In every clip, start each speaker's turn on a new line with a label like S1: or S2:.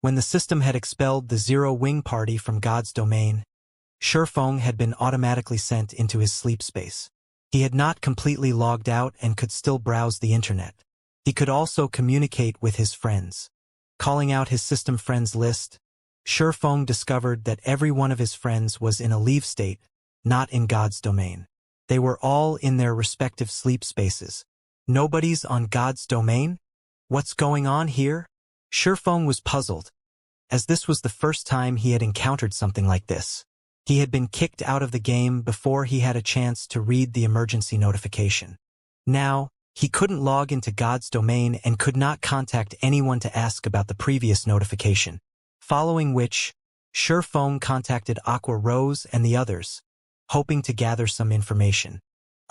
S1: When the system had expelled the zero-wing party from God's domain, Shifeng had been automatically sent into his sleep space. He had not completely logged out and could still browse the internet. He could also communicate with his friends. Calling out his system friends list, Shifeng discovered that every one of his friends was in a leave state, not in God's domain. They were all in their respective sleep spaces. Nobody's on God's domain? What's going on here? Shifeng was puzzled, as this was the first time he had encountered something like this. He had been kicked out of the game before he had a chance to read the emergency notification. Now, he couldn't log into God's domain and could not contact anyone to ask about the previous notification. Following which, Shifeng contacted Aqua Rose and the others, hoping to gather some information.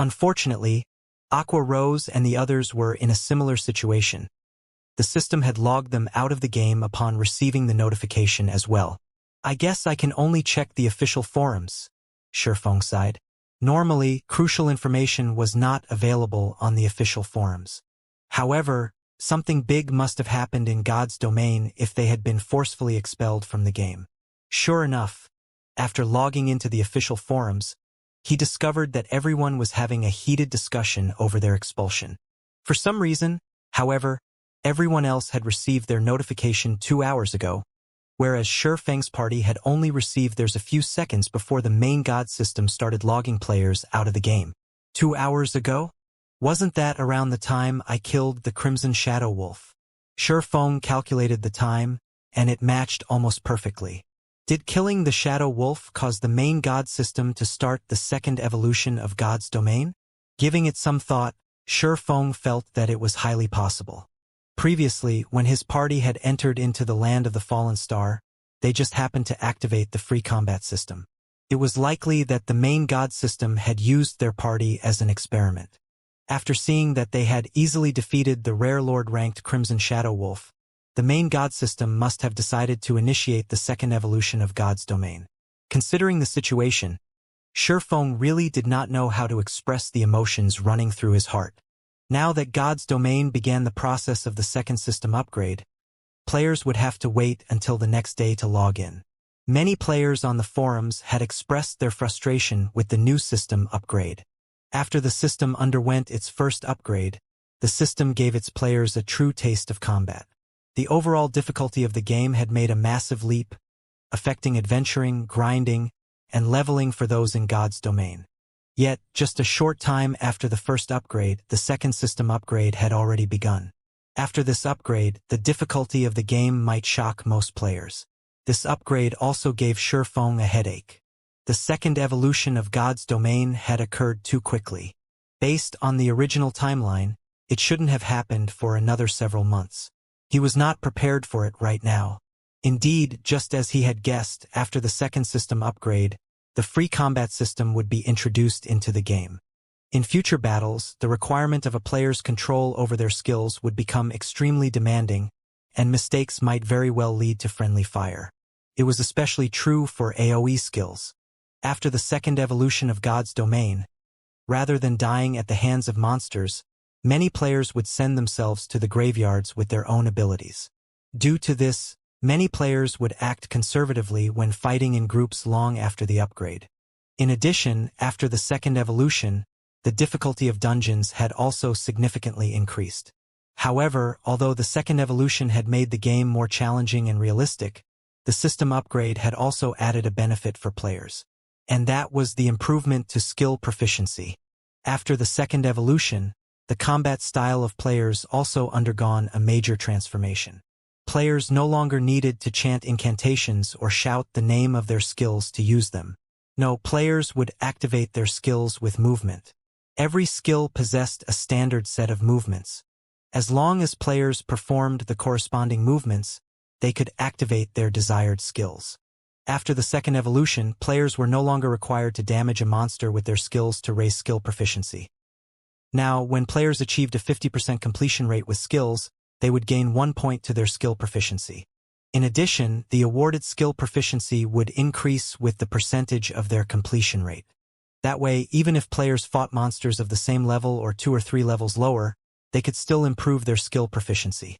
S1: Unfortunately, Aqua Rose and the others were in a similar situation. The system had logged them out of the game upon receiving the notification as well. I guess I can only check the official forums, Shifeng sighed. Normally, crucial information was not available on the official forums. However, something big must have happened in God's domain if they had been forcefully expelled from the game. Sure enough, after logging into the official forums, he discovered that everyone was having a heated discussion over their expulsion. For some reason, however, everyone else had received their notification 2 hours ago, whereas Shifeng's party had only received theirs a few seconds before the main God system started logging players out of the game. 2 hours ago? Wasn't that around the time I killed the Crimson Shadow Wolf? Shifeng calculated the time, and it matched almost perfectly. Did killing the Shadow Wolf cause the main God system to start the second evolution of God's domain? Giving it some thought, Shifeng felt that it was highly possible. Previously, when his party had entered into the land of the Fallen Star, they just happened to activate the free combat system. It was likely that the main God system had used their party as an experiment. After seeing that they had easily defeated the Rare Lord-ranked Crimson Shadow Wolf, the main God system must have decided to initiate the second evolution of God's domain. Considering the situation, Shifeng really did not know how to express the emotions running through his heart. Now that God's domain began the process of the second system upgrade, players would have to wait until the next day to log in. Many players on the forums had expressed their frustration with the new system upgrade. After the system underwent its first upgrade, the system gave its players a true taste of combat. The overall difficulty of the game had made a massive leap, affecting adventuring, grinding, and leveling for those in God's domain. Yet, just a short time after the first upgrade, the second system upgrade had already begun. After this upgrade, the difficulty of the game might shock most players. This upgrade also gave Shifeng a headache. The second evolution of God's domain had occurred too quickly. Based on the original timeline, it shouldn't have happened for another several months. He was not prepared for it right now. Indeed, just as he had guessed, after the second system upgrade, the free combat system would be introduced into the game. In future battles, the requirement of a player's control over their skills would become extremely demanding, and mistakes might very well lead to friendly fire. It was especially true for AoE skills. After the second evolution of God's domain, rather than dying at the hands of monsters, many players would send themselves to the graveyards with their own abilities. Due to this, many players would act conservatively when fighting in groups long after the upgrade. In addition, after the second evolution, the difficulty of dungeons had also significantly increased. However, although the second evolution had made the game more challenging and realistic, the system upgrade had also added a benefit for players. And that was the improvement to skill proficiency. After the second evolution, the combat style of players also undergone a major transformation. Players no longer needed to chant incantations or shout the name of their skills to use them. No, players would activate their skills with movement. Every skill possessed a standard set of movements. As long as players performed the corresponding movements, they could activate their desired skills. After the second evolution, players were no longer required to damage a monster with their skills to raise skill proficiency. Now, when players achieved a 50% completion rate with skills, they would gain 1 point to their skill proficiency. In addition, the awarded skill proficiency would increase with the percentage of their completion rate. That way, even if players fought monsters of the same level or 2 or 3 levels lower, they could still improve their skill proficiency.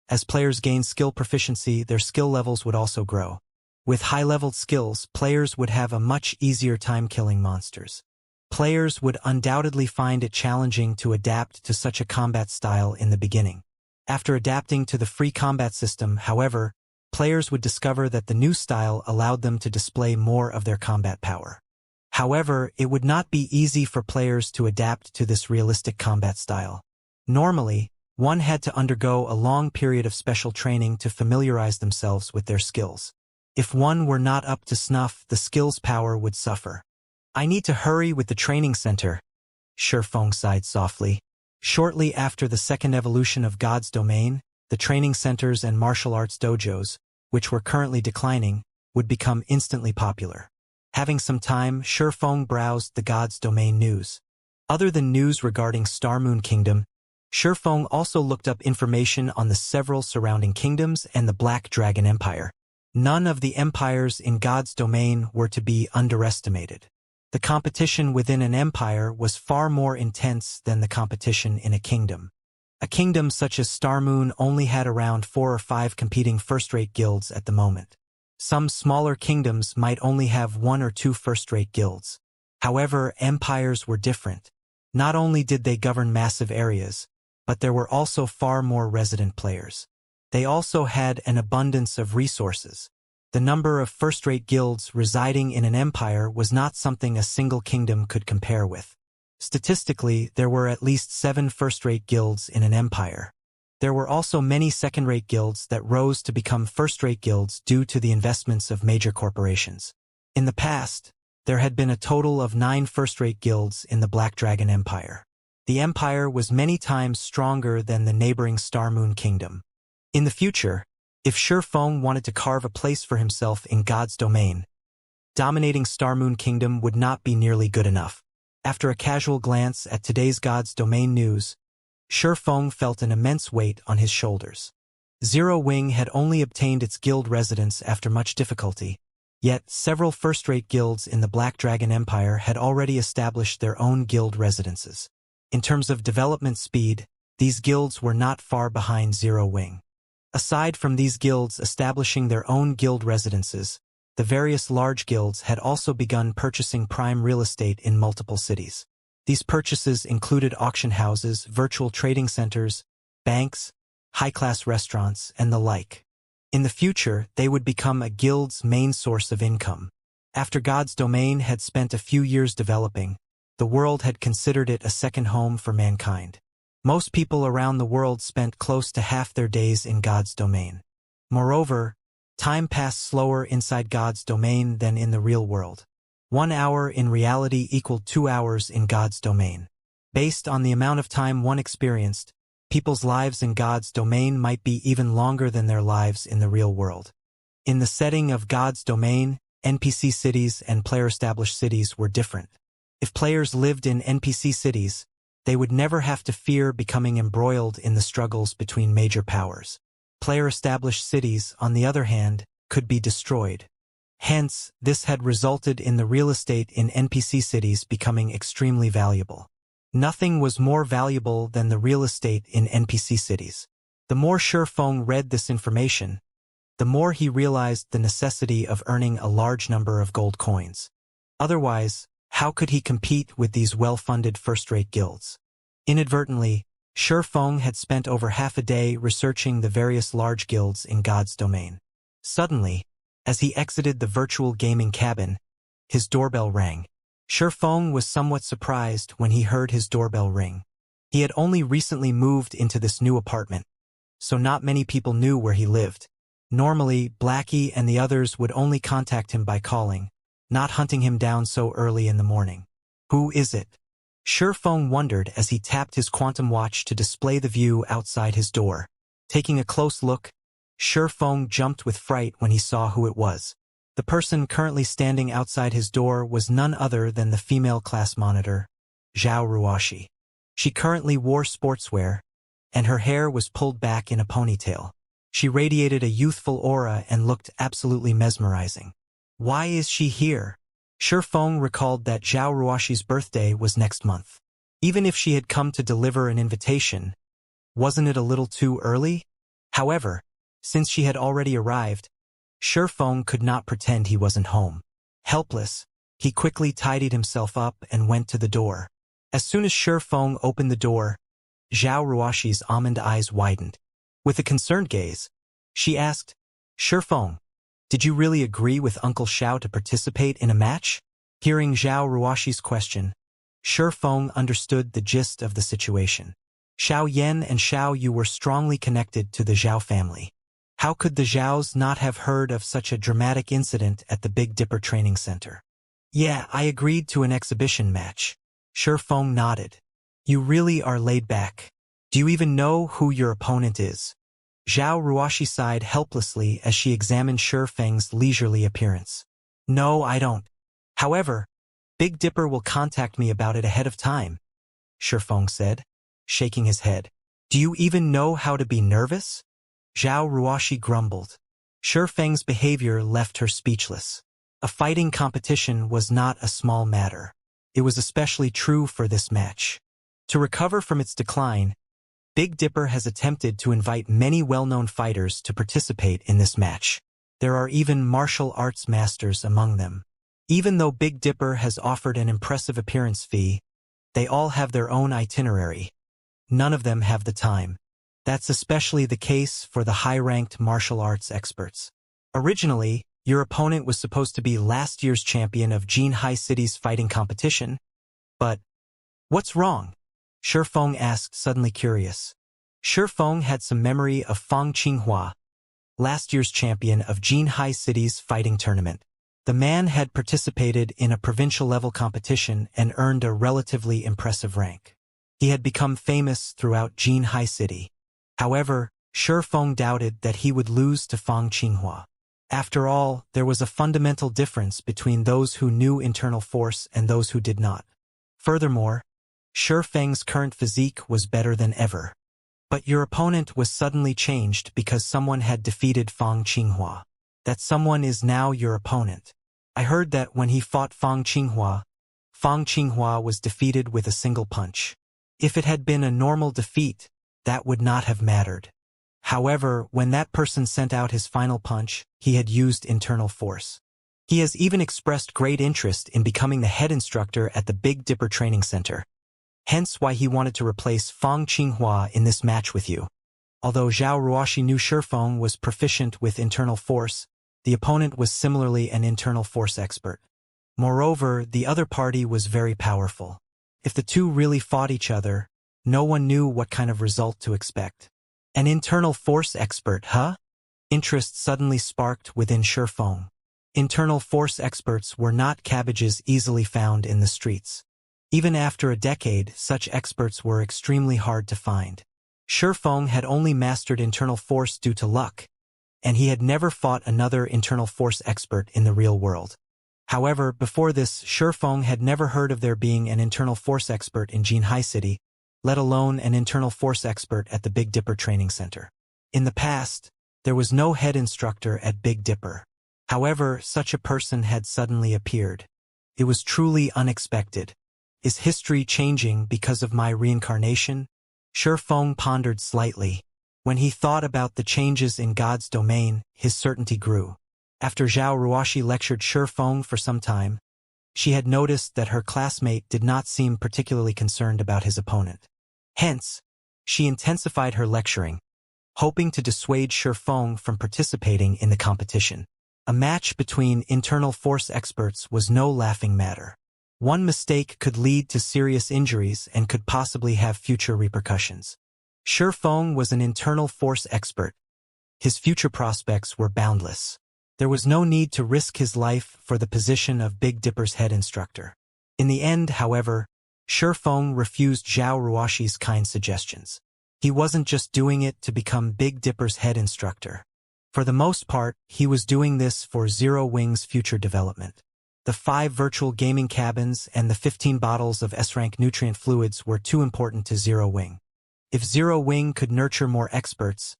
S1: As players gained skill proficiency, their skill levels would also grow. With high-leveled skills, players would have a much easier time killing monsters. Players would undoubtedly find it challenging to adapt to such a combat style in the beginning. After adapting to the free combat system, however, players would discover that the new style allowed them to display more of their combat power. However, it would not be easy for players to adapt to this realistic combat style. Normally, one had to undergo a long period of special training to familiarize themselves with their skills. If one were not up to snuff, the skill's power would suffer. "I need to hurry with the training center," Shifeng sighed softly. Shortly after the second evolution of God's domain, the training centers and martial arts dojos, which were currently declining, would become instantly popular. Having some time, Shifeng browsed the God's domain news. Other than news regarding Starmoon Kingdom, Shifeng also looked up information on the several surrounding kingdoms and the Black Dragon Empire. None of the empires in God's domain were to be underestimated. The competition within an empire was far more intense than the competition in a kingdom. A kingdom such as Starmoon only had around 4 or 5 competing first-rate guilds at the moment. Some smaller kingdoms might only have 1 or 2 first-rate guilds. However, empires were different. Not only did they govern massive areas, but there were also far more resident players. They also had an abundance of resources. The number of first-rate guilds residing in an empire was not something a single kingdom could compare with. Statistically, there were at least 7 first-rate guilds in an empire. There were also many second-rate guilds that rose to become first-rate guilds due to the investments of major corporations. In the past, there had been a total of 9 first-rate guilds in the Black Dragon Empire. The empire was many times stronger than the neighboring Starmoon Kingdom. In the future, if Shifeng wanted to carve a place for himself in God's domain, dominating Starmoon Kingdom would not be nearly good enough. After a casual glance at today's God's domain news, Shifeng felt an immense weight on his shoulders. Zero Wing had only obtained its guild residence after much difficulty, yet several first-rate guilds in the Black Dragon Empire had already established their own guild residences. In terms of development speed, these guilds were not far behind Zero Wing. Aside from these guilds establishing their own guild residences, the various large guilds had also begun purchasing prime real estate in multiple cities. These purchases included auction houses, virtual trading centers, banks, high-class restaurants, and the like. In the future, they would become a guild's main source of income. After God's domain had spent a few years developing, the world had considered it a second home for mankind. Most people around the world spent close to half their days in God's domain. Moreover, time passed slower inside God's domain than in the real world. 1 hour in reality equaled 2 hours in God's domain. Based on the amount of time one experienced, people's lives in God's domain might be even longer than their lives in the real world. In the setting of God's domain, NPC cities and player-established cities were different. If players lived in NPC cities, they would never have to fear becoming embroiled in the struggles between major powers. Player-established cities, on the other hand, could be destroyed. Hence, this had resulted in the real estate in NPC cities becoming extremely valuable. Nothing was more valuable than the real estate in NPC cities. The more Shifeng read this information, the more he realized the necessity of earning a large number of gold coins. Otherwise, how could he compete with these well-funded first-rate guilds? Inadvertently, Shifeng had spent over half a day researching the various large guilds in God's domain. Suddenly, as he exited the virtual gaming cabin, his doorbell rang. Shifeng was somewhat surprised when he heard his doorbell ring. He had only recently moved into this new apartment, so not many people knew where he lived. Normally, Blackie and the others would only contact him by calling, not hunting him down so early in the morning. Who is it? Shifeng wondered as he tapped his quantum watch to display the view outside his door. Taking a close look, Shifeng jumped with fright when he saw who it was. The person currently standing outside his door was none other than the female class monitor, Zhao Ruoshi. She currently wore sportswear, and her hair was pulled back in a ponytail. She radiated a youthful aura and looked absolutely mesmerizing. Why is she here? Shifeng recalled that Zhao Ruoshi's birthday was next month. Even if she had come to deliver an invitation, wasn't it a little too early? However, since she had already arrived, Feng could not pretend he wasn't home. Helpless, he quickly tidied himself up and went to the door. As soon as Feng opened the door, Zhao Ruoshi's almond eyes widened. With a concerned gaze, she asked, Feng, did you really agree with Uncle Xiao to participate in a match? Hearing Zhao Ruoshi's question, Feng understood the gist of the situation. Xiao Yan and Xiao Yu were strongly connected to the Zhao family. How could the Zhaos not have heard of such a dramatic incident at the Big Dipper Training Center? Yeah, I agreed to an exhibition match. Feng nodded. You really are laid back. Do you even know who your opponent is? Zhao Ruoshi sighed helplessly as she examined Feng's leisurely appearance. No, I don't. However, Big Dipper will contact me about it ahead of time, Feng said, shaking his head. Do you even know how to be nervous? Zhao Ruoshi grumbled. Feng's behavior left her speechless. A fighting competition was not a small matter. It was especially true for this match. To recover from its decline, Big Dipper has attempted to invite many well-known fighters to participate in this match. There are even martial arts masters among them. Even though Big Dipper has offered an impressive appearance fee, they all have their own itinerary. None of them have the time. That's especially the case for the high-ranked martial arts experts. Originally, your opponent was supposed to be last year's champion of Jinhai City's fighting competition. But what's wrong? Feng asked, suddenly curious. Feng had some memory of Fang Qinghua, last year's champion of Jinhai City's fighting tournament. The man had participated in a provincial-level competition and earned a relatively impressive rank. He had become famous throughout Jinhai City. However, Feng doubted that he would lose to Fang Qinghua. After all, there was a fundamental difference between those who knew internal force and those who did not. Furthermore, Feng's current physique was better than ever. But your opponent was suddenly changed because someone had defeated Fang Qinghua. That someone is now your opponent. I heard that when he fought Fang Qinghua was defeated with a single punch. If it had been a normal defeat, that would not have mattered. However, when that person sent out his final punch, he had used internal force. He has even expressed great interest in becoming the head instructor at the Big Dipper Training Center. Hence why he wanted to replace Fang Qinghua in this match with you. Although Zhao Ruoshi knew Feng was proficient with internal force, the opponent was similarly an internal force expert. Moreover, the other party was very powerful. If the two really fought each other, no one knew what kind of result to expect. An internal force expert, huh? Interest suddenly sparked within Feng. Internal force experts were not cabbages easily found in the streets. Even after a decade, such experts were extremely hard to find. Feng had only mastered internal force due to luck, and he had never fought another internal force expert in the real world. However, before this, Feng had never heard of there being an internal force expert in Jinhai City, let alone an internal force expert at the Big Dipper Training Center. In the past, there was no head instructor at Big Dipper. However, such a person had suddenly appeared. It was truly unexpected. Is history changing because of my reincarnation? Feng pondered slightly. When he thought about the changes in God's domain, his certainty grew. After Zhao Ruoshi lectured Feng for some time, she had noticed that her classmate did not seem particularly concerned about his opponent. Hence, she intensified her lecturing, hoping to dissuade Feng from participating in the competition. A match between internal force experts was no laughing matter. One mistake could lead to serious injuries and could possibly have future repercussions. Feng was an internal force expert. His future prospects were boundless. There was no need to risk his life for the position of Big Dipper's head instructor. In the end, however, Feng refused Zhao Ruoshi's kind suggestions. He wasn't just doing it to become Big Dipper's head instructor. For the most part, he was doing this for Zero Wing's future development. The 5 virtual gaming cabins and the 15 bottles of S-rank nutrient fluids were too important to Zero Wing. If Zero Wing could nurture more experts,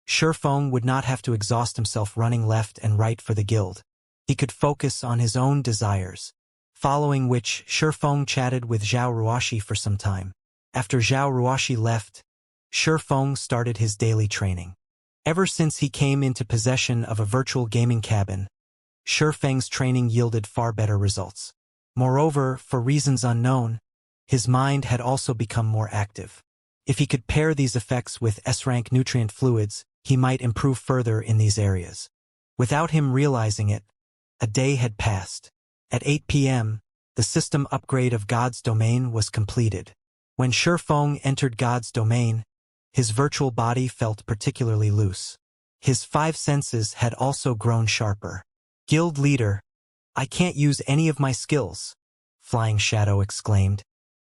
S1: Feng would not have to exhaust himself running left and right for the guild. He could focus on his own desires. Following which, Feng chatted with Zhao Ruoshi for some time. After Zhao Ruoshi left, Feng started his daily training. Ever since he came into possession of a virtual gaming cabin, Shifeng's training yielded far better results. Moreover, for reasons unknown, his mind had also become more active. If he could pair these effects with S-rank nutrient fluids, he might improve further in these areas. Without him realizing it, a day had passed. At 8 p.m., the system upgrade of God's domain was completed. When Shifeng entered God's domain, his virtual body felt particularly loose. His 5 senses had also grown sharper. "Guild leader, I can't use any of my skills," Flying Shadow exclaimed.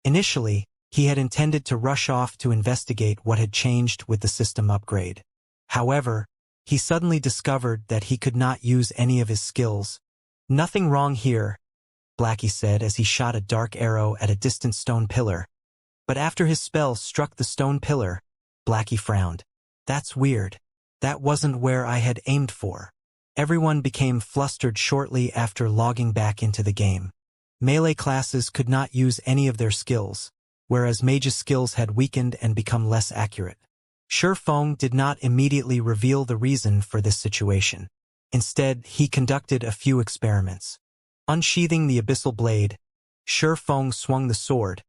S1: Initially, he had intended to rush off to investigate what had changed with the system upgrade. However, he suddenly discovered that he could not use any of his skills. "Nothing wrong here," Blackie said as he shot a dark arrow at a distant stone pillar. But after his spell struck the stone pillar, Blackie frowned. "That's weird. That wasn't where I had aimed for." Everyone became flustered shortly after logging back into the game. Melee classes could not use any of their skills, whereas mages' skills had weakened and become less accurate. Shifeng did not immediately reveal the reason for this situation. Instead, he conducted a few experiments. Unsheathing the abyssal blade, Shifeng swung the sword,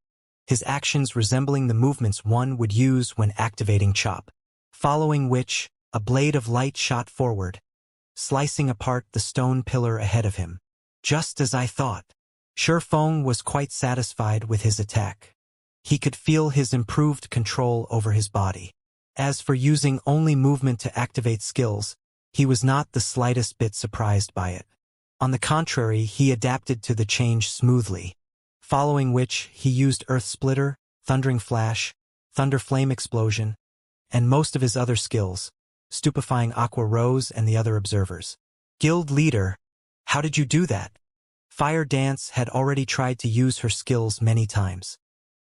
S1: his actions resembling the movements one would use when activating Chop. Following which, a blade of light shot forward, slicing apart the stone pillar ahead of him. Just as I thought. Shifeng was quite satisfied with his attack. He could feel his improved control over his body. As for using only movement to activate skills, he was not the slightest bit surprised by it. On the contrary, he adapted to the change smoothly. Following which, he used Earth Splitter, Thundering Flash, Thunder Flame Explosion, and most of his other skills, stupefying Aqua Rose and the other observers. "Guild leader, how did you do that?" Fire Dance had already tried to use her skills many times.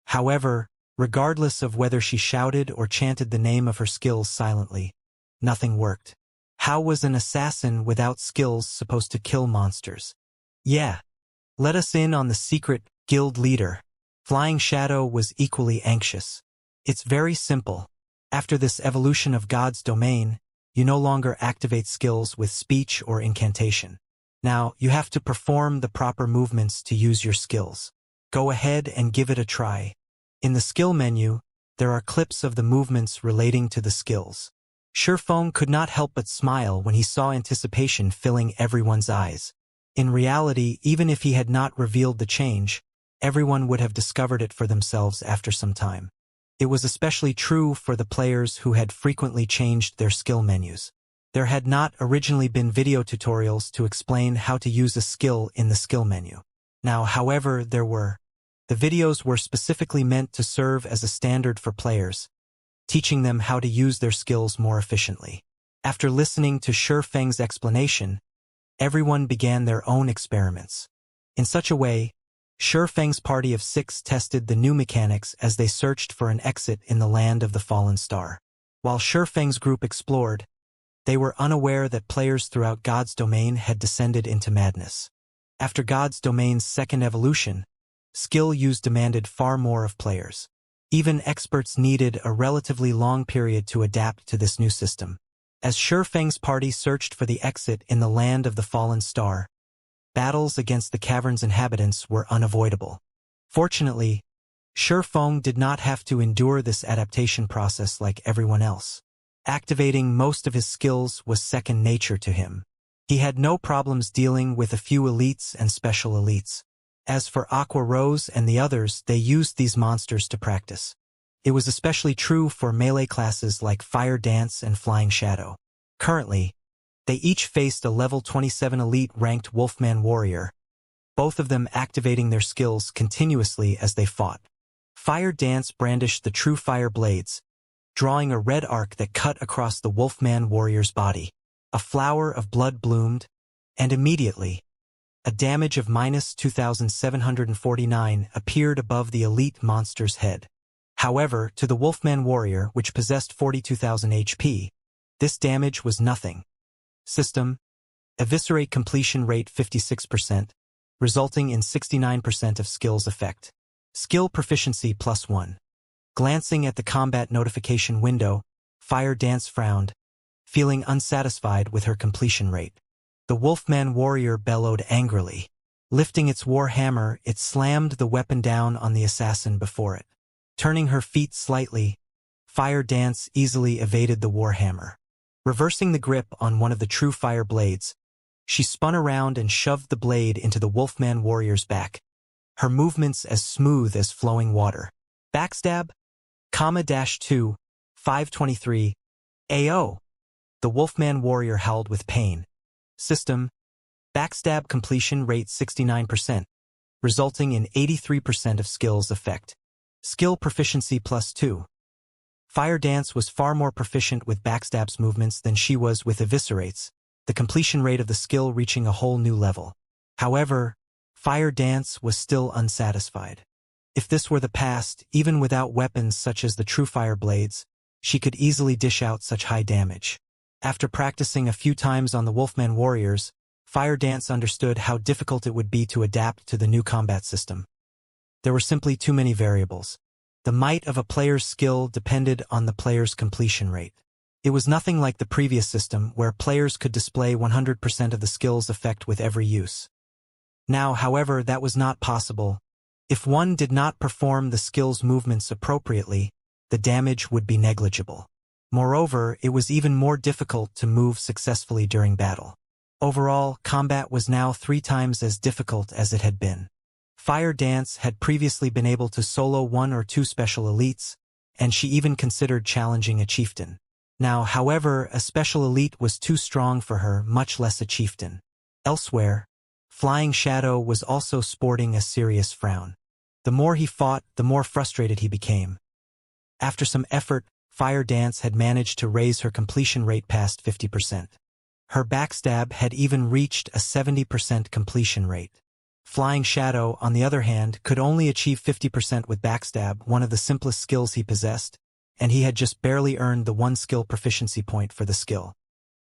S1: However, regardless of whether she shouted or chanted the name of her skills silently, nothing worked. How was an assassin without skills supposed to kill monsters? "Yeah. Let us in on the secret, guild leader." Flying Shadow was equally anxious. "It's very simple. After this evolution of God's domain, you no longer activate skills with speech or incantation. Now, you have to perform the proper movements to use your skills. Go ahead and give it a try. In the skill menu, there are clips of the movements relating to the skills." Shifeng could not help but smile when he saw anticipation filling everyone's eyes. In reality, even if he had not revealed the change, everyone would have discovered it for themselves after some time. It was especially true for the players who had frequently changed their skill menus. There had not originally been video tutorials to explain how to use a skill in the skill menu. Now, however, there were. The videos were specifically meant to serve as a standard for players, teaching them how to use their skills more efficiently. After listening to Shifeng's explanation, everyone began their own experiments. In such a way, Shifeng's party of 6 tested the new mechanics as they searched for an exit in the land of the fallen star. While Shifeng's group explored, they were unaware that players throughout God's domain had descended into madness. After God's domain's second evolution, skill use demanded far more of players. Even experts needed a relatively long period to adapt to this new system. As Shifeng's party searched for the exit in the land of the fallen star, battles against the cavern's inhabitants were unavoidable. Fortunately, Shifeng did not have to endure this adaptation process like everyone else. Activating most of his skills was second nature to him. He had no problems dealing with a few elites and special elites. As for Aqua Rose and the others, they used these monsters to practice. It was especially true for melee classes like Fire Dance and Flying Shadow. Currently, they each faced a level 27 elite-ranked Wolfman warrior, both of them activating their skills continuously as they fought. Fire Dance brandished the true fire blades, drawing a red arc that cut across the Wolfman warrior's body. A flower of blood bloomed, and immediately, a damage of -2,749 appeared above the elite monster's head. However, to the Wolfman warrior, which possessed 42,000 HP, this damage was nothing. System: eviscerate completion rate 56%, resulting in 69% of skills effect. Skill proficiency +1. Glancing at the combat notification window, Fire Dance frowned. feeling unsatisfied with her completion rate. The Wolfman warrior bellowed angrily. Lifting its war hammer, it slammed the weapon down on the assassin before it. Turning her feet slightly, Fire Dance easily evaded the war hammer. Reversing the grip on one of the true fire blades, she spun around and shoved the blade into the Wolfman warrior's back, her movements as smooth as flowing water. Backstab, -2, 523, AO. The Wolfman warrior howled with pain. System, backstab completion rate 69%, resulting in 83% of skills effect. Skill proficiency +2. Fire Dance was far more proficient with backstab's movements than she was with eviscerates, the completion rate of the skill reaching a whole new level. However, Fire Dance was still unsatisfied. If this were the past, even without weapons such as the true fire blades, she could easily dish out such high damage. After practicing a few times on the Wolfman warriors, Fire Dance understood how difficult it would be to adapt to the new combat system. There were simply too many variables. The might of a player's skill depended on the player's completion rate. It was nothing like the previous system where players could display 100% of the skill's effect with every use. Now, however, that was not possible. If one did not perform the skill's movements appropriately, the damage would be negligible. Moreover, it was even more difficult to move successfully during battle. Overall, combat was now 3 times as difficult as it had been. Fire Dance had previously been able to solo 1 or 2 special elites, and she even considered challenging a chieftain. Now, however, a special elite was too strong for her, much less a chieftain. Elsewhere, Flying Shadow was also sporting a serious frown. The more he fought, the more frustrated he became. After some effort, Fire Dance had managed to raise her completion rate past 50%. Her backstab had even reached a 70% completion rate. Flying Shadow, on the other hand, could only achieve 50% with backstab, one of the simplest skills he possessed, and he had just barely earned the 1 skill proficiency point for the skill.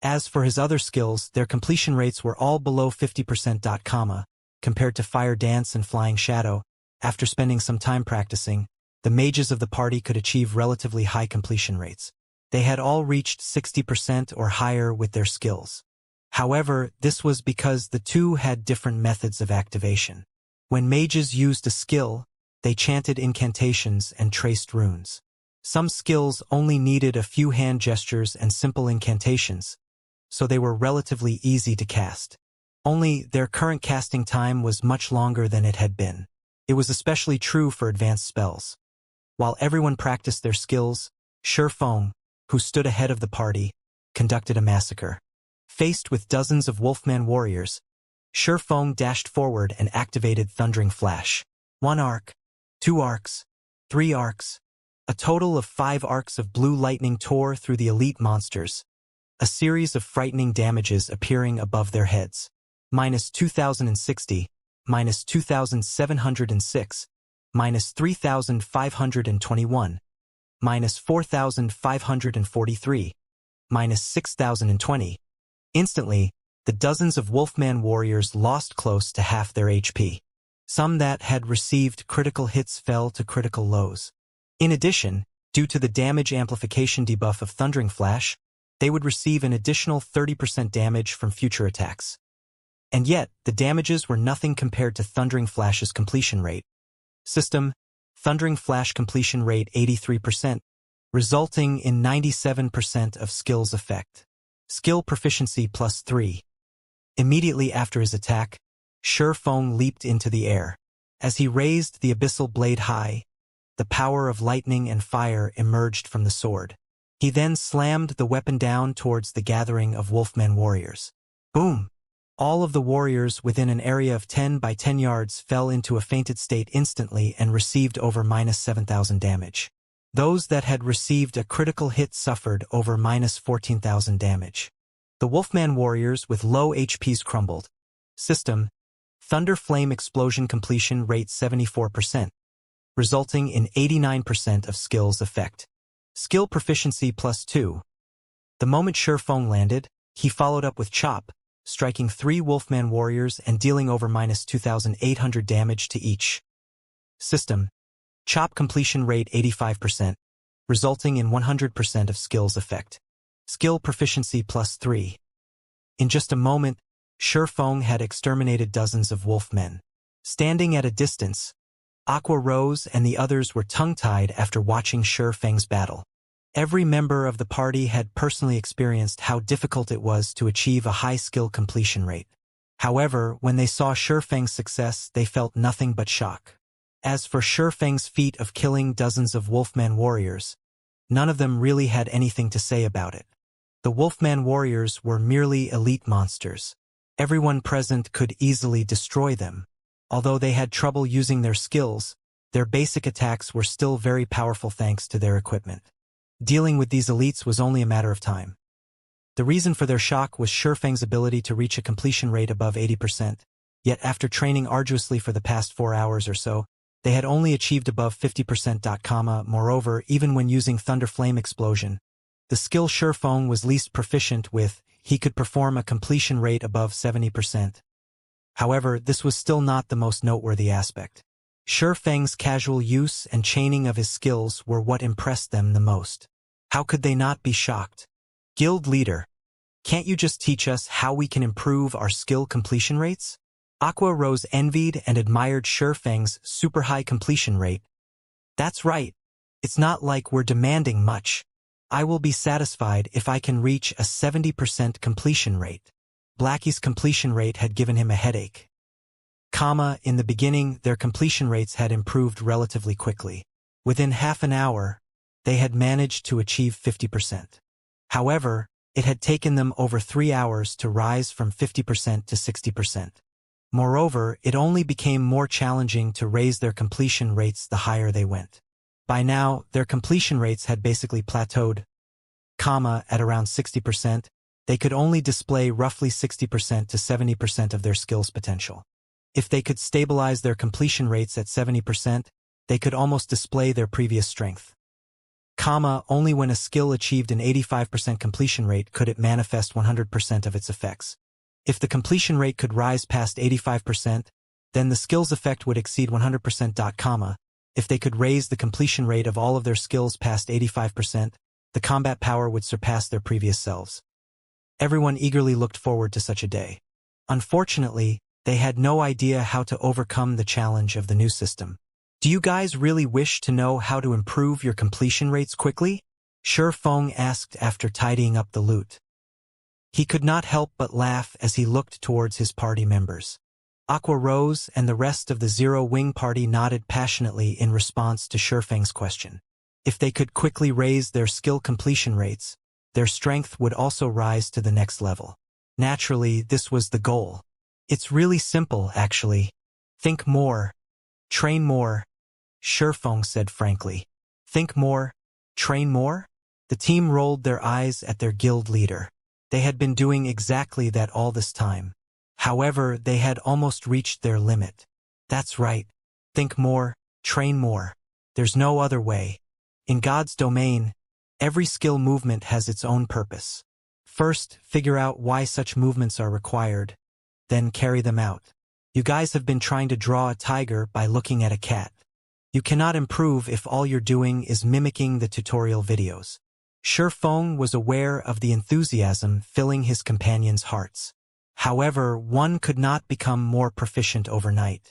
S1: As for his other skills, their completion rates were all below 50%. Compared to Fire Dance and Flying Shadow, after spending some time practicing, the mages of the party could achieve relatively high completion rates. They had all reached 60% or higher with their skills. However, this was because the two had different methods of activation. When mages used a skill, they chanted incantations and traced runes. Some skills only needed a few hand gestures and simple incantations, so they were relatively easy to cast. Only, their current casting time was much longer than it had been. It was especially true for advanced spells. While everyone practiced their skills, Feng, who stood ahead of the party, conducted a massacre. Faced with dozens of Wolfman warriors, Feng dashed forward and activated Thundering Flash. 1 arc, 2 arcs, 3 arcs. A total of 5 arcs of blue lightning tore through the elite monsters, a series of frightening damages appearing above their heads. -2060, -2706, -3521, -4543, -6020. Instantly, the dozens of Wolfman warriors lost close to half their HP. Some that had received critical hits fell to critical lows. In addition, due to the damage amplification debuff of Thundering Flash, they would receive an additional 30% damage from future attacks. And yet, the damages were nothing compared to Thundering Flash's completion rate. System, Thundering Flash completion rate 83%, resulting in 97% of skills effect. Skill proficiency +3. Immediately after his attack, Feng leaped into the air. As he raised the abyssal blade high, the power of lightning and fire emerged from the sword. He then slammed the weapon down towards the gathering of Wolfman warriors. Boom! All of the warriors within an area of 10 by 10 yards fell into a fainted state instantly and received over -7,000 damage. Those that had received a critical hit suffered over -14,000 damage. The Wolfman warriors with low HPs crumbled. System, Thunder Flame Explosion completion rate 74%, resulting in 89% of skills effect. Skill proficiency +2. The moment Feng landed, he followed up with Chop, striking 3 Wolfman warriors and dealing over -2,800 damage to each. System, Chop completion rate 85%, resulting in 100% of skills effect. Skill proficiency +3. In just a moment, Shi Feng had exterminated dozens of wolfmen. Standing at a distance, Aqua Rose and the others were tongue-tied after watching Shi Feng's battle. Every member of the party had personally experienced how difficult it was to achieve a high skill completion rate. However, when they saw Shi Feng's success, they felt nothing but shock. As for Shi Feng's feat of killing dozens of wolfman warriors, none of them really had anything to say about it. The wolfman warriors were merely elite monsters. Everyone present could easily destroy them. Although they had trouble using their skills, their basic attacks were still very powerful thanks to their equipment. Dealing with these elites was only a matter of time. The reason for their shock was Shi Feng's ability to reach a completion rate above 80%, yet after training arduously for the past 4 hours or so, they had only achieved above 50%. Moreover, even when using Thunder Flame Explosion, the skill Shi Feng was least proficient with, he could perform a completion rate above 70%. However, this was still not the most noteworthy aspect. Shi Feng's casual use and chaining of his skills were what impressed them the most. How could they not be shocked? Guild leader, can't you just teach us how we can improve our skill completion rates? Aqua Rose envied and admired Shi Feng's super high completion rate. That's right. It's not like we're demanding much. I will be satisfied if I can reach a 70% completion rate. Blackie's completion rate had given him a headache. In the beginning, their completion rates had improved relatively quickly. Within half an hour, they had managed to achieve 50%. However, it had taken them over 3 hours to rise from 50% to 60%. Moreover, it only became more challenging to raise their completion rates the higher they went. By now, their completion rates had basically plateaued. At around 60%, they could only display roughly 60% to 70% of their skills potential. If they could stabilize their completion rates at 70%, they could almost display their previous strength. Only when a skill achieved an 85% completion rate could it manifest 100% of its effects. If the completion rate could rise past 85%, then the skill's effect would exceed 100%. If they could raise the completion rate of all of their skills past 85%, the combat power would surpass their previous selves. Everyone eagerly looked forward to such a day. Unfortunately, they had no idea how to overcome the challenge of the new system. Do you guys really wish to know how to improve your completion rates quickly? Shi Feng asked after tidying up the loot. He could not help but laugh as he looked towards his party members. Aqua Rose and the rest of the Zero Wing party nodded passionately in response to Shi Feng's question. If they could quickly raise their skill completion rates, their strength would also rise to the next level. Naturally, this was the goal. It's really simple, actually. Think more. Train more. Shi Feng said frankly. Think more. Train more? The team rolled their eyes at their guild leader. They had been doing exactly that all this time. However, they had almost reached their limit. That's right. Think more. Train more. There's no other way. In God's domain, every skill movement has its own purpose. First, figure out why such movements are required, then carry them out. You guys have been trying to draw a tiger by looking at a cat. You cannot improve if all you're doing is mimicking the tutorial videos. Shi Feng was aware of the enthusiasm filling his companions' hearts. However, one could not become more proficient overnight.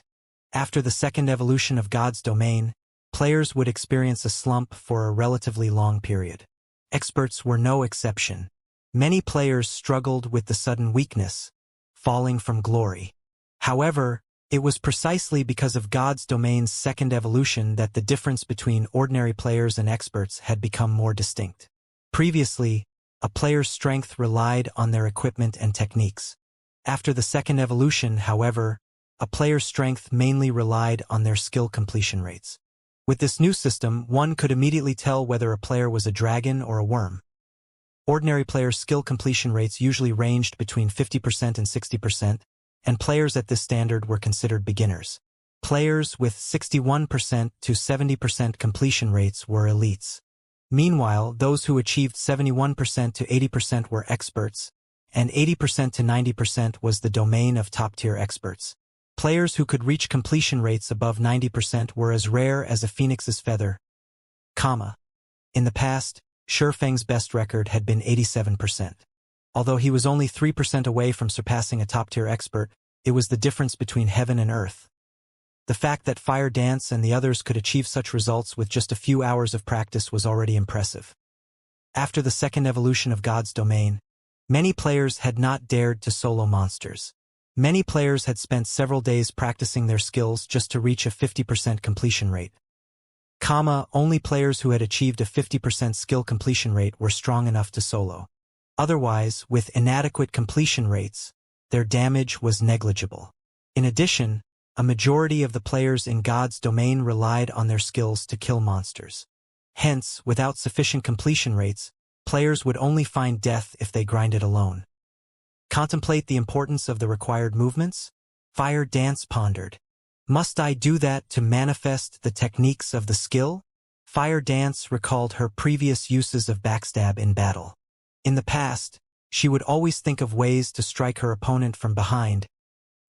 S1: After the second evolution of God's domain, players would experience a slump for a relatively long period. Experts were no exception. Many players struggled with the sudden weakness, falling from glory. However, it was precisely because of God's domain's second evolution that the difference between ordinary players and experts had become more distinct. Previously, a player's strength relied on their equipment and techniques. After the second evolution, however, a player's strength mainly relied on their skill completion rates. With this new system, one could immediately tell whether a player was a dragon or a worm. Ordinary players' skill completion rates usually ranged between 50% and 60%, and players at this standard were considered beginners. Players with 61% to 70% completion rates were elites. Meanwhile, those who achieved 71% to 80% were experts, and 80% to 90% was the domain of top-tier experts. Players who could reach completion rates above 90% were as rare as a phoenix's feather. In the past, Feng's best record had been 87%. Although he was only 3% away from surpassing a top-tier expert, it was the difference between heaven and earth. The fact that Fire Dance and the others could achieve such results with just a few hours of practice was already impressive. After the second evolution of God's domain, many players had not dared to solo monsters. Many players had spent several days practicing their skills just to reach a 50% completion rate. Only players who had achieved a 50% skill completion rate were strong enough to solo. Otherwise, with inadequate completion rates, their damage was negligible. In addition, a majority of the players in God's domain relied on their skills to kill monsters. Hence, without sufficient completion rates, players would only find death if they grinded alone. Contemplate the importance of the required movements? Fire Dance pondered. Must I do that to manifest the techniques of the skill? Fire Dance recalled her previous uses of backstab in battle. In the past, she would always think of ways to strike her opponent from behind,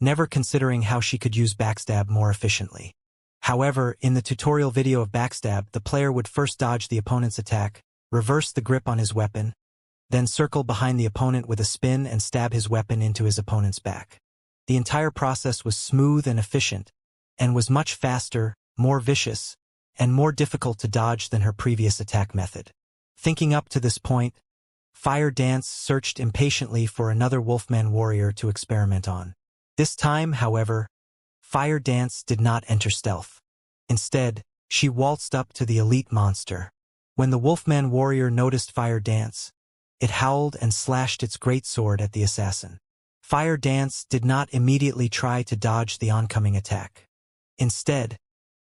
S1: never considering how she could use backstab more efficiently. However, in the tutorial video of backstab, the player would first dodge the opponent's attack, reverse the grip on his weapon, then circle behind the opponent with a spin and stab his weapon into his opponent's back. The entire process was smooth and efficient, and was much faster, more vicious, and more difficult to dodge than her previous attack method. Thinking up to this point, Fire Dance searched impatiently for another Wolfman warrior to experiment on. This time, however, Fire Dance did not enter stealth. Instead, she waltzed up to the elite monster. When the Wolfman warrior noticed Fire Dance, it howled and slashed its greatsword at the assassin. Fire Dance did not immediately try to dodge the oncoming attack. Instead,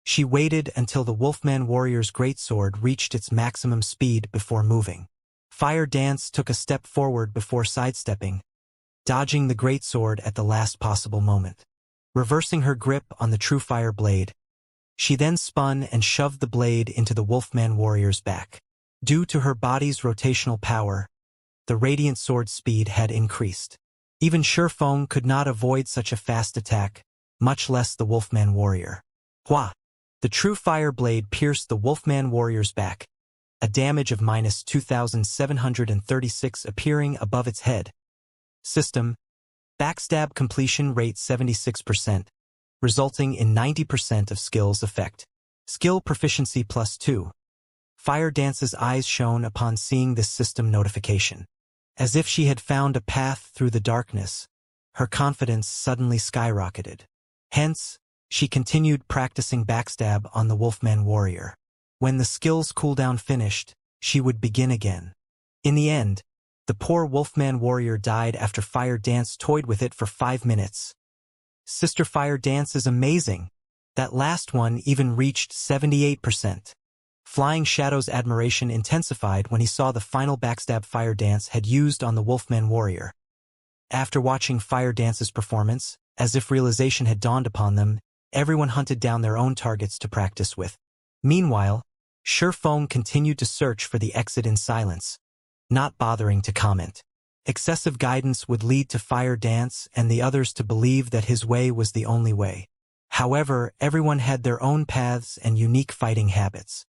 S1: she waited until the Wolfman warrior's greatsword reached its maximum speed before moving. Fire Dance took a step forward before sidestepping, dodging the greatsword at the last possible moment. Reversing her grip on the true fire blade, she then spun and shoved the blade into the Wolfman warrior's back. Due to her body's rotational power, the radiant sword speed had increased. Even Feng could not avoid such a fast attack, much less the Wolfman warrior. Hua! The true fire blade pierced the Wolfman warrior's back, a damage of -2,736 appearing above its head. System: backstab completion rate 76%, resulting in 90% of skills effect. Skill proficiency +2. Fire Dance's eyes shone upon seeing this system notification. As if she had found a path through the darkness, her confidence suddenly skyrocketed. Hence, she continued practicing backstab on the Wolfman warrior. When the skill's cooldown finished, she would begin again. In the end, the poor Wolfman warrior died after Fire Dance toyed with it for 5 minutes. Sister Fire Dance is amazing. That last one even reached 78%. Flying Shadow's admiration intensified when he saw the final backstab Fire Dance had used on the Wolfman warrior. After watching Fire Dance's performance, as if realization had dawned upon them, everyone hunted down their own targets to practice with. Meanwhile, Feng continued to search for the exit in silence, not bothering to comment. Excessive guidance would lead to Fire Dance and the others to believe that his way was the only way. However, everyone had their own paths and unique fighting habits.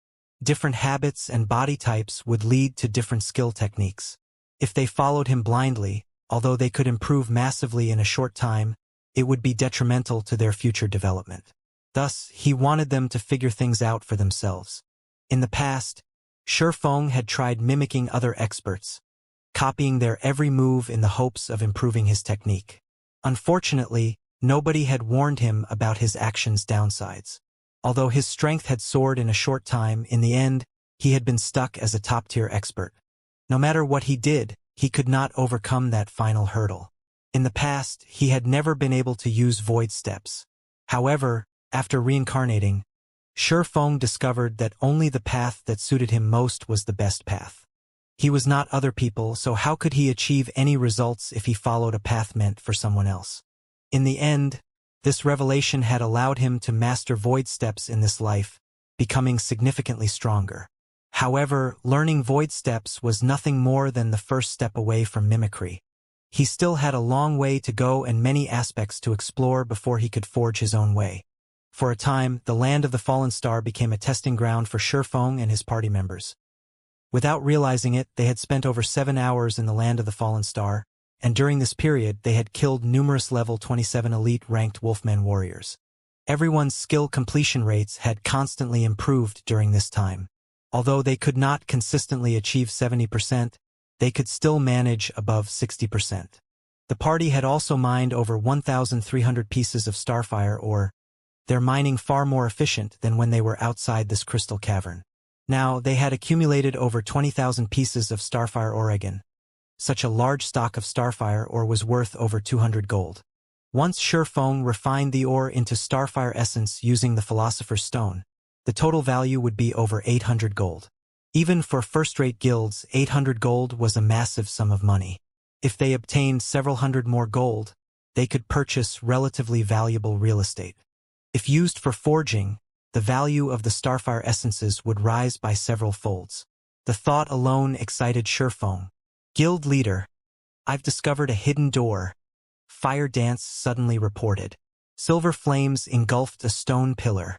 S1: Different habits and body types would lead to different skill techniques. If they followed him blindly, although they could improve massively in a short time, it would be detrimental to their future development. Thus, he wanted them to figure things out for themselves. In the past, Feng had tried mimicking other experts, copying their every move in the hopes of improving his technique. Unfortunately, nobody had warned him about his actions' downsides. Although his strength had soared in a short time, in the end, he had been stuck as a top-tier expert. No matter what he did, he could not overcome that final hurdle. In the past, he had never been able to use void steps. However, after reincarnating, Feng discovered that only the path that suited him most was the best path. He was not other people, so how could he achieve any results if he followed a path meant for someone else? In the end, this revelation had allowed him to master void steps in this life, becoming significantly stronger. However, learning void steps was nothing more than the first step away from mimicry. He still had a long way to go and many aspects to explore before he could forge his own way. For a time, the land of the fallen star became a testing ground for Feng and his party members. Without realizing it, they had spent over 7 hours in the land of the fallen star, and during this period they had killed numerous level 27 elite-ranked Wolfman warriors. Everyone's skill completion rates had constantly improved during this time. Although they could not consistently achieve 70%, they could still manage above 60%. The party had also mined over 1,300 pieces of starfire ore, their mining far more efficient than when they were outside this crystal cavern. Now, they had accumulated over 20,000 pieces of starfire ore again. Such a large stock of starfire ore was worth over 200 gold. Once Shurfeng refined the ore into starfire essence using the Philosopher's Stone, the total value would be over 800 gold. Even for first-rate guilds, 800 gold was a massive sum of money. If they obtained several hundred more gold, they could purchase relatively valuable real estate. If used for forging, the value of the starfire essences would rise by several folds. The thought alone excited Shurfeng. Guild leader, I've discovered a hidden door. Fire Dance suddenly reported. Silver flames engulfed a stone pillar.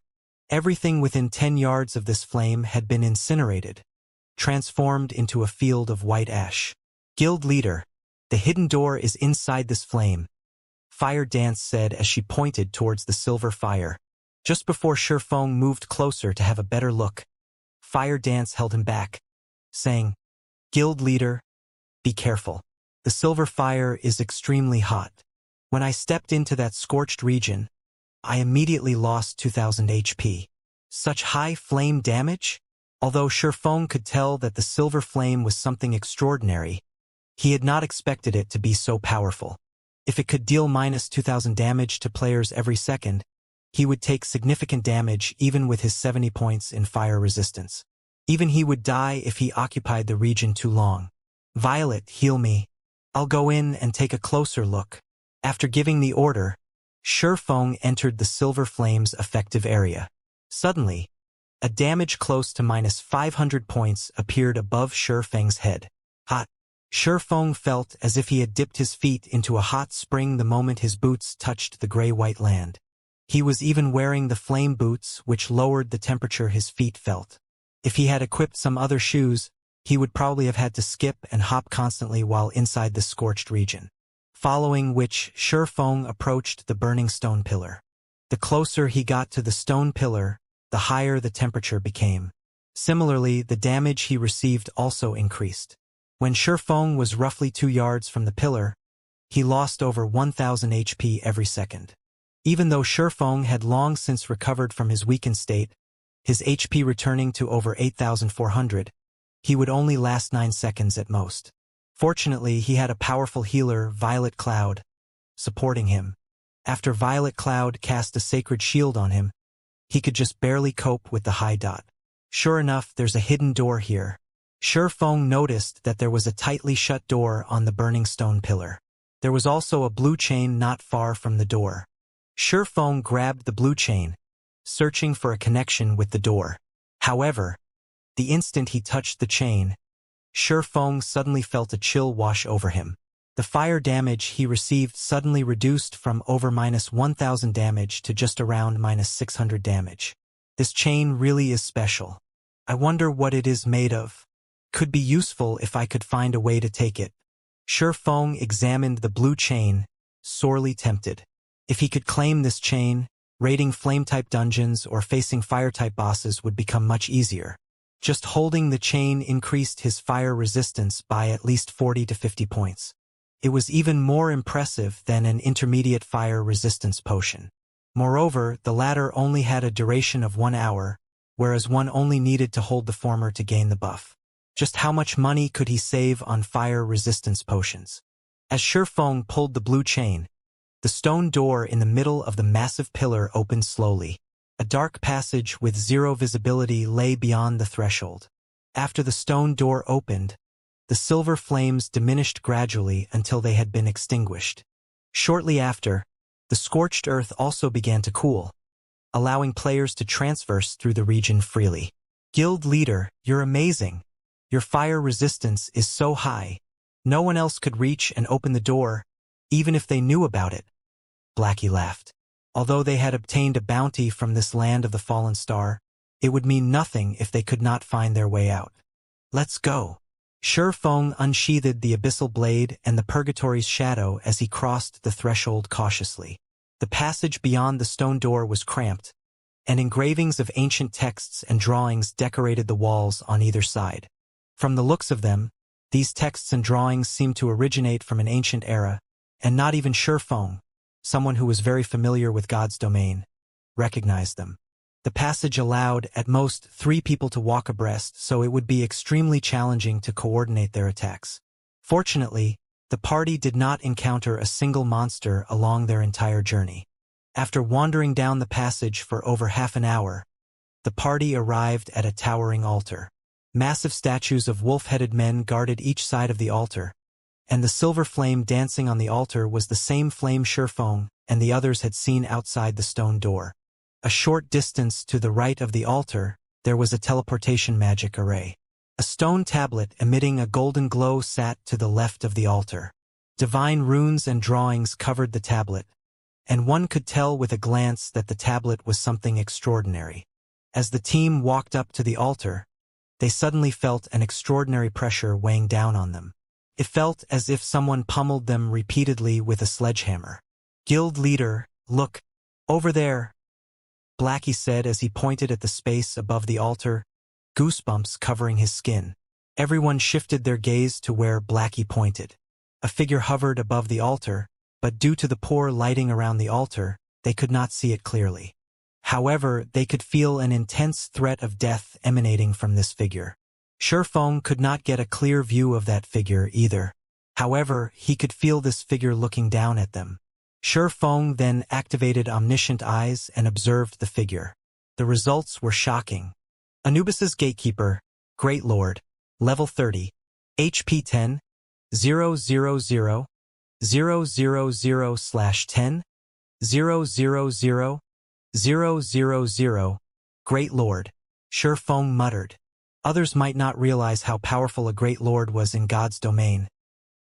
S1: Everything within 10 yards of this flame had been incinerated, transformed into a field of white ash. Guild leader, the hidden door is inside this flame, Fire Dance said as she pointed towards the silver fire. Just before Shurfeng moved closer to have a better look, Fire Dance held him back, saying, Guild leader, be careful. The silver fire is extremely hot. When I stepped into that scorched region, I immediately lost 2,000 HP. Such high flame damage? Although Shurfeng could tell that the silver flame was something extraordinary, he had not expected it to be so powerful. If it could deal minus 2,000 damage to players every second, he would take significant damage even with his 70 points in fire resistance. Even he would die if he occupied the region too long. Violet, heal me. I'll go in and take a closer look. After giving the order, Shurfeng entered the silver flame's effective area. Suddenly, a damage close to minus 500 points appeared above Shurfeng's head. Hot. Shurfeng felt as if he had dipped his feet into a hot spring the moment his boots touched the gray-white land. He was even wearing the flame boots, which lowered the temperature his feet felt. If he had equipped some other shoes, he would probably have had to skip and hop constantly while inside the scorched region. Following which, Shurfeng approached the burning stone pillar. The closer he got to the stone pillar, the higher the temperature became. Similarly, the damage he received also increased. When Shurfeng was roughly 2 yards from the pillar, he lost over 1,000 HP every second. Even though Shurfeng had long since recovered from his weakened state, his HP returning to over 8,400, he would only last 9 seconds at most. Fortunately, he had a powerful healer, Violet Cloud, supporting him. After Violet Cloud cast a sacred shield on him, he could just barely cope with the high dot. Sure enough, there's a hidden door here. Shurfeng noticed that there was a tightly shut door on the burning stone pillar. There was also a blue chain not far from the door. Shurfeng grabbed the blue chain, searching for a connection with the door. However, the instant he touched the chain, Shurfeng suddenly felt a chill wash over him. The fire damage he received suddenly reduced from over minus 1,000 damage to just around minus 600 damage. This chain really is special. I wonder what it is made of. Could be useful if I could find a way to take it. Shurfeng examined the blue chain, sorely tempted. If he could claim this chain, raiding flame-type dungeons or facing fire-type bosses would become much easier. Just holding the chain increased his fire resistance by at least 40 to 50 points. It was even more impressive than an intermediate fire resistance potion. Moreover, the latter only had a duration of 1 hour, whereas one only needed to hold the former to gain the buff. Just how much money could he save on fire resistance potions? As Shurfeng pulled the blue chain, the stone door in the middle of the massive pillar opened slowly. A dark passage with zero visibility lay beyond the threshold. After the stone door opened, the silver flames diminished gradually until they had been extinguished. Shortly after, the scorched earth also began to cool, allowing players to transverse through the region freely. Guild leader, you're amazing. Your fire resistance is so high. No one else could reach and open the door, even if they knew about it. Blackie laughed. Although they had obtained a bounty from this land of the fallen star, it would mean nothing if they could not find their way out. Let's go. Feng unsheathed the abyssal blade and the purgatory's shadow as he crossed the threshold cautiously. The passage beyond the stone door was cramped, and engravings of ancient texts and drawings decorated the walls on either side. From the looks of them, these texts and drawings seemed to originate from an ancient era, and not even Feng, someone who was very familiar with God's domain, recognized them. The passage allowed, at most, 3 people to walk abreast, so it would be extremely challenging to coordinate their attacks. Fortunately, the party did not encounter a single monster along their entire journey. After wandering down the passage for over half an hour, the party arrived at a towering altar. Massive statues of wolf-headed men guarded each side of the altar, and the silver flame dancing on the altar was the same flame Feng and the others had seen outside the stone door. A short distance to the right of the altar, there was a teleportation magic array. A stone tablet emitting a golden glow sat to the left of the altar. Divine runes and drawings covered the tablet, and one could tell with a glance that the tablet was something extraordinary. As the team walked up to the altar, they suddenly felt an extraordinary pressure weighing down on them. It felt as if someone pummeled them repeatedly with a sledgehammer. "Guild leader, look, over there," Blackie said as he pointed at the space above the altar, goosebumps covering his skin. Everyone shifted their gaze to where Blackie pointed. A figure hovered above the altar, but due to the poor lighting around the altar, they could not see it clearly. However, they could feel an intense threat of death emanating from this figure. Feng could not get a clear view of that figure either. However, he could feel this figure looking down at them. Feng then activated omniscient eyes and observed the figure. The results were shocking. Anubis's Gatekeeper, Great Lord, level 30, HP 10, 000, 000/10, 000, 000, Great Lord, Feng muttered. Others might not realize how powerful a Great Lord was in God's domain,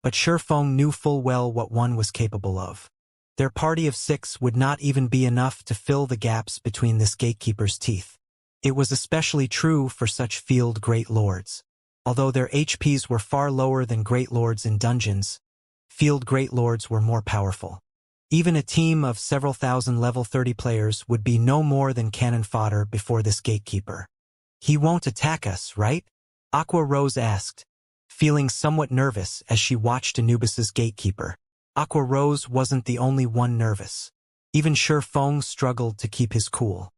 S1: but Feng knew full well what one was capable of. Their party of 6 would not even be enough to fill the gaps between this gatekeeper's teeth. It was especially true for such field Great Lords. Although their HPs were far lower than Great Lords in dungeons, field Great Lords were more powerful. Even a team of several thousand level 30 players would be no more than cannon fodder before this gatekeeper. "He won't attack us, right?" Aqua Rose asked, feeling somewhat nervous as she watched Anubis's gatekeeper. Aqua Rose wasn't the only one nervous. Even Feng struggled to keep his cool.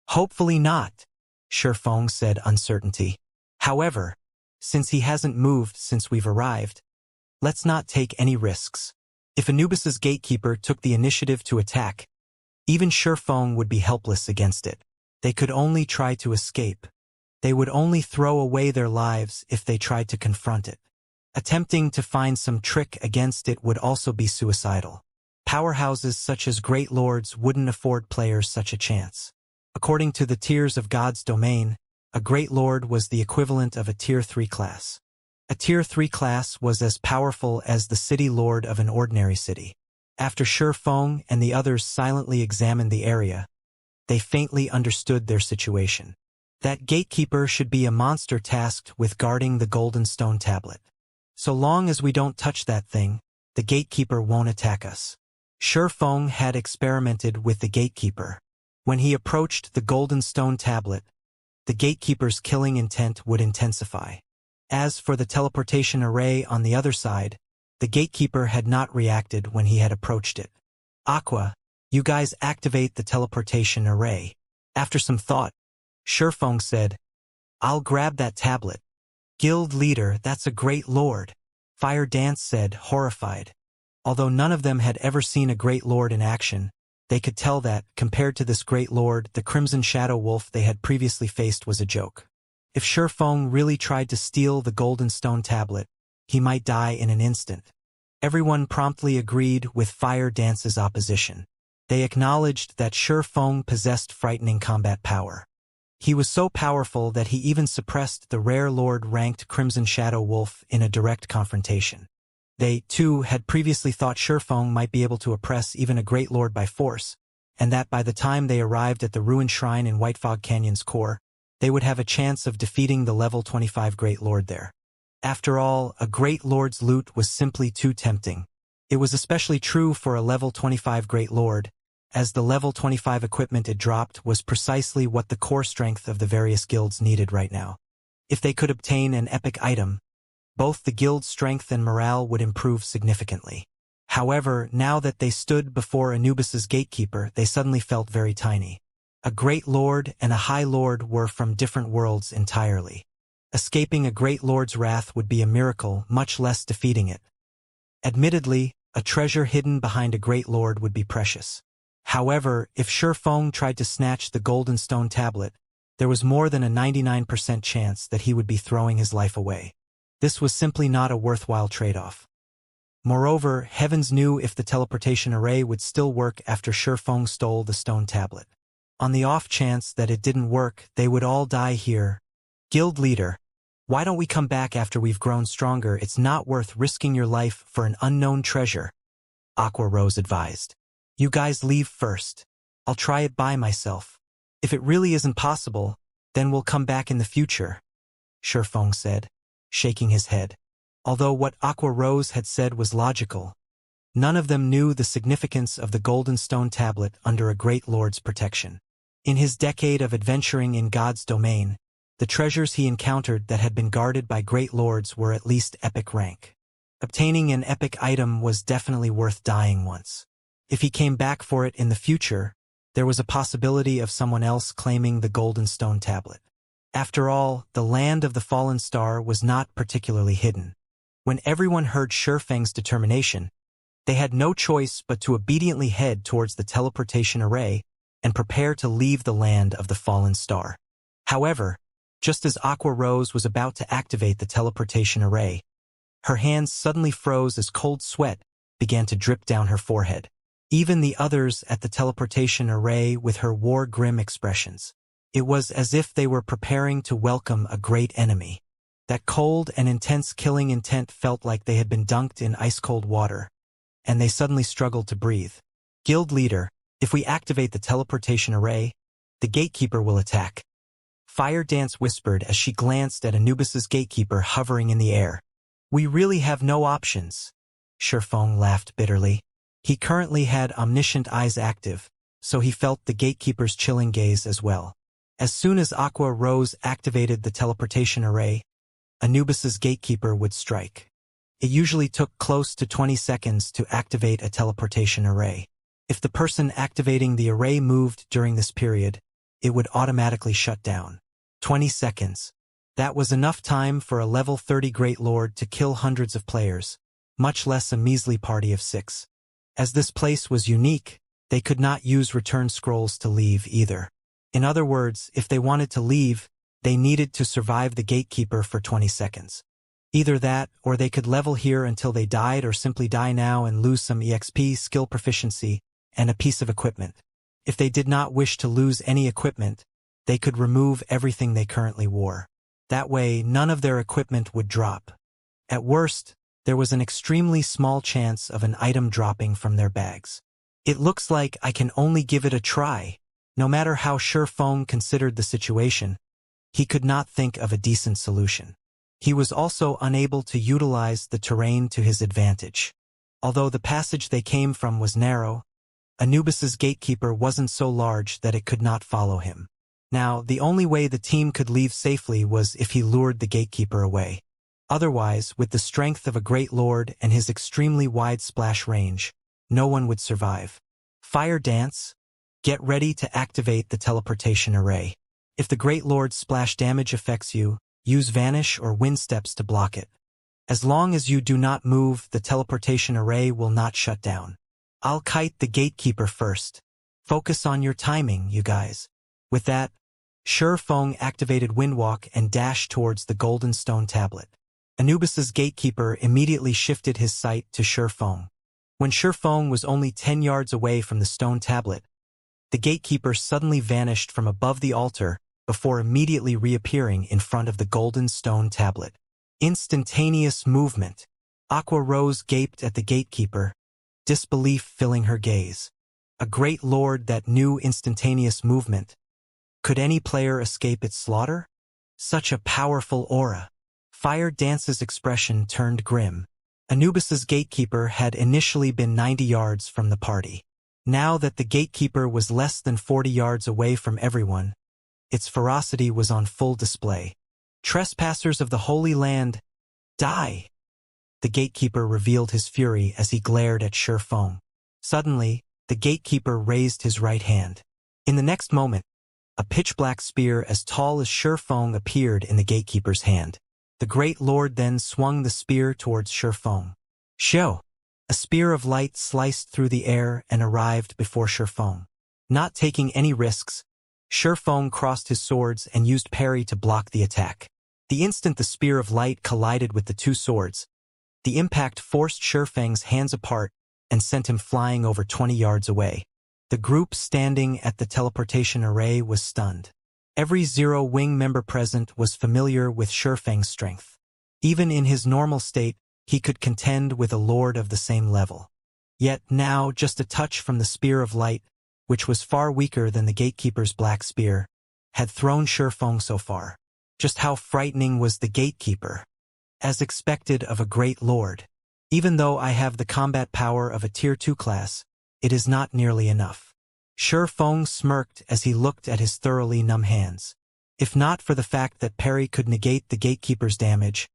S1: "Hopefully not," Feng said uncertainty. "However, since he hasn't moved since we've arrived, let's not take any risks. If Anubis's gatekeeper took the initiative to attack, even Feng would be helpless against it. They could only try to escape. They would only throw away their lives if they tried to confront it. Attempting to find some trick against it would also be suicidal. Powerhouses such as Great Lords wouldn't afford players such a chance. According to the tiers of God's domain, a Great Lord was the equivalent of a Tier 3 class. A Tier 3 class was as powerful as the city lord of an ordinary city. After Feng and the others silently examined the area, they faintly understood their situation. That gatekeeper should be a monster tasked with guarding the golden stone tablet. So long as we don't touch that thing, the gatekeeper won't attack us. Feng had experimented with the gatekeeper. When he approached the golden stone tablet, the gatekeeper's killing intent would intensify. As for the teleportation array on the other side, the gatekeeper had not reacted when he had approached it. "Aqua, you guys activate the teleportation array." After some thought, Feng said, "I'll grab that tablet." "Guild leader, that's a Great Lord," Fire Dance said, horrified. Although none of them had ever seen a Great Lord in action, they could tell that, compared to this Great Lord, the Crimson Shadow Wolf they had previously faced was a joke. If Feng really tried to steal the golden stone tablet, he might die in an instant. Everyone promptly agreed with Fire Dance's opposition. They acknowledged that Feng possessed frightening combat power. He was so powerful that he even suppressed the rare Lord-ranked Crimson Shadow Wolf in a direct confrontation. They, too, had previously thought Feng might be able to oppress even a Great Lord by force, and that by the time they arrived at the ruined shrine in Whitefog Canyon's core, they would have a chance of defeating the level 25 Great Lord there. After all, a Great Lord's loot was simply too tempting. It was especially true for a level 25 Great Lord, as the level 25 equipment it dropped was precisely what the core strength of the various guilds needed right now. If they could obtain an epic item, both the guild's strength and morale would improve significantly. However, now that they stood before Anubis's gatekeeper, they suddenly felt very tiny. A Great Lord and a High Lord were from different worlds entirely. Escaping a Great Lord's wrath would be a miracle, much less defeating it. Admittedly, a treasure hidden behind a Great Lord would be precious. However, if Shurfeng tried to snatch the golden stone tablet, there was more than a 99% chance that he would be throwing his life away. This was simply not a worthwhile trade-off. Moreover, heavens knew if the teleportation array would still work after Shurfeng stole the stone tablet. On the off chance that it didn't work, they would all die here. Guild leader, why don't we come back after we've grown stronger? It's not worth risking your life for an unknown treasure, Aqua Rose advised. You guys leave first. I'll try it by myself. If it really isn't possible, then we'll come back in the future, Shurfeng said, shaking his head. Although what Aqua Rose had said was logical, none of them knew the significance of the golden stone tablet under a Great Lord's protection. In his decade of adventuring in God's domain, the treasures he encountered that had been guarded by Great Lords were at least epic rank. Obtaining an epic item was definitely worth dying once. If he came back for it in the future, there was a possibility of someone else claiming the golden stone tablet. After all, the land of the fallen star was not particularly hidden. When everyone heard Shurfeng's determination, they had no choice but to obediently head towards the teleportation array and prepare to leave the land of the fallen star. However, just as Aqua Rose was about to activate the teleportation array, her hands suddenly froze as cold sweat began to drip down her forehead. Even the others at the teleportation array with her war-grim expressions. It was as if they were preparing to welcome a great enemy. That cold and intense killing intent felt like they had been dunked in ice-cold water, and they suddenly struggled to breathe. Guild leader, if we activate the teleportation array, the gatekeeper will attack. Fire Dance whispered as she glanced at Anubis's gatekeeper hovering in the air. We really have no options. Shurfeng laughed bitterly. He currently had omniscient eyes active, so he felt the gatekeeper's chilling gaze as well. As soon as Aqua Rose activated the teleportation array, Anubis's gatekeeper would strike. It usually took close to 20 seconds to activate a teleportation array. If the person activating the array moved during this period, it would automatically shut down. 20 seconds. That was enough time for a level 30 Great Lord to kill hundreds of players, much less a measly party of 6. As this place was unique, they could not use return scrolls to leave either. In other words, if they wanted to leave, they needed to survive the gatekeeper for 20 seconds. Either that, or they could level here until they died or simply die now and lose some EXP, skill proficiency, and a piece of equipment. If they did not wish to lose any equipment, they could remove everything they currently wore. That way, none of their equipment would drop. At worst, there was an extremely small chance of an item dropping from their bags. It looks like I can only give it a try. No matter how Shurfeng considered the situation, he could not think of a decent solution. He was also unable to utilize the terrain to his advantage. Although the passage they came from was narrow, Anubis's gatekeeper wasn't so large that it could not follow him. Now, the only way the team could leave safely was if he lured the gatekeeper away. Otherwise, with the strength of a Great Lord and his extremely wide splash range, no one would survive. Fire Dance, get ready to activate the teleportation array. If the Great Lord's splash damage affects you, use Vanish or Wind Steps to block it. As long as you do not move, the teleportation array will not shut down. I'll kite the gatekeeper first. Focus on your timing, you guys. With that, Shurfeng activated Windwalk and dashed towards the golden stone tablet. Anubis's gatekeeper immediately shifted his sight to Shurfeng. When Shurfeng was only 10 yards away from the stone tablet, the gatekeeper suddenly vanished from above the altar before immediately reappearing in front of the golden stone tablet. Instantaneous movement. Aqua Rose gaped at the gatekeeper, disbelief filling her gaze. A Great Lord that knew instantaneous movement. Could any player escape its slaughter? Such a powerful aura. Fire Dance's expression turned grim. Anubis's gatekeeper had initially been 90 yards from the party. Now that the gatekeeper was less than 40 yards away from everyone, its ferocity was on full display. Trespassers of the Holy Land, die! The gatekeeper revealed his fury as he glared at Sherfong. Suddenly, the gatekeeper raised his right hand. In the next moment, a pitch-black spear as tall as Sherfong appeared in the gatekeeper's hand. The Great Lord then swung the spear towards Sherfong. Show! A spear of light sliced through the air and arrived before Sherfong. Not taking any risks, Sherfong crossed his swords and used parry to block the attack. The instant the spear of light collided with the two swords, the impact forced Sherfang's hands apart and sent him flying over 20 yards away. The group standing at the teleportation array was stunned. Every Zero Wing member present was familiar with Sherfang's strength. Even in his normal state, he could contend with a lord of the same level. Yet now, just a touch from the spear of light, which was far weaker than the gatekeeper's black spear, had thrown Sherfong so far. Just how frightening was the gatekeeper? As expected of a great lord. Even though I have the combat power of a Tier 2 class, it is not nearly enough. Sherfong smirked as he looked at his thoroughly numb hands. If not for the fact that parry could negate the gatekeeper's damage,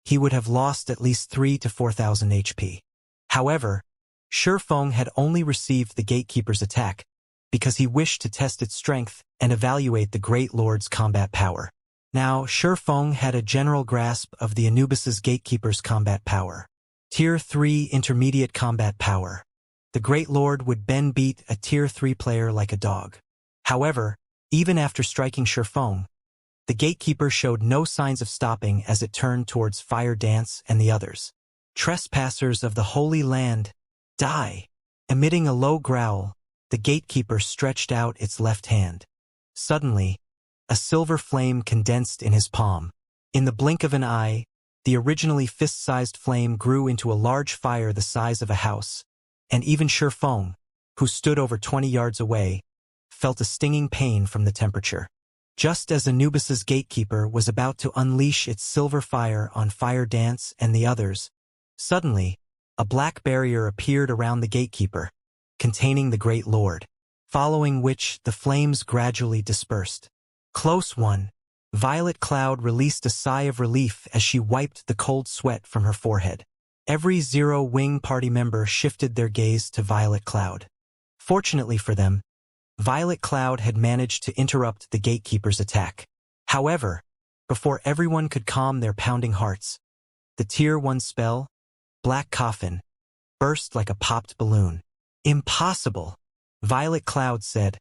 S1: he would have lost at least 3,000 to 4,000 HP. However, Sherfong had only received the gatekeeper's attack because he wished to test its strength and evaluate the Great Lord's combat power. Now, Sherfong had a general grasp of the Anubis's gatekeeper's combat power. Tier 3 intermediate combat power. The Great Lord would then beat a Tier 3 player like a dog. However, even after striking Sherfong, the gatekeeper showed no signs of stopping as it turned towards Fire Dance and the others. Trespassers of the Holy Land, die! Emitting a low growl, the gatekeeper stretched out its left hand. Suddenly, a silver flame condensed in his palm. In the blink of an eye, the originally fist-sized flame grew into a large fire the size of a house, and even Sherfong, who stood over 20 yards away, felt a stinging pain from the temperature. Just as Anubis's gatekeeper was about to unleash its silver fire on Fire Dance and the others, suddenly, a black barrier appeared around the gatekeeper, containing the Great Lord, following which the flames gradually dispersed. Close one. Violet Cloud released a sigh of relief as she wiped the cold sweat from her forehead. Every Zero Wing party member shifted their gaze to Violet Cloud. Fortunately for them, Violet Cloud had managed to interrupt the gatekeeper's attack. However, before everyone could calm their pounding hearts, the Tier 1 spell, Black Coffin, burst like a popped balloon. Impossible, Violet Cloud said,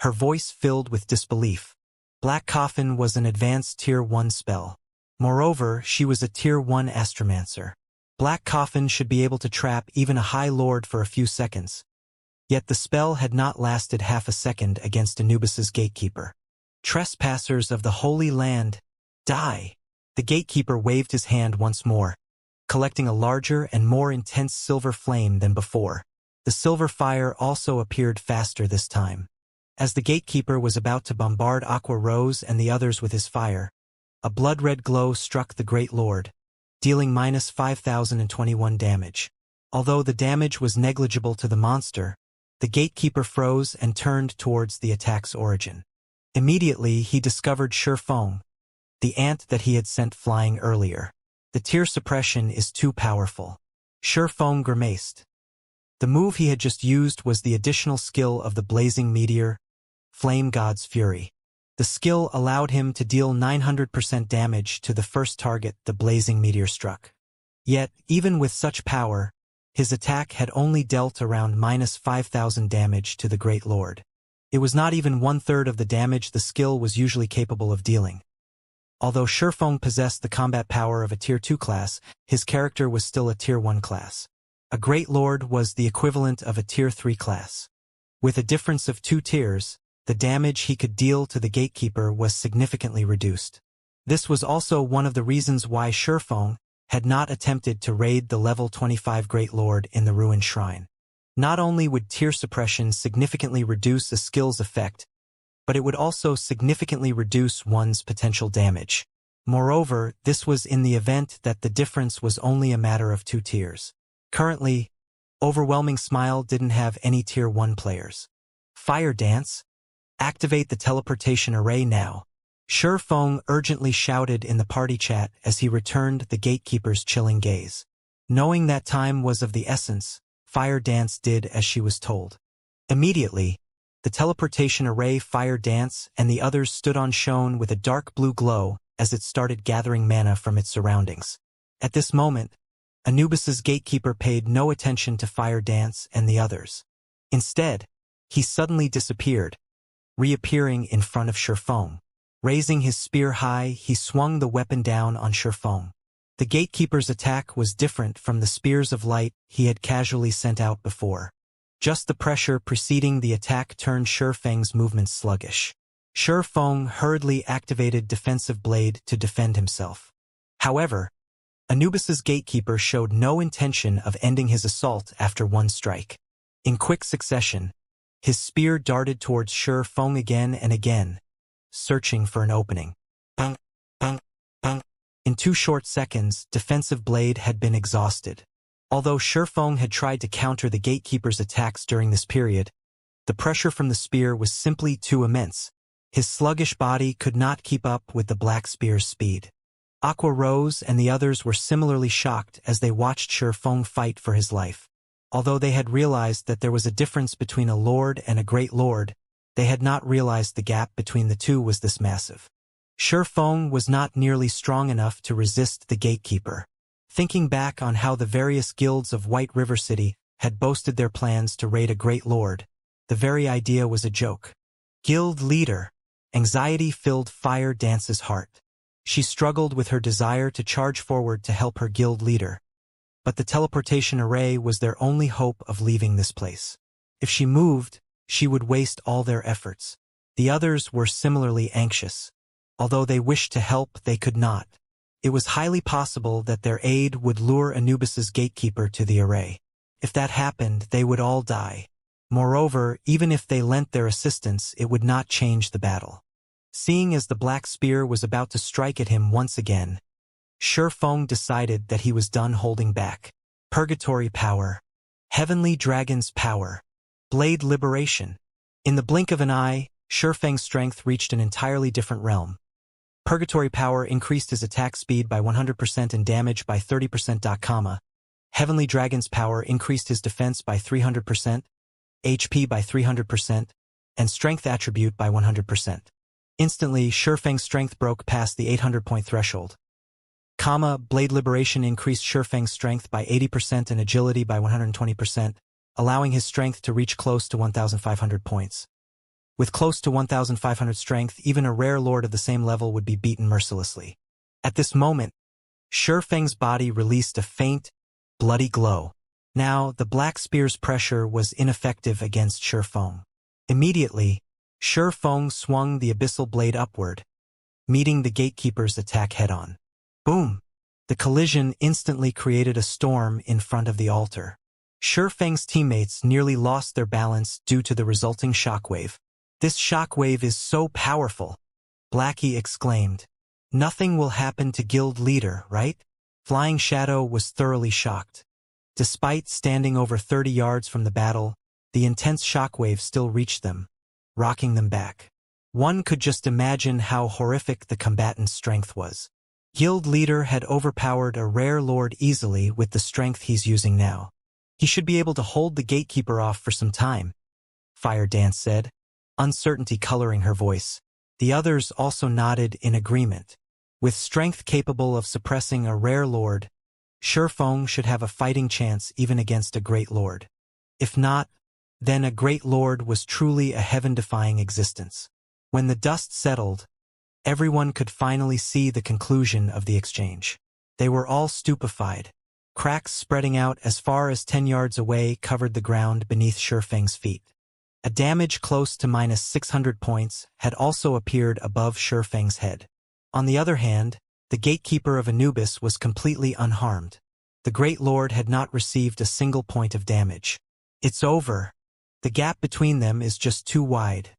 S1: her voice filled with disbelief. Black Coffin was an advanced Tier 1 spell. Moreover, she was a Tier 1 astromancer. Black Coffin should be able to trap even a High Lord for a few seconds. Yet the spell had not lasted half a second against Anubis's gatekeeper. Trespassers of the Holy Land, die! The gatekeeper waved his hand once more, collecting a larger and more intense silver flame than before. The silver fire also appeared faster this time. As the gatekeeper was about to bombard Aqua Rose and the others with his fire, a blood-red glow struck the Great Lord, dealing minus 5,021 damage. Although the damage was negligible to the monster, the gatekeeper froze and turned towards the attack's origin. Immediately, he discovered Sherfong, the ant that he had sent flying earlier. The tear suppression is too powerful. Sherfong grimaced. The move he had just used was the additional skill of the Blazing Meteor, Flame God's Fury. The skill allowed him to deal 900% damage to the first target the Blazing Meteor struck. Yet, even with such power, his attack had only dealt around minus 5,000 damage to the Great Lord. It was not even 1/3 of the damage the skill was usually capable of dealing. Although Sherfong possessed the combat power of a Tier 2 class, his character was still a Tier 1 class. A Great Lord was the equivalent of a Tier 3 class. With a difference of 2 tiers, the damage he could deal to the gatekeeper was significantly reduced. This was also one of the reasons why Sherfong had not attempted to raid the level 25 Great Lord in the Ruined Shrine. Not only would tear suppression significantly reduce a skill's effect, but it would also significantly reduce one's potential damage. Moreover, this was in the event that the difference was only a matter of 2 tiers. Currently, Overwhelming Smile didn't have any Tier 1 players. Fire Dance? Activate the teleportation array now. Shi Feng urgently shouted in the party chat as he returned the gatekeeper's chilling gaze. Knowing that time was of the essence, Fire Dance did as she was told. Immediately, the teleportation array Fire Dance and the others stood on shone with a dark blue glow as it started gathering mana from its surroundings. At this moment, Anubis's gatekeeper paid no attention to Fire Dance and the others. Instead, he suddenly disappeared, reappearing in front of Shi Feng. Raising his spear high, he swung the weapon down on Shi Feng. The gatekeeper's attack was different from the spears of light he had casually sent out before. Just the pressure preceding the attack turned Shi Feng's movements sluggish. Shi Feng hurriedly activated Defensive Blade to defend himself. However, Anubis's gatekeeper showed no intention of ending his assault after one strike. In quick succession, his spear darted towards Shi Feng again and again, searching for an opening. Pung, pung, pung. In 2 short seconds, Defensive Blade had been exhausted. Although Shi Feng had tried to counter the gatekeeper's attacks during this period, the pressure from the spear was simply too immense. His sluggish body could not keep up with the black spear's speed. Aqua Rose and the others were similarly shocked as they watched Shi Feng fight for his life. Although they had realized that there was a difference between a lord and a great lord, they had not realized the gap between the two was this massive. Shi Feng was not nearly strong enough to resist the gatekeeper. Thinking back on how the various guilds of White River City had boasted their plans to raid a great lord, the very idea was a joke. Guild leader. Anxiety filled Fire Dance's heart. She struggled with her desire to charge forward to help her guild leader. But the teleportation array was their only hope of leaving this place. If she moved, she would waste all their efforts. The others were similarly anxious. Although they wished to help, they could not. It was highly possible that their aid would lure Anubis's gatekeeper to the array. If that happened, they would all die. Moreover, even if they lent their assistance, it would not change the battle. Seeing as the black spear was about to strike at him once again, Shi Feng decided that he was done holding back. Purgatory Power. Heavenly Dragon's Power. Blade Liberation. In the blink of an eye, Shi Feng's strength reached an entirely different realm. Purgatory Power increased his attack speed by 100% and damage by 30%. Heavenly Dragon's Power increased his defense by 300%, HP by 300%, and strength attribute by 100%. Instantly, Shi Feng's strength broke past the 800-point threshold. Blade Liberation increased Shi Feng's strength by 80% and agility by 120%, allowing his strength to reach close to 1,500 points. With close to 1,500 strength, even a rare lord of the same level would be beaten mercilessly. At this moment, Shi Feng's body released a faint, bloody glow. Now, the black spear's pressure was ineffective against Shi Feng. Immediately, Shi Feng swung the abyssal blade upward, meeting the gatekeeper's attack head-on. Boom! The collision instantly created a storm in front of the altar. Shi Feng's teammates nearly lost their balance due to the resulting shockwave. This shockwave is so powerful, Blackie exclaimed. Nothing will happen to guild leader, right? Flying Shadow was thoroughly shocked. Despite standing over 30 yards from the battle, the intense shockwave still reached them, rocking them back. One could just imagine how horrific the combatant's strength was. Guild leader had overpowered a rare lord easily with the strength he's using now. He should be able to hold the gatekeeper off for some time, Fire Dance said, uncertainty coloring her voice. The others also nodded in agreement. With strength capable of suppressing a rare lord, Shi Feng should have a fighting chance even against a great lord. If not, then a great lord was truly a heaven-defying existence. When the dust settled, everyone could finally see the conclusion of the exchange. They were all stupefied. Cracks spreading out as far as 10 yards away covered the ground beneath Shi Feng's feet. A damage close to -600 points had also appeared above Shi Feng's head. On the other hand, the gatekeeper of Anubis was completely unharmed. The Great Lord had not received a single point of damage. It's over. The gap between them is just too wide.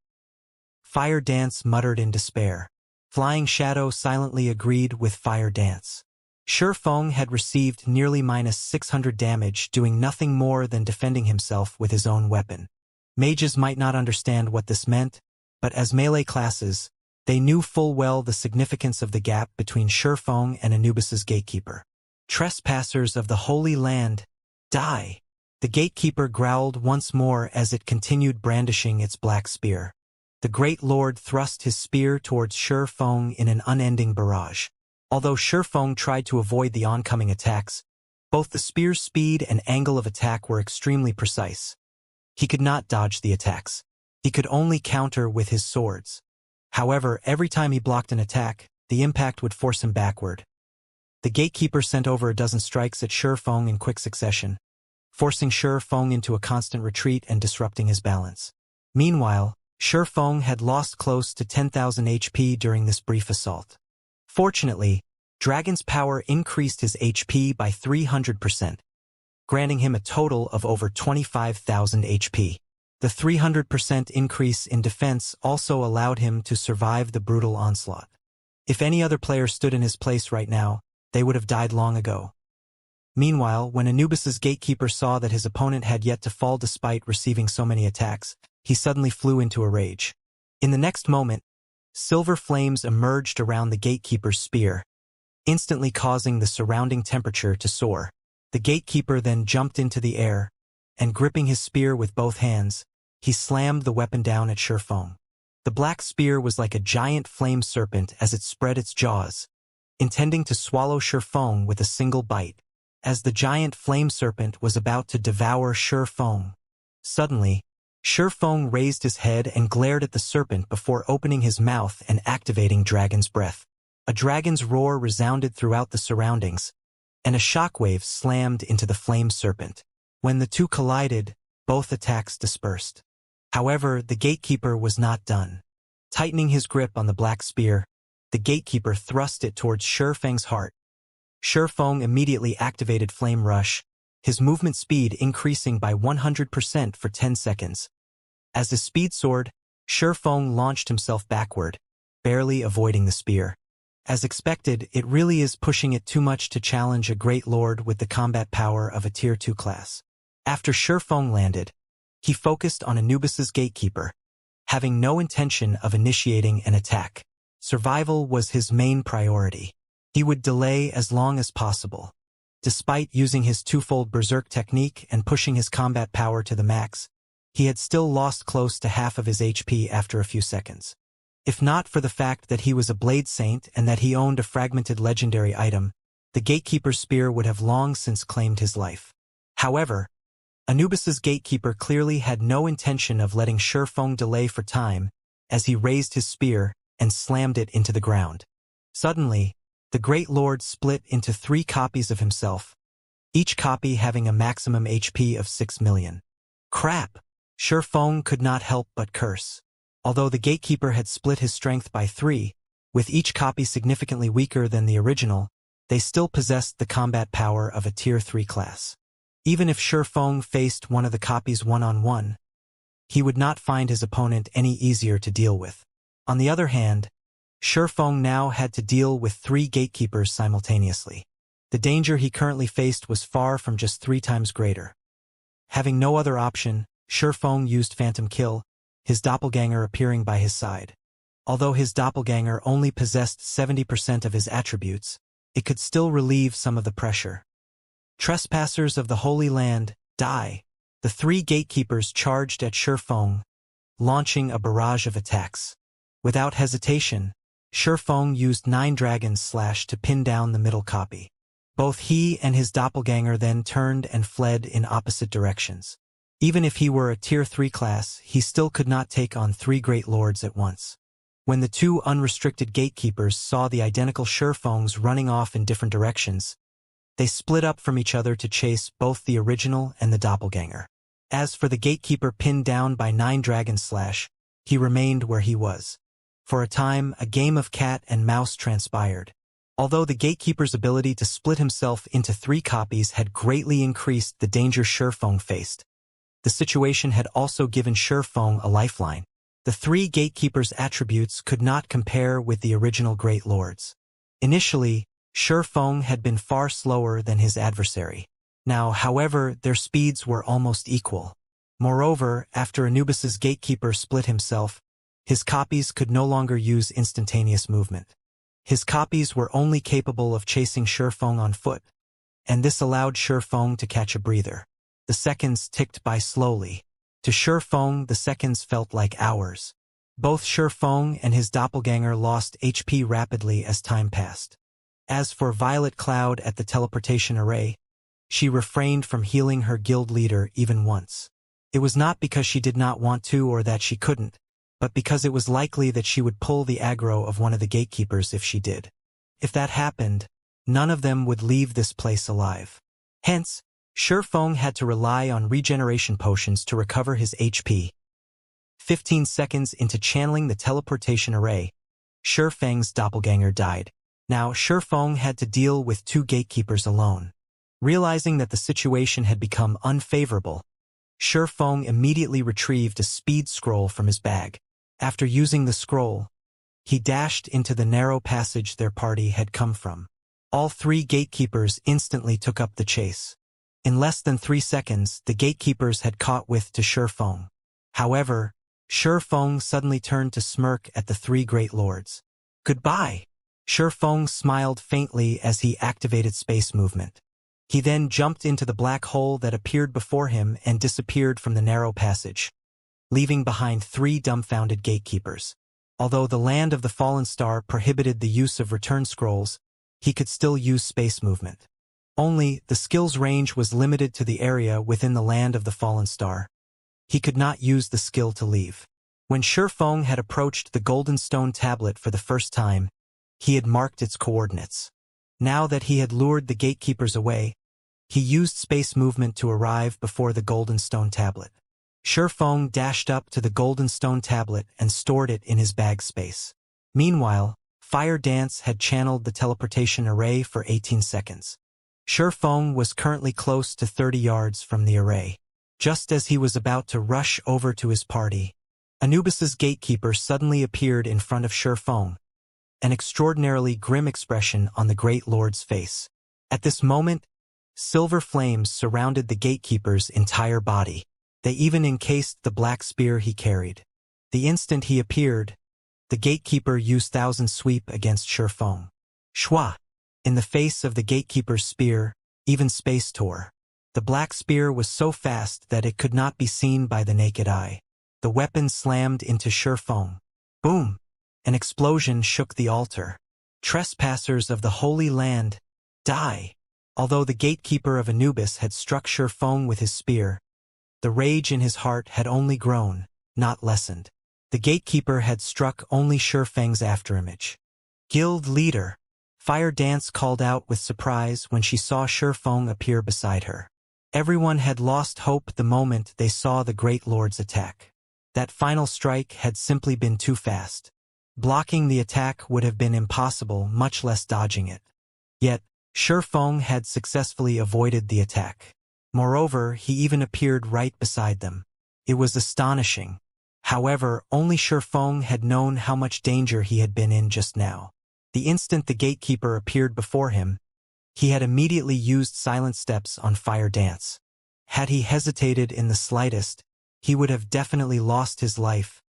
S1: Fire Dance muttered in despair. Flying Shadow silently agreed with Fire Dance. Shi Feng had received nearly -600 damage, doing nothing more than defending himself with his own weapon. Mages might not understand what this meant, but as melee classes, they knew full well the significance of the gap between Shi Feng and Anubis's gatekeeper. Trespassers of the Holy Land, die! The gatekeeper growled once more as it continued brandishing its black spear. The Great Lord thrust his spear towards Shi Feng in an unending barrage. Although Shi Feng tried to avoid the oncoming attacks, both the spear's speed and angle of attack were extremely precise. He could not dodge the attacks. He could only counter with his swords. However, every time he blocked an attack, the impact would force him backward. The gatekeeper sent over a dozen strikes at Shi Feng in quick succession, forcing Shi Feng into a constant retreat and disrupting his balance. Meanwhile, Shi Feng had lost close to 10,000 HP during this brief assault. Fortunately, Dragon's power increased his HP by 300%, granting him a total of over 25,000 HP. The 300% increase in defense also allowed him to survive the brutal onslaught. If any other player stood in his place right now, they would have died long ago. Meanwhile, when Anubis's gatekeeper saw that his opponent had yet to fall despite receiving so many attacks, he suddenly flew into a rage. In the next moment, silver flames emerged around the gatekeeper's spear, instantly causing the surrounding temperature to soar. The gatekeeper then jumped into the air, and gripping his spear with both hands, he slammed the weapon down at Shi Feng. The black spear was like a giant flame serpent as it spread its jaws, intending to swallow Shi Feng with a single bite. As the giant flame serpent was about to devour Shi Feng, suddenly, Shi Feng raised his head and glared at the serpent before opening his mouth and activating Dragon's Breath. A dragon's roar resounded throughout the surroundings, and a shockwave slammed into the flame serpent. When the two collided, both attacks dispersed. However, the gatekeeper was not done. Tightening his grip on the black spear, the gatekeeper thrust it towards Shi Feng's heart. Shi Feng immediately activated Flame Rush, his movement speed increasing by 100% for 10 seconds. As his speed soared, Shi Feng launched himself backward, barely avoiding the spear. As expected, it really is pushing it too much to challenge a Great Lord with the combat power of a Tier 2 class. After Shi Feng landed, he focused on Anubis's gatekeeper, having no intention of initiating an attack. Survival was his main priority. He would delay as long as possible. Despite using his twofold berserk technique and pushing his combat power to the max, he had still lost close to half of his HP after a few seconds. If not for the fact that he was a Blade Saint and that he owned a fragmented legendary item, the Gatekeeper's spear would have long since claimed his life. However, Anubis's Gatekeeper clearly had no intention of letting Shi Feng delay for time as he raised his spear and slammed it into the ground. Suddenly, the Great Lord split into 3 copies of himself, each copy having a maximum HP of 6 million. Crap! Shi Feng could not help but curse. Although the Gatekeeper had split his strength by 3, with each copy significantly weaker than the original, they still possessed the combat power of a Tier 3 class. Even if Shi Feng faced one of the copies one-on-one, he would not find his opponent any easier to deal with. On the other hand, Shi Feng now had to deal with 3 gatekeepers simultaneously. The danger he currently faced was far from just 3 times greater. Having no other option, Shi Feng used Phantom Kill, his doppelganger appearing by his side. Although his doppelganger only possessed 70% of his attributes, it could still relieve some of the pressure. Trespassers of the Holy Land, die! The 3 gatekeepers charged at Shi Feng, launching a barrage of attacks. Without hesitation, Shi Feng used 9 Dragon's Slash to pin down the middle copy. Both he and his doppelganger then turned and fled in opposite directions. Even if he were a Tier 3 class, he still could not take on 3 Great Lords at once. When the 2 unrestricted gatekeepers saw the identical Shi Fengs running off in different directions, they split up from each other to chase both the original and the doppelganger. As for the gatekeeper pinned down by 9 Dragon's Slash, he remained where he was. For a time, a game of cat and mouse transpired. Although the gatekeeper's ability to split himself into 3 copies had greatly increased the danger Shi Feng faced, the situation had also given Shi Feng a lifeline. The The three gatekeepers' attributes could not compare with the original Great Lords. Initially, Shifeng had been far slower than his adversary. Now, however, their speeds were almost equal. Moreover, after Anubis's gatekeeper split himself, his copies could no longer use instantaneous movement. His copies were only capable of chasing Shifeng on foot, and this allowed Shifeng to catch a breather. The seconds ticked by slowly. To Shifeng, the seconds felt like hours. Both Shifeng and his doppelganger lost HP rapidly as time passed. As for Violet Cloud at the teleportation array, she refrained from healing her guild leader even once. It was not because she did not want to or that she couldn't, but because it was likely that she would pull the aggro of one of the gatekeepers if she did. If that happened, none of them would leave this place alive. Hence, Shifeng had to rely on regeneration potions to recover his HP. 15 seconds into channeling the teleportation array, Shifeng's doppelganger died. Now Shifeng had to deal with two gatekeepers alone. Realizing that the situation had become unfavorable, Shifeng immediately retrieved a speed scroll from his bag. After using the scroll, he dashed into the narrow passage their party had come from. All three gatekeepers instantly took up the chase. In less than 3 seconds, the gatekeepers had caught with to Shifeng. However, Shifeng suddenly turned to smirk at the three great lords. "Goodbye." Shifeng smiled faintly as he activated space movement. He then jumped into the black hole that appeared before him and disappeared from the narrow passage, leaving behind three dumbfounded gatekeepers. Although the land of the fallen star prohibited the use of return scrolls, he could still use space movement. Only, the skill's range was limited to the area within the land of the fallen star. He could not use the skill to leave. When Shifeng had approached the golden stone tablet for the first time, he had marked its coordinates. Now that he had lured the gatekeepers away, he used space movement to arrive before the golden stone tablet. Shifeng dashed up to the golden stone tablet and stored it in his bag space. Meanwhile, Fire Dance had channeled the teleportation array for 18 seconds. Shifeng was currently close to 30 yards from the array. Just as he was about to rush over to his party, Anubis's gatekeeper suddenly appeared in front of Shifeng, an extraordinarily grim expression on the Great Lord's face. At this moment, silver flames surrounded the gatekeeper's entire body. They even encased the black spear he carried. The instant he appeared, the gatekeeper used Thousand Sweep against Shifeng. Shwa! In the face of the gatekeeper's spear, even space tore. The black spear was so fast that it could not be seen by the naked eye. The weapon slammed into Shifeng. Boom! An explosion shook the altar. Trespassers of the Holy Land, die! Although the gatekeeper of Anubis had struck Shifeng with his spear, the rage in his heart had only grown, not lessened. The gatekeeper had struck only Shifeng's afterimage. Guild leader! Fire Dance called out with surprise when she saw Shifeng appear beside her. Everyone had lost hope the moment they saw the Great Lord's attack. That final strike had simply been too fast. Blocking the attack would have been impossible, much less dodging it. Yet, Shifeng had successfully avoided the attack. Moreover, he even appeared right beside them. It was astonishing. However, only Shifeng had known how much danger he had been in just now. The instant the gatekeeper appeared before him, he had immediately used silent steps on Fire Dance. Had he hesitated in the slightest, he would have definitely lost his life.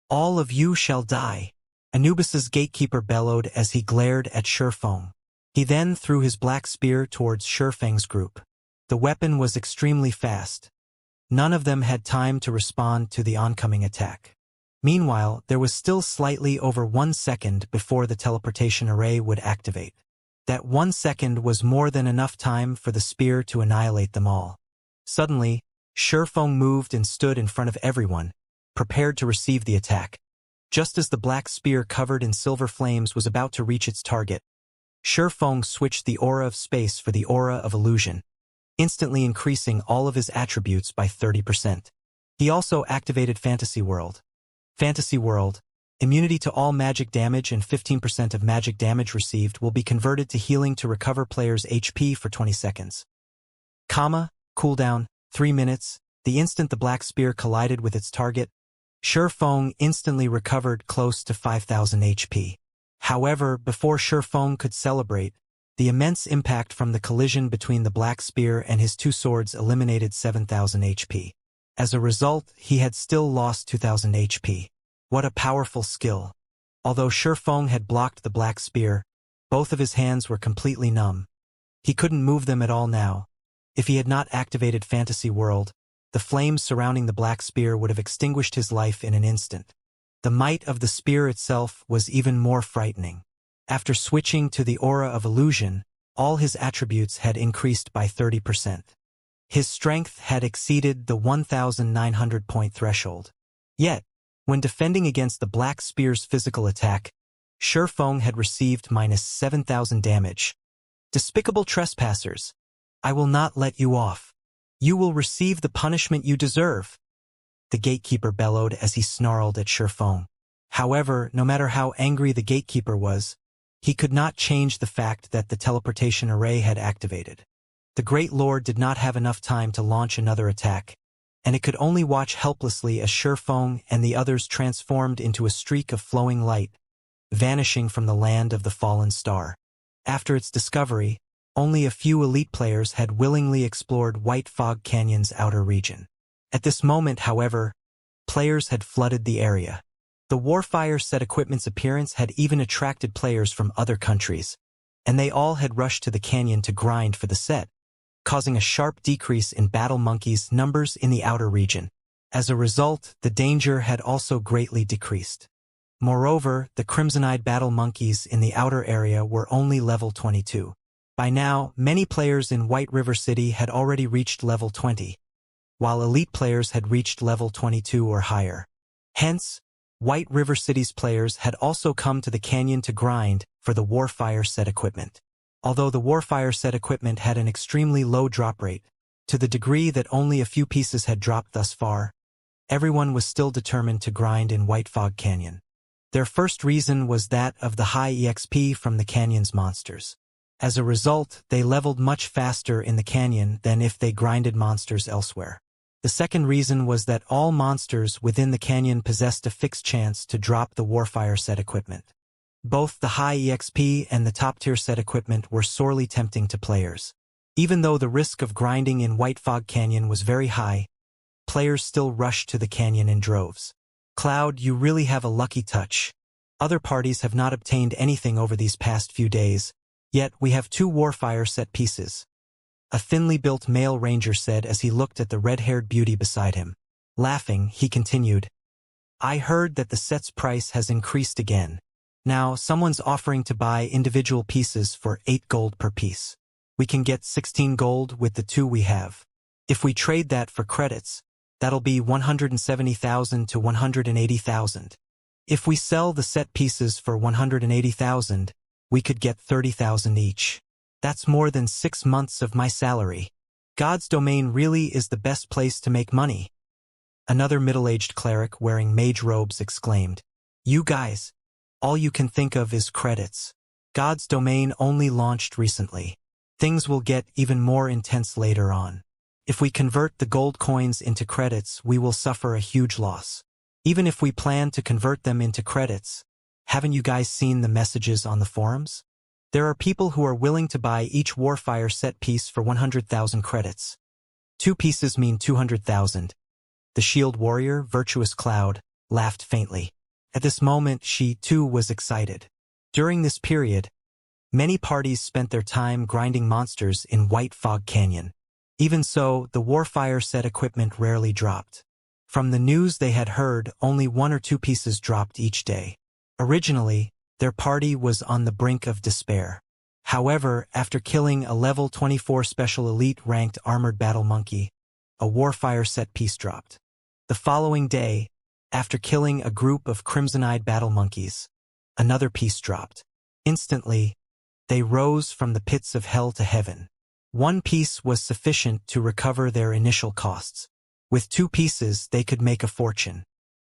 S1: "All of you shall die," Anubis's gatekeeper bellowed as he glared at Shifeng. He then threw his black spear towards Shifeng's group. The weapon was extremely fast. None of them had time to respond to the oncoming attack. Meanwhile, there was still slightly over 1 second before the teleportation array would activate. That 1 second was more than enough time for the spear to annihilate them all. Suddenly, Shifeng moved and stood in front of everyone, prepared to receive the attack. Just as the black spear covered in silver flames was about to reach its target, Shifeng switched the aura of space for the aura of illusion, instantly increasing all of his attributes by 30%. He also activated Fantasy World. Fantasy World, immunity to all magic damage and 15% of magic damage received will be converted to healing to recover player's HP for 20 seconds. Cooldown, 3 minutes. The instant the black spear collided with its target, Feng instantly recovered close to 5,000 HP. However, before Feng could celebrate, the immense impact from the collision between the black spear and his two swords eliminated 7,000 HP. As a result, he had still lost 2,000 HP. What a powerful skill. Although Feng had blocked the black spear, both of his hands were completely numb. He couldn't move them at all now. If he had not activated Fantasy World, the flames surrounding the black spear would have extinguished his life in an instant. The might of the spear itself was even more frightening. After switching to the aura of illusion, all his attributes had increased by 30%. His strength had exceeded the 1,900-point threshold. Yet, when defending against the black spear's physical attack, Feng had received minus 7,000 damage. Despicable trespassers! I will not let you off. You will receive the punishment you deserve, the gatekeeper bellowed as he snarled at Feng. However, no matter how angry the gatekeeper was, he could not change the fact that the teleportation array had activated. The Great Lord did not have enough time to launch another attack, and it could only watch helplessly as Feng and the others transformed into a streak of flowing light, vanishing from the land of the fallen star. After its discovery, only a few elite players had willingly explored White Fog Canyon's outer region. At this moment, however, players had flooded the area. The Warfire set equipment's appearance had even attracted players from other countries, and they all had rushed to the canyon to grind for the set, causing a sharp decrease in battle monkeys' numbers in the outer region. As a result, the danger had also greatly decreased. Moreover, the crimson-eyed battle monkeys in the outer area were only level 22. By now, many players in White River City had already reached level 20, while elite players had reached level 22 or higher. Hence, White River City's players had also come to the canyon to grind for the Warfire set equipment. Although the Warfire set equipment had an extremely low drop rate, to the degree that only a few pieces had dropped thus far, everyone was still determined to grind in White Fog Canyon. Their first reason was that of the high EXP from the canyon's monsters. As a result, they leveled much faster in the canyon than if they grinded monsters elsewhere. The second reason was that all monsters within the canyon possessed a fixed chance to drop the Warfire set equipment. Both the high EXP and the top-tier set equipment were sorely tempting to players. Even though the risk of grinding in White Fog Canyon was very high, players still rushed to the canyon in droves. Cloud, you really have a lucky touch. Other parties have not obtained anything over these past few days, yet we have 2 Warfire set pieces. A thinly built male ranger said as he looked at the red-haired beauty beside him. Laughing, he continued, I heard that the set's price has increased again. Now, someone's offering to buy individual pieces for 8 gold per piece. We can get 16 gold with the 2 we have. If we trade that for credits, that'll be 170,000 to 180,000. If we sell the set pieces for 180,000, we could get 30,000 each. That's more than 6 months of my salary. God's domain really is the best place to make money. Another middle-aged cleric wearing mage robes exclaimed, You guys, all you can think of is credits. God's domain only launched recently. Things will get even more intense later on. If we convert the gold coins into credits, we will suffer a huge loss. Even if we plan to convert them into credits, haven't you guys seen the messages on the forums? There are people who are willing to buy each Warfire set piece for 100,000 credits. 2 pieces mean 200,000. The shield warrior, Virtuous Cloud, laughed faintly. At this moment, she, too, was excited. During this period, many parties spent their time grinding monsters in White Fog Canyon. Even so, the Warfire set equipment rarely dropped. From the news they had heard, only 1 or 2 pieces dropped each day. Originally, their party was on the brink of despair. However, after killing a level 24 special elite ranked armored battle monkey, a Warfire set piece dropped. The following day, after killing a group of crimson-eyed battle monkeys, another piece dropped. Instantly, they rose from the pits of hell to heaven. 1 piece was sufficient to recover their initial costs. With 2 pieces, they could make a fortune.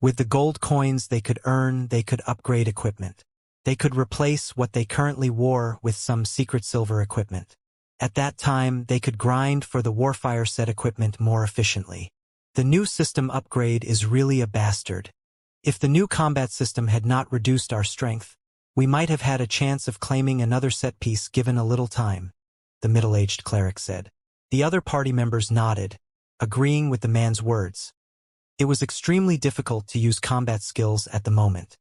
S1: With the gold coins they could earn, they could upgrade equipment. They could replace what they currently wore with some secret silver equipment. At that time, they could grind for the Warfire set equipment more efficiently. The new system upgrade is really a bastard. If the new combat system had not reduced our strength, we might have had a chance of claiming another set piece given a little time, the middle-aged cleric said. The other party members nodded, agreeing with the man's words. It was extremely difficult to use combat skills at the moment.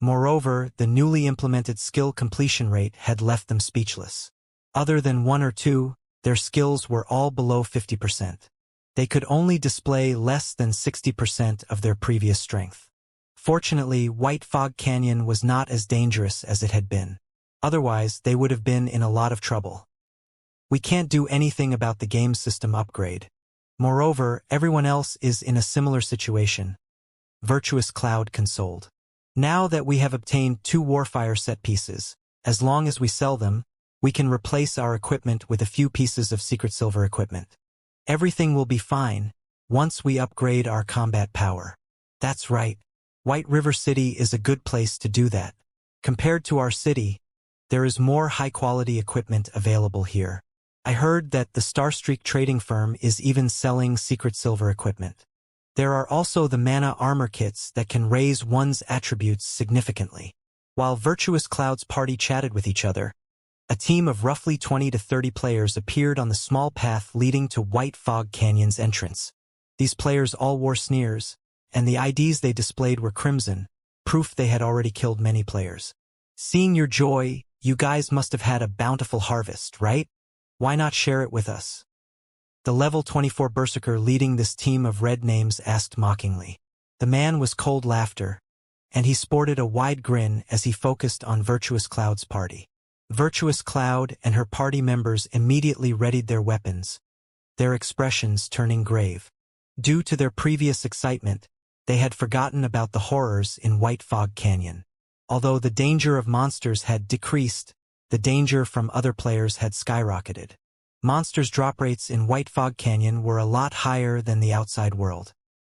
S1: Moreover, the newly implemented skill completion rate had left them speechless. Other than one or two, their skills were all below 50%. They could only display less than 60% of their previous strength. Fortunately, White Fog Canyon was not as dangerous as it had been. Otherwise, they would have been in a lot of trouble. We can't do anything about the game system upgrade. Moreover, everyone else is in a similar situation. Virtuous Cloud consoled. Now that we have obtained 2 Warfire set pieces, as long as we sell them, we can replace our equipment with a few pieces of Secret Silver equipment. Everything will be fine once we upgrade our combat power. That's right. White River City is a good place to do that. Compared to our city, there is more high-quality equipment available here. I heard that the Starstreak trading firm is even selling Secret Silver equipment. There are also the mana armor kits that can raise one's attributes significantly. While Virtuous Cloud's party chatted with each other, a team of roughly 20 to 30 players appeared on the small path leading to White Fog Canyon's entrance. These players all wore sneers, and the IDs they displayed were crimson, proof they had already killed many players. Seeing your joy, you guys must have had a bountiful harvest, right? Why not share it with us? The level 24 berserker leading this team of red names asked mockingly. The man was cold laughter, and he sported a wide grin as he focused on Virtuous Cloud's party. Virtuous Cloud and her party members immediately readied their weapons, their expressions turning grave. Due to their previous excitement, they had forgotten about the horrors in White Fog Canyon. Although the danger of monsters had decreased, the danger from other players had skyrocketed. Monsters' drop rates in White Fog Canyon were a lot higher than the outside world.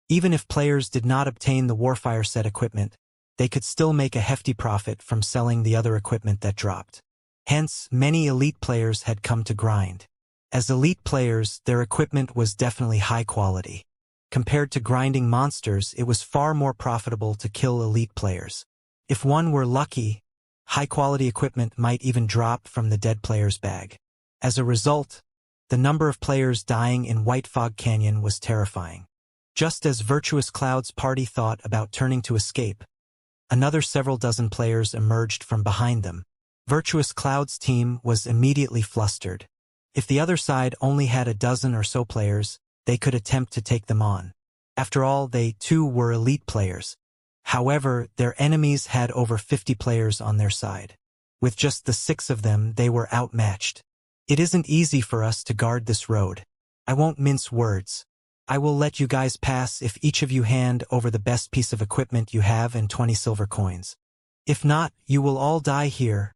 S1: Even if players did not obtain the Warfire set equipment, they could still make a hefty profit from selling the other equipment that dropped. Hence, many elite players had come to grind. As elite players, their equipment was definitely high quality. Compared to grinding monsters, it was far more profitable to kill elite players. If one were lucky, high-quality equipment might even drop from the dead player's bag. As a result, the number of players dying in White Fog Canyon was terrifying. Just as Virtuous Cloud's party thought about turning to escape, another several dozen players emerged from behind them. Virtuous Cloud's team was immediately flustered. If the other side only had a dozen or so players, they could attempt to take them on. After all, they too were elite players. However, their enemies had over 50 players on their side. With just the 6 of them, they were outmatched. It isn't easy for us to guard this road. I won't mince words. I will let you guys pass if each of you hand over the best piece of equipment you have and 20 silver coins. If not, you will all die here.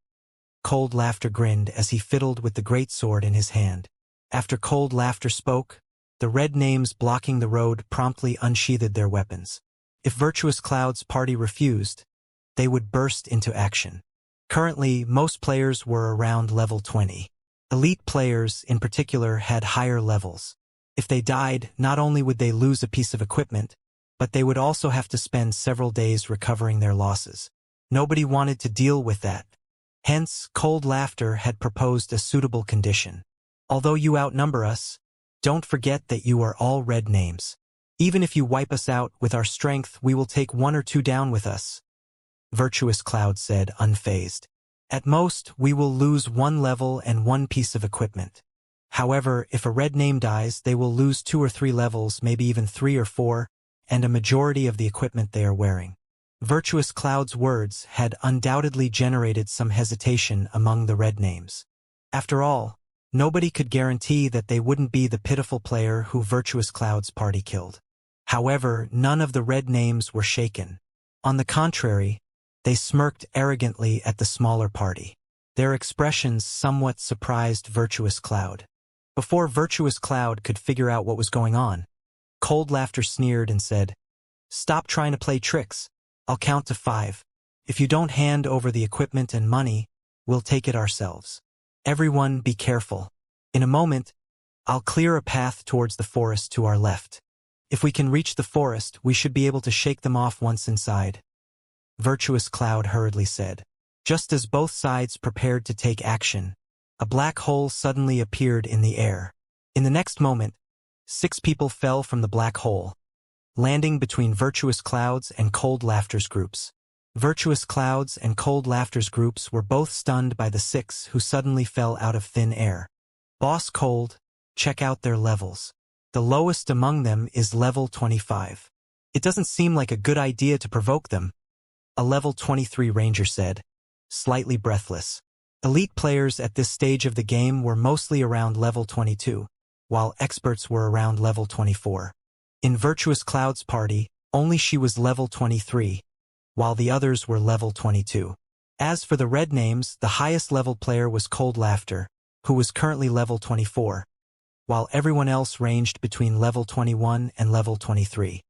S1: Cold Laughter grinned as he fiddled with the great sword in his hand. After Cold Laughter spoke, the red names blocking the road promptly unsheathed their weapons. If Virtuous Cloud's party refused, they would burst into action. Currently, most players were around level 20. Elite players, in particular, had higher levels. If they died, not only would they lose a piece of equipment, but they would also have to spend several days recovering their losses. Nobody wanted to deal with that. Hence, Cold Laughter had proposed a suitable condition. Although you outnumber us, don't forget that you are all red names. Even if you wipe us out with our strength, we will take 1 or 2 down with us. Virtuous Cloud said, unfazed. At most, we will lose 1 level and 1 piece of equipment. However, if a red name dies, they will lose 2 or 3 levels, maybe even 3 or 4, and a majority of the equipment they are wearing. Virtuous Cloud's words had undoubtedly generated some hesitation among the red names. After all, nobody could guarantee that they wouldn't be the pitiful player who Virtuous Cloud's party killed. However, none of the red names were shaken. On the contrary, they smirked arrogantly at the smaller party. Their expressions somewhat surprised Virtuous Cloud. Before Virtuous Cloud could figure out what was going on, Cold Laughter sneered and said, "Stop trying to play tricks. I'll count to 5. If you don't hand over the equipment and money, we'll take it ourselves. Everyone be careful. In a moment, I'll clear a path towards the forest to our left. If we can reach the forest, we should be able to shake them off once inside. Virtuous Cloud hurriedly said. Just as both sides prepared to take action, a black hole suddenly appeared in the air. In the next moment, 6 people fell from the black hole, landing between Virtuous Cloud's and Cold Laughter's groups. Virtuous Cloud's and Cold Laughter's groups were both stunned by the 6 who suddenly fell out of thin air. Boss Cold, check out their levels. The lowest among them is level 25. It doesn't seem like a good idea to provoke them, a level 23 ranger said, slightly breathless. Elite players at this stage of the game were mostly around level 22, while experts were around level 24. In Virtuous Cloud's party, only she was level 23, while the others were level 22. As for the red names, the highest level player was Cold Laughter, who was currently level 24, while everyone else ranged between level 21 and level 23.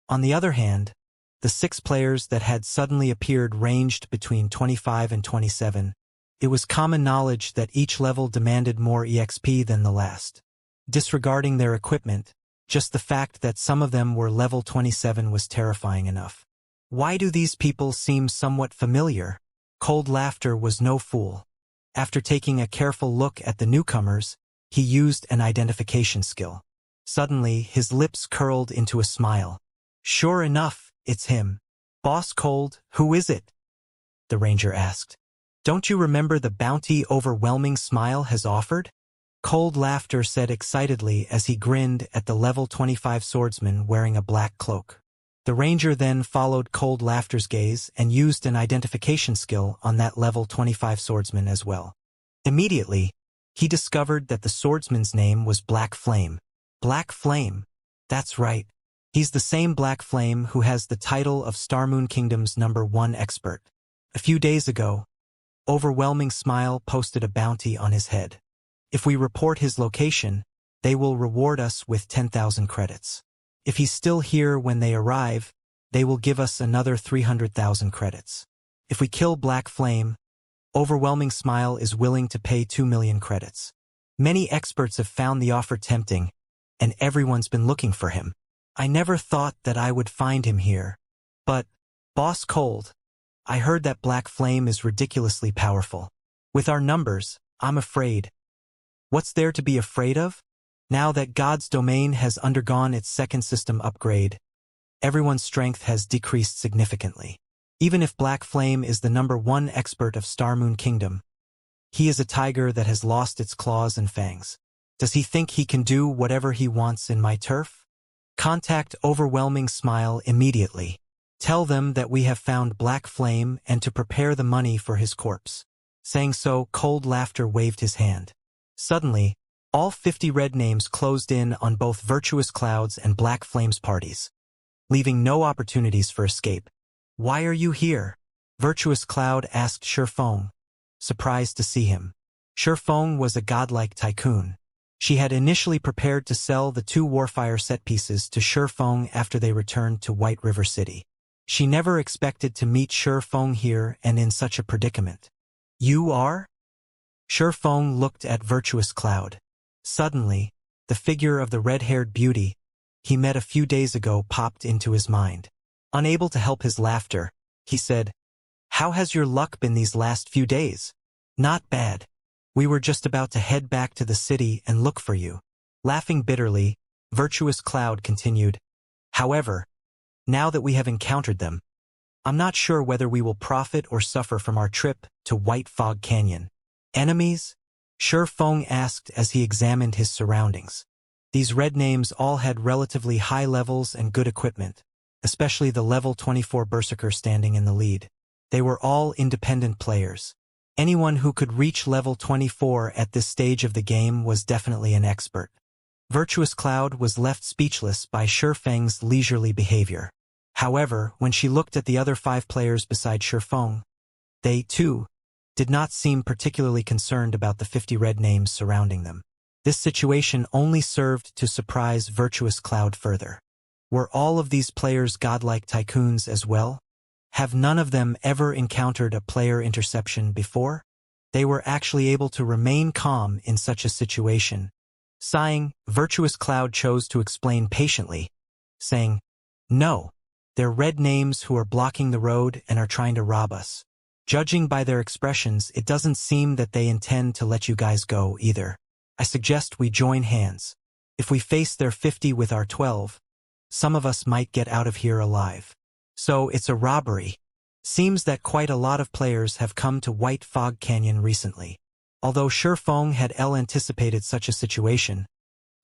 S1: On the other hand, the 6 players that had suddenly appeared ranged between 25 and 27. It was common knowledge that each level demanded more EXP than the last. Disregarding their equipment, just the fact that some of them were level 27 was terrifying enough. Why do these people seem somewhat familiar? Cold Laughter was no fool. After taking a careful look at the newcomers, he used an identification skill. Suddenly, his lips curled into a smile. Sure enough, it's him. Boss Cold, who is it? The ranger asked. Don't you remember the bounty Overwhelming Smile has offered? Cold Laughter said excitedly as he grinned at the level 25 swordsman wearing a black cloak. The ranger then followed Cold Laughter's gaze and used an identification skill on that level 25 swordsman as well. Immediately, he discovered that the swordsman's name was Black Flame. Black Flame. That's right. He's the same Black Flame who has the title of Starmoon Kingdom's #1 expert. A few days ago, Overwhelming Smile posted a bounty on his head. If we report his location, they will reward us with 10,000 credits. If he's still here when they arrive, they will give us another 300,000 credits. If we kill Black Flame, Overwhelming Smile is willing to pay 2 million credits. Many experts have found the offer tempting, and everyone's been looking for him. I never thought that I would find him here. But, Boss Cold, I heard that Black Flame is ridiculously powerful. With our numbers, I'm afraid. What's there to be afraid of? Now that God's domain has undergone its second system upgrade, everyone's strength has decreased significantly. Even if Black Flame is the #1 expert of Starmoon Kingdom, he is a tiger that has lost its claws and fangs. Does he think he can do whatever he wants in my turf? Contact Overwhelming Smile immediately. Tell them that we have found Black Flame and to prepare the money for his corpse. Saying so, Cold Laughter waved his hand. Suddenly, all 50 red names closed in on both Virtuous Cloud's and Black Flame's parties, leaving no opportunities for escape. Why are you here? Virtuous Cloud asked Shurfeng, surprised to see him. Shurfeng was a godlike tycoon. She had initially prepared to sell the 2 Warfire set pieces to Shurfeng after they returned to White River City. She never expected to meet Shurfeng here and in such a predicament. You are? Shurfeng looked at Virtuous Cloud. Suddenly, the figure of the red-haired beauty he met a few days ago popped into his mind. Unable to help his laughter, he said, How has your luck been these last few days? Not bad. We were just about to head back to the city and look for you. Laughing bitterly, Virtuous Cloud continued, However, now that we have encountered them, I'm not sure whether we will profit or suffer from our trip to White Fog Canyon. Enemies? Shurfeng asked as he examined his surroundings. These red names all had relatively high levels and good equipment, especially the level 24 Berserker standing in the lead. They were all independent players. Anyone who could reach level 24 at this stage of the game was definitely an expert. Virtuous Cloud was left speechless by Shurfeng's leisurely behavior. However, when she looked at the other 5 players beside Shurfeng, they, too, did not seem particularly concerned about the 50 red names surrounding them. This situation only served to surprise Virtuous Cloud further. Were all of these players godlike tycoons as well? Have none of them ever encountered a player interception before? They were actually able to remain calm in such a situation. Sighing, Virtuous Cloud chose to explain patiently, saying, "No, they're red names who are blocking the road and are trying to rob us. Judging by their expressions, it doesn't seem that they intend to let you guys go either. I suggest we join hands. If we face their 50 with our 12, some of us might get out of here alive. So it's a robbery." Seems that quite a lot of players have come to White Fog Canyon recently. Although Shifeng had anticipated such a situation,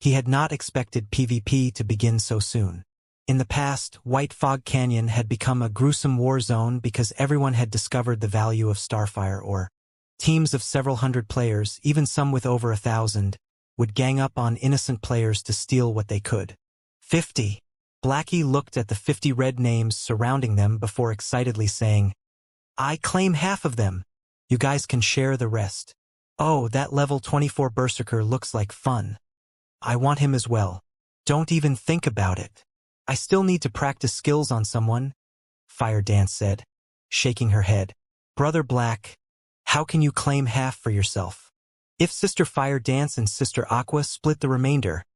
S1: he had not expected PvP to begin so soon. In the past, White Fog Canyon had become a gruesome war zone because everyone had discovered the value of Starfire ore. Teams of several hundred players, even some with over 1,000, would gang up on innocent players to steal what they could. 50. Blackie looked at the 50 red names surrounding them before excitedly saying, "I claim half of them. You guys can share the rest. Oh, that level 24 Berserker looks like fun. I want him as well. Don't even think about it. I still need to practice skills on someone," Fire Dance said, shaking her head. "Brother Black, how can you claim half for yourself? If Sister Fire Dance and Sister Aqua split the remainder,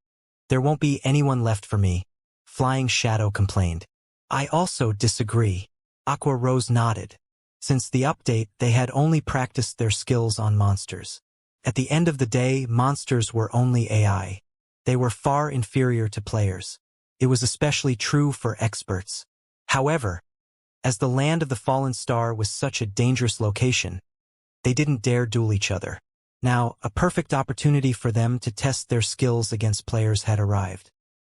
S1: there won't be anyone left for me," Flying Shadow complained. "I also disagree." Aqua Rose nodded. Since the update, they had only practiced their skills on monsters. At the end of the day, monsters were only AI. They were far inferior to players. It was especially true for experts. However, as the land of the fallen star was such a dangerous location, they didn't dare duel each other. Now, a perfect opportunity for them to test their skills against players had arrived.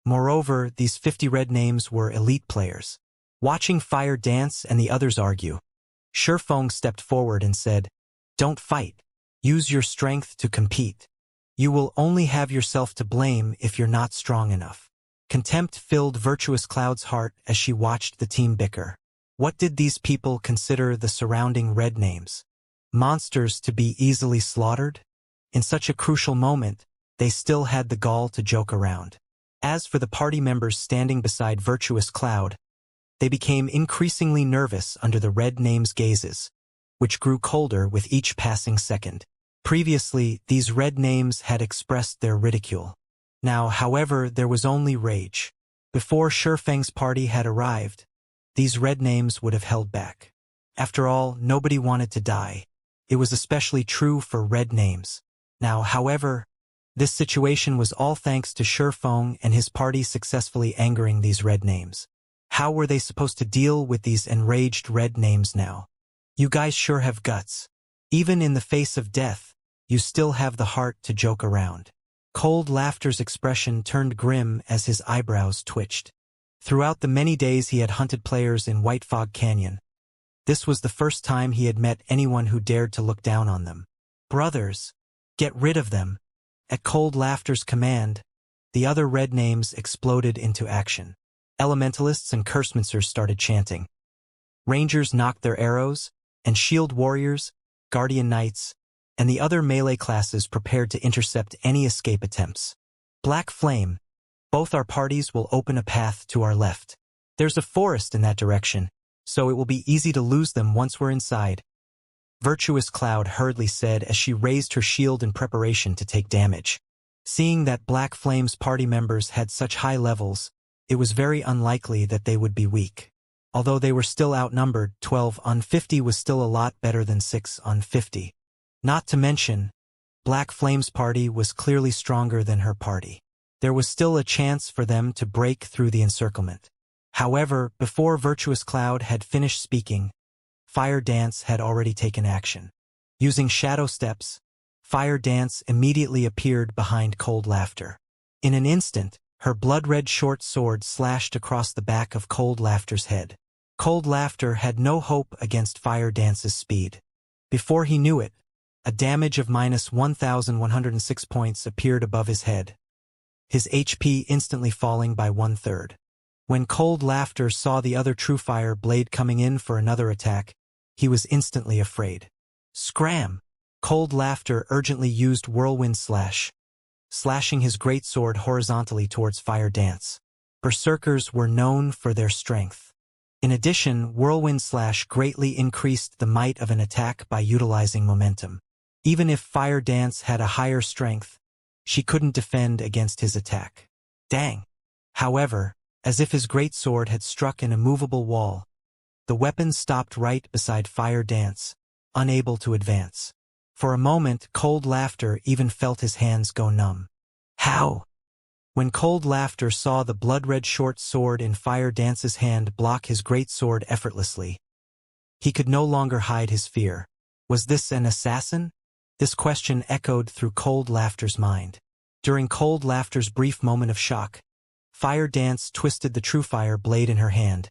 S1: Moreover, these 50 red names were elite players. Watching Fire Dance and the others argue, Shifeng stepped forward and said, "Don't fight. Use your strength to compete. You will only have yourself to blame if you're not strong enough." Contempt filled Virtuous Cloud's heart as she watched the team bicker. What did these people consider the surrounding red names? Monsters to be easily slaughtered? In such a crucial moment, they still had the gall to joke around. As for the party members standing beside Virtuous Cloud, they became increasingly nervous under the red names' gazes, which grew colder with each passing second. Previously, these red names had expressed their ridicule. Now, however, there was only rage. Before Shifeng's party had arrived, these red names would have held back. After all, nobody wanted to die. It was especially true for red names. Now, however, this situation was all thanks to Shifeng and his party successfully angering these red names. How were they supposed to deal with these enraged red names now? "You guys sure have guts. Even in the face of death, you still have the heart to joke around." Cold Laughter's expression turned grim as his eyebrows twitched. Throughout the many days he had hunted players in White Fog Canyon, this was the first time he had met anyone who dared to look down on them. "Brothers, get rid of them." At Cold Laughter's command, the other red names exploded into action. Elementalists and Cursemancers started chanting. Rangers knocked their arrows, and Shield Warriors, Guardian Knights, and the other melee classes prepared to intercept any escape attempts. "Black Flame, both our parties will open a path to our left. There's a forest in that direction, so it will be easy to lose them once we're inside," Virtuous Cloud hurriedly said as she raised her shield in preparation to take damage. Seeing that Black Flame's party members had such high levels, it was very unlikely that they would be weak. Although they were still outnumbered, 12 on 50 was still a lot better than 6 on 50. Not to mention, Black Flame's party was clearly stronger than her party. There was still a chance for them to break through the encirclement. However, before Virtuous Cloud had finished speaking, Fire Dance had already taken action. Using shadow steps, Fire Dance immediately appeared behind Cold Laughter. In an instant, her blood-red short sword slashed across the back of Cold Laughter's head. Cold Laughter had no hope against Fire Dance's speed. Before he knew it, a damage of minus 1,106 points appeared above his head, his HP instantly falling by 1/3. When Cold Laughter saw the other True Fire blade coming in for another attack, he was instantly afraid. Scram! Cold Laughter urgently used Whirlwind Slash, slashing his greatsword horizontally towards Fire Dance. Berserkers were known for their strength. In addition, Whirlwind Slash greatly increased the might of an attack by utilizing momentum. Even if Fire Dance had a higher strength, she couldn't defend against his attack. Dang! However, As if his great sword had struck an immovable wall, the weapon stopped right beside Fire Dance, unable to advance. For a moment, Cold Laughter even felt his hands go numb. How? When Cold Laughter saw the blood-red short sword in Fire Dance's hand block his great sword effortlessly, he could no longer hide his fear. Was this an assassin? This question echoed through Cold Laughter's mind. During Cold Laughter's brief moment of shock, Fire Dance twisted the Truefire blade in her hand,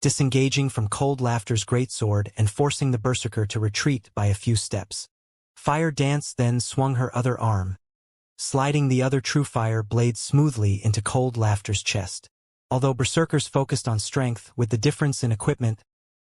S1: disengaging from Cold Laughter's greatsword and forcing the berserker to retreat by a few steps. Fire Dance then swung her other arm, sliding the other Truefire blade smoothly into Cold Laughter's chest. Although berserkers focused on strength, with the difference in equipment,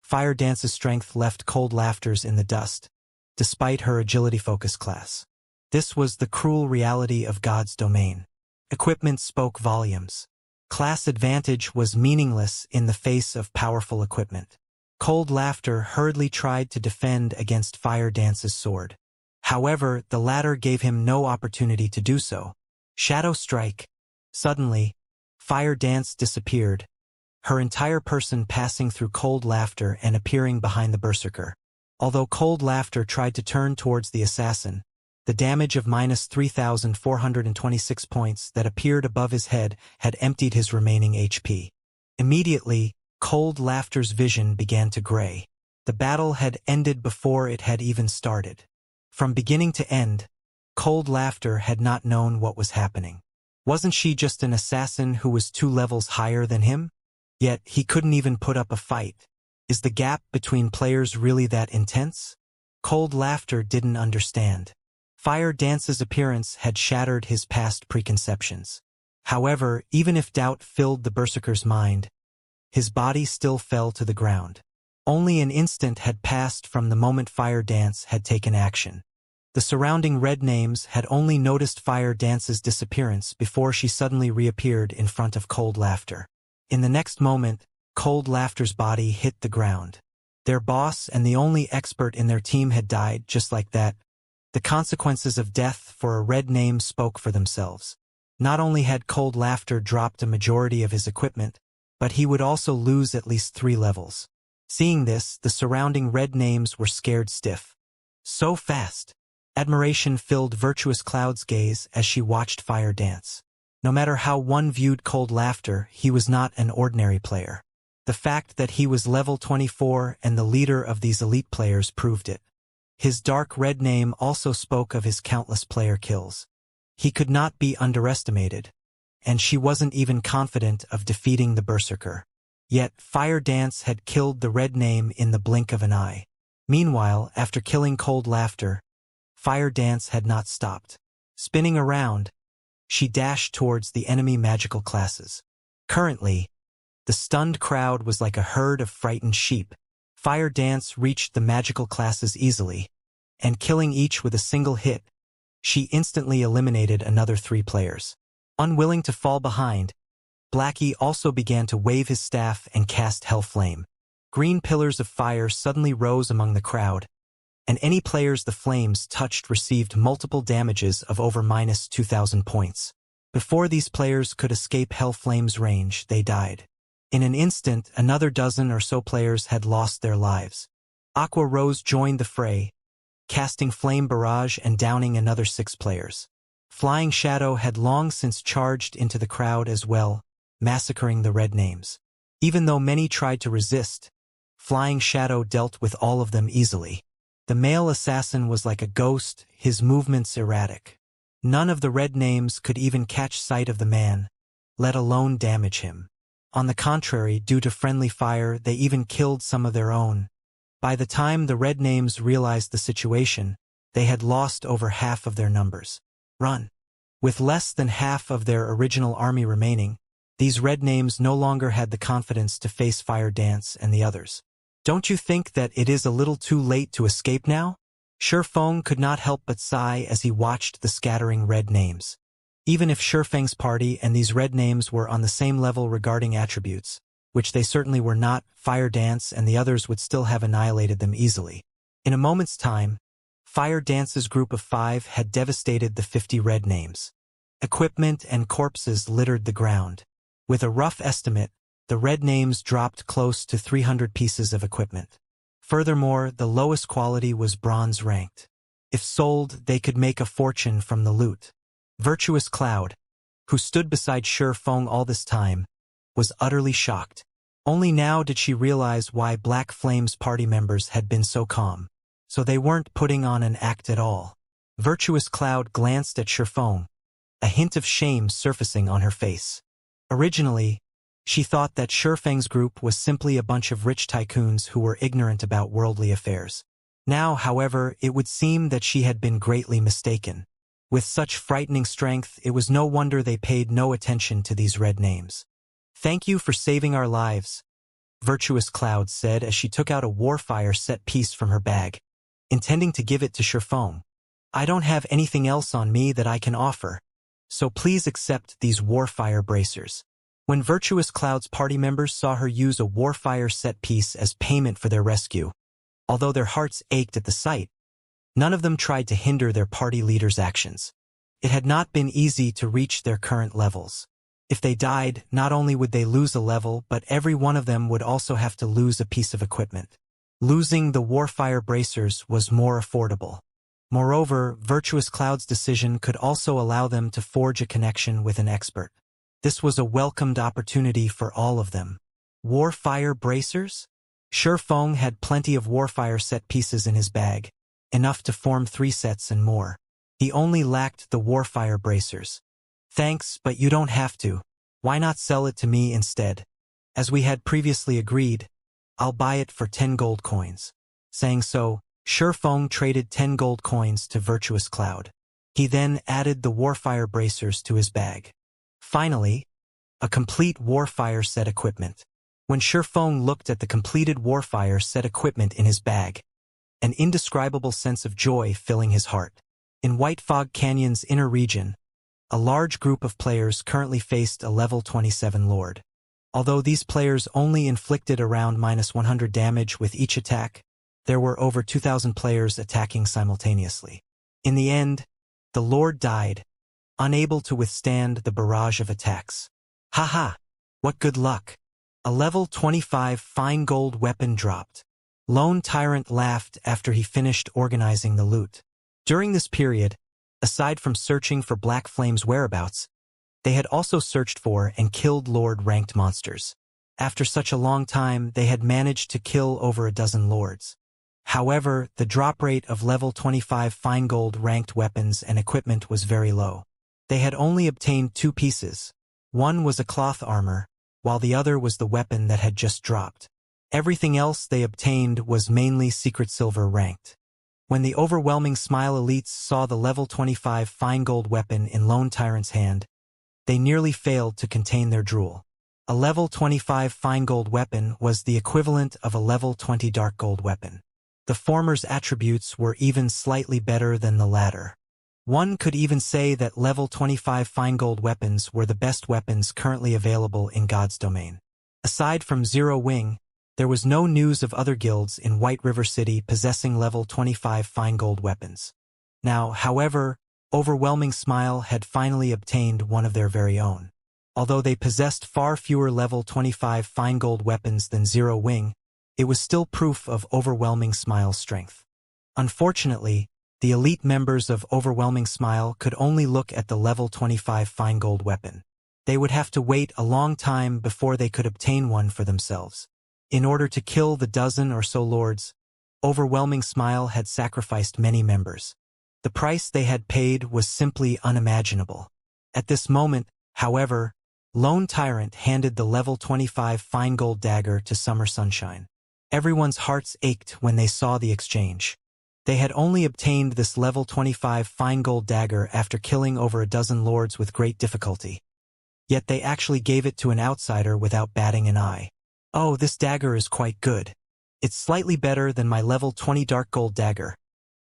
S1: Fire Dance's strength left Cold Laughter's in the dust, despite her agility focus class. This was the cruel reality of God's domain. Equipment spoke volumes. Class advantage was meaningless in the face of powerful equipment. Cold Laughter hurriedly tried to defend against Fire Dance's sword. However, the latter gave him no opportunity to do so. Shadow Strike. Suddenly, Fire Dance disappeared, her entire person passing through Cold Laughter and appearing behind the berserker. Although Cold Laughter tried to turn towards the assassin, the damage of minus 3,426 points that appeared above his head had emptied his remaining HP. Immediately, Cold Laughter's vision began to gray. The battle had ended before it had even started. From beginning to end, Cold Laughter had not known what was happening. Wasn't she just an assassin who was 2 levels higher than him? Yet he couldn't even put up a fight. Is the gap between players really that intense? Cold Laughter didn't understand. Fire Dance's appearance had shattered his past preconceptions. However, even if doubt filled the berserker's mind, his body still fell to the ground. Only an instant had passed from the moment Fire Dance had taken action. The surrounding red names had only noticed Fire Dance's disappearance before she suddenly reappeared in front of Cold Laughter. In the next moment, Cold Laughter's body hit the ground. Their boss and the only expert in their team had died just like that. The consequences of death for a red name spoke for themselves. Not only had Cold Laughter dropped a majority of his equipment, but he would also lose at least 3 levels. Seeing this, the surrounding red names were scared stiff. So fast! Admiration filled Virtuous Cloud's gaze as she watched Fire Dance. No matter how one viewed Cold Laughter, he was not an ordinary player. The fact that he was level 24 and the leader of these elite players proved it. His dark red name also spoke of his countless player kills. He could not be underestimated, and she wasn't even confident of defeating the berserker. Yet, Fire Dance had killed the red name in the blink of an eye. Meanwhile, after killing Cold Laughter, Fire Dance had not stopped. Spinning around, she dashed towards the enemy magical classes. Currently, the stunned crowd was like a herd of frightened sheep. Fire Dance reached the magical classes easily, and killing each with a single hit, she instantly eliminated another 3 players. Unwilling to fall behind, Blackie also began to wave his staff and cast Hellflame. Green pillars of fire suddenly rose among the crowd, and any players the flames touched received multiple damages of over minus 2,000 points. Before these players could escape Hellflame's range, they died. In an instant, another dozen or so players had lost their lives. Aqua Rose joined the fray, casting Flame Barrage and downing another 6 players. Flying Shadow had long since charged into the crowd as well, massacring the red names. Even though many tried to resist, Flying Shadow dealt with all of them easily. The male assassin was like a ghost, his movements erratic. None of the red names could even catch sight of the man, let alone damage him. On the contrary, due to friendly fire, they even killed some of their own. By the time the red names realized the situation, they had lost over half of their numbers. Run! With less than half of their original army remaining, these red names no longer had the confidence to face Fire Dance and the others. Don't you think that it is a little too late to escape now? Shurfeng could not help but sigh as he watched the scattering red names. Even if Shurfeng's party and these red names were on the same level regarding attributes, which they certainly were not, Fire Dance and the others would still have annihilated them easily. In a moment's time, Fire Dance's group of 5 had devastated the 50 red names. Equipment and corpses littered the ground. With a rough estimate, the red names dropped close to 300 pieces of equipment. Furthermore, the lowest quality was bronze ranked. If sold, they could make a fortune from the loot. Virtuous Cloud, who stood beside Shi Feng all this time, was utterly shocked. Only now did she realize why Black Flame's party members had been so calm. So they weren't putting on an act at all. Virtuous Cloud glanced at Shi Feng, a hint of shame surfacing on her face. Originally, she thought that Shi Feng's group was simply a bunch of rich tycoons who were ignorant about worldly affairs. Now, however, it would seem that she had been greatly mistaken. With such frightening strength, it was no wonder they paid no attention to these red names. "Thank you for saving our lives," Virtuous Cloud said as she took out a Warfire set piece from her bag, intending to give it to Shi Feng. "I don't have anything else on me that I can offer, so please accept these Warfire bracers." When Virtuous Cloud's party members saw her use a Warfire set piece as payment for their rescue, although their hearts ached at the sight, none of them tried to hinder their party leader's actions. It had not been easy to reach their current levels. If they died, not only would they lose a level, but every one of them would also have to lose a piece of equipment. Losing the Warfire bracers was more affordable. Moreover, Virtuous Cloud's decision could also allow them to forge a connection with an expert. This was a welcomed opportunity for all of them. Warfire bracers? Shi Feng had plenty of Warfire set pieces in his bag, enough to form 3 sets and more. He only lacked the Warfire bracers. "Thanks, but you don't have to. Why not sell it to me instead? As we had previously agreed, I'll buy it for 10 gold coins." Saying so, Shi Feng traded 10 gold coins to Virtuous Cloud. He then added the Warfire bracers to his bag. Finally, a complete Warfire set equipment. When Shi Feng looked at the completed Warfire set equipment in his bag, an indescribable sense of joy filling his heart. In White Fog Canyon's inner region, a large group of players currently faced a level 27 Lord. Although these players only inflicted around -100 damage with each attack, there were over 2,000 players attacking simultaneously. In the end, the Lord died, unable to withstand the barrage of attacks. "Haha! What good luck!" A level 25 fine gold weapon dropped. Lone Tyrant laughed after he finished organizing the loot. During this period, aside from searching for Black Flame's whereabouts, they had also searched for and killed Lord-ranked monsters. After such a long time, they had managed to kill over a dozen Lords. However, the drop rate of level 25 fine gold ranked weapons and equipment was very low. They had only obtained 2 pieces. One was a cloth armor, while the other was the weapon that had just dropped. Everything else they obtained was mainly secret silver ranked. When the overwhelming Smile elites saw the level 25 fine gold weapon in Lone Tyrant's hand, they nearly failed to contain their drool. A level 25 fine gold weapon was the equivalent of a level 20 dark gold weapon. The former's attributes were even slightly better than the latter. One could even say that level 25 fine gold weapons were the best weapons currently available in God's domain. Aside from Zero Wing, there was no news of other guilds in White River City possessing level 25 fine gold weapons. Now, however, Overwhelming Smile had finally obtained one of their very own. Although they possessed far fewer level 25 fine gold weapons than Zero Wing, it was still proof of Overwhelming Smile's strength. Unfortunately, the elite members of Overwhelming Smile could only look at the level 25 fine gold weapon. They would have to wait a long time before they could obtain one for themselves. In order to kill the dozen or so lords, Overwhelming Smile had sacrificed many members. The price they had paid was simply unimaginable. At this moment, however, Lone Tyrant handed the level 25 fine gold dagger to Summer Sunshine. Everyone's hearts ached when they saw the exchange. They had only obtained this level 25 fine gold dagger after killing over a dozen lords with great difficulty. Yet they actually gave it to an outsider without batting an eye. "Oh, this dagger is quite good. It's slightly better than my level 20 dark gold dagger,"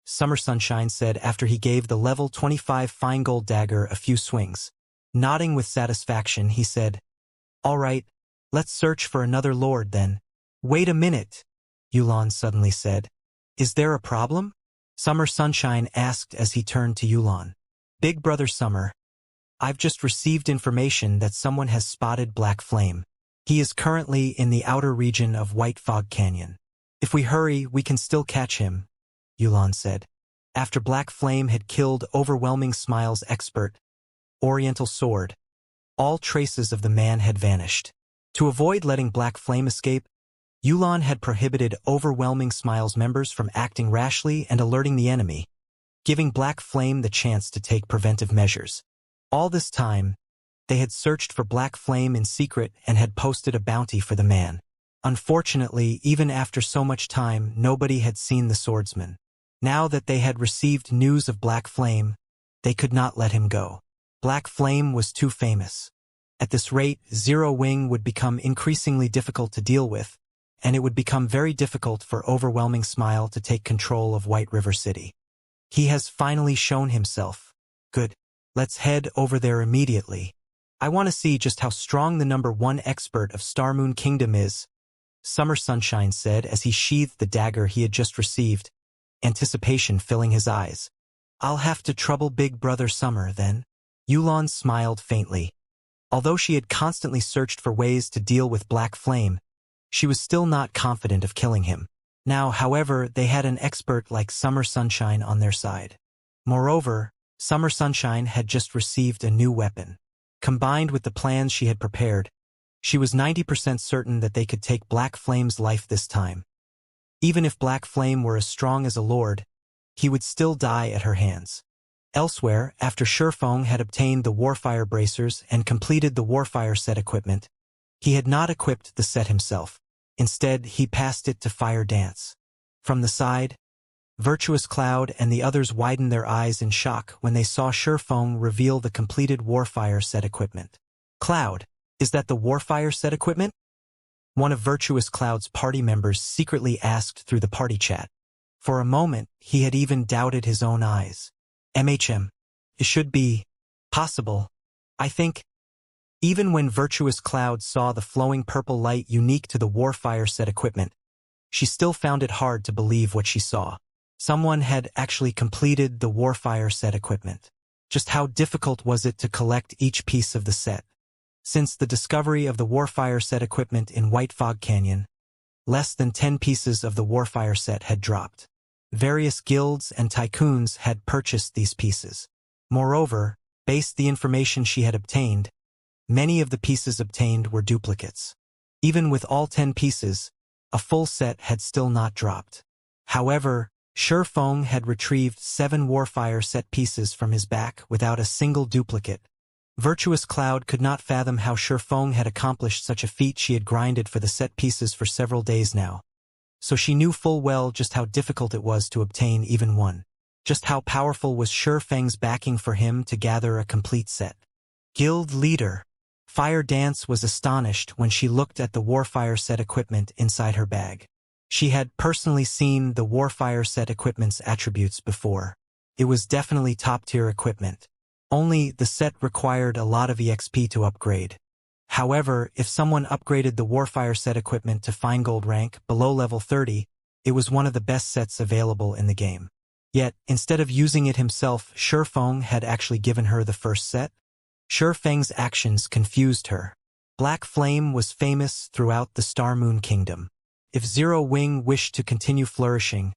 S1: Summer Sunshine said after he gave the level 25 fine gold dagger a few swings. Nodding with satisfaction, he said, "All right, let's search for another lord then." "Wait a minute," Yulon suddenly said. "Is there a problem?" Summer Sunshine asked as he turned to Yulon. "Big Brother Summer, I've just received information that someone has spotted Black Flame. He is currently in the outer region of White Fog Canyon. If we hurry, we can still catch him, Yulan said. After Black Flame had killed Overwhelming Smile's expert, Oriental Sword, all traces of the man had vanished. To avoid letting Black Flame escape, Yulan had prohibited Overwhelming Smile's members from acting rashly and alerting the enemy, giving Black Flame the chance to take preventive measures. All this time, they had searched for Black Flame in secret and had posted a bounty for the man. Unfortunately, even after so much time, nobody had seen the swordsman. Now that they had received news of Black Flame, they could not let him go. Black Flame was too famous. At this rate, Zero Wing would become increasingly difficult to deal with, and it would become very difficult for Overwhelming Smile to take control of White River City. He has finally shown himself. Good. Let's head over there immediately. I want to see just how strong the #1 expert of Star Moon Kingdom is, Summer Sunshine said as he sheathed the dagger he had just received, anticipation filling his eyes. I'll have to trouble Big Brother Summer, then. Yulan smiled faintly. Although she had constantly searched for ways to deal with Black Flame, she was still not confident of killing him. Now, however, they had an expert like Summer Sunshine on their side. Moreover, Summer Sunshine had just received a new weapon. Combined with the plans she had prepared, she was 90% certain that they could take Black Flame's life this time. Even if Black Flame were as strong as a lord, he would still die at her hands. Elsewhere, after Sherfong had obtained the Warfire bracers and completed the Warfire set equipment, he had not equipped the set himself. Instead, he passed it to Fire Dance. From the side, Virtuous Cloud and the others widened their eyes in shock when they saw Sherfong reveal the completed Warfire set equipment. Cloud, is that the Warfire set equipment? One of Virtuous Cloud's party members secretly asked through the party chat. For a moment, he had even doubted his own eyes. It should be possible. I think. Even when Virtuous Cloud saw the flowing purple light unique to the Warfire set equipment, she still found it hard to believe what she saw. Someone had actually completed the Warfire set equipment. Just how difficult was it to collect each piece of the set? Since the discovery of the Warfire set equipment in White Fog Canyon, less than 10 pieces of the Warfire set had dropped. Various guilds and tycoons had purchased these pieces. Moreover, based the information she had obtained, many of the pieces obtained were duplicates. Even with all 10 pieces, a full set had still not dropped. However, Sherfong had retrieved 7 Warfire set pieces from his back without a single duplicate. Virtuous Cloud could not fathom how Sherfong had accomplished such a feat. She had grinded for the set pieces for several days now. So she knew full well just how difficult it was to obtain even one. Just how powerful was Sherfeng's backing for him to gather a complete set. Guild Leader. Fire Dance was astonished when she looked at the Warfire set equipment inside her bag. She had personally seen the Warfire set equipment's attributes before. It was definitely top-tier equipment. Only the set required a lot of EXP to upgrade. However, if someone upgraded the Warfire set equipment to Fine Gold rank below level 30, it was one of the best sets available in the game. Yet, instead of using it himself, Sherfong had actually given her the first set. Sherfeng's actions confused her. Black Flame was famous throughout the Star Moon Kingdom. If Zero Wing wished to continue flourishing,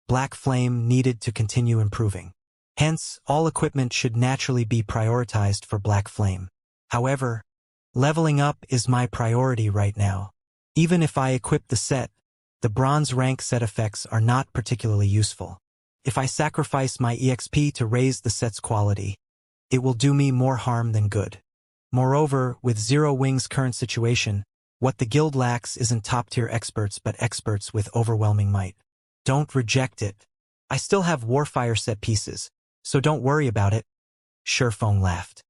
S1: Black Flame needed to continue improving. Hence, all equipment should naturally be prioritized for Black Flame. However, leveling up is my priority right now. Even if I equip the set, the bronze rank set effects are not particularly useful. If I sacrifice my EXP to raise the set's quality, it will do me more harm than good. Moreover, with Zero Wing's current situation, what the guild lacks isn't top-tier experts but experts with overwhelming might. Don't reject it. I still have Warfire set pieces, so don't worry about it. Sherfong laughed.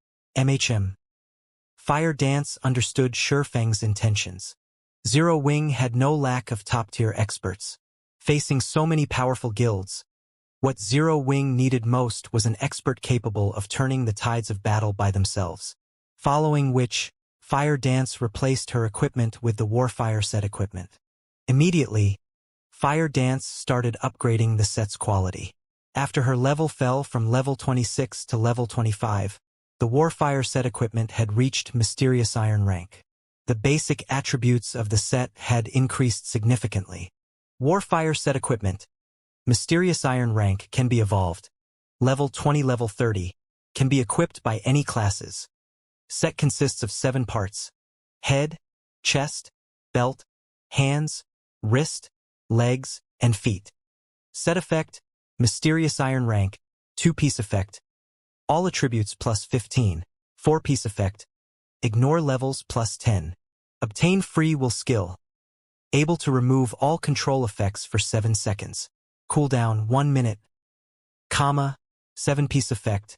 S1: Fire Dance understood Sherfeng's intentions. Zero Wing had no lack of top-tier experts. Facing so many powerful guilds, what Zero Wing needed most was an expert capable of turning the tides of battle by themselves. Following which, Fire Dance replaced her equipment with the Warfire set equipment. Immediately, Fire Dance started upgrading the set's quality. After her level fell from level 26 to level 25, The Warfire set equipment had reached Mysterious Iron rank. The basic attributes of the set had increased significantly. Warfire set equipment. Mysterious Iron rank can be evolved. Level 20, level 30. Can be equipped by any classes. Set consists of 7 parts. Head, chest, belt, hands, wrist, legs, and feet. Set effect, Mysterious Iron rank, 2-piece effect. All attributes plus 15, 4-piece effect. Ignore levels plus 10. Obtain free will skill. Able to remove all control effects for 7 seconds. Cooldown 1 minute. 7-piece effect.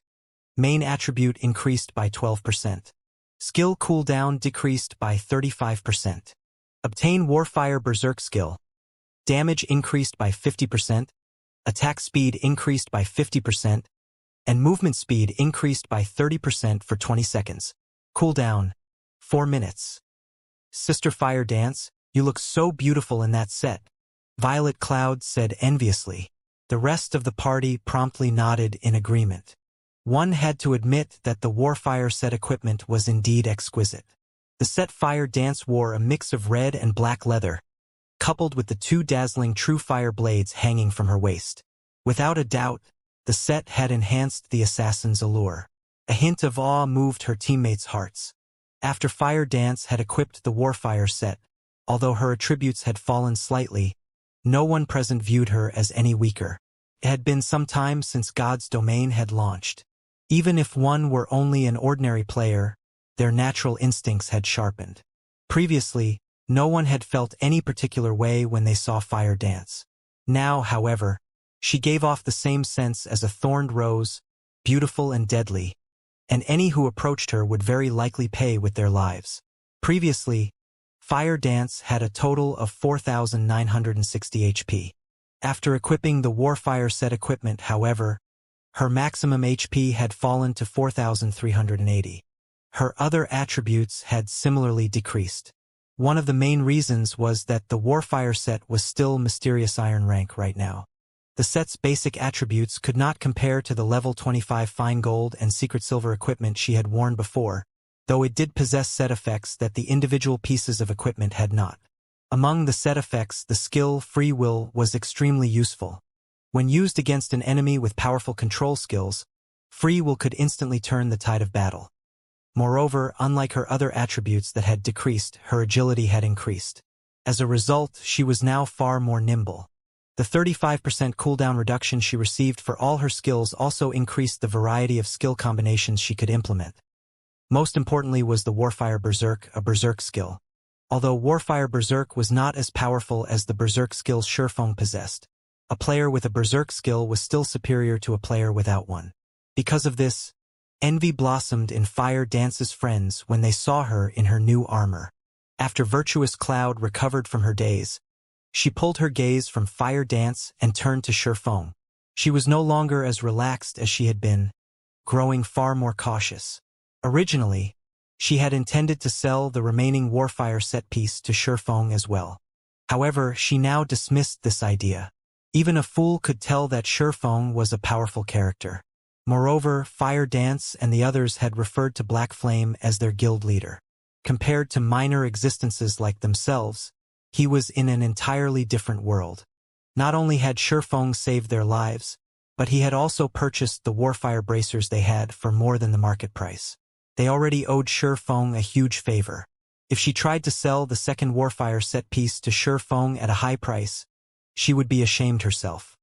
S1: Main attribute increased by 12%. Skill cooldown decreased by 35%. Obtain Warfire Berserk skill. Damage increased by 50%. Attack speed increased by 50%. And movement speed increased by 30% for 20 seconds. Cooldown 4 minutes. Sister Fire Dance, you look so beautiful in that set. Violet Cloud said enviously. The rest of the party promptly nodded in agreement. One had to admit that the Warfire set equipment was indeed exquisite. The set Fire Dance wore a mix of red and black leather, coupled with the 2 dazzling true fire blades hanging from her waist. Without a doubt, the set had enhanced the assassin's allure. A hint of awe moved her teammates' hearts. After Fire Dance had equipped the Warfire set, although her attributes had fallen slightly, no one present viewed her as any weaker. It had been some time since God's Domain had launched. Even if one were only an ordinary player, their natural instincts had sharpened. Previously, no one had felt any particular way when they saw Fire Dance. Now, however, she gave off the same sense as a thorned rose, beautiful and deadly, and any who approached her would very likely pay with their lives. Previously, Fire Dance had a total of 4,960 HP. After equipping the Warfire set equipment, however, her maximum HP had fallen to 4,380. Her other attributes had similarly decreased. One of the main reasons was that the Warfire set was still Mysterious Iron rank right now. The set's basic attributes could not compare to the level 25 Fine Gold and Secret Silver equipment she had worn before, though it did possess set effects that the individual pieces of equipment had not. Among the set effects, the skill Free Will was extremely useful. When used against an enemy with powerful control skills, Free Will could instantly turn the tide of battle. Moreover, unlike her other attributes that had decreased, her agility had increased. As a result, she was now far more nimble. The 35% cooldown reduction she received for all her skills also increased the variety of skill combinations she could implement. Most importantly was the Warfire Berserk, a Berserk skill. Although Warfire Berserk was not as powerful as the Berserk skills Sherfong possessed, a player with a Berserk skill was still superior to a player without one. Because of this, envy blossomed in Fire Dance's friends when they saw her in her new armor. After Virtuous Cloud recovered from her daze, she pulled her gaze from Fire Dance and turned to Sherfong. She was no longer as relaxed as she had been, growing far more cautious. Originally, she had intended to sell the remaining Warfire set piece to Sherfong as well. However, she now dismissed this idea. Even a fool could tell that Sherfong was a powerful character. Moreover, Fire Dance and the others had referred to Black Flame as their guild leader. Compared to minor existences like themselves, he was in an entirely different world. Not only had Sherfong saved their lives, but he had also purchased the Warfire bracers they had for more than the market price. They already owed Sherfong a huge favor. If she tried to sell the second Warfire set piece to Sherfong at a high price, she would be ashamed herself.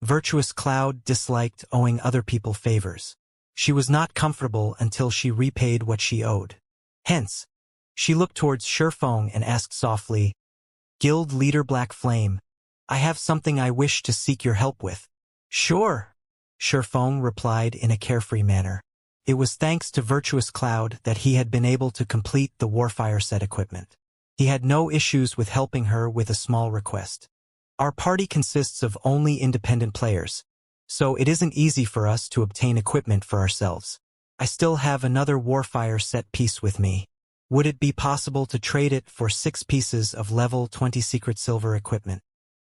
S1: Virtuous Cloud disliked owing other people favors. She was not comfortable until she repaid what she owed. Hence, she looked towards Sherfong and asked softly, "Guild Leader Black Flame, I have something I wish to seek your help with." "Sure," Sherfong replied in a carefree manner. It was thanks to Virtuous Cloud that he had been able to complete the Warfire set equipment. He had no issues with helping her with a small request. "Our party consists of only independent players, so it isn't easy for us to obtain equipment for ourselves. I still have another Warfire set piece with me. Would it be possible to trade it for 6 pieces of level 20 Secret Silver equipment?"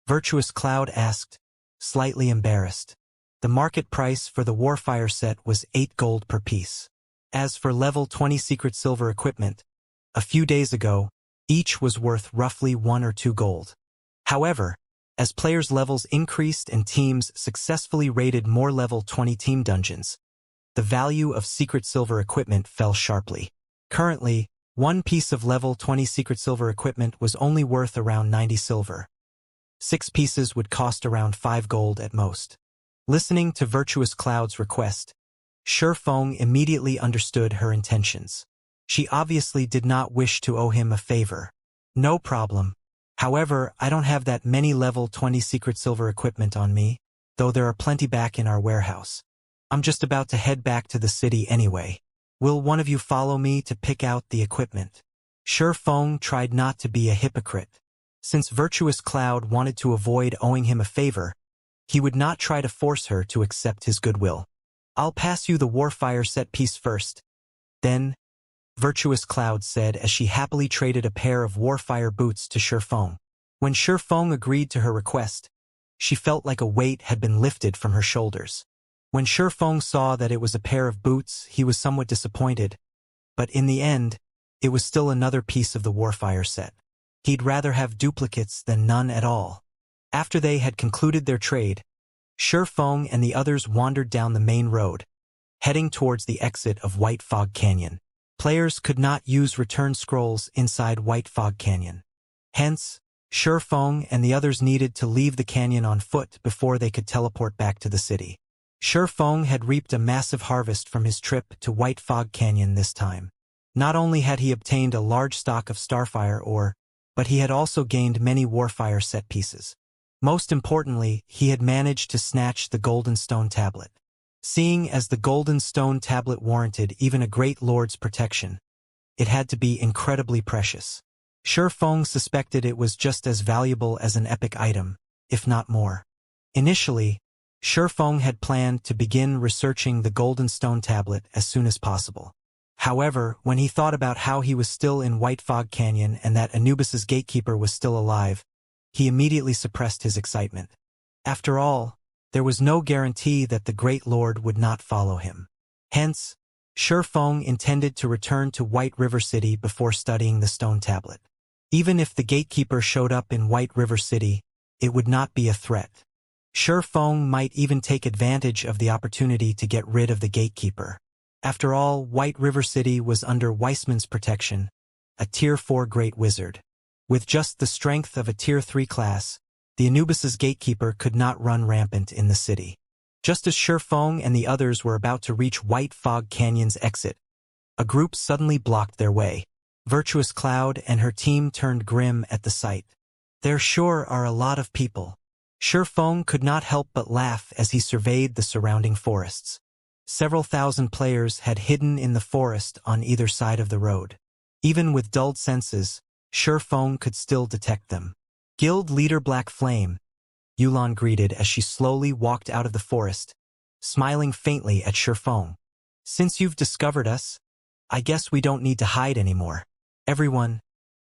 S1: Virtuous Cloud asked, slightly embarrassed. The market price for the Warfire set was 8 gold per piece. As for level 20 secret silver equipment, a few days ago, each was worth roughly 1 or 2 gold. However, as players' levels increased and teams successfully raided more level 20 team dungeons, the value of secret silver equipment fell sharply. Currently, one piece of level 20 secret silver equipment was only worth around 90 silver. 6 pieces would cost around 5 gold at most. Listening to Virtuous Cloud's request, Shifeng immediately understood her intentions. She obviously did not wish to owe him a favor. No problem. However, I don't have that many level 20 secret silver equipment on me, though there are plenty back in our warehouse. I'm just about to head back to the city anyway. Will one of you follow me to pick out the equipment? Shifeng tried not to be a hypocrite. Since Virtuous Cloud wanted to avoid owing him a favor, he would not try to force her to accept his goodwill. I'll pass you the Warfire set piece first. Then, Virtuous Cloud said as she happily traded a pair of Warfire boots to Shifeng. When Shifeng agreed to her request, she felt like a weight had been lifted from her shoulders. When Shifeng saw that it was a pair of boots, he was somewhat disappointed, but in the end, it was still another piece of the Warfire set. He'd rather have duplicates than none at all. After they had concluded their trade, Shifeng and the others wandered down the main road, heading towards the exit of White Fog Canyon. Players could not use return scrolls inside White Fog Canyon. Hence, Shifeng and the others needed to leave the canyon on foot before they could teleport back to the city. Shifeng had reaped a massive harvest from his trip to White Fog Canyon this time. Not only had he obtained a large stock of Starfire ore, but he had also gained many Warfire set pieces. Most importantly, he had managed to snatch the Golden Stone Tablet. Seeing as the Golden Stone Tablet warranted even a great lord's protection, it had to be incredibly precious. Shifeng suspected it was just as valuable as an epic item, if not more. Initially, Shifeng had planned to begin researching the Golden Stone Tablet as soon as possible. However, when he thought about how he was still in White Fog Canyon and that Anubis's gatekeeper was still alive, he immediately suppressed his excitement. After all, there was no guarantee that the Great Lord would not follow him. Hence, Shifeng intended to return to White River City before studying the Stone Tablet. Even if the gatekeeper showed up in White River City, it would not be a threat. Shifeng might even take advantage of the opportunity to get rid of the gatekeeper. After all, White River City was under Weissman's protection, a Tier 4 Great Wizard. With just the strength of a Tier 3 class, the Anubis's gatekeeper could not run rampant in the city. Just as Shifeng and the others were about to reach White Fog Canyon's exit, a group suddenly blocked their way. Virtuous Cloud and her team turned grim at the sight. There sure are a lot of people. Shifeng could not help but laugh as he surveyed the surrounding forests. Several thousand players had hidden in the forest on either side of the road. Even with dulled senses, Shifeng could still detect them. Guild Leader Black Flame, Yulan greeted as she slowly walked out of the forest, smiling faintly at Shifeng. Since you've discovered us, I guess we don't need to hide anymore. Everyone,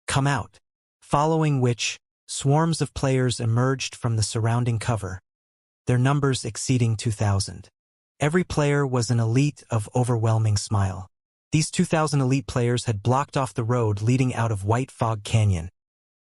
S1: come out. Following which, swarms of players emerged from the surrounding cover, their numbers exceeding 2,000. Every player was an elite of overwhelming smile. These 2,000 elite players had blocked off the road leading out of White Fog Canyon,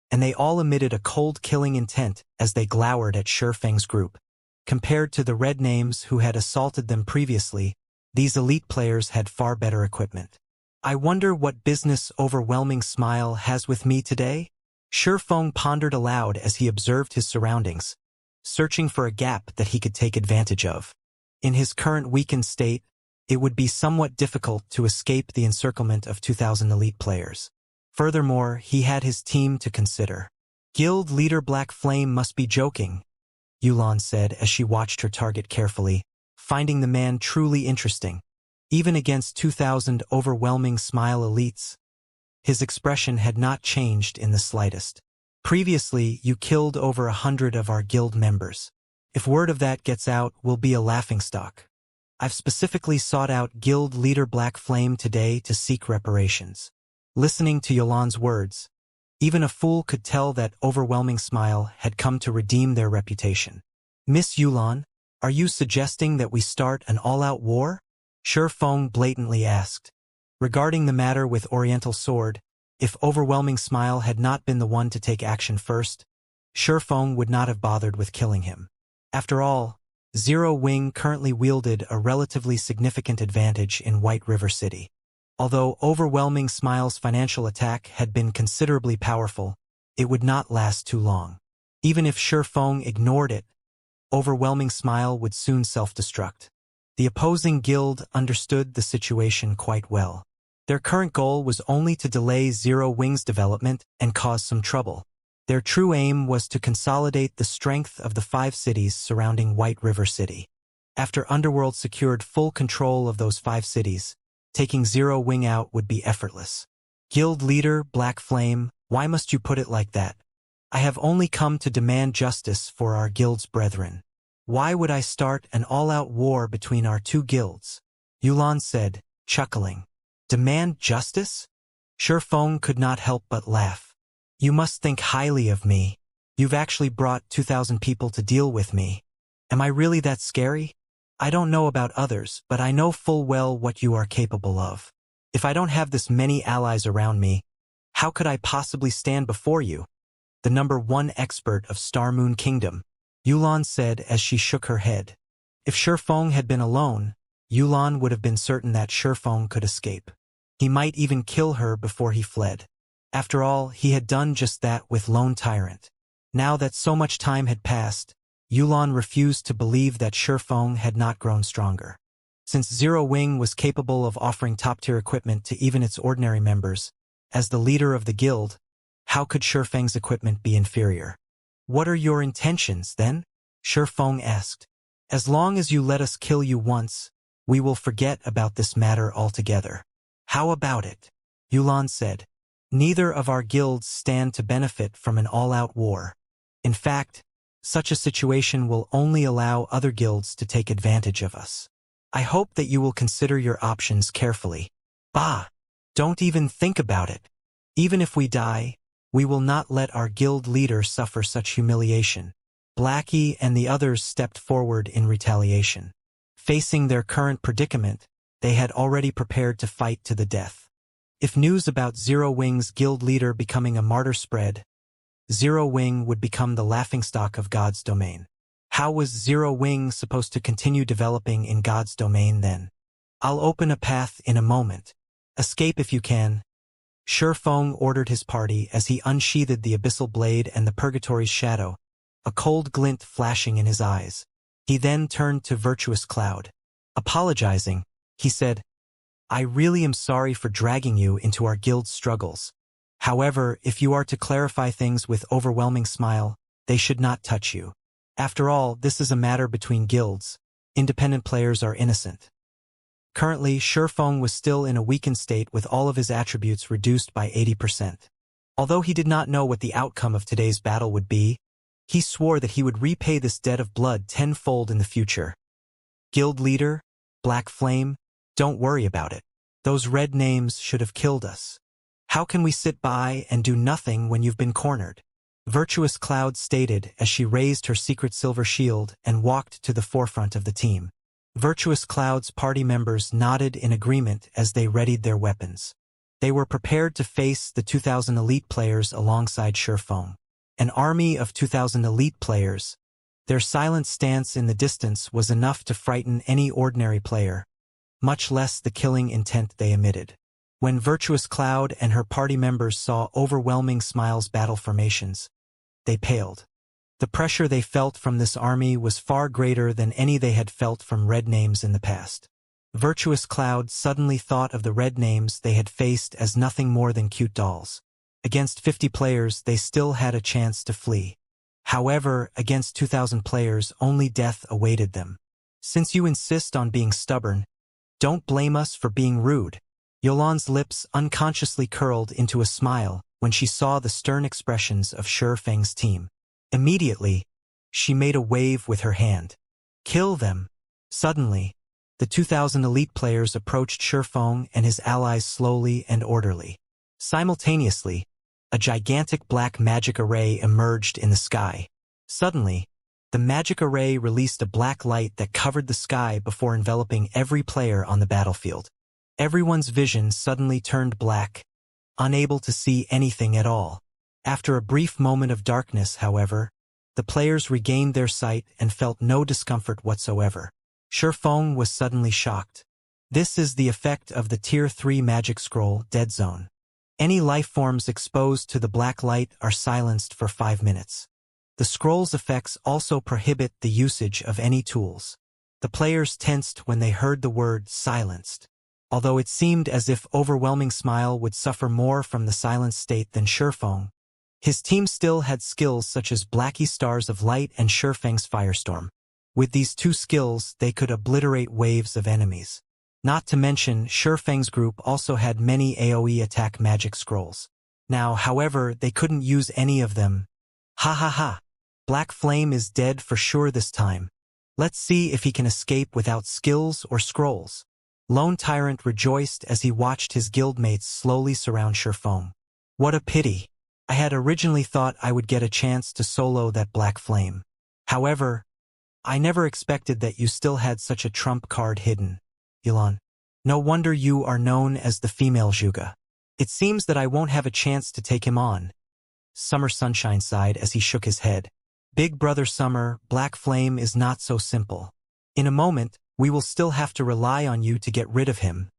S1: and they all emitted a cold killing intent as they glowered at Shifeng's group. Compared to the red names who had assaulted them previously, these elite players had far better equipment. I wonder what business Overwhelming Smile has with me today? Shifeng pondered aloud as he observed his surroundings, searching for a gap that he could take advantage of. In his current weakened state, it would be somewhat difficult to escape the encirclement of 2,000 elite players. Furthermore, he had his team to consider. Guild Leader Black Flame must be joking, Yulan said as she watched her target carefully, finding the man truly interesting. Even against 2,000 Overwhelming Smile elites, his expression had not changed in the slightest. Previously, you killed over 100 of our guild members. If word of that gets out, we'll be a laughingstock. I've specifically sought out Guild Leader Black Flame today to seek reparations. Listening to Yulan's words, even a fool could tell that Overwhelming Smile had come to redeem their reputation. Miss Yulan, are you suggesting that we start an all-out war? Feng blatantly asked. Regarding the matter with Oriental Sword, if Overwhelming Smile had not been the one to take action first, Feng would not have bothered with killing him. After all, Zero Wing currently wielded a relatively significant advantage in White River City. Although Overwhelming Smile's financial attack had been considerably powerful, it would not last too long. Even if Feng ignored it, Overwhelming Smile would soon self-destruct. The opposing guild understood the situation quite well. Their current goal was only to delay Zero Wing's development and cause some trouble. Their true aim was to consolidate the strength of the 5 cities surrounding White River City. After Underworld secured full control of those 5 cities, taking Zero Wing out would be effortless. Guild leader, Black Flame, why must you put it like that? I have only come to demand justice for our guild's brethren. Why would I start an all-out war between our 2 guilds? Yulan said, chuckling. Demand justice? Feng could not help but laugh. You must think highly of me. You've actually brought 2,000 people to deal with me. Am I really that scary? I don't know about others, but I know full well what you are capable of. If I don't have this many allies around me, how could I possibly stand before you? The #1 expert of Star Moon Kingdom, Yulan said as she shook her head. If Feng had been alone, Yulan would have been certain that Feng could escape. He might even kill her before he fled. After all, he had done just that with Lone Tyrant. Now that so much time had passed, Yulan refused to believe that Feng had not grown stronger. Since Zero Wing was capable of offering top-tier equipment to even its ordinary members, as the leader of the guild, how could Feng's equipment be inferior? What are your intentions, then? Feng asked. As long as you let us kill you once, we will forget about this matter altogether. How about it? Yulan said. Neither of our guilds stand to benefit from an all-out war. In fact, such a situation will only allow other guilds to take advantage of us. I hope that you will consider your options carefully. Bah! Don't even think about it. Even if we die, we will not let our guild leader suffer such humiliation. Blackie and the others stepped forward in retaliation. Facing their current predicament, they had already prepared to fight to the death. If news about Zero Wing's guild leader becoming a martyr spread, Zero Wing would become the laughingstock of God's domain. How was Zero Wing supposed to continue developing in God's domain then? I'll open a path in a moment. Escape if you can. Feng ordered his party as he unsheathed the abyssal blade and the purgatory's shadow, a cold glint flashing in his eyes. He then turned to Virtuous Cloud. Apologizing, he said, I really am sorry for dragging you into our guild's struggles. However, if you are to clarify things with Overwhelming Smile, they should not touch you. After all, this is a matter between guilds. Independent players are innocent. Currently, Feng was still in a weakened state with all of his attributes reduced by 80%. Although he did not know what the outcome of today's battle would be, he swore that he would repay this debt of blood tenfold in the future. Guild leader, Black Flame, don't worry about it. Those red names should have killed us. How can we sit by and do nothing when you've been cornered? Virtuous Cloud stated as she raised her secret silver shield and walked to the forefront of the team. Virtuous Cloud's party members nodded in agreement as they readied their weapons. They were prepared to face the 2,000 elite players alongside Feng. An army of 2,000 elite players. Their silent stance in the distance was enough to frighten any ordinary player, much less the killing intent they emitted. When Virtuous Cloud and her party members saw Overwhelming Smile's battle formations, they paled. The pressure they felt from this army was far greater than any they had felt from red names in the past. Virtuous Cloud suddenly thought of the red names they had faced as nothing more than cute dolls. Against 50 players, they still had a chance to flee. However, against 2,000 players, only death awaited them. Since you insist on being stubborn, don't blame us for being rude. Yolan's lips unconsciously curled into a smile when she saw the stern expressions of Feng's team. Immediately, she made a wave with her hand. Kill them. Suddenly, the 2,000 elite players approached Feng and his allies slowly and orderly. Simultaneously, a gigantic black magic array emerged in the sky. Suddenly, The magic array released a black light that covered the sky before enveloping every player on the battlefield. Everyone's vision suddenly turned black, unable to see anything at all. After a brief moment of darkness, however, the players regained their sight and felt no discomfort whatsoever. Sherfeng was suddenly shocked. This is the effect of the Tier 3 magic scroll, Dead Zone. Any life forms exposed to the black light are silenced for 5 minutes. The scroll's effects also prohibit the usage of any tools. The players tensed when they heard the word silenced. Although it seemed as if Overwhelming Smile would suffer more from the silenced state than Sherfeng, his team still had skills such as Blackie Stars of Light and Sherfeng's Firestorm. With these two skills, they could obliterate waves of enemies. Not to mention, Sherfeng's group also had many AoE attack magic scrolls. Now, however, they couldn't use any of them. Ha ha ha! Black Flame is dead for sure this time. Let's see if he can escape without skills or scrolls. Lone Tyrant rejoiced as he watched his guildmates slowly surround Sherfeng. What a pity. I had originally thought I would get a chance to solo that Black Flame. However, I never expected that you still had such a trump card hidden. Yulan. No wonder you are known as the female Zhuge. It seems that I won't have a chance to take him on. Summer Sunshine sighed as he shook his head. Big brother Summer, Black Flame is not so simple. In a moment, we will still have to rely on you to get rid of him,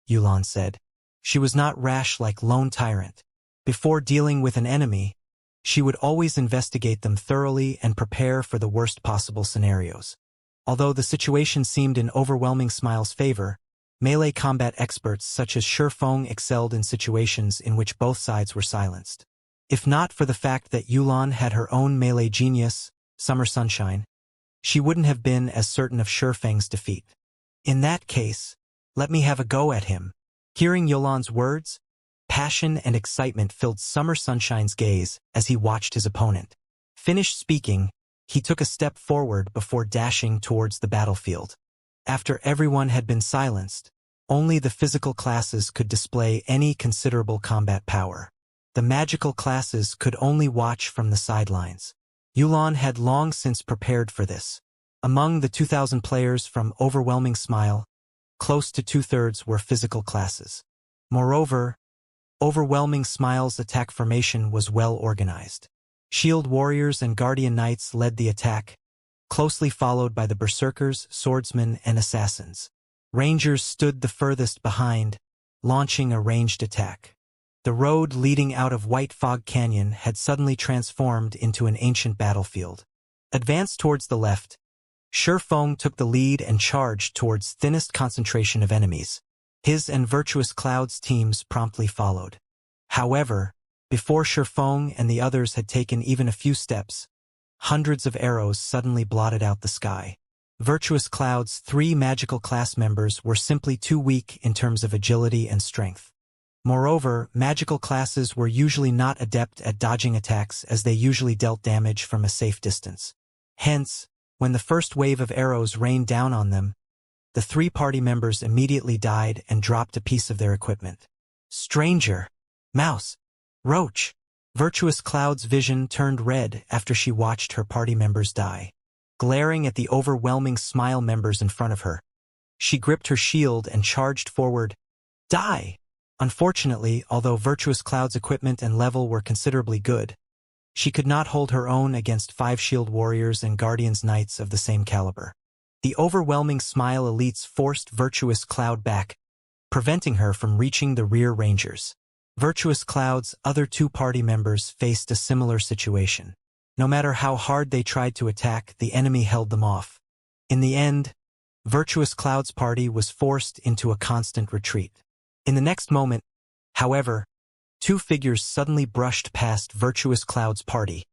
S1: Yulan said. She was not rash like Lone Tyrant. Before dealing with an enemy, she would always investigate them thoroughly and prepare for the worst possible scenarios. Although the situation seemed in Overwhelming Smile's favor, melee combat experts such as Sherfeng excelled in situations in which both sides were silenced. If not for the fact that Yulan had her own melee genius, Summer Sunshine, she wouldn't have been as certain of Sherfeng's defeat. In that case, let me have a go at him. Hearing Yulan's words, passion and excitement filled Summer Sunshine's gaze as he watched his opponent. Finished speaking, he took a step forward before dashing towards the battlefield. After everyone had been silenced, only the physical classes could display any considerable combat power. The magical classes could only watch from the sidelines. Yulan had long since prepared for this. Among the 2,000 players from Overwhelming Smile, close to 2/3 were physical classes. Moreover, Overwhelming Smile's attack formation was well organized. Shield Warriors and Guardian Knights led the attack, closely followed by the Berserkers, Swordsmen, and Assassins. Rangers stood the furthest behind, launching a ranged attack. The road leading out of White Fog Canyon had suddenly transformed into an ancient battlefield. Advanced towards the left, Sherfeng took the lead and charged towards thinnest concentration of enemies. His and Virtuous Cloud's teams promptly followed. However, before Sherfeng and the others had taken even a few steps, hundreds of arrows suddenly blotted out the sky. Virtuous Cloud's 3 magical class members were simply too weak in terms of agility and strength. Moreover, magical classes were usually not adept at dodging attacks as they usually dealt damage from a safe distance. Hence, when the first wave of arrows rained down on them, the 3 party members immediately died and dropped a piece of their equipment. Stranger! Mouse! Roach! Virtuous Cloud's vision turned red after she watched her party members die. Glaring at the Overwhelming Smile members in front of her, she gripped her shield and charged forward. Die! Unfortunately, although Virtuous Cloud's equipment and level were considerably good, she could not hold her own against 5 Shield Warriors and Guardians Knights of the same caliber. The Overwhelming Smile elites forced Virtuous Cloud back, preventing her from reaching the rear Rangers. Virtuous Cloud's other 2 party members faced a similar situation. No matter how hard they tried to attack, the enemy held them off. In the end, Virtuous Cloud's party was forced into a constant retreat. In the next moment, however, 2 figures suddenly brushed past Virtuous Cloud's party,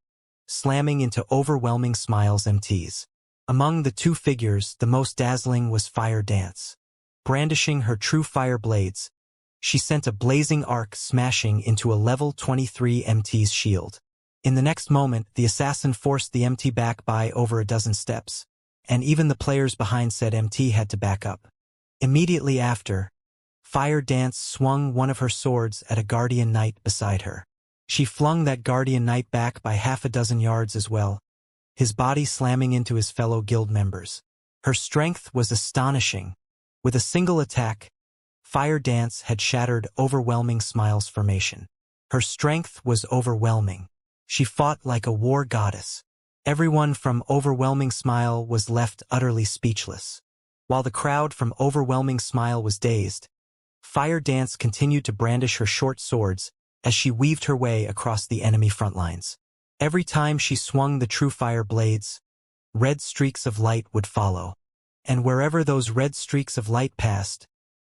S1: slamming into Overwhelming Smile's MTs. Among the 2 figures, the most dazzling was Fire Dance. Brandishing her true fire blades, she sent a blazing arc smashing into a level 23 MT's shield. In the next moment, the assassin forced the MT back by over a dozen steps, and even the players behind said MT had to back up. Immediately after, Fire Dance swung one of her swords at a Guardian Knight beside her. She flung that Guardian Knight back by half a dozen yards as well, his body slamming into his fellow guild members. Her strength was astonishing. With a single attack, Fire Dance had shattered Overwhelming Smile's formation. Her strength was overwhelming. She fought like a war goddess. Everyone from Overwhelming Smile was left utterly speechless. While the crowd from Overwhelming Smile was dazed, Fire Dance continued to brandish her short swords as she weaved her way across the enemy front lines. Every time she swung the true fire blades, red streaks of light would follow. And wherever those red streaks of light passed,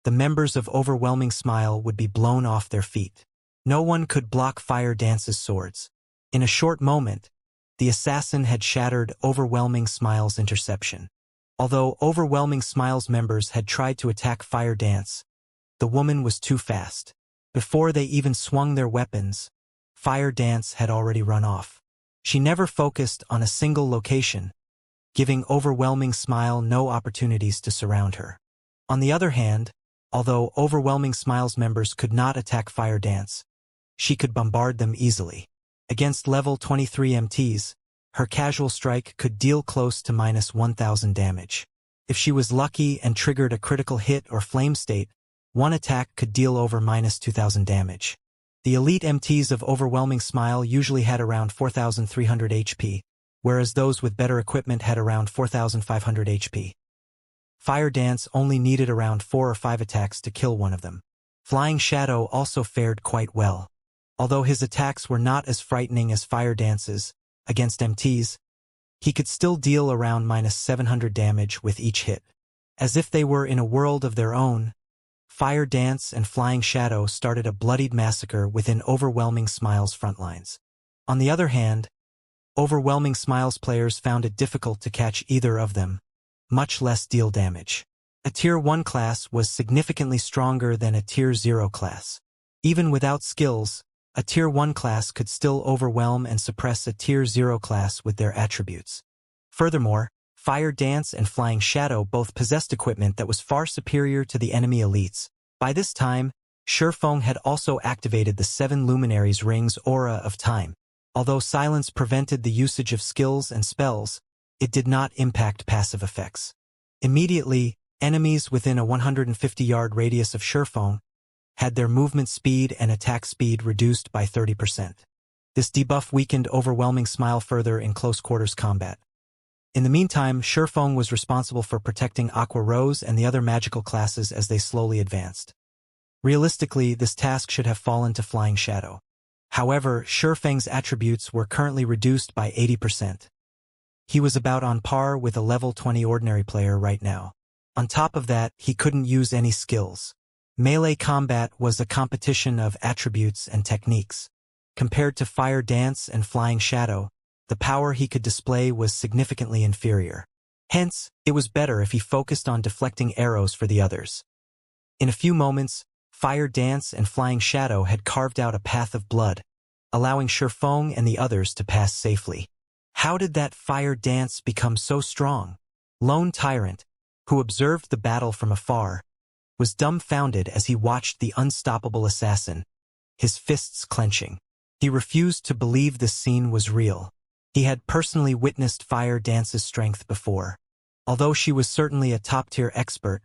S1: the members of Overwhelming Smile would be blown off their feet. No one could block Fire Dance's swords. In a short moment, the assassin had shattered Overwhelming Smile's interception. Although Overwhelming Smile's members had tried to attack Fire Dance, the woman was too fast. Before they even swung their weapons, Fire Dance had already run off. She never focused on a single location, giving Overwhelming Smile no opportunities to surround her. On the other hand, although Overwhelming Smile's members could not attack Fire Dance, she could bombard them easily. Against level 23 MTs, her casual strike could deal close to -1000 damage. If she was lucky and triggered a critical hit or flame state, one attack could deal over -2000 damage. The elite MTs of Overwhelming Smile usually had around 4300 HP, whereas those with better equipment had around 4500 HP. Fire Dance only needed around 4 or 5 attacks to kill one of them. Flying Shadow also fared quite well. Although his attacks were not as frightening as Fire Dance's, against MTs, he could still deal around -700 damage with each hit. As if they were in a world of their own, Fire Dance and Flying Shadow started a bloodied massacre within Overwhelming Smile's front lines. On the other hand, Overwhelming Smile's players found it difficult to catch either of them, much less deal damage. A Tier 1 class was significantly stronger than a Tier 0 class. Even without skills, a Tier 1 class could still overwhelm and suppress a Tier 0 class with their attributes. Furthermore, Fire Dance and Flying Shadow both possessed equipment that was far superior to the enemy elites. By this time, Sherfeng had also activated the 7 Luminaries' Ring's aura of time. Although silence prevented the usage of skills and spells, it did not impact passive effects. Immediately, enemies within a 150-yard radius of Sherfeng had their movement speed and attack speed reduced by 30%. This debuff weakened Overwhelming Smile further in close-quarters combat. In the meantime, Sherfeng was responsible for protecting Aqua Rose and the other magical classes as they slowly advanced. Realistically, this task should have fallen to Flying Shadow. However, Sherfeng's attributes were currently reduced by 80%. He was about on par with a level 20 ordinary player right now. On top of that, he couldn't use any skills. Melee combat was a competition of attributes and techniques. Compared to Fire Dance and Flying Shadow, the power he could display was significantly inferior. Hence, it was better if he focused on deflecting arrows for the others. In a few moments, Fire Dance and Flying Shadow had carved out a path of blood, allowing Sherfeng and the others to pass safely. How did that Fire Dance become so strong? Lone Tyrant, who observed the battle from afar, was dumbfounded as he watched the unstoppable assassin, his fists clenching. He refused to believe this scene was real. He had personally witnessed Fire Dance's strength before. Although she was certainly a top-tier expert,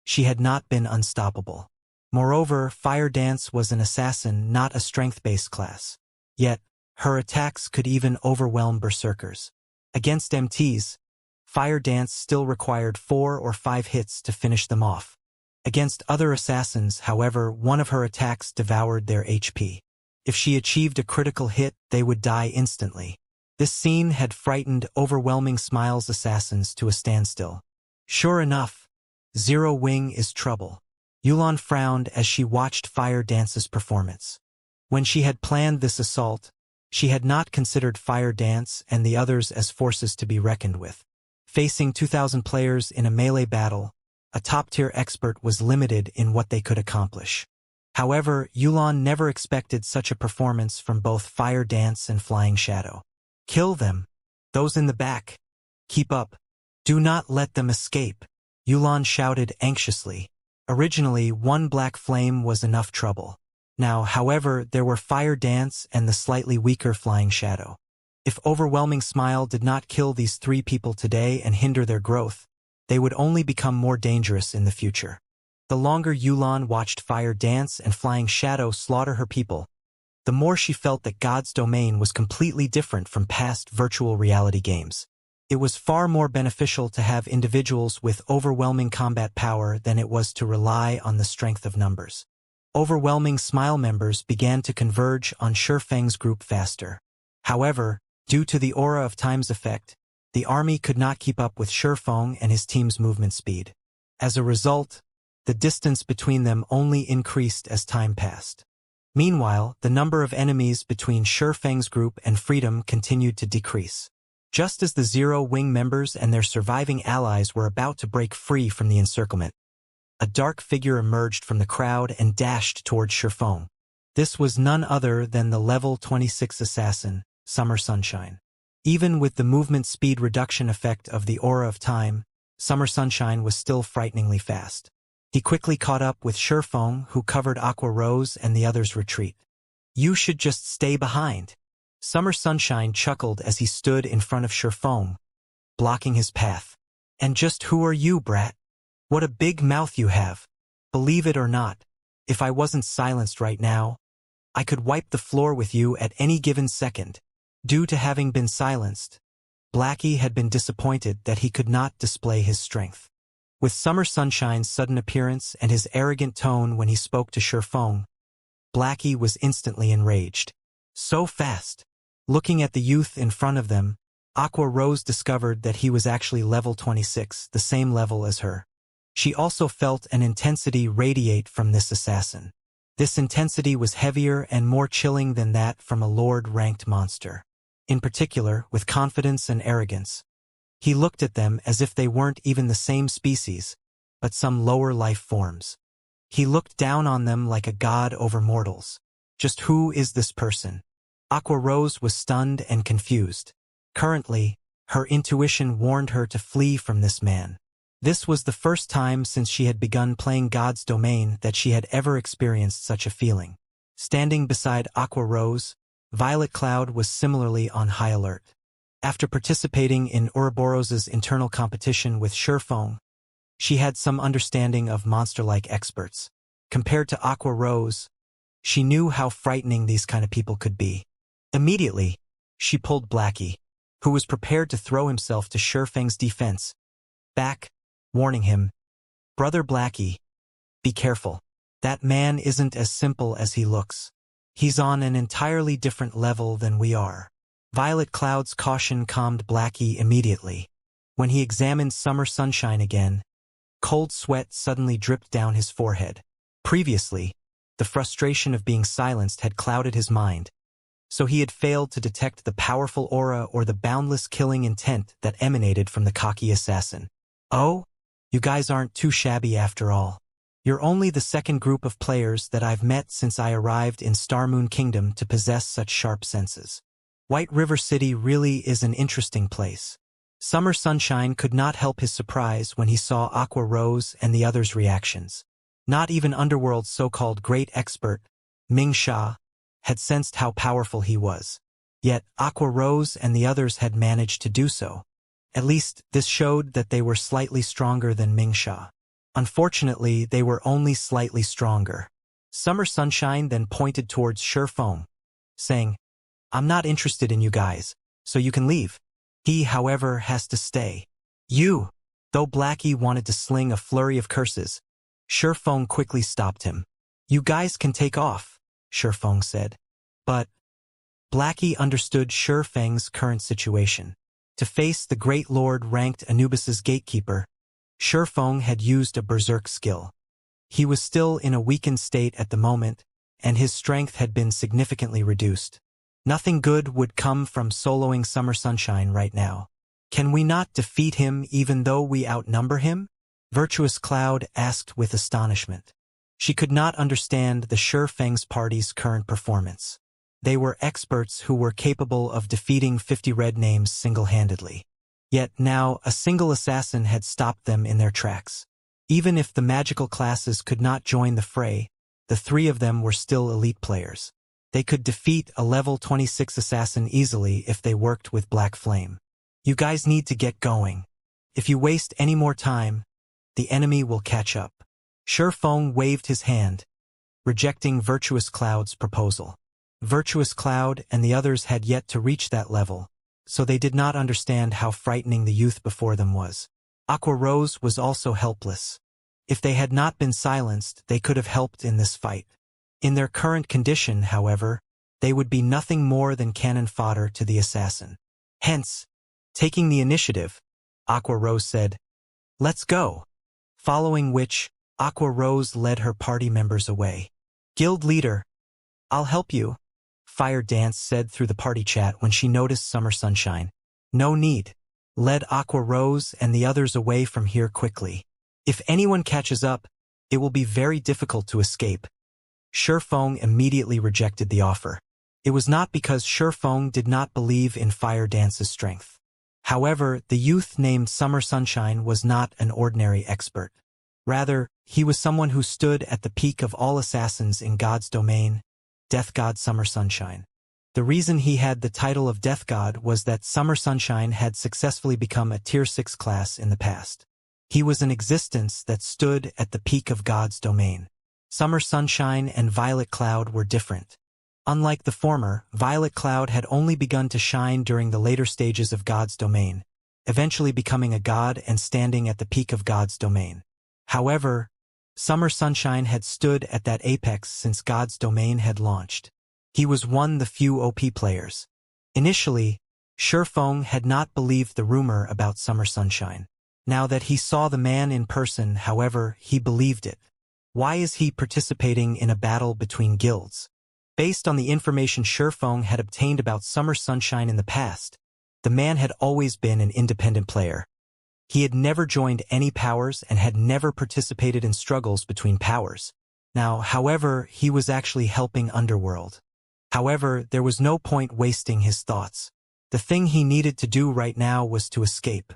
S1: she had not been unstoppable. Moreover, Fire Dance was an assassin, not a strength-based class. Yet, her attacks could even overwhelm berserkers. Against MTs, Fire Dance still required 4 or 5 hits to finish them off. Against other assassins, however, one of her attacks devoured their HP. If she achieved a critical hit, they would die instantly. This scene had frightened Overwhelming Smile's assassins to a standstill. Sure enough, Zero Wing is trouble. Yulan frowned as she watched Fire Dance's performance. When she had planned this assault, she had not considered Fire Dance and the others as forces to be reckoned with. Facing 2,000 players in a melee battle, a top-tier expert was limited in what they could accomplish. However, Yulan never expected such a performance from both Fire Dance and Flying Shadow. Kill them. Those in the back. Keep up. Do not let them escape. Yulan shouted anxiously. Originally, one black flame was enough trouble. Now, however, there were Fire Dance and the slightly weaker Flying Shadow. If Overwhelming Smile did not kill these 3 people today and hinder their growth, they would only become more dangerous in the future. The longer Yulan watched Fire dance and Flying Shadow slaughter her people, the more she felt that God's domain was completely different from past virtual reality games. It was far more beneficial to have individuals with overwhelming combat power than it was to rely on the strength of numbers. Overwhelming Smile members began to converge on Shifeng's group faster. However, due to the Aura of Time's effect, the army could not keep up with Shifeng and his team's movement speed. As a result, the distance between them only increased as time passed. Meanwhile, the number of enemies between Shifeng's group and Freedom continued to decrease. Just as the Zero Wing members and their surviving allies were about to break free from the encirclement, a dark figure emerged from the crowd and dashed towards Shifeng. This was none other than the level 26 assassin, Summer Sunshine. Even with the movement speed reduction effect of the Aura of Time, Summer Sunshine was still frighteningly fast. He quickly caught up with Shifeng, who covered Aqua Rose and the others' retreat. "You should just stay behind." Summer Sunshine chuckled as he stood in front of Shifeng, blocking his path. "And just who are you, brat? What a big mouth you have. Believe it or not, if I wasn't silenced right now, I could wipe the floor with you at any given second." Due to having been silenced, Blackie had been disappointed that he could not display his strength. With Summer Sunshine's sudden appearance and his arrogant tone when he spoke to Shifeng, Blackie was instantly enraged. So fast! Looking at the youth in front of them, Aqua Rose discovered that he was actually level 26, the same level as her. She also felt an intensity radiate from this assassin. This intensity was heavier and more chilling than that from a Lord-ranked monster. In particular, with confidence and arrogance. He looked at them as if they weren't even the same species, but some lower life forms. He looked down on them like a god over mortals. Just who is this person? Aqua Rose was stunned and confused. Currently, her intuition warned her to flee from this man. This was the first time since she had begun playing God's Domain that she had ever experienced such a feeling. Standing beside Aqua Rose, Violet Cloud was similarly on high alert. After participating in Ouroboros's internal competition with Shifeng, she had some understanding of monster-like experts. Compared to Aqua Rose, she knew how frightening these kind of people could be. Immediately, she pulled Blackie, who was prepared to throw himself to Shifeng's defense, back, warning him, "Brother Blackie, be careful. That man isn't as simple as he looks. He's on an entirely different level than we are." Violet Cloud's caution calmed Blackie immediately. When he examined Summer Sunshine again, cold sweat suddenly dripped down his forehead. Previously, the frustration of being silenced had clouded his mind, so he had failed to detect the powerful aura or the boundless killing intent that emanated from the cocky assassin. "Oh, you guys aren't too shabby after all. You're only the second group of players that I've met since I arrived in Starmoon Kingdom to possess such sharp senses. White River City really is an interesting place." Summer Sunshine could not help his surprise when he saw Aqua Rose and the others' reactions. Not even Underworld's so-called great expert, Ming Sha, had sensed how powerful he was. Yet Aqua Rose and the others had managed to do so. At least, this showed that they were slightly stronger than Ming Sha. Unfortunately, they were only slightly stronger. Summer Sunshine then pointed towards Shifeng, saying, "I'm not interested in you guys, so you can leave." He, however, has to stay. "You!" Though Blackie wanted to sling a flurry of curses, Shifeng quickly stopped him. "You guys can take off," Shifeng said. But Blackie understood Shifeng's current situation. To face the Great Lord ranked Anubis's gatekeeper, Shifeng had used a berserk skill. He was still in a weakened state at the moment, and his strength had been significantly reduced. Nothing good would come from soloing Summer Sunshine right now. "Can we not defeat him even though we outnumber him?" Virtuous Cloud asked with astonishment. She could not understand the Shifeng's party's current performance. They were experts who were capable of defeating 50 red names single-handedly. Yet now a single assassin had stopped them in their tracks. Even if the magical classes could not join the fray, the 3 of them were still elite players. They could defeat a level 26 assassin easily if they worked with Black Flame. You guys need to get going. If you waste any more time, the enemy will catch up. Shurfeng waved his hand, rejecting Virtuous Cloud's proposal. Virtuous Cloud and the others had yet to reach that level, so they did not understand how frightening the youth before them was. Aqua Rose was also helpless. If they had not been silenced, they could have helped in this fight. In their current condition, however, they would be nothing more than cannon fodder to the assassin. Hence, taking the initiative, Aqua Rose said, "Let's go." Following which, Aqua Rose led her party members away. "Guild leader, I'll help you," Fire Dance said through the party chat when she noticed Summer Sunshine. "No need. Led Aqua Rose and the others away from here quickly. If anyone catches up, it will be very difficult to escape." Shurfeng immediately rejected the offer. It was not because Shurfeng did not believe in Fire Dance's strength. However, the youth named Summer Sunshine was not an ordinary expert. Rather, he was someone who stood at the peak of all assassins in God's domain, Death God Summer Sunshine. The reason he had the title of Death God was that Summer Sunshine had successfully become a Tier 6 class in the past. He was an existence that stood at the peak of God's domain. Summer Sunshine and Violet Cloud were different. Unlike the former, Violet Cloud had only begun to shine during the later stages of God's domain, eventually becoming a god and standing at the peak of God's domain. However, Summer Sunshine had stood at that apex since God's domain had launched. He was one of the few OP players. Initially, Shurfeng had not believed the rumor about Summer Sunshine. Now that he saw the man in person, however, he believed it. Why is he participating in a battle between guilds? Based on the information Shurfeng had obtained about Summer Sunshine in the past, the man had always been an independent player. He had never joined any powers and had never participated in struggles between powers. Now, however, he was actually helping Underworld. However, there was no point wasting his thoughts. The thing he needed to do right now was to escape.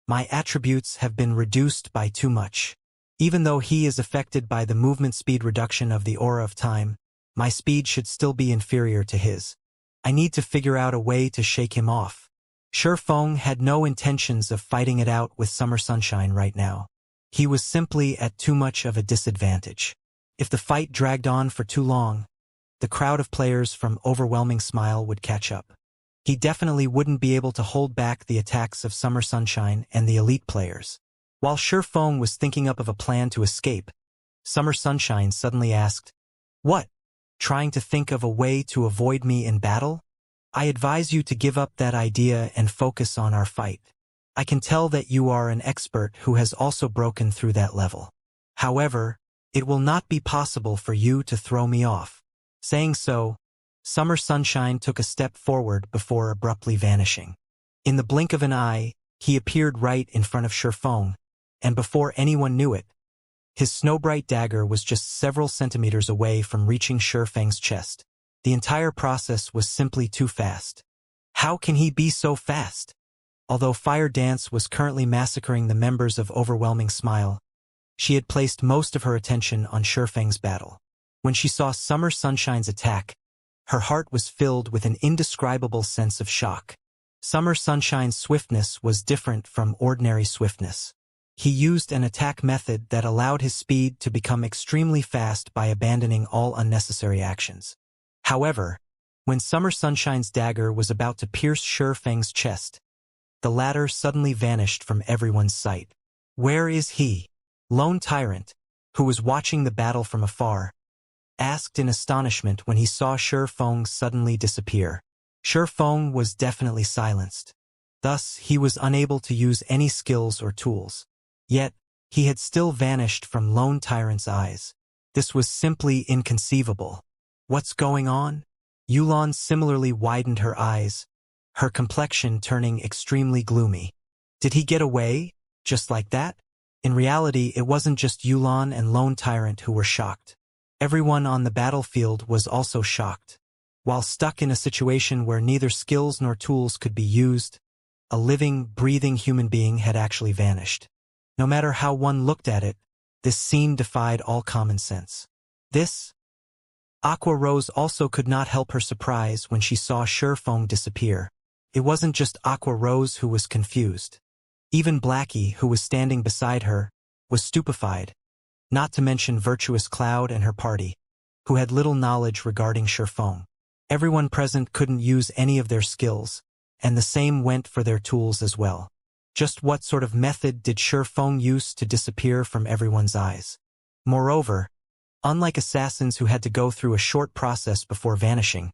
S1: My attributes have been reduced by too much. Even though he is affected by the movement speed reduction of the Aura of Time, my speed should still be inferior to his. I need to figure out a way to shake him off. Shurfeng had no intentions of fighting it out with Summer Sunshine right now. He was simply at too much of a disadvantage. If the fight dragged on for too long, the crowd of players from Overwhelming Smile would catch up. He definitely wouldn't be able to hold back the attacks of Summer Sunshine and the elite players. While Shurfeng was thinking up of a plan to escape, Summer Sunshine suddenly asked, "What? Trying to think of a way to avoid me in battle? I advise you to give up that idea and focus on our fight. I can tell that you are an expert who has also broken through that level. However, it will not be possible for you to throw me off." Saying so, Summer Sunshine took a step forward before abruptly vanishing. In the blink of an eye, he appeared right in front of Shurfeng, and before anyone knew it, his Snowbright dagger was just several centimeters away from reaching Shurfeng's chest. The entire process was simply too fast. How can he be so fast? Although Fire Dance was currently massacring the members of Overwhelming Smile, she had placed most of her attention on Shurfeng's battle. When she saw Summer Sunshine's attack, her heart was filled with an indescribable sense of shock. Summer Sunshine's swiftness was different from ordinary swiftness. He used an attack method that allowed his speed to become extremely fast by abandoning all unnecessary actions. However, when Summer Sunshine's dagger was about to pierce Shurfeng's chest, the latter suddenly vanished from everyone's sight. Where is he? Lone Tyrant, who was watching the battle from afar, asked in astonishment when he saw Shurfeng suddenly disappear. Shurfeng was definitely silenced. Thus, he was unable to use any skills or tools. Yet, he had still vanished from Lone Tyrant's eyes. This was simply inconceivable. What's going on? Yulan similarly widened her eyes, her complexion turning extremely gloomy. Did he get away, just like that? In reality, it wasn't just Yulan and Lone Tyrant who were shocked. Everyone on the battlefield was also shocked. While stuck in a situation where neither skills nor tools could be used, a living, breathing human being had actually vanished. No matter how one looked at it, this scene defied all common sense. This? Aqua Rose also could not help her surprise when she saw Sherfeng disappear. It wasn't just Aqua Rose who was confused. Even Blackie, who was standing beside her, was stupefied, not to mention Virtuous Cloud and her party, who had little knowledge regarding Sherfeng. Everyone present couldn't use any of their skills, and the same went for their tools as well. Just what sort of method did Sherfeng use to disappear from everyone's eyes? Moreover, unlike assassins who had to go through a short process before vanishing,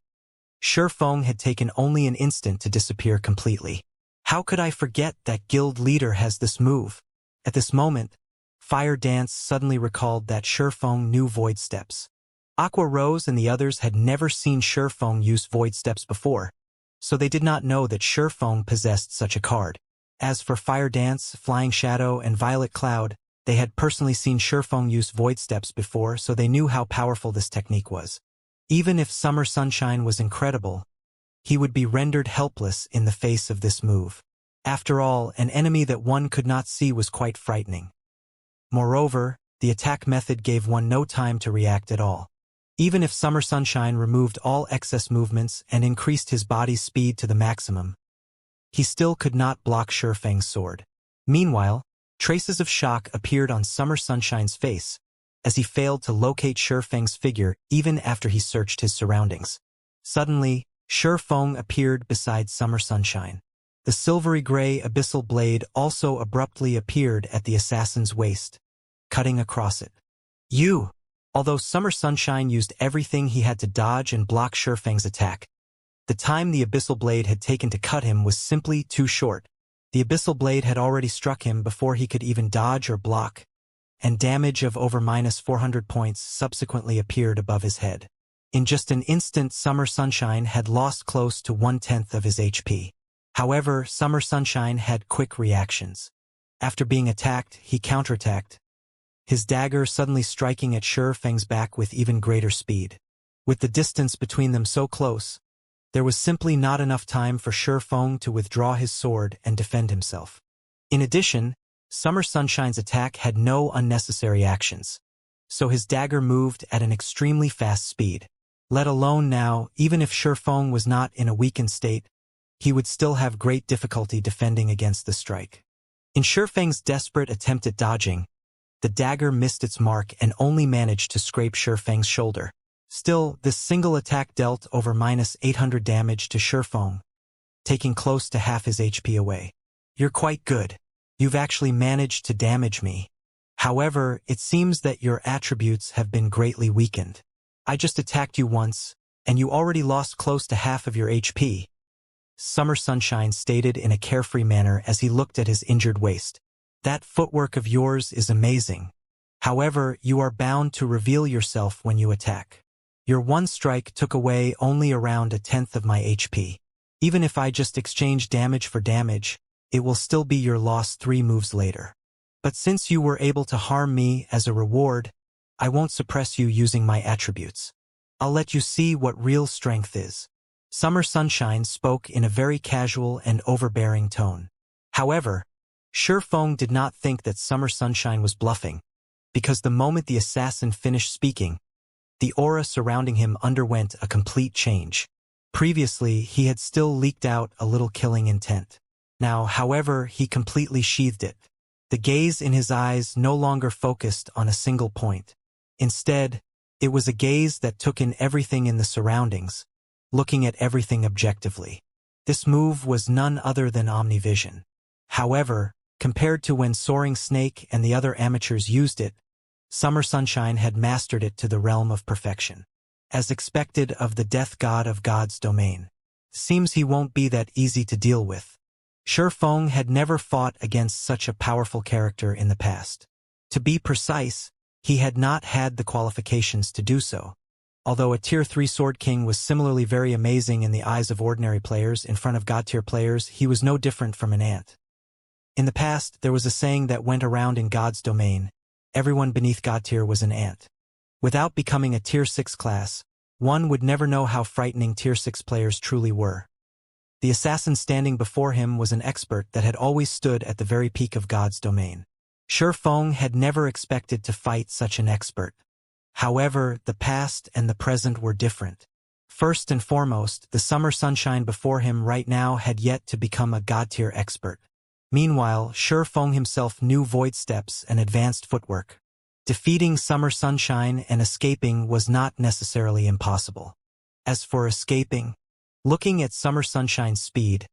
S1: Sherfeng had taken only an instant to disappear completely. How could I forget that guild leader has this move? At this moment, Fire Dance suddenly recalled that Sherfeng knew Void Steps. Aqua Rose and the others had never seen Sherfeng use Void Steps before, so they did not know that Sherfeng possessed such a card. As for Fire Dance, Flying Shadow, and Violet Cloud, they had personally seen Sherfeng use Void Steps before, so they knew how powerful this technique was. Even if Summer Sunshine was incredible, he would be rendered helpless in the face of this move. After all, an enemy that one could not see was quite frightening. Moreover, the attack method gave one no time to react at all. Even if Summer Sunshine removed all excess movements and increased his body's speed to the maximum, he still could not block Sherfeng's sword. Meanwhile, traces of shock appeared on Summer Sunshine's face, as he failed to locate Sherfeng's figure even after he searched his surroundings. Suddenly, Sherfeng appeared beside Summer Sunshine. The silvery gray abyssal blade also abruptly appeared at the assassin's waist, cutting across it. You! Although Summer Sunshine used everything he had to dodge and block Sherfeng's attack, the time the abyssal blade had taken to cut him was simply too short. The abyssal blade had already struck him before he could even dodge or block, and damage of over -400 points subsequently appeared above his head. In just an instant, Summer Sunshine had lost close to 1/10 of his HP. However, Summer Sunshine had quick reactions. After being attacked, he counterattacked, his dagger suddenly striking at Sherfeng's back with even greater speed. With the distance between them so close, there was simply not enough time for Sherfeng to withdraw his sword and defend himself. In addition, Summer Sunshine's attack had no unnecessary actions, so his dagger moved at an extremely fast speed. Let alone now, even if Sherfeng was not in a weakened state, he would still have great difficulty defending against the strike. In Sherfeng's desperate attempt at dodging, the dagger missed its mark and only managed to scrape Sherfeng's shoulder. Still, this single attack dealt over -800 damage to Sherfeng, taking close to half his HP away. You're quite good. You've actually managed to damage me. However, it seems that your attributes have been greatly weakened. I just attacked you once, and you already lost close to half of your HP, Summer Sunshine stated in a carefree manner as he looked at his injured waist. That footwork of yours is amazing. However, you are bound to reveal yourself when you attack. Your one strike took away only around 1/10 of my HP. Even if I just exchange damage for damage, it will still be your loss 3 moves later. But since you were able to harm me as a reward, I won't suppress you using my attributes. I'll let you see what real strength is. Summer Sunshine spoke in a very casual and overbearing tone. However, Sherfeng did not think that Summer Sunshine was bluffing, because the moment the assassin finished speaking, the aura surrounding him underwent a complete change. Previously, he had still leaked out a little killing intent. Now, however, he completely sheathed it. The gaze in his eyes no longer focused on a single point. Instead, it was a gaze that took in everything in the surroundings, looking at everything objectively. This move was none other than Omnivision. However, compared to when Soaring Snake and the other amateurs used it, Summer Sunshine had mastered it to the realm of perfection. As expected of the death god of God's domain. Seems he won't be that easy to deal with. Sherfeng had never fought against such a powerful character in the past. To be precise, he had not had the qualifications to do so. Although a Tier 3 Sword King was similarly very amazing in the eyes of ordinary players, in front of God-tier players, he was no different from an ant. In the past, there was a saying that went around in God's domain: everyone beneath God-tier was an ant. Without becoming a Tier 6 class, one would never know how frightening Tier 6 players truly were. The assassin standing before him was an expert that had always stood at the very peak of God's domain. Sherfeng had never expected to fight such an expert. However, the past and the present were different. First and foremost, the summer sunshine before him right now had yet to become a god-tier expert. Meanwhile, Shi Feng himself knew void steps and advanced footwork. Defeating summer sunshine and escaping was not necessarily impossible. As for escaping, looking at summer sunshine's speed,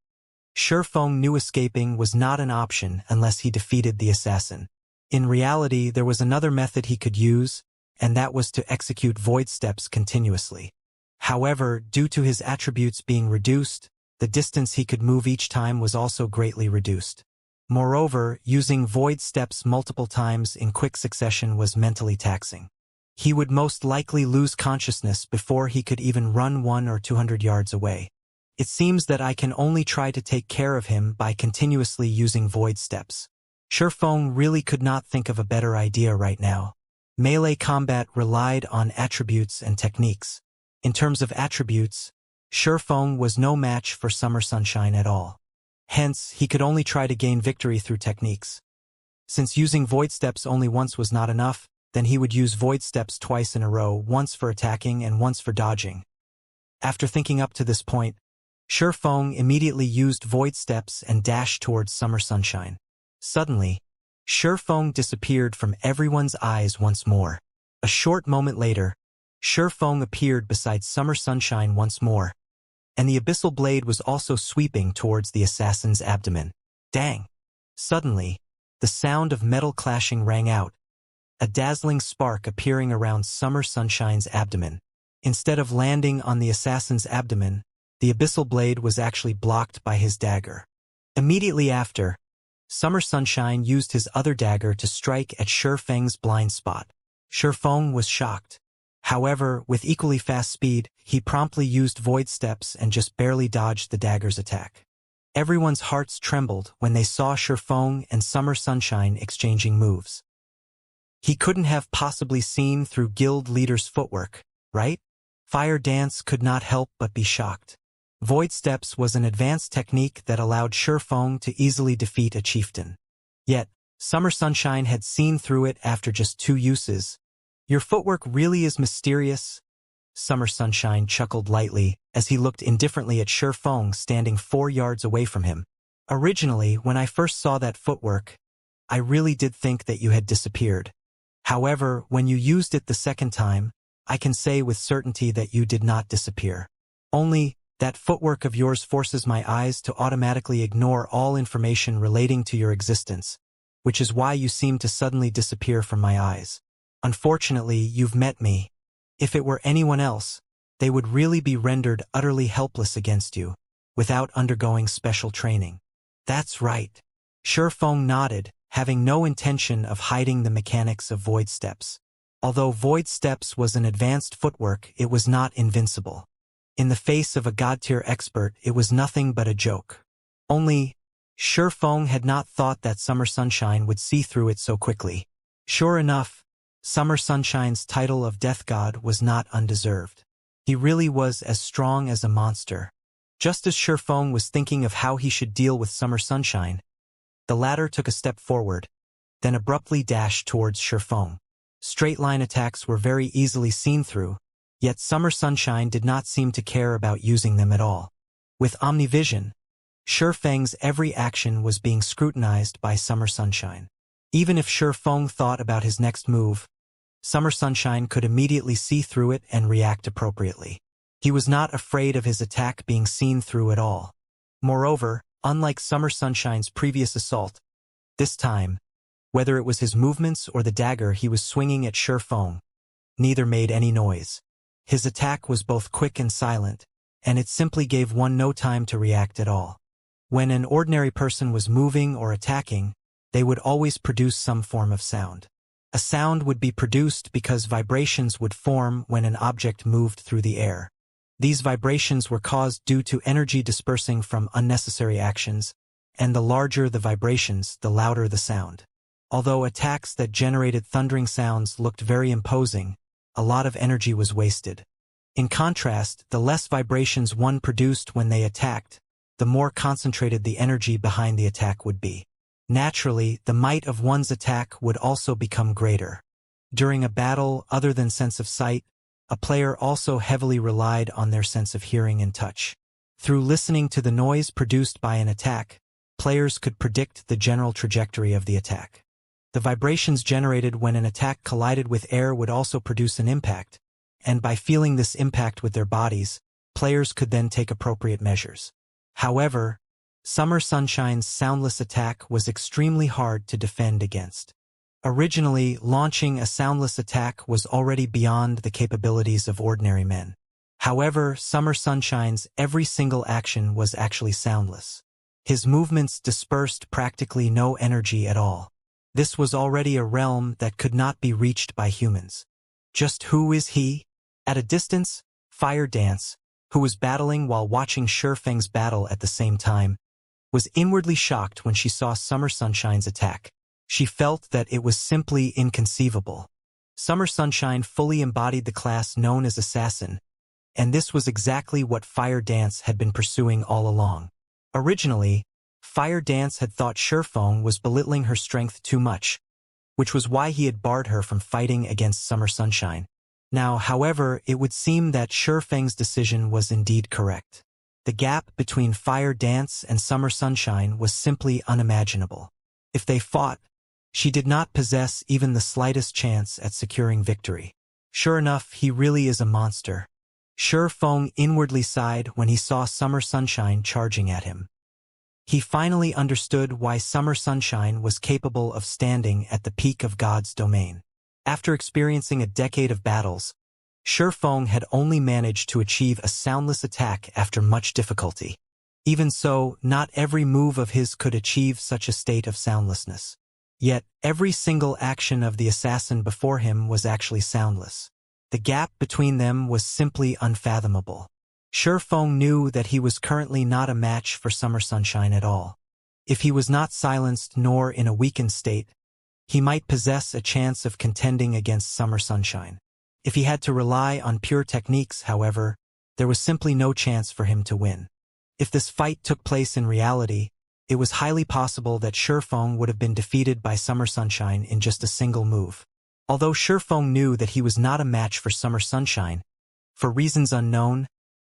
S1: Shi Feng knew escaping was not an option unless he defeated the assassin. In reality, there was another method he could use, and that was to execute void steps continuously. However, due to his attributes being reduced, the distance he could move each time was also greatly reduced. Moreover, using void steps multiple times in quick succession was mentally taxing. He would most likely lose consciousness before he could even run 100 or 200 yards away. It seems that I can only try to take care of him by continuously using void steps. Shi Feng really could not think of a better idea right now. Melee combat relied on attributes and techniques. In terms of attributes, Shi Feng was no match for summer sunshine at all. Hence, he could only try to gain victory through techniques. Since using void steps only once was not enough, then he would use void steps twice in a row, once for attacking and once for dodging. After thinking up to this point, Shi Feng immediately used void steps and dashed towards summer sunshine. Suddenly, Shi Feng disappeared from everyone's eyes once more. A short moment later, Shi Feng appeared beside summer sunshine once more, and the abyssal blade was also sweeping towards the assassin's abdomen. Dang! Suddenly, the sound of metal clashing rang out, a dazzling spark appearing around summer sunshine's abdomen. Instead of landing on the assassin's abdomen, the abyssal blade was actually blocked by his dagger. Immediately after, Summer Sunshine used his other dagger to strike at Shi Feng's blind spot. Shi Feng was shocked. However, with equally fast speed, he promptly used void steps and just barely dodged the dagger's attack. Everyone's hearts trembled when they saw Shi Feng and Summer Sunshine exchanging moves. He couldn't have possibly seen through guild leader's footwork, right? Fire Dance could not help but be shocked. Void Steps was an advanced technique that allowed Shi Feng to easily defeat a chieftain. Yet, Summer Sunshine had seen through it after just 2 uses. Your footwork really is mysterious. Summer Sunshine chuckled lightly as he looked indifferently at Shi Feng standing 4 yards away from him. Originally, when I first saw that footwork, I really did think that you had disappeared. However, when you used it the second time, I can say with certainty that you did not disappear. Only, that footwork of yours forces my eyes to automatically ignore all information relating to your existence, which is why you seem to suddenly disappear from my eyes. Unfortunately, you've met me. If it were anyone else, they would really be rendered utterly helpless against you, without undergoing special training. That's right. Shi Feng nodded, having no intention of hiding the mechanics of Void Steps. Although Void Steps was an advanced footwork, it was not invincible. In the face of a god-tier expert, it was nothing but a joke. Only, Shi Feng had not thought that Summer Sunshine would see through it so quickly. Sure enough, Summer Sunshine's title of Death God was not undeserved. He really was as strong as a monster. Just as Shi Feng was thinking of how he should deal with Summer Sunshine, the latter took a step forward, then abruptly dashed towards Shi Feng. Straight-line attacks were very easily seen through, yet Summer Sunshine did not seem to care about using them at all. With Omnivision, Shi Feng's every action was being scrutinized by Summer Sunshine. Even if Shi Feng thought about his next move, Summer Sunshine could immediately see through it and react appropriately. He was not afraid of his attack being seen through at all. Moreover, unlike Summer Sunshine's previous assault, this time, whether it was his movements or the dagger he was swinging at Shi Feng, neither made any noise. His attack was both quick and silent, and it simply gave one no time to react at all. When an ordinary person was moving or attacking, they would always produce some form of sound. A sound would be produced because vibrations would form when an object moved through the air. These vibrations were caused due to energy dispersing from unnecessary actions, and the larger the vibrations, the louder the sound. Although attacks that generated thundering sounds looked very imposing, a lot of energy was wasted. In contrast, the less vibrations one produced when they attacked, the more concentrated the energy behind the attack would be. Naturally, the might of one's attack would also become greater. During a battle other than sense of sight, a player also heavily relied on their sense of hearing and touch. Through listening to the noise produced by an attack, players could predict the general trajectory of the attack. The vibrations generated when an attack collided with air would also produce an impact, and by feeling this impact with their bodies, players could then take appropriate measures. However, Summer Sunshine's soundless attack was extremely hard to defend against. Originally, launching a soundless attack was already beyond the capabilities of ordinary men. However, Summer Sunshine's every single action was actually soundless. His movements dispersed practically no energy at all. This was already a realm that could not be reached by humans. Just who is he? At a distance, Fire Dance, who was battling while watching Shurfeng's battle at the same time, was inwardly shocked when she saw Summer Sunshine's attack. She felt that it was simply inconceivable. Summer Sunshine fully embodied the class known as Assassin, and this was exactly what Fire Dance had been pursuing all along. Originally, Fire Dance had thought Shurfeng was belittling her strength too much, which was why he had barred her from fighting against Summer Sunshine. Now, however, it would seem that Shurfeng's decision was indeed correct. The gap between Fire Dance and Summer Sunshine was simply unimaginable. If they fought, she did not possess even the slightest chance at securing victory. Sure enough, he really is a monster. Shurfeng inwardly sighed when he saw Summer Sunshine charging at him. He finally understood why Summer Sunshine was capable of standing at the peak of God's domain. After experiencing a decade of battles, Shurfeng had only managed to achieve a soundless attack after much difficulty. Even so, not every move of his could achieve such a state of soundlessness. Yet, every single action of the assassin before him was actually soundless. The gap between them was simply unfathomable. Shurfeng knew that he was currently not a match for Summer Sunshine at all. If he was not silenced nor in a weakened state, he might possess a chance of contending against Summer Sunshine. If he had to rely on pure techniques, however, there was simply no chance for him to win. If this fight took place in reality, it was highly possible that Shurfeng would have been defeated by Summer Sunshine in just a single move. Although Shurfeng knew that he was not a match for Summer Sunshine, for reasons unknown,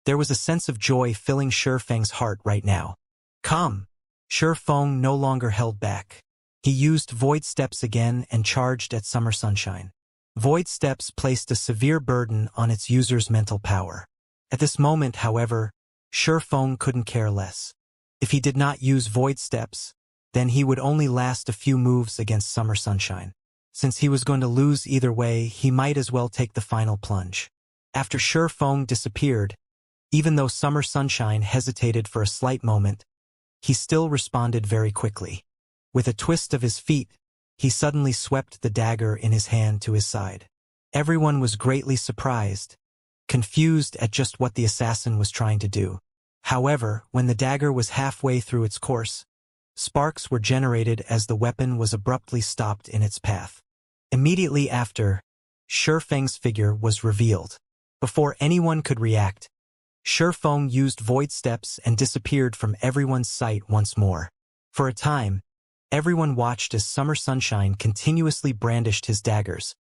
S1: there was a sense of joy filling Shurfeng's heart right now. Come! Shurfeng no longer held back. He used Void Steps again and charged at Summer Sunshine. Void Steps placed a severe burden on its user's mental power. At this moment, however, Shurfeng couldn't care less. If he did not use Void Steps, then he would only last a few moves against Summer Sunshine. Since he was going to lose either way, he might as well take the final plunge. After Shurfeng disappeared, even though Summer Sunshine hesitated for a slight moment, he still responded very quickly. With a twist of his feet, he suddenly swept the dagger in his hand to his side. Everyone was greatly surprised, confused at just what the assassin was trying to do. However, when the dagger was halfway through its course, sparks were generated as the weapon was abruptly stopped in its path. Immediately after, Shurfeng's figure was revealed. Before anyone could react, Shurfeng used Void Steps and disappeared from everyone's sight once more. For a time, everyone watched as Summer Sunshine continuously brandished his daggers,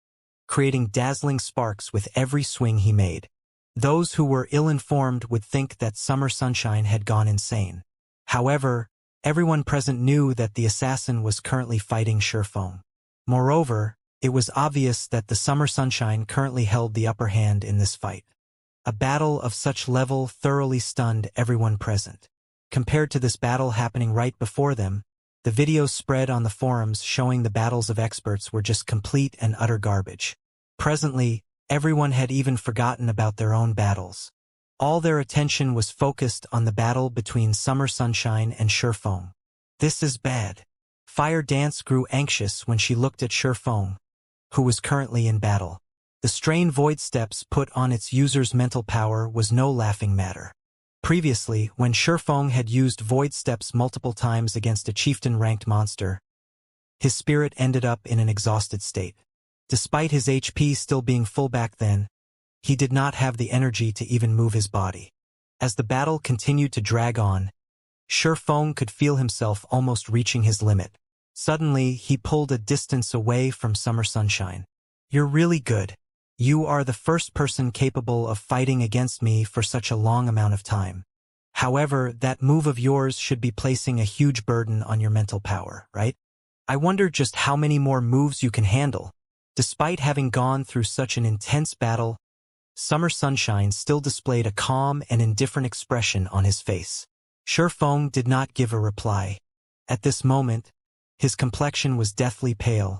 S1: creating dazzling sparks with every swing he made. Those who were ill-informed would think that Summer Sunshine had gone insane. However, everyone present knew that the assassin was currently fighting Shurfeng. Moreover, it was obvious that the Summer Sunshine currently held the upper hand in this fight. A battle of such level thoroughly stunned everyone present. Compared to this battle happening right before them, the videos spread on the forums showing the battles of experts were just complete and utter garbage. Presently, everyone had even forgotten about their own battles. All their attention was focused on the battle between Summer Sunshine and Shurfeng. This is bad. Fire Dance grew anxious when she looked at Shurfeng, who was currently in battle. The strain Void Steps put on its user's mental power was no laughing matter. Previously, when Shurfeng had used Void Steps multiple times against a chieftain-ranked monster, his spirit ended up in an exhausted state. Despite his HP still being full back then, he did not have the energy to even move his body. As the battle continued to drag on, Shurfeng could feel himself almost reaching his limit. Suddenly, he pulled a distance away from Summer Sunshine. You're really good. You are the first person capable of fighting against me for such a long amount of time. However, that move of yours should be placing a huge burden on your mental power, right? I wonder just how many more moves you can handle. Despite having gone through such an intense battle, Summer Sunshine still displayed a calm and indifferent expression on his face. Shifeng did not give a reply. At this moment, his complexion was deathly pale,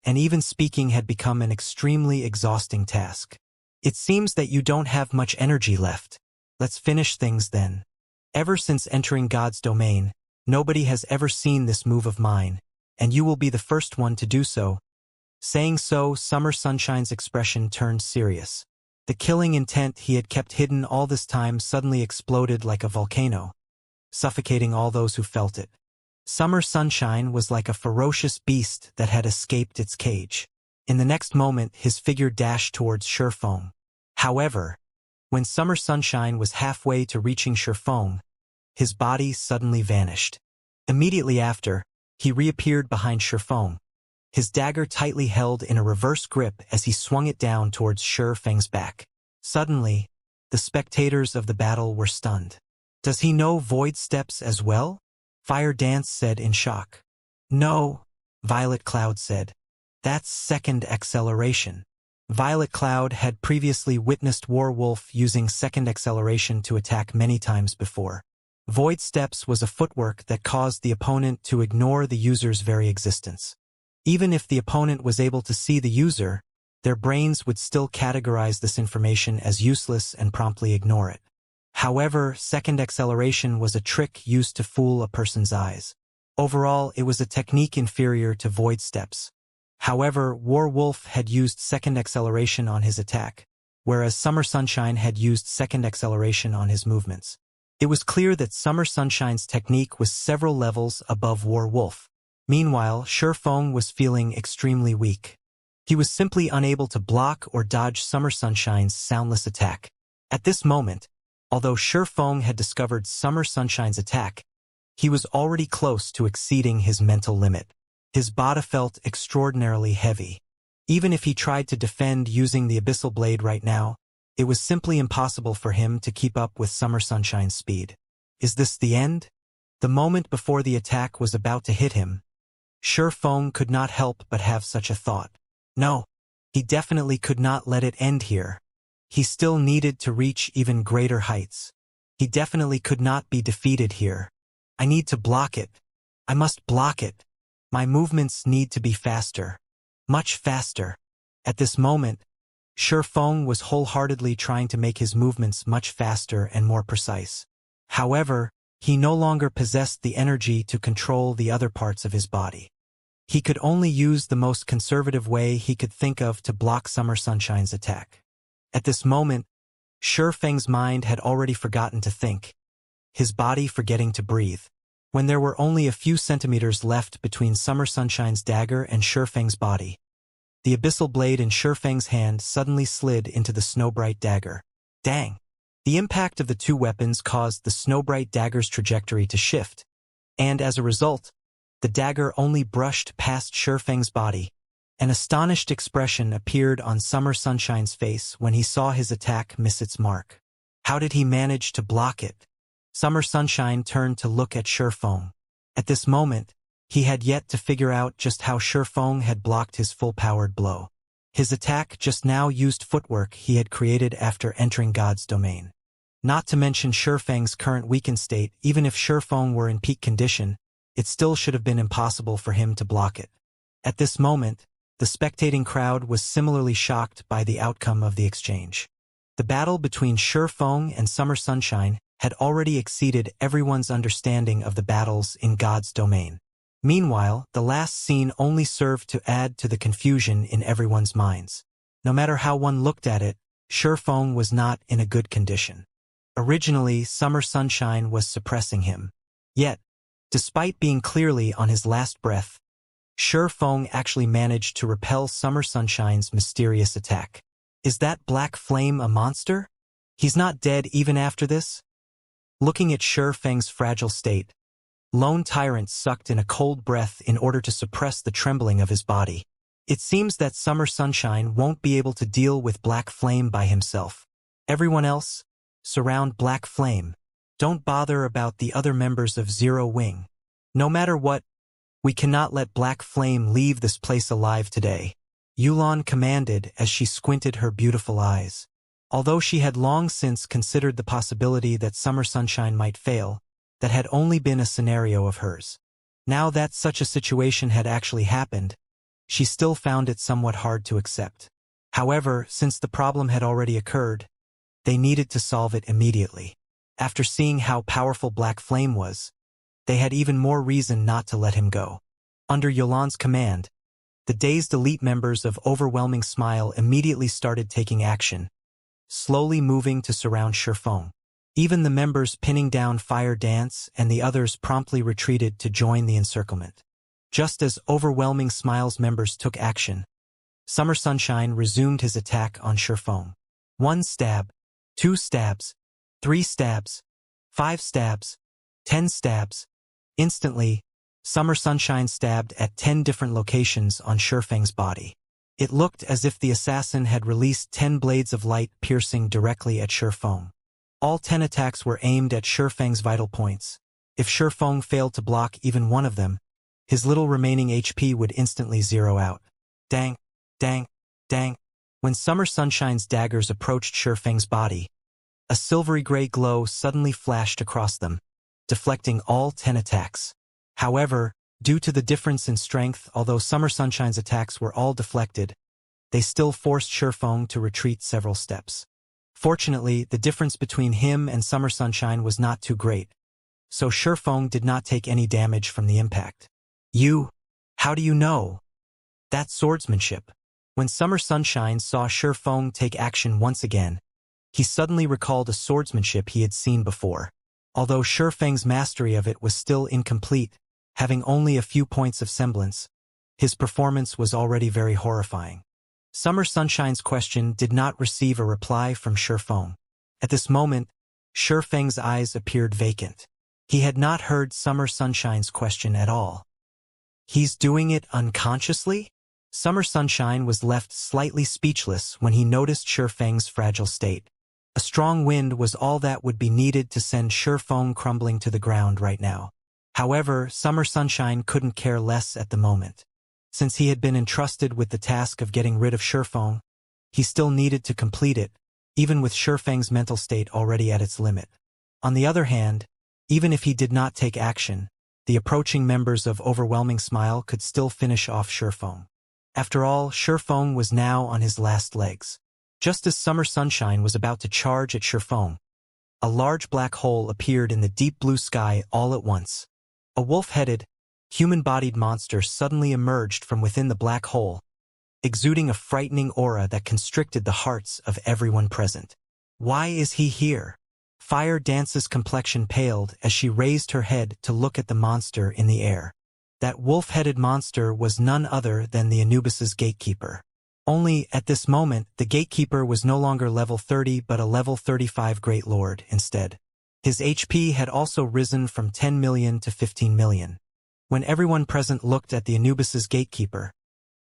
S1: and even speaking had become an extremely exhausting task. It seems that you don't have much energy left. Let's finish things then. Ever since entering God's domain, nobody has ever seen this move of mine, and you will be the first one to do so. Saying so, Summer Sunshine's expression turned serious. The killing intent he had kept hidden all this time suddenly exploded like a volcano, suffocating all those who felt it. Summer Sunshine was like a ferocious beast that had escaped its cage. In the next moment, his figure dashed towards Shifeng. However, when Summer Sunshine was halfway to reaching Shifeng, his body suddenly vanished. Immediately after, he reappeared behind Shifeng, his dagger tightly held in a reverse grip as he swung it down towards Shifeng's back. Suddenly, the spectators of the battle were stunned. Does he know void steps as well? Fire Dance said in shock. No, Violet Cloud said. That's second acceleration. Violet Cloud had previously witnessed Warwolf using second acceleration to attack many times before. Void steps was a footwork that caused the opponent to ignore the user's very existence. Even if the opponent was able to see the user, their brains would still categorize this information as useless and promptly ignore it. However, second acceleration was a trick used to fool a person's eyes. Overall, it was a technique inferior to void steps. However, Warwolf had used second acceleration on his attack, whereas Summer Sunshine had used second acceleration on his movements. It was clear that Summer Sunshine's technique was several levels above Warwolf. Meanwhile, Shifeng was feeling extremely weak. He was simply unable to block or dodge Summer Sunshine's soundless attack. At this moment, although Shifeng had discovered Summer Sunshine's attack, he was already close to exceeding his mental limit. His body felt extraordinarily heavy. Even if he tried to defend using the Abyssal Blade right now, it was simply impossible for him to keep up with Summer Sunshine's speed. Is this the end? The moment before the attack was about to hit him, Shifeng could not help but have such a thought. No, he definitely could not let it end here. He still needed to reach even greater heights. He definitely could not be defeated here. I need to block it. I must block it. My movements need to be faster. Much faster. At this moment, Shifeng was wholeheartedly trying to make his movements much faster and more precise. However, he no longer possessed the energy to control the other parts of his body. He could only use the most conservative way he could think of to block Summer Sunshine's attack. At this moment, Shifeng's mind had already forgotten to think, his body forgetting to breathe. When there were only a few centimeters left between Summer Sunshine's dagger and Shifeng's body, the Abyssal Blade in Shifeng's hand suddenly slid into the Snowbright dagger. Dang! The impact of the two weapons caused the Snowbright dagger's trajectory to shift, and as a result, the dagger only brushed past Shifeng's body. An astonished expression appeared on Summer Sunshine's face when he saw his attack miss its mark. How did he manage to block it? Summer Sunshine turned to look at Shifeng. At this moment, he had yet to figure out just how Shifeng had blocked his full-powered blow. His attack just now used footwork he had created after entering God's domain. Not to mention Shifeng's current weakened state, even if Shifeng were in peak condition, it still should have been impossible for him to block it. At this moment, the spectating crowd was similarly shocked by the outcome of the exchange. The battle between Shifeng and Summer Sunshine had already exceeded everyone's understanding of the battles in God's domain. Meanwhile, the last scene only served to add to the confusion in everyone's minds. No matter how one looked at it, Shifeng was not in a good condition. Originally, Summer Sunshine was suppressing him. Yet, despite being clearly on his last breath, Shifeng actually managed to repel Summer Sunshine's mysterious attack. Is that black flame a monster? He's not dead even after this? Looking at Shifeng's fragile state, Lone Tyrant sucked in a cold breath in order to suppress the trembling of his body. It seems that Summer Sunshine won't be able to deal with Black Flame by himself. Everyone else, surround Black Flame. Don't bother about the other members of Zero Wing. No matter what, we cannot let Black Flame leave this place alive today. Yulan commanded as she squinted her beautiful eyes. Although she had long since considered the possibility that Summer Sunshine might fail, that had only been a scenario of hers. Now that such a situation had actually happened, she still found it somewhat hard to accept. However, since the problem had already occurred, they needed to solve it immediately. After seeing how powerful Black Flame was, they had even more reason not to let him go. Under Yolan's command, the dazed elite members of Overwhelming Smile immediately started taking action, slowly moving to surround Shifeng. Even the members pinning down Fire Dance and the others promptly retreated to join the encirclement. Just as Overwhelming Smile's members took action, Summer Sunshine resumed his attack on Shifeng. 1 stab, 2 stabs, 3 stabs, 5 stabs, 10 stabs. Instantly, Summer Sunshine stabbed at 10 different locations on Shifeng's body. It looked as if the assassin had released 10 blades of light piercing directly at Shifeng. All 10 attacks were aimed at Shifeng's vital points. If Shifeng failed to block even one of them, his little remaining HP would instantly zero out. Dang, dang, dang. When Summer Sunshine's daggers approached Shifeng's body, a silvery gray glow suddenly flashed across them, deflecting all 10 attacks. However, due to the difference in strength, although Summer Sunshine's attacks were all deflected, they still forced Shifeng to retreat several steps. Fortunately, the difference between him and Summer Sunshine was not too great, so Shifeng did not take any damage from the impact. How do you know? That's swordsmanship. When Summer Sunshine saw Shifeng take action once again, he suddenly recalled a swordsmanship he had seen before. Although Shifeng's mastery of it was still incomplete, having only a few points of semblance, his performance was already very horrifying. Summer Sunshine's question did not receive a reply from Shifeng. At this moment, Shifeng's eyes appeared vacant. He had not heard Summer Sunshine's question at all. He's doing it unconsciously? Summer Sunshine was left slightly speechless when he noticed Shifeng's fragile state. A strong wind was all that would be needed to send Shifeng crumbling to the ground right now. However, Summer Sunshine couldn't care less at the moment. Since he had been entrusted with the task of getting rid of Shifeng, he still needed to complete it, even with Shifeng's mental state already at its limit. On the other hand, even if he did not take action, the approaching members of Overwhelming Smile could still finish off Shifeng. After all, Shifeng was now on his last legs. Just as Summer Sunshine was about to charge at Shifeng, a large black hole appeared in the deep blue sky all at once. A wolf-headed, human-bodied monster suddenly emerged from within the black hole, exuding a frightening aura that constricted the hearts of everyone present. Why is he here? Fire Dance's complexion paled as she raised her head to look at the monster in the air. That wolf-headed monster was none other than the Anubis's gatekeeper. Only, at this moment, the gatekeeper was no longer level 30 but a level 35 Great Lord instead. His HP had also risen from 10 million to 15 million. When everyone present looked at the Anubis's gatekeeper,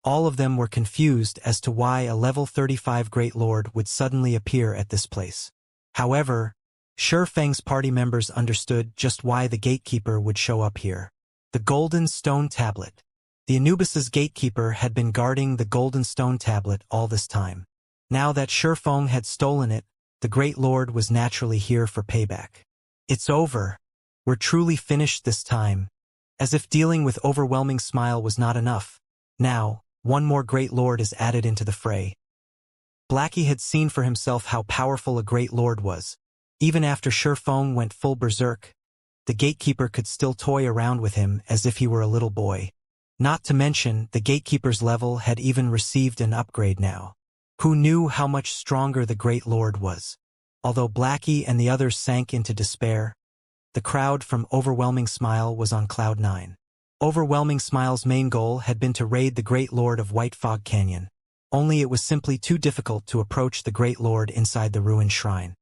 S1: all of them were confused as to why a level 35 Great Lord would suddenly appear at this place. However, Shifeng's party members understood just why the gatekeeper would show up here. The Golden Stone Tablet. The Anubis's gatekeeper had been guarding the Golden Stone Tablet all this time. Now that Shifeng had stolen it, the Great Lord was naturally here for payback. It's over. We're truly finished this time. As if dealing with Overwhelming Smile was not enough, now, one more Great Lord is added into the fray. Blackie had seen for himself how powerful a Great Lord was. Even after Shifeng went full berserk, the gatekeeper could still toy around with him as if he were a little boy. Not to mention, the gatekeeper's level had even received an upgrade now. Who knew how much stronger the Great Lord was? Although Blackie and the others sank into despair, the crowd from Overwhelming Smile was on cloud 9. Overwhelming Smile's main goal had been to raid the Great Lord of White Fog Canyon. Only it was simply too difficult to approach the Great Lord inside the ruined shrine.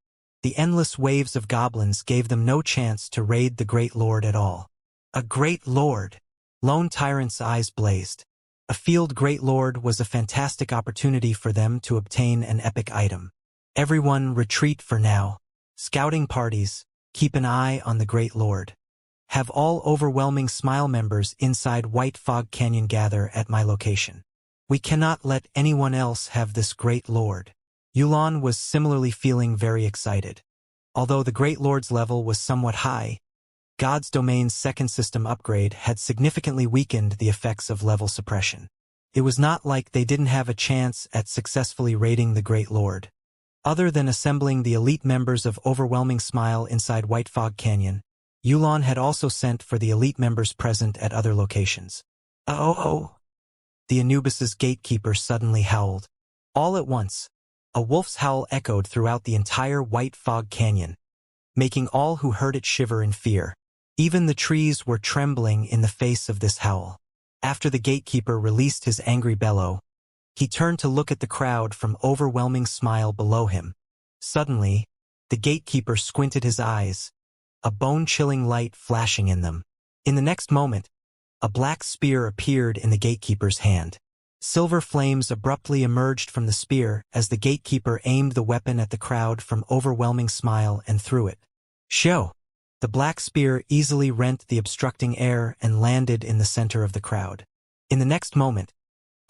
S1: The endless waves of goblins gave them no chance to raid the Great Lord at all. A Great Lord! Lone Tyrant's eyes blazed. A field Great Lord was a fantastic opportunity for them to obtain an epic item. Everyone retreat for now. Scouting parties, keep an eye on the Great Lord. Have all overwhelming Smile members inside White Fog Canyon gather at my location. We cannot let anyone else have this Great Lord. Yulan was similarly feeling very excited. Although the Great Lord's level was somewhat high, God's Domain's second system upgrade had significantly weakened the effects of level suppression. It was not like they didn't have a chance at successfully raiding the Great Lord. Other than assembling the elite members of Overwhelming Smile inside White Fog Canyon, Yulan had also sent for the elite members present at other locations. Oh! The Anubis's gatekeeper suddenly howled. All at once, a wolf's howl echoed throughout the entire White Fog Canyon, making all who heard it shiver in fear. Even the trees were trembling in the face of this howl. After the gatekeeper released his angry bellow, he turned to look at the crowd from Overwhelming Smile below him. Suddenly, the gatekeeper squinted his eyes, a bone-chilling light flashing in them. In the next moment, a black spear appeared in the gatekeeper's hand. Silver flames abruptly emerged from the spear as the gatekeeper aimed the weapon at the crowd from Overwhelming Smile and threw it. Show! The black spear easily rent the obstructing air and landed in the center of the crowd. In the next moment,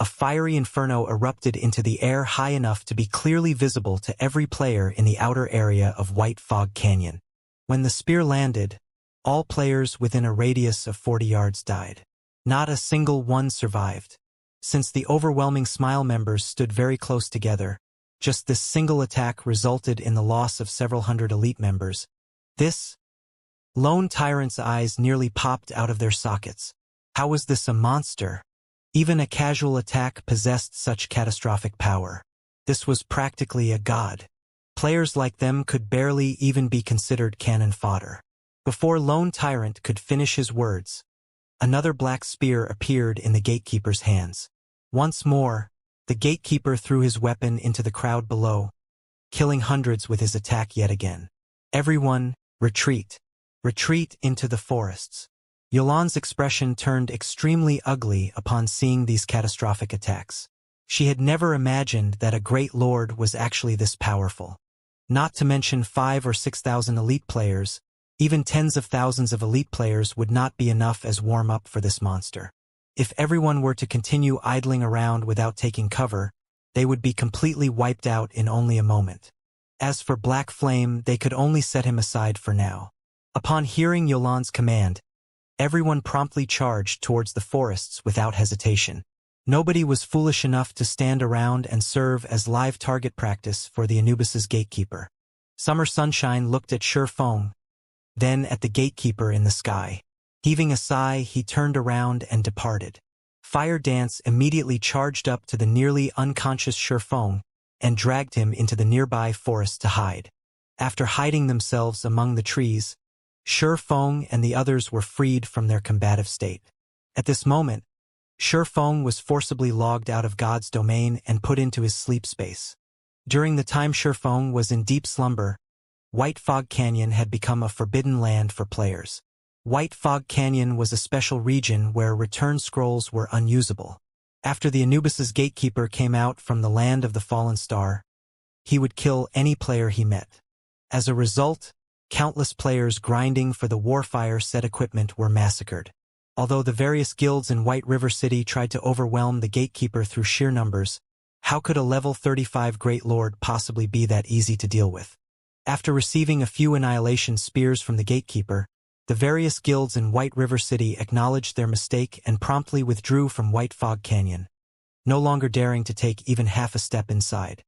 S1: a fiery inferno erupted into the air high enough to be clearly visible to every player in the outer area of White Fog Canyon. When the spear landed, all players within a radius of 40 yards died. Not a single one survived. Since the Overwhelming Smile members stood very close together, just this single attack resulted in the loss of several hundred elite members. This lone tyrant's eyes nearly popped out of their sockets. How was this a monster? Even a casual attack possessed such catastrophic power. This was practically a god. Players like them could barely even be considered cannon fodder. Before Lone Tyrant could finish his words, another black spear appeared in the gatekeeper's hands. Once more, the gatekeeper threw his weapon into the crowd below, killing hundreds with his attack yet again. Everyone, retreat. Retreat into the forests. Yolan's expression turned extremely ugly upon seeing these catastrophic attacks. She had never imagined that a great lord was actually this powerful. Not to mention 5,000 or 6,000 elite players, even tens of thousands of elite players would not be enough as warm-up for this monster. If everyone were to continue idling around without taking cover, they would be completely wiped out in only a moment. As for Black Flame, they could only set him aside for now. Upon hearing Yolan's command, everyone promptly charged towards the forests without hesitation. Nobody was foolish enough to stand around and serve as live target practice for the Anubis's gatekeeper. Summer Sunshine looked at Feng, then at the gatekeeper in the sky. Heaving a sigh, he turned around and departed. Fire Dance immediately charged up to the nearly unconscious Feng and dragged him into the nearby forest to hide. After hiding themselves among the trees, Feng and the others were freed from their combative state. At this moment, Feng was forcibly logged out of God's domain and put into his sleep space. During the time Feng was in deep slumber, White Fog Canyon had become a forbidden land for players. White Fog Canyon was a special region where return scrolls were unusable. After the Anubis's gatekeeper came out from the land of the fallen star, he would kill any player he met. As a result, countless players grinding for the Warfire set equipment were massacred. Although the various guilds in White River City tried to overwhelm the gatekeeper through sheer numbers, how could a level 35 Great Lord possibly be that easy to deal with? After receiving a few annihilation spears from the gatekeeper, the various guilds in White River City acknowledged their mistake and promptly withdrew from White Fog Canyon, no longer daring to take even half a step inside.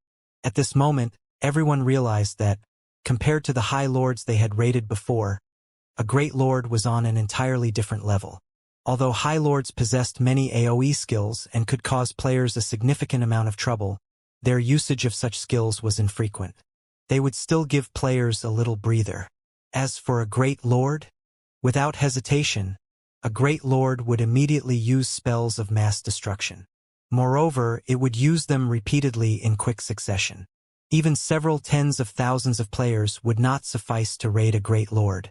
S1: At this moment, everyone realized that, compared to the High Lords they had raided before, a Great Lord was on an entirely different level. Although High Lords possessed many AoE skills and could cause players a significant amount of trouble, their usage of such skills was infrequent. They would still give players a little breather. As for a Great Lord, without hesitation, a Great Lord would immediately use spells of mass destruction. Moreover, it would use them repeatedly in quick succession. Even several tens of thousands of players would not suffice to raid a Great Lord.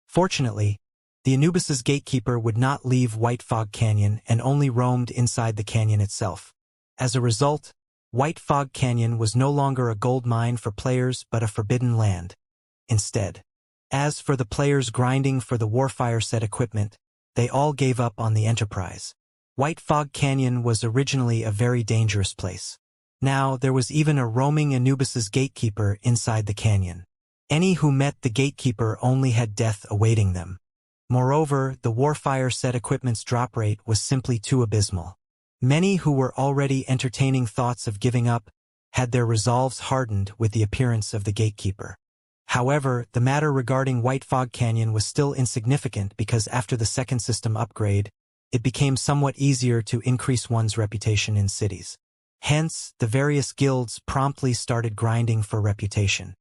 S1: Fortunately, The Anubis's gatekeeper would not leave White Fog Canyon and only roamed inside the canyon itself. As a result, White Fog Canyon was no longer a gold mine for players but a forbidden land. Instead, as for the players grinding for the Warfire set equipment, they all gave up on the enterprise. White Fog Canyon was originally a very dangerous place. Now there was even a roaming Anubis's gatekeeper inside the canyon. Any who met the gatekeeper only had death awaiting them. Moreover, the Warfire set equipment's drop rate was simply too abysmal. Many who were already entertaining thoughts of giving up had their resolves hardened with the appearance of the gatekeeper. However, the matter regarding White Fog Canyon was still insignificant because after the second system upgrade, it became somewhat easier to increase one's reputation in cities. Hence, the various guilds promptly started grinding for reputation.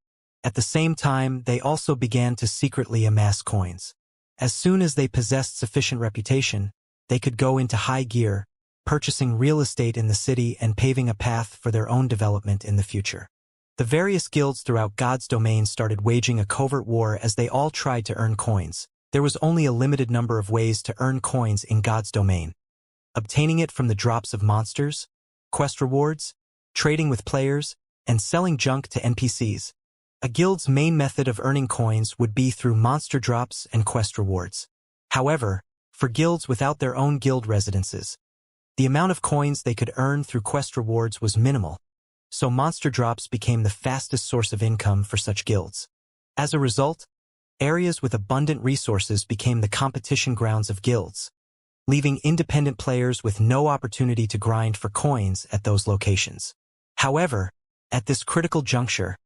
S1: At the same time, they also began to secretly amass coins. As soon as they possessed sufficient reputation, they could go into high gear, purchasing real estate in the city and paving a path for their own development in the future. The various guilds throughout God's domain started waging a covert war as they all tried to earn coins. There was only a limited number of ways to earn coins in God's domain. Obtaining it from the drops of monsters, quest rewards, trading with players, and selling junk to NPCs. A guild's main method of earning coins would be through monster drops and quest rewards. However, for guilds without their own guild residences, the amount of coins they could earn through quest rewards was minimal, so monster drops became the fastest source of income for such guilds. As a result, areas with abundant resources became the competition grounds of guilds, leaving independent players with no opportunity to grind for coins at those locations. However, at this critical juncture,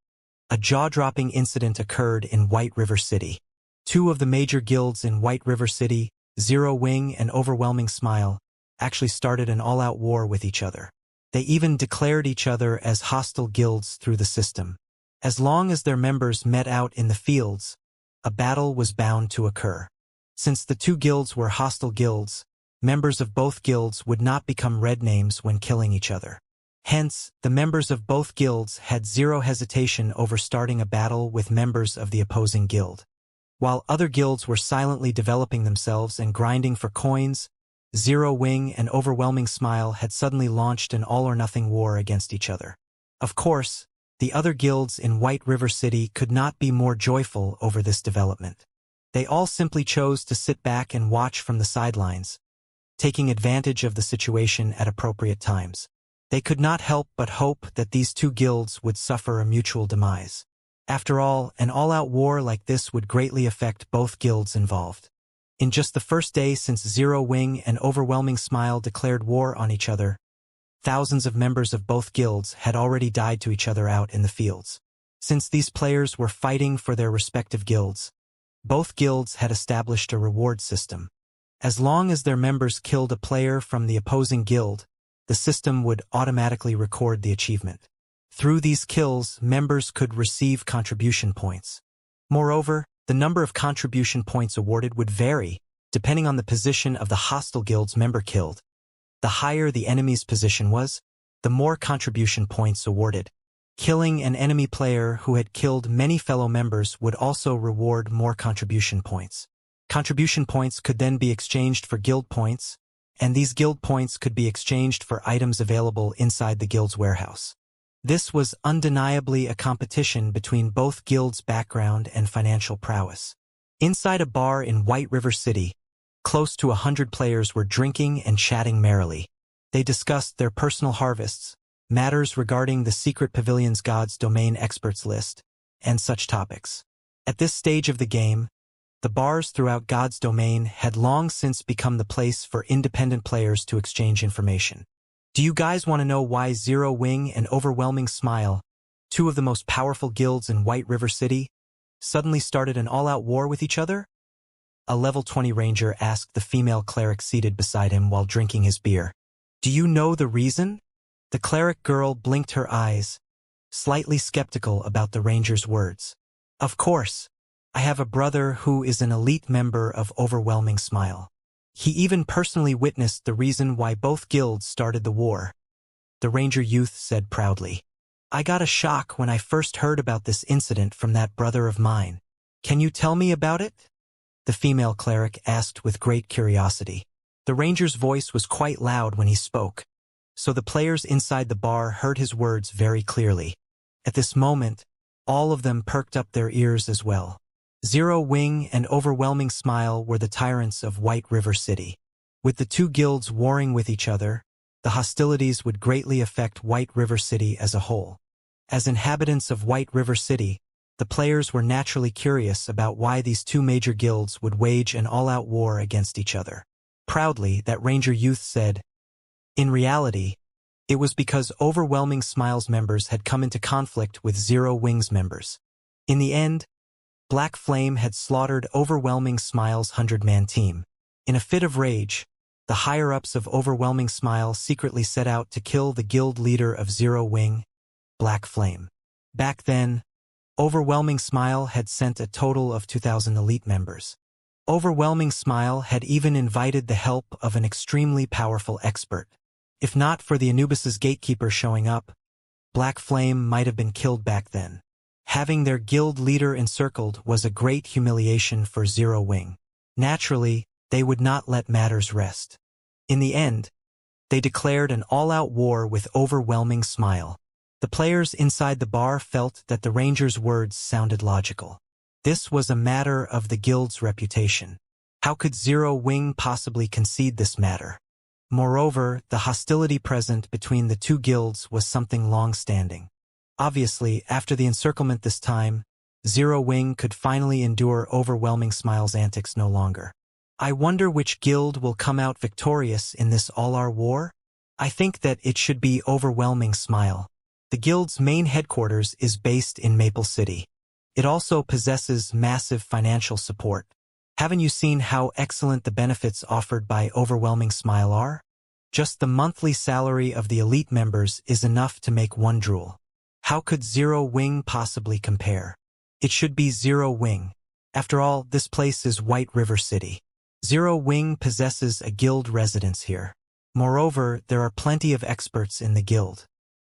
S1: a jaw-dropping incident occurred in White River City. Two of the major guilds in White River City, Zero Wing and Overwhelming Smile, actually started an all-out war with each other. They even declared each other as hostile guilds through the system. As long as their members met out in the fields, a battle was bound to occur. Since the two guilds were hostile guilds, members of both guilds would not become red names when killing each other. Hence, the members of both guilds had zero hesitation over starting a battle with members of the opposing guild. While other guilds were silently developing themselves and grinding for coins, Zero Wing and Overwhelming Smile had suddenly launched an all-or-nothing war against each other. Of course, the other guilds in White River City could not be more joyful over this development. They all simply chose to sit back and watch from the sidelines, taking advantage of the situation at appropriate times. They could not help but hope that these two guilds would suffer a mutual demise. After all, an all-out war like this would greatly affect both guilds involved. In just the first day since Zero Wing and Overwhelming Smile declared war on each other, thousands of members of both guilds had already died to each other out in the fields. Since these players were fighting for their respective guilds, both guilds had established a reward system. As long as their members killed a player from the opposing guild, the system would automatically record the achievement. Through these kills, members could receive contribution points. Moreover, the number of contribution points awarded would vary, depending on the position of the hostile guild's member killed. The higher the enemy's position was, the more contribution points awarded. Killing an enemy player who had killed many fellow members would also reward more contribution points. Contribution points could then be exchanged for guild points, and these guild points could be exchanged for items available inside the guild's warehouse. This was undeniably a competition between both guilds' background and financial prowess. Inside a bar in White River City, close to 100 players were drinking and chatting merrily. They discussed their personal harvests, matters regarding the secret pavilion's God's domain experts list, and such topics. At this stage of the game, the bars throughout God's domain had long since become the place for independent players to exchange information. Do you guys want to know why Zero Wing and Overwhelming Smile, two of the most powerful guilds in White River City, suddenly started an all-out war with each other? A level 20 ranger asked the female cleric seated beside him while drinking his beer. Do you know the reason? The cleric girl blinked her eyes, slightly skeptical about the ranger's words. Of course. I have a brother who is an elite member of Overwhelming Smile. He even personally witnessed the reason why both guilds started the war. The ranger youth said proudly. I got a shock when I first heard about this incident from that brother of mine. Can you tell me about it? the female cleric asked with great curiosity. The ranger's voice was quite loud when he spoke, so the players inside the bar heard his words very clearly. At this moment, all of them perked up their ears as well. Zero Wing and Overwhelming Smile were the tyrants of White River City. With the two guilds warring with each other, the hostilities would greatly affect White River City as a whole. As inhabitants of White River City, the players were naturally curious about why these two major guilds would wage an all-out war against each other. Proudly, that ranger youth said, in reality, it was because Overwhelming Smile's members had come into conflict with Zero Wing's members. In the end, Black Flame had slaughtered Overwhelming Smile's 100-man team. In a fit of rage, the higher-ups of Overwhelming Smile secretly set out to kill the guild leader of Zero Wing, Black Flame. Back then, Overwhelming Smile had sent a total of 2,000 elite members. Overwhelming Smile had even invited the help of an extremely powerful expert. If not for the Anubis's gatekeeper showing up, Black Flame might have been killed back then. Having their guild leader encircled was a great humiliation for Zero Wing. Naturally, they would not let matters rest. In the end, they declared an all-out war with Overwhelming Smile. The players inside the bar felt that the ranger's words sounded logical. This was a matter of the guild's reputation. How could Zero Wing possibly concede this matter? Moreover, the hostility present between the two guilds was something long-standing. Obviously, after the encirclement this time, Zero Wing could finally endure Overwhelming Smile's antics no longer. I wonder which guild will come out victorious in this all-out war? I think that it should be Overwhelming Smile. The guild's main headquarters is based in Maple City. It also possesses massive financial support. Haven't you seen how excellent the benefits offered by Overwhelming Smile are? Just the monthly salary of the elite members is enough to make one drool. How could Zero Wing possibly compare? It should be Zero Wing. After all, this place is White River City. Zero Wing possesses a guild residence here. Moreover, there are plenty of experts in the guild.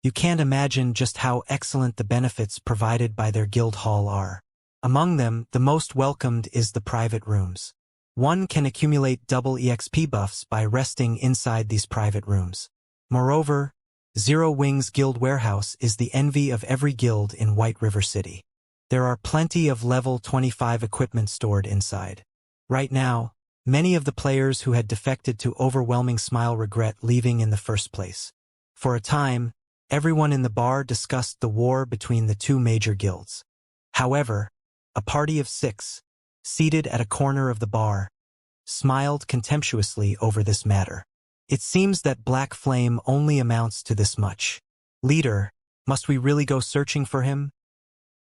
S1: You can't imagine just how excellent the benefits provided by their guild hall are. Among them, the most welcomed is the private rooms. One can accumulate double EXP buffs by resting inside these private rooms. Moreover, Zero Wing's guild warehouse is the envy of every guild in White River City. There are plenty of level 25 equipment stored inside. Right now, many of the players who had defected to Overwhelming Smile regret leaving in the first place. For a time, everyone in the bar discussed the war between the two major guilds. However, a party of 6, seated at a corner of the bar, smiled contemptuously over this matter. It seems that Black Flame only amounts to this much. Leader, must we really go searching for him?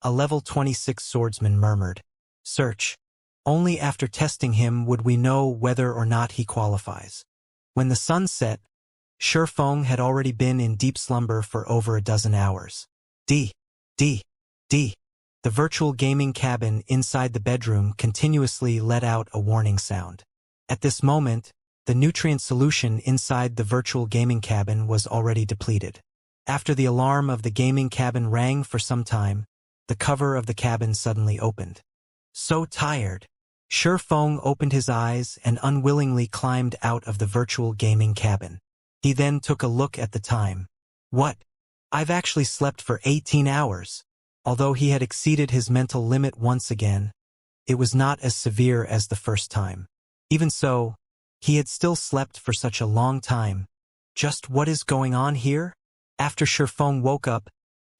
S1: A level 26 swordsman murmured. Search. Only after testing him would we know whether or not he qualifies. When the sun set, Shurfeng had already been in deep slumber for over a dozen hours. The virtual gaming cabin inside the bedroom continuously let out a warning sound. At this moment, the nutrient solution inside the virtual gaming cabin was already depleted. After the alarm of the gaming cabin rang for some time, the cover of the cabin suddenly opened. So tired, Shurfeng opened his eyes and unwillingly climbed out of the virtual gaming cabin. He then took a look at the time. What? I've actually slept for 18 hours. Although he had exceeded his mental limit once again, it was not as severe as the first time. Even so, he had still slept for such a long time. Just what is going on here? After Shurfeng woke up,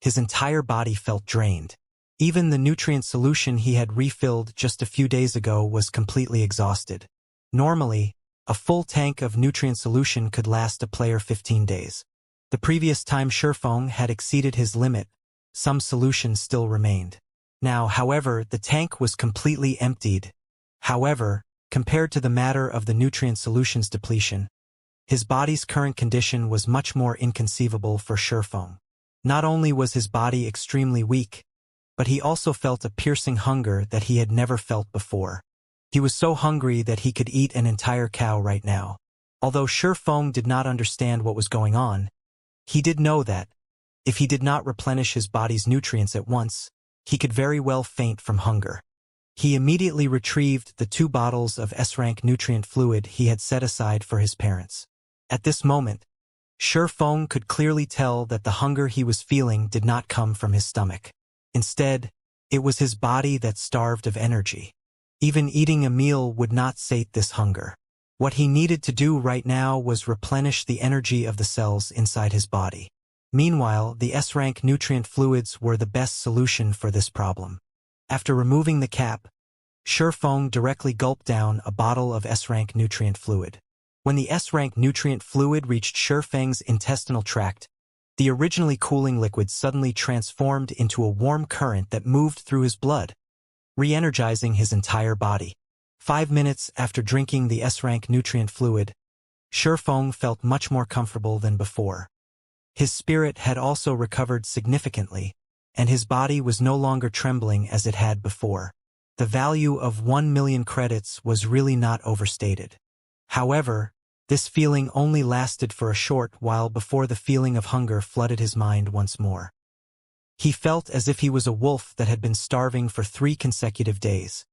S1: his entire body felt drained. Even the nutrient solution he had refilled just a few days ago was completely exhausted. Normally, a full tank of nutrient solution could last a player 15 days. The previous time Shurfeng had exceeded his limit, some solution still remained. Now, however, the tank was completely emptied. However, compared to the matter of the nutrient solution's depletion, his body's current condition was much more inconceivable for Shurfeng. Not only was his body extremely weak, but he also felt a piercing hunger that he had never felt before. He was so hungry that he could eat an entire cow right now. Although Shurfeng did not understand what was going on, he did know that, if he did not replenish his body's nutrients at once, he could very well faint from hunger. He immediately retrieved the 2 bottles of S-rank nutrient fluid he had set aside for his parents. At this moment, Feng could clearly tell that the hunger he was feeling did not come from his stomach. Instead, it was his body that starved of energy. Even eating a meal would not sate this hunger. What he needed to do right now was replenish the energy of the cells inside his body. Meanwhile, the S-rank nutrient fluids were the best solution for this problem. After removing the cap, Feng directly gulped down a bottle of S-rank nutrient fluid. When the S-rank nutrient fluid reached Feng's intestinal tract, the originally cooling liquid suddenly transformed into a warm current that moved through his blood, re-energizing his entire body. 5 minutes after drinking the S-rank nutrient fluid, Feng felt much more comfortable than before. His spirit had also recovered significantly, and his body was no longer trembling as it had before. The value of 1 million credits was really not overstated. However, this feeling only lasted for a short while before the feeling of hunger flooded his mind once more. He felt as if he was a wolf that had been starving for 3 consecutive days.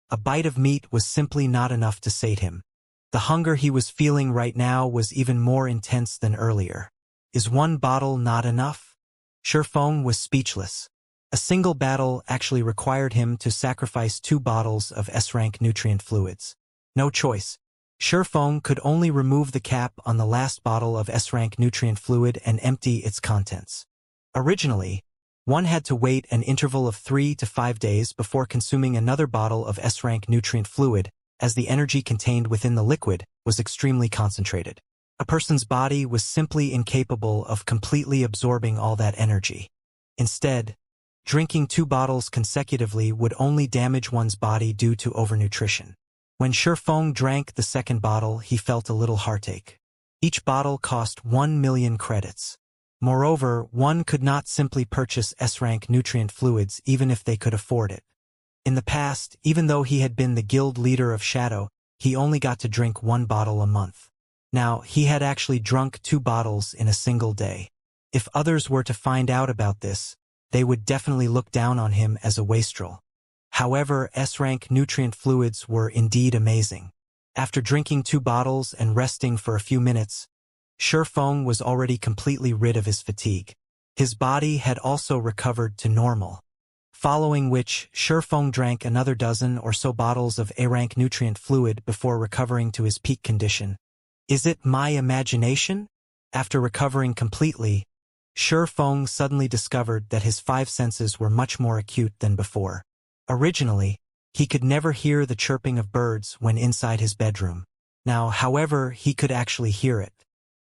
S1: A bite of meat was simply not enough to sate him. The hunger he was feeling right now was even more intense than earlier. Is 1 bottle not enough? Feng was speechless. A single battle actually required him to sacrifice 2 bottles of S-rank nutrient fluids. No choice. Feng could only remove the cap on the last bottle of S-rank nutrient fluid and empty its contents. Originally, one had to wait an interval of 3 to 5 days before consuming another bottle of S-rank nutrient fluid, as the energy contained within the liquid was extremely concentrated. A person's body was simply incapable of completely absorbing all that energy. Instead, drinking 2 bottles consecutively would only damage one's body due to overnutrition. When Feng drank the second bottle, he felt a little heartache. Each bottle cost 1 million credits. Moreover, one could not simply purchase S-rank nutrient fluids even if they could afford it. In the past, even though he had been the guild leader of Shadow, he only got to drink 1 bottle a month. Now, he had actually drunk 2 bottles in a single day. If others were to find out about this, they would definitely look down on him as a wastrel. However, S-rank nutrient fluids were indeed amazing. After drinking 2 bottles and resting for a few minutes, Feng was already completely rid of his fatigue. His body had also recovered to normal. Following which, Feng drank another dozen or so bottles of A-rank nutrient fluid before recovering to his peak condition. Is it my imagination? After recovering completely, Feng suddenly discovered that his 5 senses were much more acute than before. Originally, he could never hear the chirping of birds when inside his bedroom. Now, however, he could actually hear it.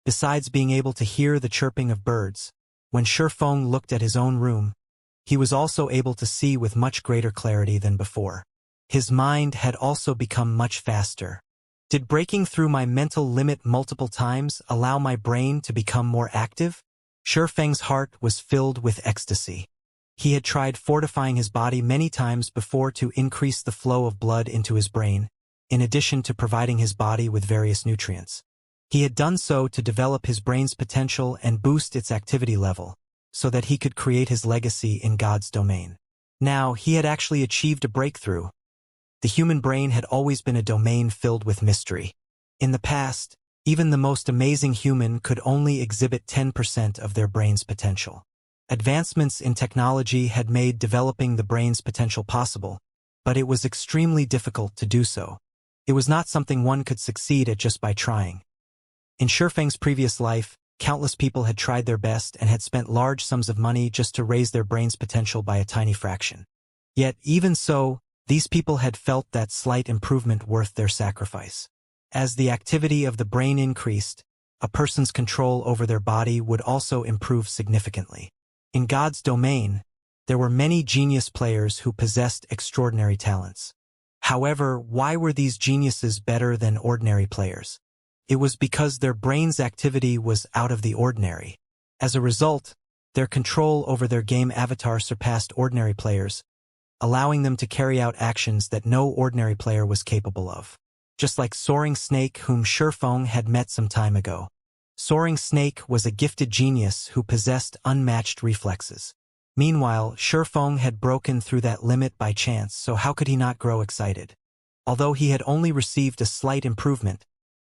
S1: Besides being able to hear the chirping of birds, when Feng looked at his own room, he was also able to see with much greater clarity than before. His mind had also become much faster. Did breaking through my mental limit multiple times allow my brain to become more active? Feng's heart was filled with ecstasy. He had tried fortifying his body many times before to increase the flow of blood into his brain, in addition to providing his body with various nutrients. He had done so to develop his brain's potential and boost its activity level, so that he could create his legacy in God's domain. Now, he had actually achieved a breakthrough. The human brain had always been a domain filled with mystery. In the past, even the most amazing human could only exhibit 10% of their brain's potential. Advancements in technology had made developing the brain's potential possible, but it was extremely difficult to do so. It was not something one could succeed at just by trying. In Feng's previous life, countless people had tried their best and had spent large sums of money just to raise their brain's potential by a tiny fraction. Yet, even so, these people had felt that slight improvement worth their sacrifice. As the activity of the brain increased, a person's control over their body would also improve significantly. In God's domain, there were many genius players who possessed extraordinary talents. However, why were these geniuses better than ordinary players? It was because their brain's activity was out of the ordinary. As a result, their control over their game avatar surpassed ordinary players, allowing them to carry out actions that no ordinary player was capable of. Just like Soaring Snake, whom Feng had met some time ago. Soaring Snake was a gifted genius who possessed unmatched reflexes. Meanwhile, Shifeng had broken through that limit by chance, so how could he not grow excited? Although he had only received a slight improvement,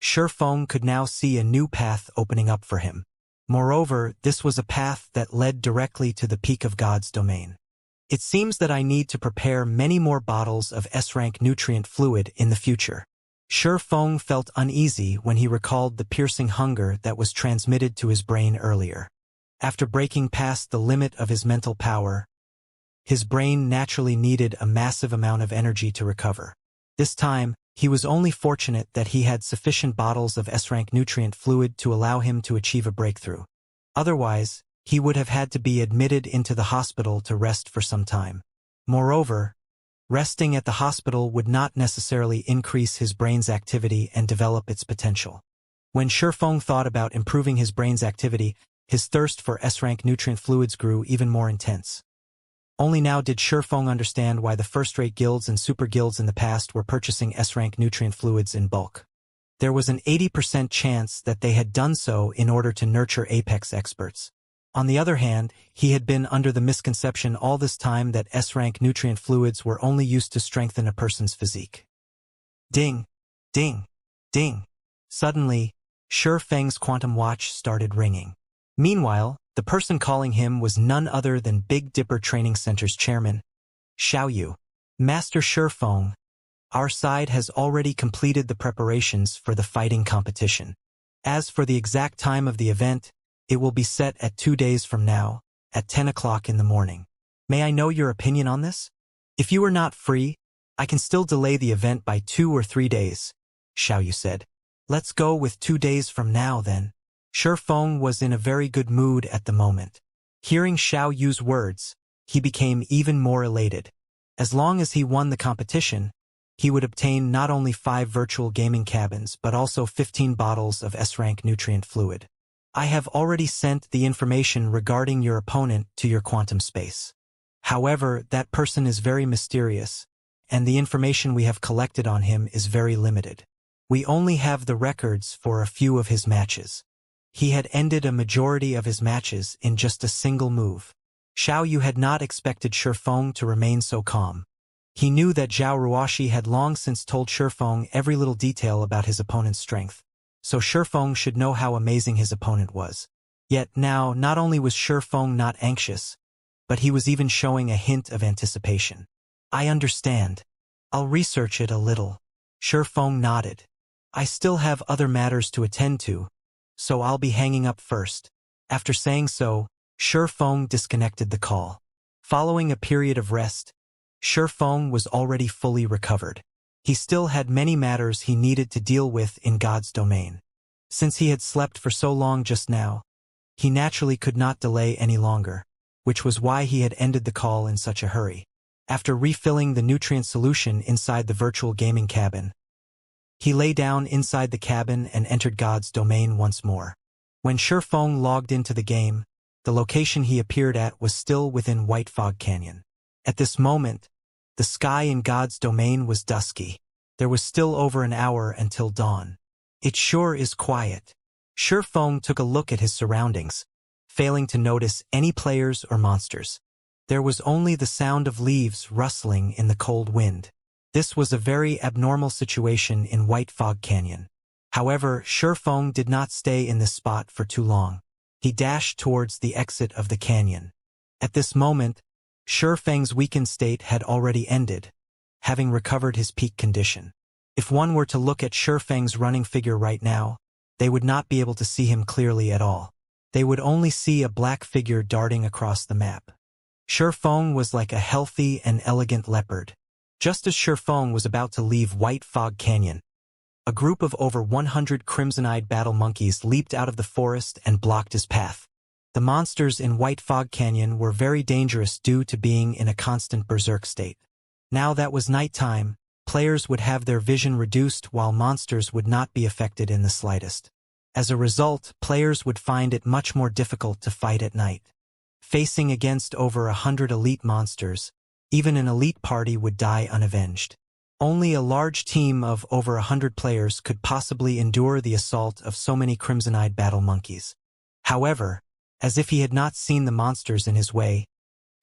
S1: Shifeng could now see a new path opening up for him. Moreover, this was a path that led directly to the peak of God's domain. It seems that I need to prepare many more bottles of S-rank nutrient fluid in the future. Shifeng felt uneasy when he recalled the piercing hunger that was transmitted to his brain earlier. After breaking past the limit of his mental power, his brain naturally needed a massive amount of energy to recover. This time, he was only fortunate that he had sufficient bottles of S-rank nutrient fluid to allow him to achieve a breakthrough. Otherwise, he would have had to be admitted into the hospital to rest for some time. Moreover, resting at the hospital would not necessarily increase his brain's activity and develop its potential. When Shifeng thought about improving his brain's activity, his thirst for S-rank nutrient fluids grew even more intense. Only now did Shifeng understand why the first-rate guilds and super guilds in the past were purchasing S-rank nutrient fluids in bulk. There was an 80% chance that they had done so in order to nurture apex experts. On the other hand, he had been under the misconception all this time that S-rank nutrient fluids were only used to strengthen a person's physique. Ding! Ding! Ding! Suddenly, Shifeng's quantum watch started ringing. Meanwhile, the person calling him was none other than Big Dipper Training Center's chairman, Xiaoyu. Master Shifeng, our side has already completed the preparations for the fighting competition. As for the exact time of the event, it will be set at 2 days from now, at 10 o'clock in the morning. May I know your opinion on this? If you are not free, I can still delay the event by 2 or 3 days, Xiaoyu said. Let's go with 2 days from now then. Shifeng was in a very good mood at the moment. Hearing Xiaoyu's words, he became even more elated. As long as he won the competition, he would obtain not only 5 virtual gaming cabins but also 15 bottles of S-rank nutrient fluid. I have already sent the information regarding your opponent to your quantum space. However, that person is very mysterious, and the information we have collected on him is very limited. We only have the records for a few of his matches. He had ended a majority of his matches in just a single move. Xiaoyu had not expected Shifeng to remain so calm. He knew that Zhao Ruoshi had long since told Shifeng every little detail about his opponent's strength, so Shifeng should know how amazing his opponent was. Yet now, not only was Shifeng not anxious, but he was even showing a hint of anticipation. I understand. I'll research it a little. Shifeng nodded. I still have other matters to attend to, so I'll be hanging up first. After saying so, Shifeng disconnected the call. Following a period of rest, Shifeng was already fully recovered. He still had many matters he needed to deal with in God's domain. Since he had slept for so long just now, he naturally could not delay any longer, which was why he had ended the call in such a hurry. After refilling the nutrient solution inside the virtual gaming cabin, he lay down inside the cabin and entered God's domain once more. When Shifeng logged into the game, the location he appeared at was still within White Fog Canyon. At this moment, the sky in God's domain was dusky. There was still over an hour until dawn. It sure is quiet. Shifeng took a look at his surroundings, failing to notice any players or monsters. There was only the sound of leaves rustling in the cold wind. This was a very abnormal situation in White Fog Canyon. However, Shifeng did not stay in this spot for too long. He dashed towards the exit of the canyon. At this moment, Shifeng's weakened state had already ended, having recovered his peak condition. If one were to look at Shifeng's running figure right now, they would not be able to see him clearly at all. They would only see a black figure darting across the map. Shifeng was like a healthy and elegant leopard. Just as Shifeng was about to leave White Fog Canyon, a group of over 100 crimson-eyed battle monkeys leaped out of the forest and blocked his path. The monsters in White Fog Canyon were very dangerous due to being in a constant berserk state. Now that was nighttime, players would have their vision reduced while monsters would not be affected in the slightest. As a result, players would find it much more difficult to fight at night. Facing against over 100 elite monsters, even an elite party would die unavenged. Only a large team of over 100 players could possibly endure the assault of so many crimson-eyed battle monkeys. However, as if he had not seen the monsters in his way,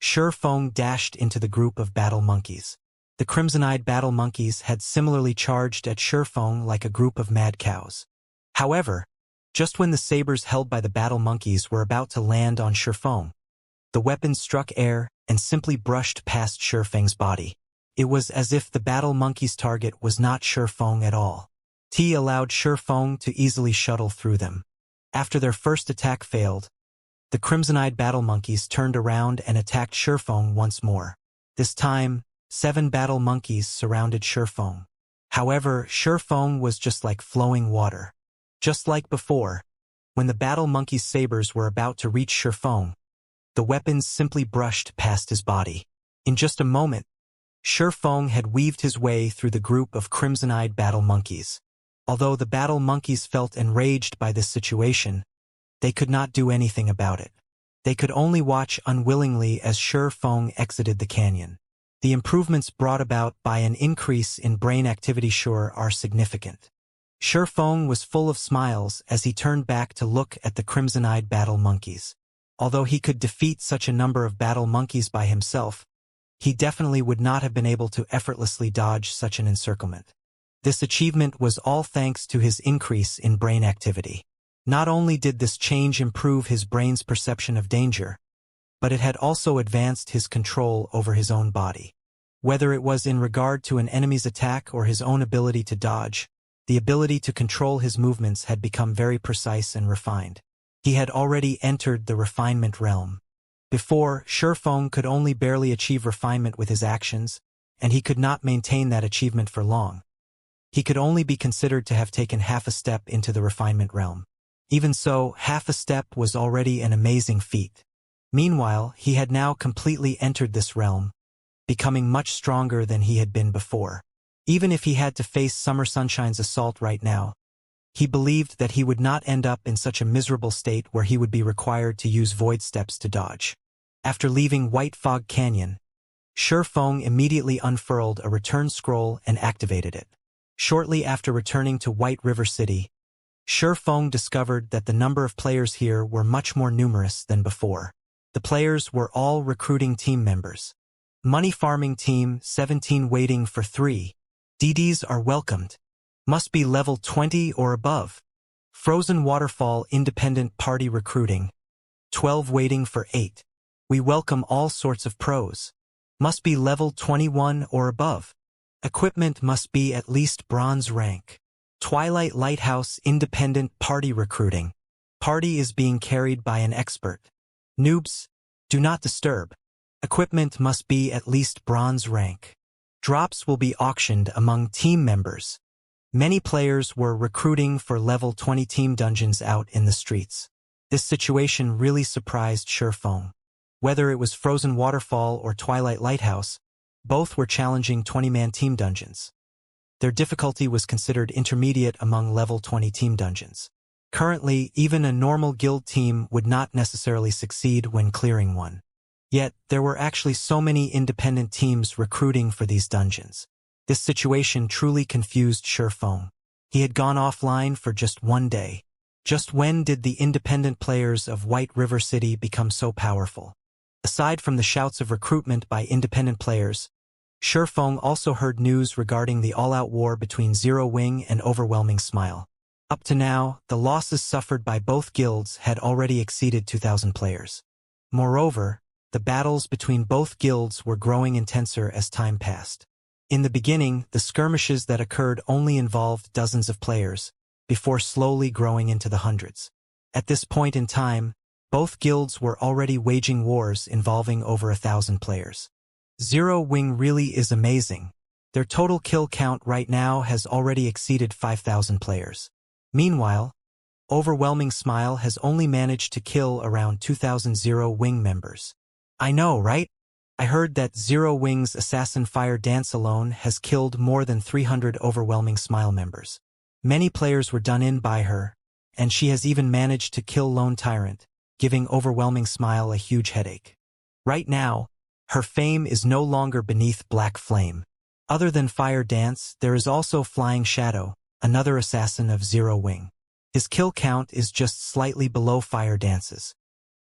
S1: Feng dashed into the group of battle monkeys. The crimson-eyed battle monkeys had similarly charged at Feng like a group of mad cows. However, just when the sabers held by the battle monkeys were about to land on Feng, the weapon struck air and simply brushed past Feng's body. It was as if the battle monkey's target was not Feng at all. T allowed Feng to easily shuttle through them. After their first attack failed, the crimson-eyed battle monkeys turned around and attacked Feng once more. This time, 7 battle monkeys surrounded Feng. However, Feng was just like flowing water. Just like before, when the battle monkey's sabers were about to reach Feng, the weapons simply brushed past his body. In just a moment, Feng had weaved his way through the group of crimson-eyed battle monkeys. Although the battle monkeys felt enraged by this situation, they could not do anything about it. They could only watch unwillingly as Feng exited the canyon. The improvements brought about by an increase in brain activity are significant. Feng was full of smiles as he turned back to look at the crimson-eyed battle monkeys. Although he could defeat such a number of battle monkeys by himself, he definitely would not have been able to effortlessly dodge such an encirclement. This achievement was all thanks to his increase in brain activity. Not only did this change improve his brain's perception of danger, but it had also advanced his control over his own body. Whether it was in regard to an enemy's attack or his own ability to dodge, the ability to control his movements had become very precise and refined. He had already entered the refinement realm. Before, Feng could only barely achieve refinement with his actions, and he could not maintain that achievement for long. He could only be considered to have taken half a step into the refinement realm. Even so, half a step was already an amazing feat. Meanwhile, he had now completely entered this realm, becoming much stronger than he had been before. Even if he had to face Summer Sunshine's assault right now, he believed that he would not end up in such a miserable state where he would be required to use void steps to dodge. After leaving White Fog Canyon, Feng immediately unfurled a return scroll and activated it. Shortly after returning to White River City, Feng discovered that the number of players here were much more numerous than before. The players were all recruiting team members. Money Farming Team 17 waiting for 3. DDs are welcomed. Must be level 20 or above. Frozen Waterfall Independent Party Recruiting 12 waiting for 8. We welcome all sorts of pros. Must be level 21 or above. Equipment must be at least bronze rank. Twilight Lighthouse Independent Party Recruiting. Party is being carried by an expert. Noobs, do not disturb. Equipment must be at least bronze rank. Drops will be auctioned among team members. Many players were recruiting for level 20 team dungeons out in the streets. This situation really surprised Feng. Whether it was Frozen Waterfall or Twilight Lighthouse, both were challenging 20-man team dungeons. Their difficulty was considered intermediate among level 20 team dungeons. Currently, even a normal guild team would not necessarily succeed when clearing one. Yet, there were actually so many independent teams recruiting for these dungeons. This situation truly confused Feng. He had gone offline for just one day. Just when did the independent players of White River City become so powerful? Aside from the shouts of recruitment by independent players, Feng also heard news regarding the all-out war between Zero Wing and Overwhelming Smile. Up to now, the losses suffered by both guilds had already exceeded 2,000 players. Moreover, the battles between both guilds were growing intenser as time passed. In the beginning, the skirmishes that occurred only involved dozens of players, before slowly growing into the hundreds. At this point in time, both guilds were already waging wars involving over 1,000 players. Zero Wing really is amazing. Their total kill count right now has already exceeded 5,000 players. Meanwhile, Overwhelming Smile has only managed to kill around 2,000 Zero Wing members. I know, right? I heard that Zero Wing's Assassin Fire Dance alone has killed more than 300 Overwhelming Smile members. Many players were done in by her, and she has even managed to kill Lone Tyrant, giving Overwhelming Smile a huge headache. Right now, her fame is no longer beneath Black Flame. Other than Fire Dance, there is also Flying Shadow, another assassin of Zero Wing. His kill count is just slightly below Fire Dance's.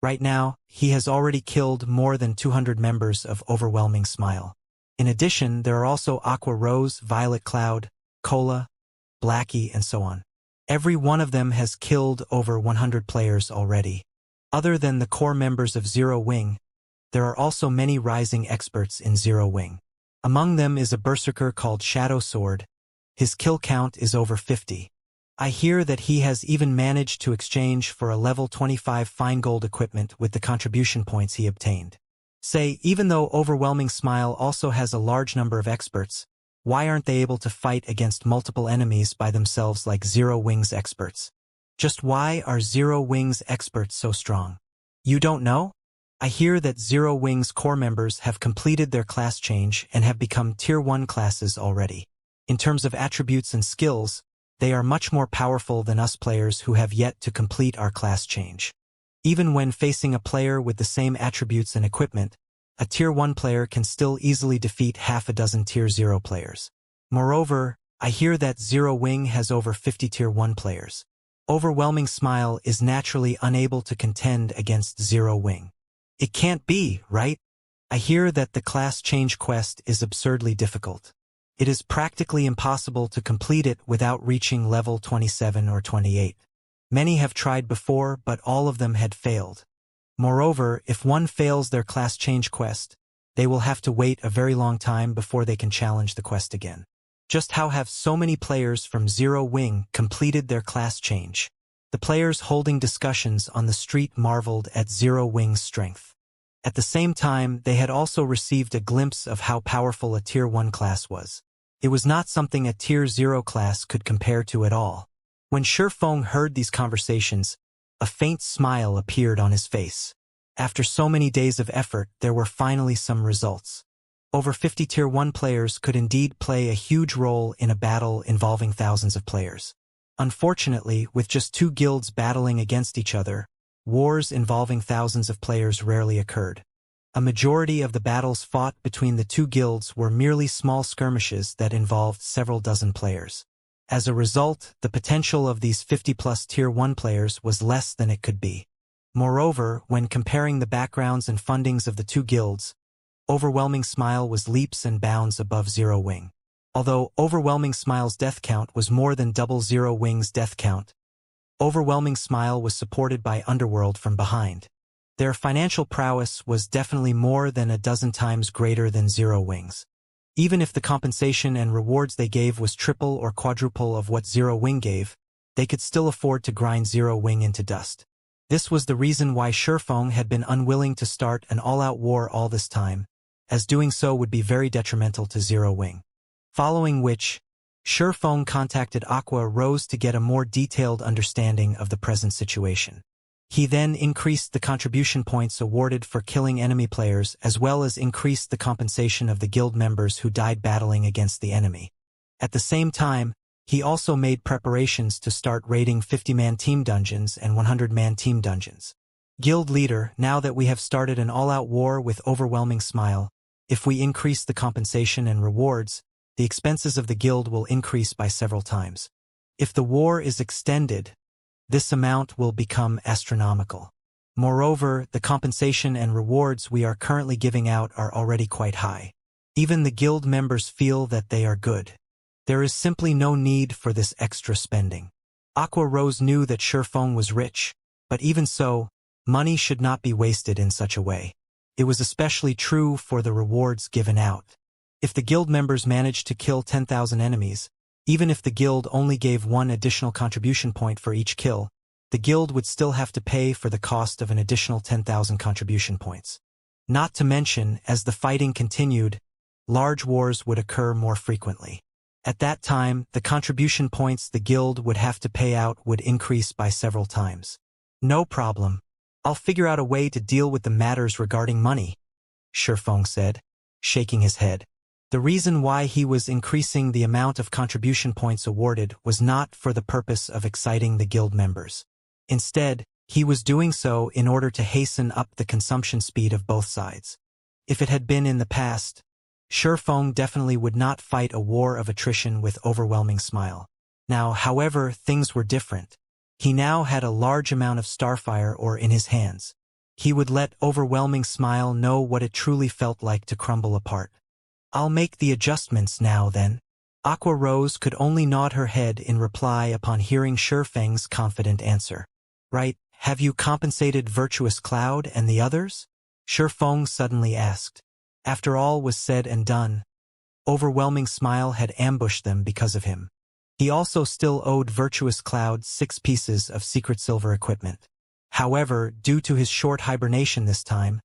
S1: Right now, he has already killed more than 200 members of Overwhelming Smile. In addition, there are also Aqua Rose, Violet Cloud, Cola, Blackie, and so on. Every one of them has killed over 100 players already. Other than the core members of Zero Wing, there are also many rising experts in Zero Wing. Among them is a berserker called Shadow Sword. His kill count is over 50. I hear that he has even managed to exchange for a level 25 fine gold equipment with the contribution points he obtained. Even though Overwhelming Smile also has a large number of experts, why aren't they able to fight against multiple enemies by themselves like Zero Wing's experts? Just why are Zero Wing's experts so strong? You don't know? I hear that Zero Wing's core members have completed their class change and have become Tier 1 classes already. In terms of attributes and skills, they are much more powerful than us players who have yet to complete our class change. Even when facing a player with the same attributes and equipment, a Tier 1 player can still easily defeat half a dozen Tier 0 players. Moreover, I hear that Zero Wing has over 50 Tier 1 players. Overwhelming Smile is naturally unable to contend against Zero Wing. It can't be, right? I hear that the class change quest is absurdly difficult. It is practically impossible to complete it without reaching level 27 or 28. Many have tried before, but all of them had failed. Moreover, if one fails their class change quest, they will have to wait a very long time before they can challenge the quest again. Just how have so many players from Zero Wing completed their class change? The players holding discussions on the street marveled at Zero Wing's strength. At the same time, they had also received a glimpse of how powerful a Tier 1 class was. It was not something a Tier 0 class could compare to at all. When Shifeng heard these conversations, a faint smile appeared on his face. After so many days of effort, there were finally some results. Over 50 Tier 1 players could indeed play a huge role in a battle involving thousands of players. Unfortunately, with just two guilds battling against each other, wars involving thousands of players rarely occurred. A majority of the battles fought between the two guilds were merely small skirmishes that involved several dozen players. As a result, the potential of these 50-plus Tier 1 players was less than it could be. Moreover, when comparing the backgrounds and fundings of the two guilds, Overwhelming Smile was leaps and bounds above Zero Wing. Although Overwhelming Smile's death count was more than double Zero Wing's death count, Overwhelming Smile was supported by Underworld from behind. Their financial prowess was definitely more than a dozen times greater than Zero Wing's. Even if the compensation and rewards they gave was triple or quadruple of what Zero Wing gave, they could still afford to grind Zero Wing into dust. This was the reason why Shifeng had been unwilling to start an all-out war all this time, as doing so would be very detrimental to Zero Wing. Following which, Shifeng contacted Aqua Rose to get a more detailed understanding of the present situation. He then increased the contribution points awarded for killing enemy players as well as increased the compensation of the guild members who died battling against the enemy. At the same time, he also made preparations to start raiding 50-man team dungeons and 100-man team dungeons. Guild leader, now that we have started an all-out war with Overwhelming Smile, if we increase the compensation and rewards, the expenses of the guild will increase by several times. If the war is extended, this amount will become astronomical. Moreover, the compensation and rewards we are currently giving out are already quite high. Even the guild members feel that they are good. There is simply no need for this extra spending. Aqua Rose knew that Shifeng was rich, but even so, money should not be wasted in such a way. It was especially true for the rewards given out. If the guild members managed to kill 10,000 enemies, even if the guild only gave one additional contribution point for each kill, the guild would still have to pay for the cost of an additional 10,000 contribution points. Not to mention, as the fighting continued, large wars would occur more frequently. At that time, the contribution points the guild would have to pay out would increase by several times. No problem. I'll figure out a way to deal with the matters regarding money, Shifeng said, shaking his head. The reason why he was increasing the amount of contribution points awarded was not for the purpose of exciting the guild members. Instead, he was doing so in order to hasten up the consumption speed of both sides. If it had been in the past, Shifeng definitely would not fight a war of attrition with Overwhelming Smile. Now, however, things were different. He now had a large amount of Starfire ore in his hands. He would let Overwhelming Smile know what it truly felt like to crumble apart. "I'll make the adjustments now then." Aqua Rose could only nod her head in reply upon hearing Shurfeng's confident answer. "Right, have you compensated Virtuous Cloud and the others?" Shurfeng suddenly asked. After all was said and done, Overwhelming Smile had ambushed them because of him. He also still owed Virtuous Cloud 6 pieces of secret silver equipment. However, due to his short hibernation this time,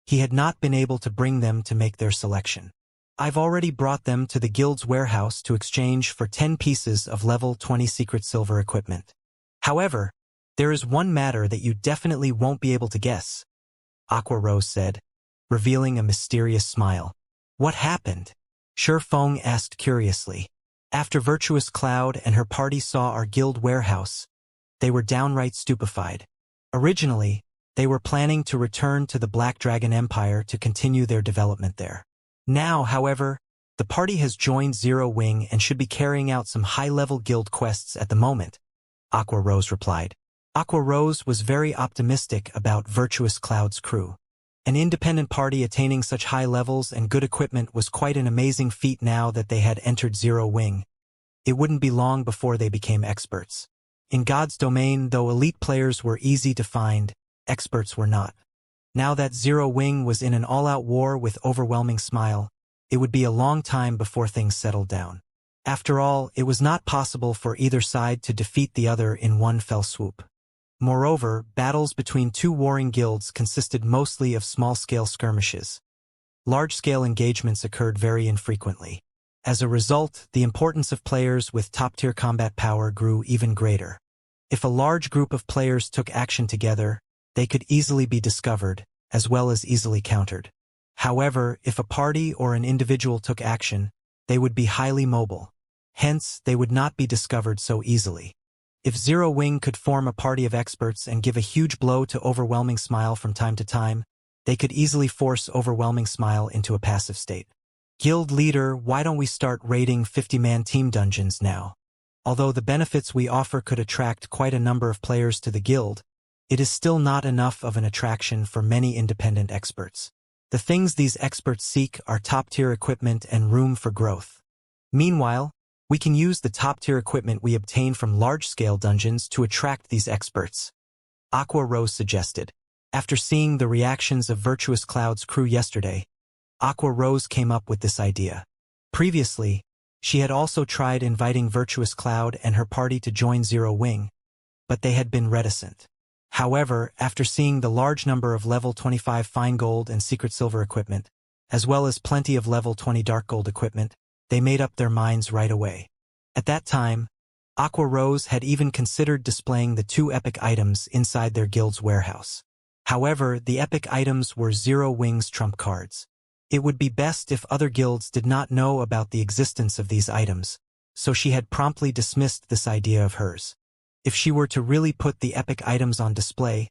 S1: he had not been able to bring them to make their selection. "I've already brought them to the guild's warehouse to exchange for 10 pieces of level 20 secret silver equipment. However, there is one matter that you definitely won't be able to guess," Aqua Rose said, revealing a mysterious smile. "What happened?" Shurfeng asked curiously. "After Virtuous Cloud and her party saw our guild warehouse, they were downright stupefied. Originally, they were planning to return to the Black Dragon Empire to continue their development there. Now, however, the party has joined Zero Wing and should be carrying out some high-level guild quests at the moment," Aqua Rose replied. Aqua Rose was very optimistic about Virtuous Cloud's crew. An independent party attaining such high levels and good equipment was quite an amazing feat now that they had entered Zero Wing. It wouldn't be long before they became experts. In God's domain, though elite players were easy to find, experts were not. Now that Zero Wing was in an all-out war with Overwhelming Smile, it would be a long time before things settled down. After all, it was not possible for either side to defeat the other in one fell swoop. Moreover, battles between two warring guilds consisted mostly of small-scale skirmishes. Large-scale engagements occurred very infrequently. As a result, the importance of players with top-tier combat power grew even greater. If a large group of players took action together, they could easily be discovered, as well as easily countered. However, if a party or an individual took action, they would be highly mobile. Hence, they would not be discovered so easily. If Zero Wing could form a party of experts and give a huge blow to Overwhelming Smile from time to time, they could easily force Overwhelming Smile into a passive state. "Guild leader, why don't we start raiding 50-man team dungeons now?" Although the benefits we offer could attract quite a number of players to the guild, it is still not enough of an attraction for many independent experts. The things these experts seek are top-tier equipment and room for growth. Meanwhile, we can use the top-tier equipment we obtain from large-scale dungeons to attract these experts, Aqua Rose suggested. After seeing the reactions of Virtuous Cloud's crew yesterday, Aqua Rose came up with this idea. Previously, she had also tried inviting Virtuous Cloud and her party to join Zero Wing, but they had been reticent. However, after seeing the large number of level 25 fine gold and secret silver equipment, as well as plenty of level 20 dark gold equipment, they made up their minds right away. At that time, Aqua Rose had even considered displaying the 2 epic items inside their guild's warehouse. However, the epic items were Zero Wing's trump cards. It would be best if other guilds did not know about the existence of these items, so she had promptly dismissed this idea of hers. If she were to really put the epic items on display,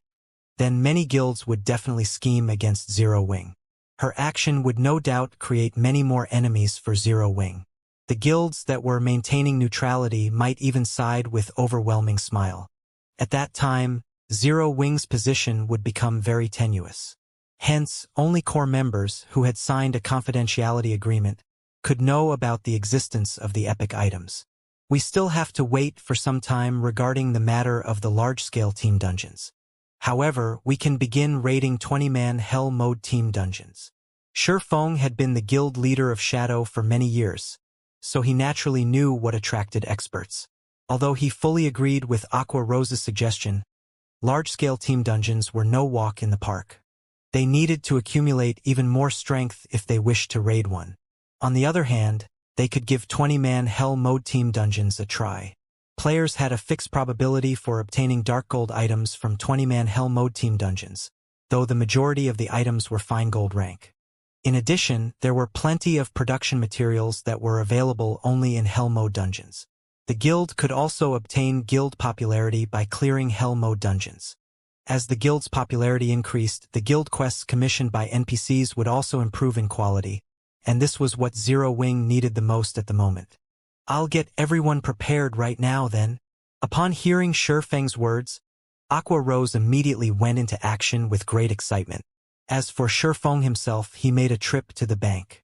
S1: then many guilds would definitely scheme against Zero Wing. Her action would no doubt create many more enemies for Zero Wing. The guilds that were maintaining neutrality might even side with Overwhelming Smile. At that time, Zero Wing's position would become very tenuous. Hence, only core members who had signed a confidentiality agreement could know about the existence of the epic items. We still have to wait for some time regarding the matter of the large-scale team dungeons. However, we can begin raiding 20-man Hell Mode team dungeons. Shurfeng had been the guild leader of Shadow for many years, so he naturally knew what attracted experts. Although he fully agreed with Aqua Rose's suggestion, large-scale team dungeons were no walk in the park. They needed to accumulate even more strength if they wished to raid one. On the other hand, they could give 20-man Hell Mode team dungeons a try. Players had a fixed probability for obtaining dark gold items from 20-man Hell Mode team dungeons, though the majority of the items were fine gold rank. In addition, there were plenty of production materials that were available only in Hell Mode dungeons. The guild could also obtain guild popularity by clearing Hell Mode dungeons. As the guild's popularity increased, the guild quests commissioned by NPCs would also improve in quality, and this was what Zero Wing needed the most at the moment. "I'll get everyone prepared right now then." Upon hearing Shurfeng's words, Aqua Rose immediately went into action with great excitement. As for Shifeng himself, he made a trip to the bank.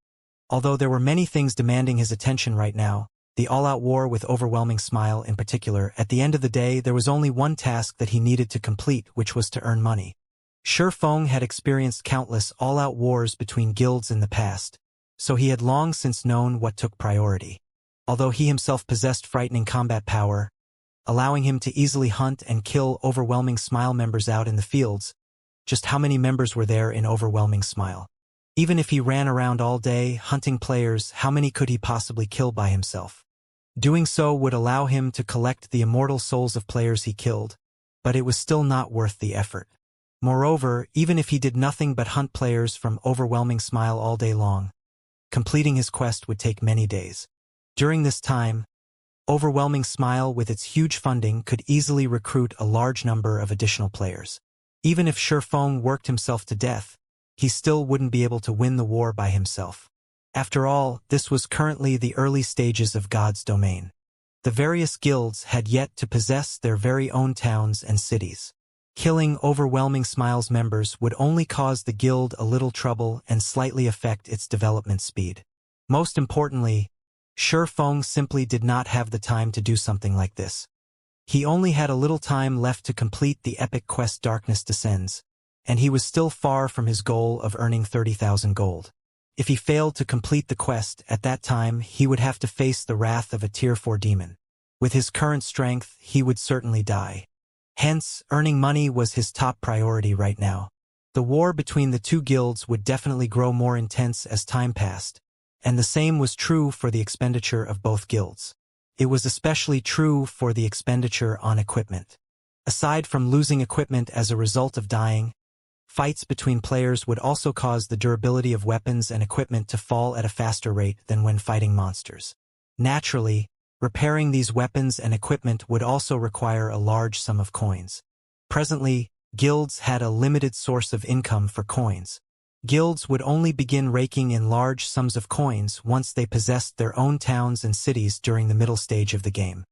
S1: Although there were many things demanding his attention right now, the all-out war with Overwhelming Smile in particular, at the end of the day there was only one task that he needed to complete, which was to earn money. Shifeng had experienced countless all-out wars between guilds in the past, so he had long since known what took priority. Although he himself possessed frightening combat power, allowing him to easily hunt and kill Overwhelming Smile members out in the fields, just how many members were there in Overwhelming Smile? Even if he ran around all day hunting players, how many could he possibly kill by himself? Doing so would allow him to collect the immortal souls of players he killed, but it was still not worth the effort. Moreover, even if he did nothing but hunt players from Overwhelming Smile all day long, completing his quest would take many days. During this time, Overwhelming Smile with its huge funding could easily recruit a large number of additional players. Even if Shifeng worked himself to death, he still wouldn't be able to win the war by himself. After all, this was currently the early stages of God's domain. The various guilds had yet to possess their very own towns and cities. Killing Overwhelming Smile's members would only cause the guild a little trouble and slightly affect its development speed. Most importantly, Shifeng simply did not have the time to do something like this. He only had a little time left to complete the epic quest Darkness Descends, and he was still far from his goal of earning 30,000 gold. If he failed to complete the quest at that time, he would have to face the wrath of a Tier 4 demon. With his current strength, he would certainly die. Hence, earning money was his top priority right now. The war between the two guilds would definitely grow more intense as time passed, and the same was true for the expenditure of both guilds. It was especially true for the expenditure on equipment. Aside from losing equipment as a result of dying, fights between players would also cause the durability of weapons and equipment to fall at a faster rate than when fighting monsters. Naturally, repairing these weapons and equipment would also require a large sum of coins. Presently, guilds had a limited source of income for coins. Guilds would only begin raking in large sums of coins once they possessed their own towns and cities during the middle stage of the game.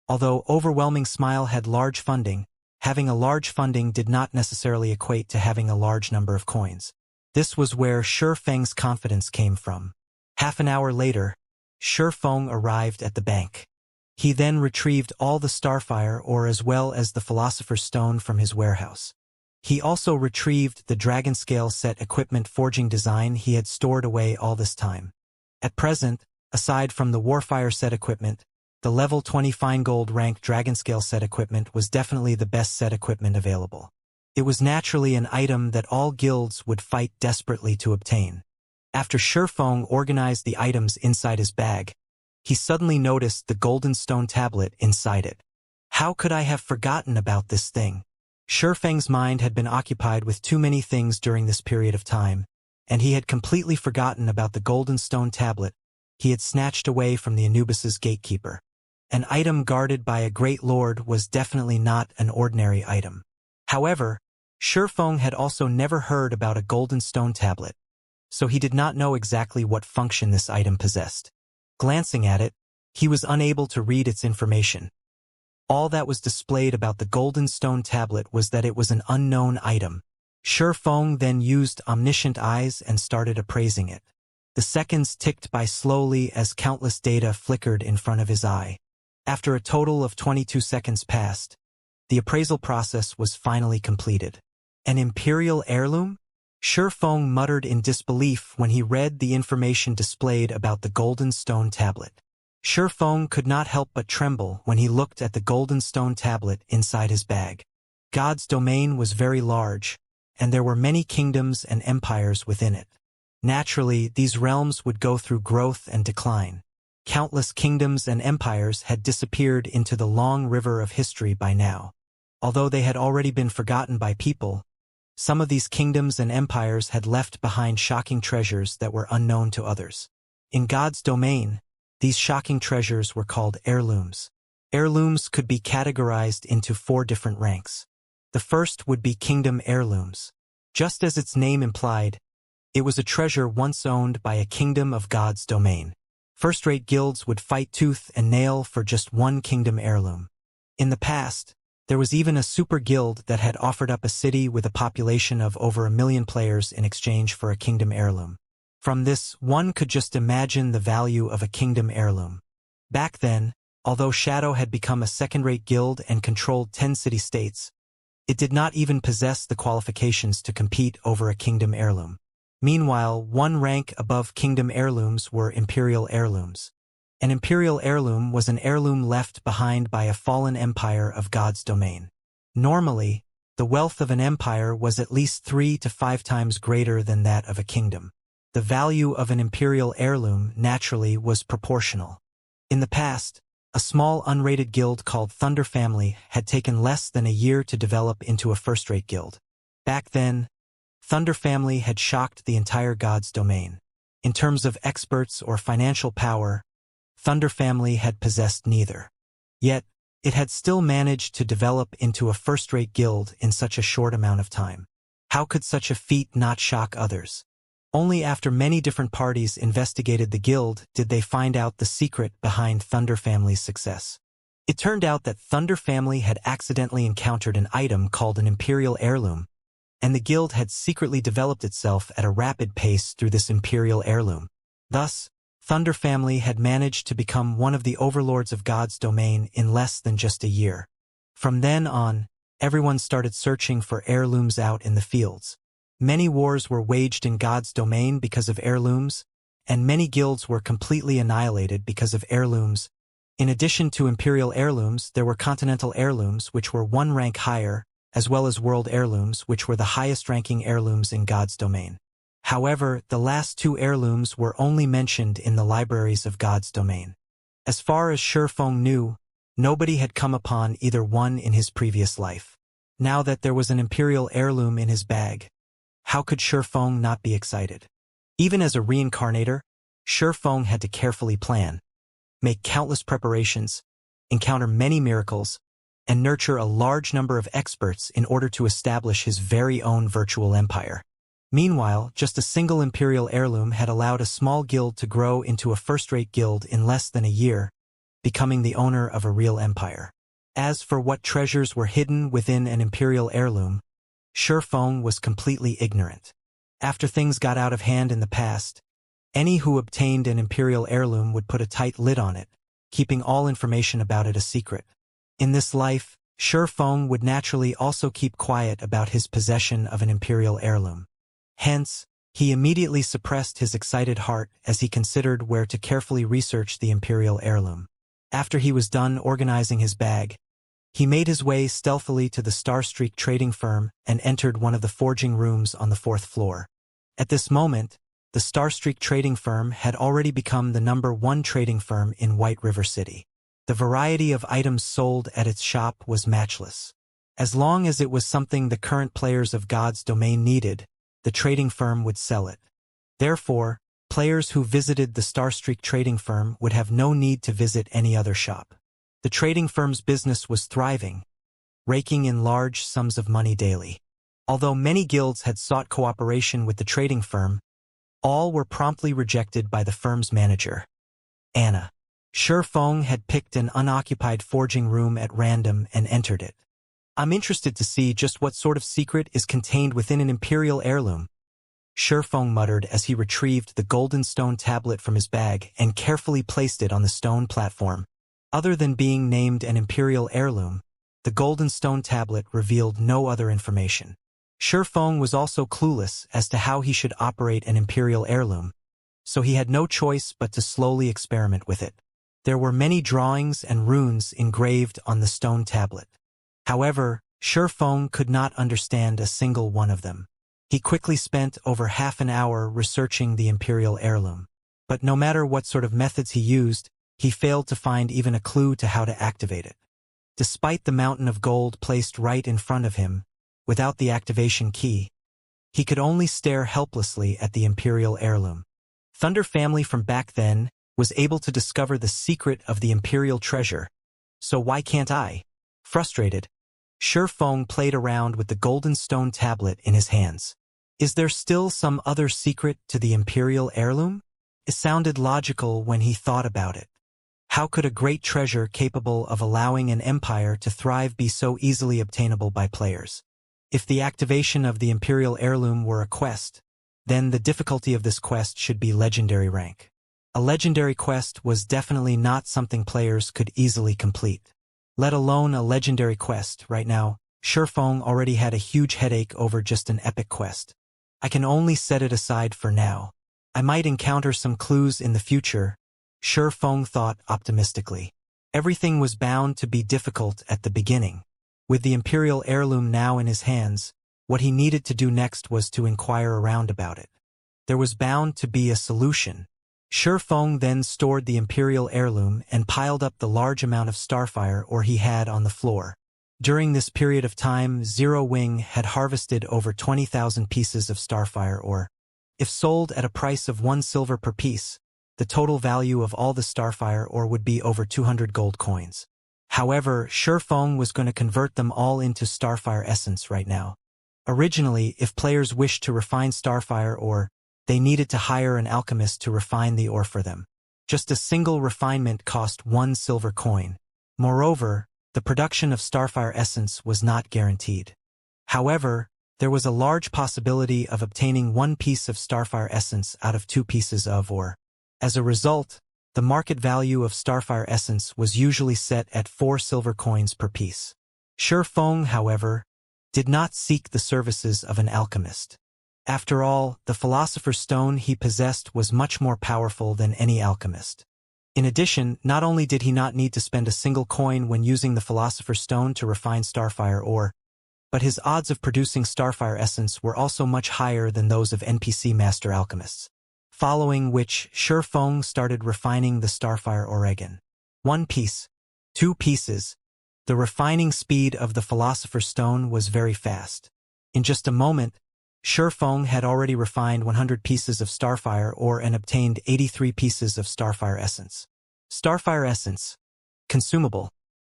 S1: Although Overwhelming Smile had large funding, having a large funding did not necessarily equate to having a large number of coins. This was where Shifeng's confidence came from. Half an hour later, Shifeng arrived at the bank. He then retrieved all the Starfire ore as well as the Philosopher's Stone from his warehouse. He also retrieved the Dragon Scale set equipment forging design he had stored away all this time. At present, aside from the Warfire set equipment, the level 20 fine gold rank Dragon Scale set equipment was definitely the best set equipment available. It was naturally an item that all guilds would fight desperately to obtain. After Shifeng organized the items inside his bag, he suddenly noticed the golden stone tablet inside it. How could I have forgotten about this thing? Shifeng's mind had been occupied with too many things during this period of time, and he had completely forgotten about the golden stone tablet he had snatched away from the Anubis's gatekeeper. An item guarded by a great lord was definitely not an ordinary item. However, Shifeng had also never heard about a golden stone tablet, so he did not know exactly what function this item possessed. Glancing at it, he was unable to read its information. All that was displayed about the golden stone tablet was that it was an unknown item. Shifeng then used omniscient eyes and started appraising it. The seconds ticked by slowly as countless data flickered in front of his eye. After a total of 22 seconds passed, the appraisal process was finally completed. An imperial heirloom? Shifeng muttered in disbelief when he read the information displayed about the golden stone tablet. Shifeng could not help but tremble when he looked at the golden stone tablet inside his bag. God's domain was very large, and there were many kingdoms and empires within it. Naturally, these realms would go through growth and decline. Countless kingdoms and empires had disappeared into the long river of history by now. Although they had already been forgotten by people, some of these kingdoms and empires had left behind shocking treasures that were unknown to others. In God's domain, these shocking treasures were called heirlooms. Heirlooms could be categorized into 4 different ranks. The first would be kingdom heirlooms. Just as its name implied, it was a treasure once owned by a kingdom of God's domain. First-rate guilds would fight tooth and nail for just one kingdom heirloom. In the past, There was even a super guild that had offered up a city with a population of over 1 million players in exchange for a kingdom heirloom. From this, one could just imagine the value of a kingdom heirloom. Back then, although Shadow had become a second-rate guild and controlled 10 city-states, it did not even possess the qualifications to compete over a kingdom heirloom. Meanwhile, one rank above kingdom heirlooms were imperial heirlooms. An imperial heirloom was an heirloom left behind by a fallen empire of God's domain. Normally, the wealth of an empire was at least 3 to 5 times greater than that of a kingdom. The value of an imperial heirloom naturally was proportional. In the past, a small unrated guild called Thunder Family had taken less than a year to develop into a first-rate guild. Back then, Thunder Family had shocked the entire God's domain. In terms of experts or financial power, Thunder Family had possessed neither. Yet, it had still managed to develop into a first-rate guild in such a short amount of time. How could such a feat not shock others? Only after many different parties investigated the guild did they find out the secret behind Thunder Family's success. It turned out that Thunder Family had accidentally encountered an item called an imperial heirloom, and the guild had secretly developed itself at a rapid pace through this imperial heirloom. Thus, Thunder Family had managed to become one of the overlords of God's domain in less than just a year. From then on, everyone started searching for heirlooms out in the fields. Many wars were waged in God's domain because of heirlooms, and many guilds were completely annihilated because of heirlooms. In addition to imperial heirlooms, there were continental heirlooms, which were one rank higher, as well as world heirlooms, which were the highest-ranking heirlooms in God's domain. However, the last 2 heirlooms were only mentioned in the libraries of God's domain. As far as Shurfeng knew, nobody had come upon either one in his previous life. Now that there was an imperial heirloom in his bag, how could Shurfeng not be excited? Even as a reincarnator, Shurfeng had to carefully plan, make countless preparations, encounter many miracles, and nurture a large number of experts in order to establish his very own virtual empire. Meanwhile, just a single imperial heirloom had allowed a small guild to grow into a first-rate guild in less than a year, becoming the owner of a real empire. As for what treasures were hidden within an imperial heirloom, Shurfeng was completely ignorant. After things got out of hand in the past, any who obtained an imperial heirloom would put a tight lid on it, keeping all information about it a secret. In this life, Shurfeng would naturally also keep quiet about his possession of an imperial heirloom. Hence, he immediately suppressed his excited heart as he considered where to carefully research the imperial heirloom. After he was done organizing his bag, he made his way stealthily to the Starstreak trading firm and entered one of the forging rooms on the 4th floor. At this moment, the Starstreak trading firm had already become the #1 trading firm in White River City. The variety of items sold at its shop was matchless. As long as it was something the current players of God's domain needed, the trading firm would sell it. Therefore, players who visited the Starstreak trading firm would have no need to visit any other shop. The trading firm's business was thriving, raking in large sums of money daily. Although many guilds had sought cooperation with the trading firm, all were promptly rejected by the firm's manager, Anna. Shurfeng had picked an unoccupied forging room at random and entered it. "I'm interested to see just what sort of secret is contained within an imperial heirloom," Shurfeng muttered as he retrieved the golden stone tablet from his bag and carefully placed it on the stone platform. Other than being named an imperial heirloom, the golden stone tablet revealed no other information. Shurfeng was also clueless as to how he should operate an imperial heirloom, so he had no choice but to slowly experiment with it. There were many drawings and runes engraved on the stone tablet. However, Shurfeng could not understand a single one of them. He quickly spent over half an hour researching the imperial heirloom. But no matter what sort of methods he used, he failed to find even a clue to how to activate it. Despite the mountain of gold placed right in front of him, without the activation key, he could only stare helplessly at the imperial heirloom. Thunder Family from back then was able to discover the secret of the imperial treasure, so why can't I? Frustrated, Shurfeng played around with the golden stone tablet in his hands. Is there still some other secret to the imperial heirloom? It sounded logical when he thought about it. How could a great treasure capable of allowing an empire to thrive be so easily obtainable by players? If the activation of the Imperial Heirloom were a quest, then the difficulty of this quest should be legendary rank. A legendary quest was definitely not something players could easily complete. Let alone a legendary quest. Right now, Shifeng already had a huge headache over just an epic quest. I can only set it aside for now. I might encounter some clues in the future, Shifeng thought optimistically. Everything was bound to be difficult at the beginning. With the Imperial Heirloom now in his hands, what he needed to do next was to inquire around about it. There was bound to be a solution. Shifeng then stored the Imperial Heirloom and piled up the large amount of starfire ore he had on the floor. During this period of time, Zero Wing had harvested over 20,000 pieces of starfire ore. If sold at a price of 1 silver per piece, the total value of all the starfire ore would be over 200 gold coins. However, Shifeng was going to convert them all into starfire essence right now. Originally, if players wished to refine starfire ore, they needed to hire an alchemist to refine the ore for them. Just a single refinement cost 1 silver coin. Moreover, the production of starfire essence was not guaranteed. However, there was a large possibility of obtaining 1 piece of starfire essence out of 2 pieces of ore. As a result, the market value of starfire essence was usually set at 4 silver coins per piece. Shifeng, however, did not seek the services of an alchemist. After all, the philosopher's stone he possessed was much more powerful than any alchemist. In addition, not only did he not need to spend a single coin when using the philosopher's stone to refine starfire ore, but his odds of producing starfire essence were also much higher than those of NPC master alchemists. Following which, Shifeng started refining the starfire ore again. 1 piece, 2 pieces. The refining speed of the philosopher's stone was very fast. In just a moment, Shifeng had already refined 100 pieces of starfire ore and obtained 83 pieces of starfire essence. Starfire essence, consumable,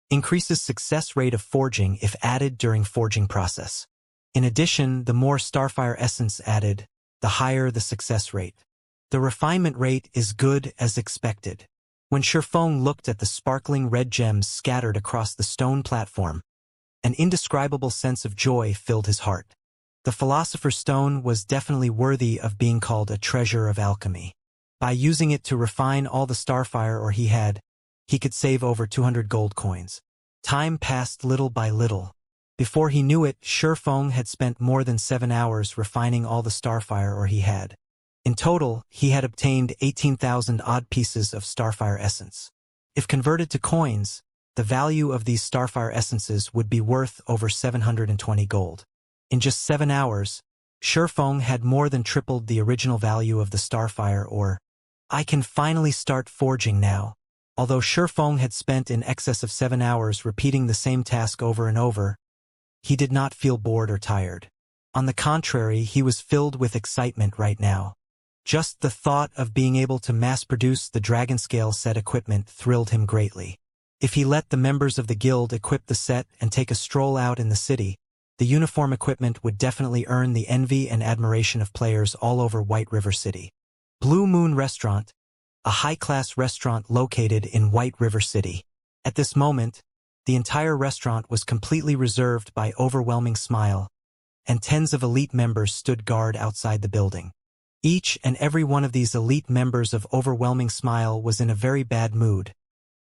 S1: increases success rate of forging if added during forging process. In addition, the more starfire essence added, the higher the success rate. The refinement rate is good as expected. When Shifeng looked at the sparkling red gems scattered across the stone platform, an indescribable sense of joy filled his heart. The philosopher's stone was definitely worthy of being called a treasure of alchemy. By using it to refine all the starfire ore he could save over 200 gold coins. Time passed little by little. Before he knew it, Shifeng had spent more than 7 hours refining all the starfire ore he had. In total, he had obtained 18,000 odd pieces of starfire essence. If converted to coins, the value of these starfire essences would be worth over 720 gold. In just 7 hours, Shifeng had more than tripled the original value of the starfire ore. I can finally start forging now. Although Shifeng had spent in excess of 7 hours repeating the same task over and over, he did not feel bored or tired. On the contrary, he was filled with excitement right now. Just the thought of being able to mass-produce the dragon-scale set equipment thrilled him greatly. If he let the members of the guild equip the set and take a stroll out in the city, the uniform equipment would definitely earn the envy and admiration of players all over White River City. Blue Moon Restaurant, a high-class restaurant located in White River City. At this moment, the entire restaurant was completely reserved by Overwhelming Smile, and tens of elite members stood guard outside the building. Each and every one of these elite members of Overwhelming Smile was in a very bad mood,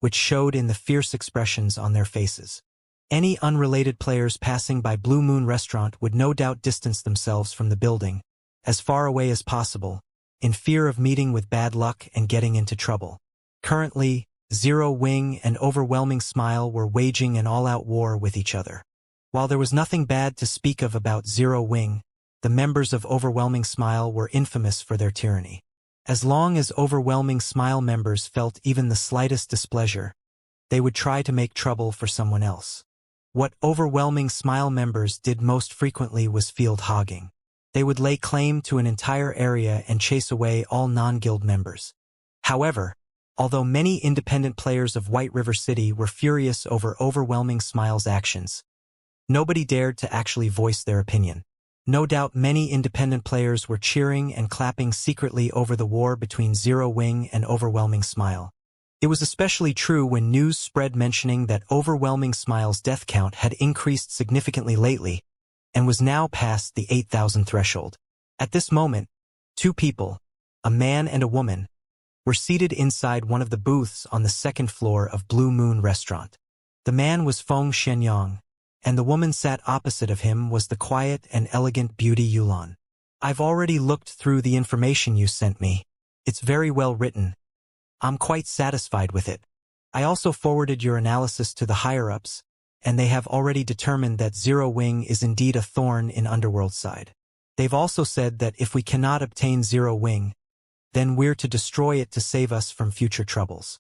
S1: which showed in the fierce expressions on their faces. Any unrelated players passing by Blue Moon Restaurant would no doubt distance themselves from the building, as far away as possible, in fear of meeting with bad luck and getting into trouble. Currently, Zero Wing and Overwhelming Smile were waging an all-out war with each other. While there was nothing bad to speak of about Zero Wing, the members of Overwhelming Smile were infamous for their tyranny. As long as Overwhelming Smile members felt even the slightest displeasure, they would try to make trouble for someone else. What Overwhelming Smile members did most frequently was field hogging. They would lay claim to an entire area and chase away all non-guild members. However, although many independent players of White River City were furious over Overwhelming Smile's actions, nobody dared to actually voice their opinion. No doubt many independent players were cheering and clapping secretly over the war between Zero Wing and Overwhelming Smile. It was especially true when news spread mentioning that Overwhelming Smile's death count had increased significantly lately and was now past the 8,000 threshold. At this moment, two people, a man and a woman, were seated inside one of the booths on the second floor of Blue Moon Restaurant. The man was Feng Shenyang, and the woman sat opposite of him was the quiet and elegant beauty Yulan. I've already looked through the information you sent me. It's very well written. I'm quite satisfied with it. I also forwarded your analysis to the higher-ups, and they have already determined that Zero Wing is indeed a thorn in Underworld's side. They've also said that if we cannot obtain Zero Wing, then we're to destroy it to save us from future troubles.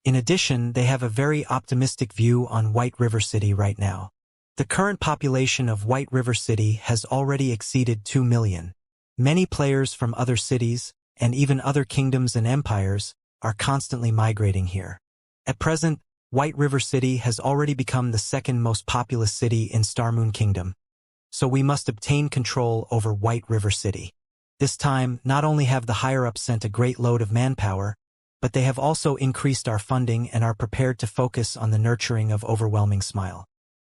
S1: In addition, they have a very optimistic view on White River City right now. The current population of White River City has already exceeded 2 million. Many players from other cities, and even other kingdoms and empires, are constantly migrating here. At present, White River City has already become the second most populous city in Starmoon Kingdom, so we must obtain control over White River City. This time, not only have the higher-ups sent a great load of manpower, but they have also increased our funding and are prepared to focus on the nurturing of Overwhelming Smile.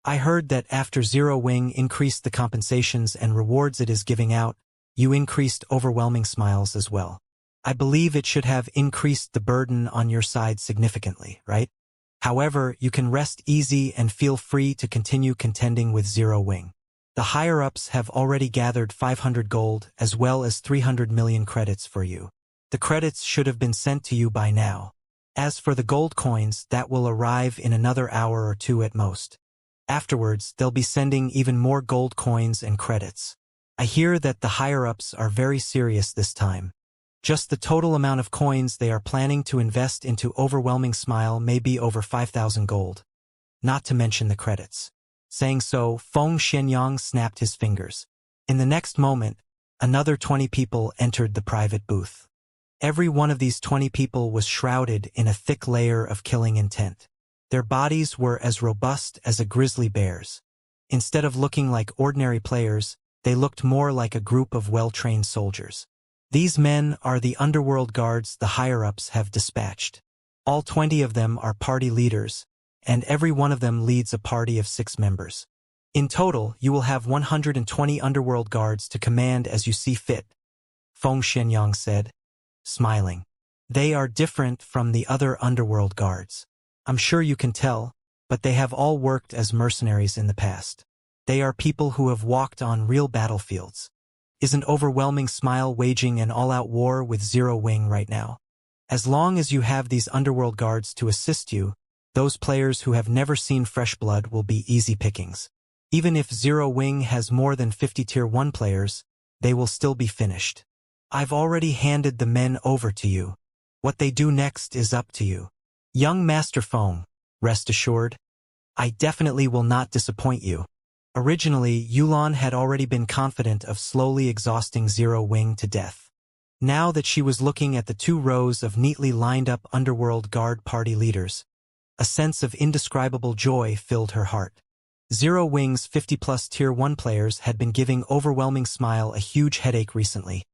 S1: I heard that after Zero Wing increased the compensations and rewards it is giving out, you increased Overwhelming Smiles as well. I believe it should have increased the burden on your side significantly, right? However, you can rest easy and feel free to continue contending with Zero Wing. The higher-ups have already gathered 500 gold as well as 300 million credits for you. The credits should have been sent to you by now. As for the gold coins, that will arrive in another hour or two at most. Afterwards, they'll be sending even more gold coins and credits. I hear that the higher-ups are very serious this time. Just the total amount of coins they are planning to invest into Overwhelming Smile may be over 5,000 gold. Not to mention the credits. Saying so, Feng Shenyang snapped his fingers. In the next moment, another 20 people entered the private booth. Every one of these 20 people was shrouded in a thick layer of killing intent. Their bodies were as robust as a grizzly bear's. Instead of looking like ordinary players, they looked more like a group of well-trained soldiers. These men are the underworld guards the higher-ups have dispatched. All 20 of them are party leaders, and every one of them leads a party of 6 members. In total, you will have 120 underworld guards to command as you see fit, Feng Shenyang said, smiling. They are different from the other underworld guards. I'm sure you can tell, but they have all worked as mercenaries in the past. They are people who have walked on real battlefields. Isn't Overwhelming Smile waging an all-out war with Zero Wing right now? As long as you have these underworld guards to assist you, those players who have never seen fresh blood will be easy pickings. Even if Zero Wing has more than 50 Tier 1 players, they will still be finished. I've already handed the men over to you. What they do next is up to you. Young Master Feng, rest assured, I definitely will not disappoint you. Originally, Yulan had already been confident of slowly exhausting Zero Wing to death. Now that she was looking at the 2 rows of neatly lined-up underworld guard party leaders, a sense of indescribable joy filled her heart. Zero Wing's 50-plus Tier 1 players had been giving Overwhelming Smile a huge headache recently,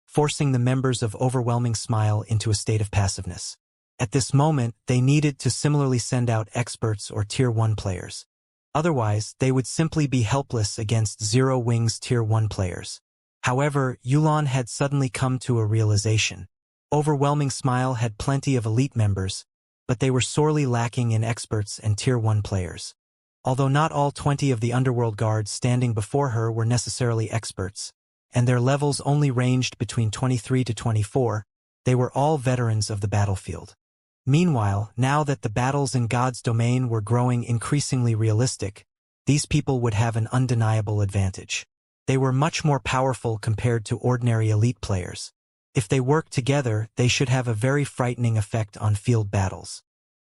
S1: forcing the members of Overwhelming Smile into a state of passiveness. At this moment, they needed to similarly send out experts or Tier 1 players. Otherwise, they would simply be helpless against Zero Wing's Tier 1 players. However, Yulan had suddenly come to a realization. Overwhelming Smile had plenty of elite members, but they were sorely lacking in experts and Tier 1 players. Although not all 20 of the underworld guards standing before her were necessarily experts, and their levels only ranged between 23 to 24, they were all veterans of the battlefield. Meanwhile, now that the battles in God's domain were growing increasingly realistic, these people would have an undeniable advantage. They were much more powerful compared to ordinary elite players. If they worked together, they should have a very frightening effect on field battles.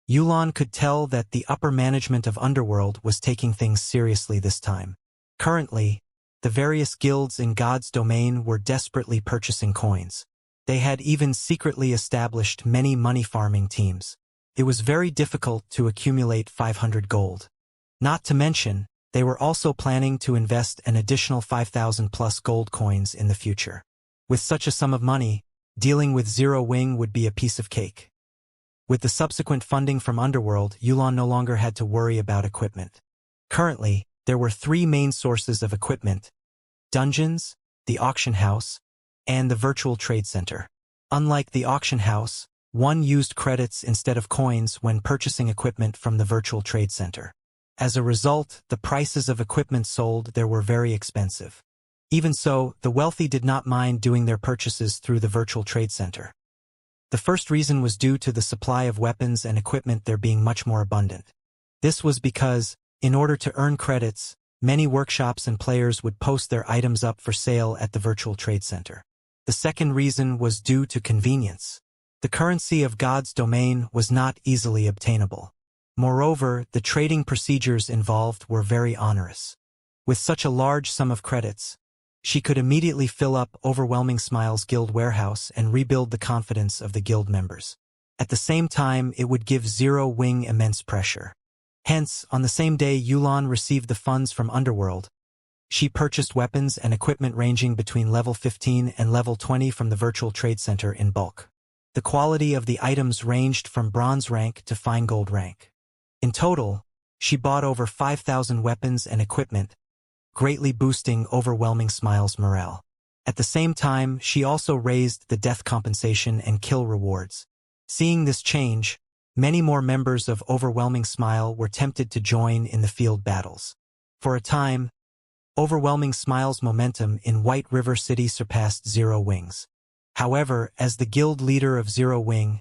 S1: Yulan could tell that the upper management of Underworld was taking things seriously this time. Currently, the various guilds in God's domain were desperately purchasing coins. They had even secretly established many money-farming teams. It was very difficult to accumulate 500 gold. Not to mention, they were also planning to invest an additional 5,000-plus gold coins in the future. With such a sum of money, dealing with Zero Wing would be a piece of cake. With the subsequent funding from Underworld, Yulan no longer had to worry about equipment. Currently, there were 3 main sources of equipment: dungeons, the auction house, and the virtual trade center. Unlike the auction house, one used credits instead of coins when purchasing equipment from the virtual trade center. As a result, the prices of equipment sold there were very expensive. Even so, the wealthy did not mind doing their purchases through the virtual trade center. The first reason was due to the supply of weapons and equipment there being much more abundant. This was because, in order to earn credits, many workshops and players would post their items up for sale at the virtual trade center. The second reason was due to convenience. The currency of God's domain was not easily obtainable. Moreover, the trading procedures involved were very onerous. With such a large sum of credits, she could immediately fill up Overwhelming Smile's guild warehouse and rebuild the confidence of the guild members. At the same time, it would give Zero Wing immense pressure. Hence, on the same day Yulan received the funds from Underworld, she purchased weapons and equipment ranging between level 15 and level 20 from the virtual trade center in bulk. The quality of the items ranged from bronze rank to fine gold rank. In total, she bought over 5,000 weapons and equipment, greatly boosting Overwhelming Smile's morale. At the same time, she also raised the death compensation and kill rewards. Seeing this change, many more members of Overwhelming Smile were tempted to join in the field battles. For a time, Overwhelming Smile's momentum in White River City surpassed Zero Wing's. However, as the guild leader of Zero Wing,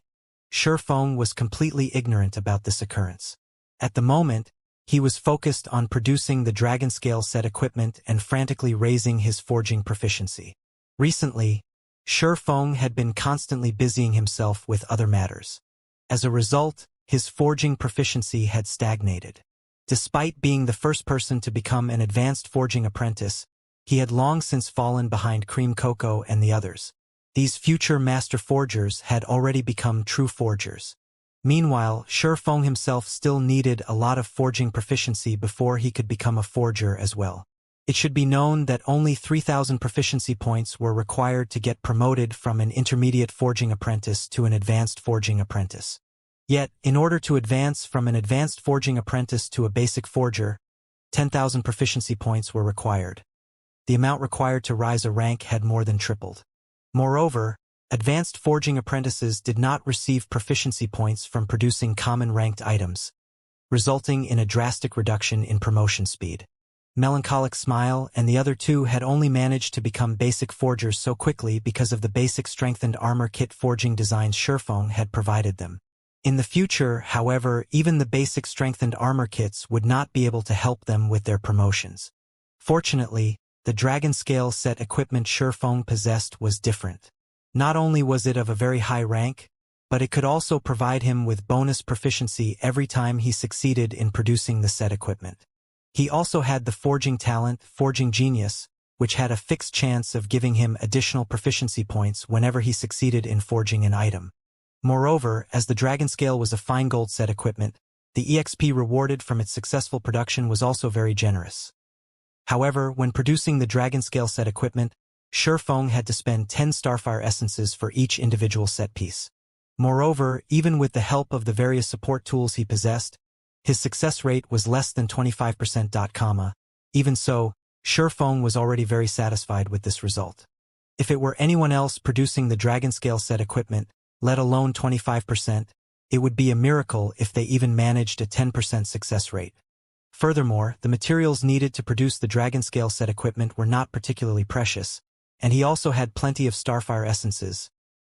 S1: Shifeng was completely ignorant about this occurrence. At the moment, he was focused on producing the Dragon Scale set equipment and frantically raising his forging proficiency. Recently, Shifeng had been constantly busying himself with other matters. As a result, his forging proficiency had stagnated. Despite being the first person to become an advanced forging apprentice, he had long since fallen behind Cream Coco and the others. These future master forgers had already become true forgers. Meanwhile, Shifeng himself still needed a lot of forging proficiency before he could become a forger as well. It should be known that only 3,000 proficiency points were required to get promoted from an intermediate forging apprentice to an advanced forging apprentice. Yet, in order to advance from an advanced forging apprentice to a basic forger, 10,000 proficiency points were required. The amount required to rise a rank had more than tripled. Moreover, advanced forging apprentices did not receive proficiency points from producing common ranked items, resulting in a drastic reduction in promotion speed. Melancholic Smile and the other 2 had only managed to become basic forgers so quickly because of the basic strengthened armor kit forging designs Shifeng had provided them. In the future, however, even the basic strengthened armor kits would not be able to help them with their promotions. Fortunately, the Dragon Scale set equipment Shifeng possessed was different. Not only was it of a very high rank, but it could also provide him with bonus proficiency every time he succeeded in producing the set equipment. He also had the forging talent, Forging Genius, which had a fixed chance of giving him additional proficiency points whenever he succeeded in forging an item. Moreover, as the Dragon Scale was a fine gold set equipment, the EXP rewarded from its successful production was also very generous. However, when producing the Dragon Scale set equipment, Shifeng had to spend 10 Starfire essences for each individual set piece. Moreover, even with the help of the various support tools he possessed, his success rate was less than 25%. Even so, Shifeng was already very satisfied with this result. If it were anyone else producing the Dragon Scale set equipment, let alone 25%, it would be a miracle if they even managed a 10% success rate. Furthermore, the materials needed to produce the Dragon Scale set equipment were not particularly precious, and he also had plenty of Starfire essences.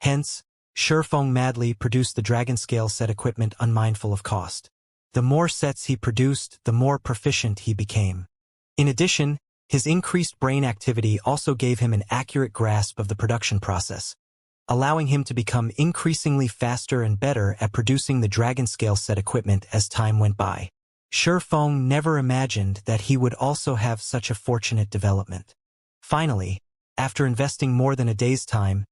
S1: Hence, Shifeng madly produced the Dragon Scale set equipment unmindful of cost. The more sets he produced, the more proficient he became. In addition, his increased brain activity also gave him an accurate grasp of the production process, allowing him to become increasingly faster and better at producing the Dragon Scale set equipment as time went by. Shifeng never imagined that he would also have such a fortunate development. Finally, after investing more than a day's time,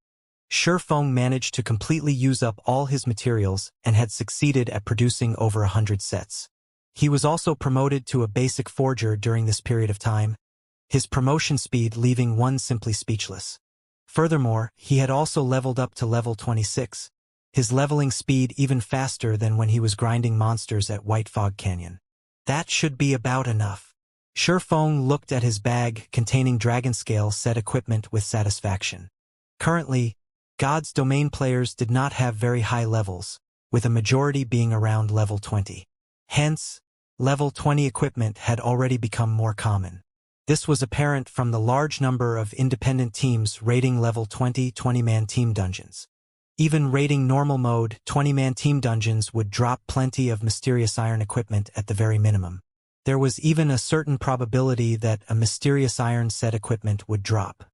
S1: Shifeng managed to completely use up all his materials and had succeeded at producing over 100 sets. He was also promoted to a basic forger during this period of time, his promotion speed leaving one simply speechless. Furthermore, he had also leveled up to level 26, his leveling speed even faster than when he was grinding monsters at White Fog Canyon. That should be about enough. Shurfeng looked at his bag containing Dragonscale set equipment with satisfaction. Currently, God's Domain players did not have very high levels, with a majority being around level 20. Hence, level 20 equipment had already become more common. This was apparent from the large number of independent teams raiding level 20 20-man team dungeons. Even raiding normal mode 20-man team dungeons would drop plenty of mysterious iron equipment at the very minimum. There was even a certain probability that a mysterious iron set equipment would drop.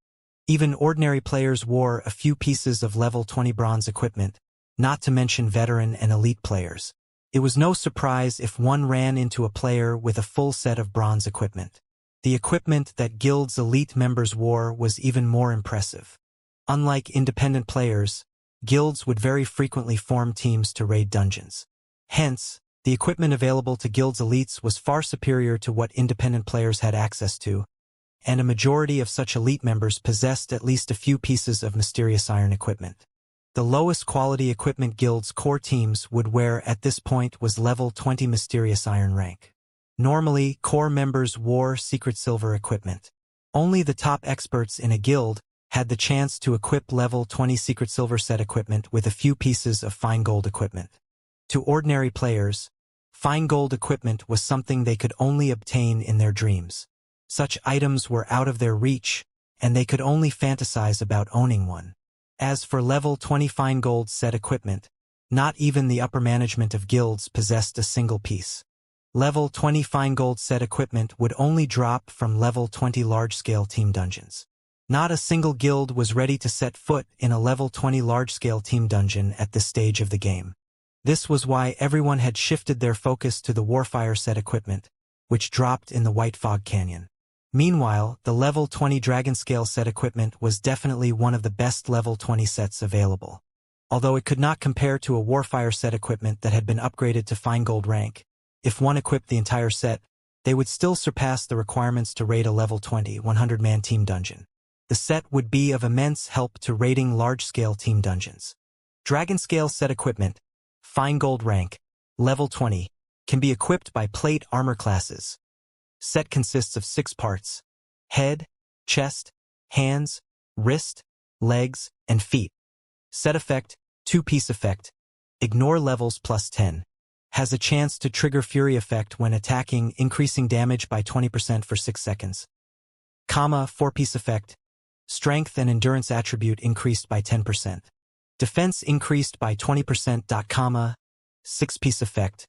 S1: Even ordinary players wore a few pieces of level 20 bronze equipment, not to mention veteran and elite players. It was no surprise if one ran into a player with a full set of bronze equipment. The equipment that Guild's elite members wore was even more impressive. Unlike independent players, guilds would very frequently form teams to raid dungeons. Hence, the equipment available to Guild's elites was far superior to what independent players had access to, and a majority of such elite members possessed at least a few pieces of mysterious iron equipment. The lowest quality equipment Guild's core teams would wear at this point was level 20 mysterious iron rank. Normally, core members wore secret silver equipment. Only the top experts in a guild had the chance to equip level 20 secret silver set equipment with a few pieces of fine gold equipment. To ordinary players, fine gold equipment was something they could only obtain in their dreams. Such items were out of their reach, and they could only fantasize about owning one. As for level 20 fine gold set equipment, not even the upper management of guilds possessed a single piece. Level 20 fine gold set equipment would only drop from level 20 large-scale team dungeons. Not a single guild was ready to set foot in a level 20 large-scale team dungeon at this stage of the game. This was why everyone had shifted their focus to the Warfire set equipment, which dropped in the White Fog Canyon. Meanwhile, the level 20 Dragonscale set equipment was definitely one of the best level 20 sets available. Although it could not compare to a Warfire set equipment that had been upgraded to fine gold rank, if one equipped the entire set, they would still surpass the requirements to raid a level 20 100-man team dungeon. The set would be of immense help to raiding large-scale team dungeons. Dragonscale set equipment, fine gold rank, level 20, can be equipped by plate armor classes. Set consists of 6 parts: head, chest, hands, wrist, legs, and feet. Set effect, 2-piece effect, ignore levels plus 10. Has a chance to trigger Fury effect when attacking, increasing damage by 20% for 6 seconds. 4-piece effect, strength and endurance attribute increased by 10%. Defense increased by 20%. 6-piece effect,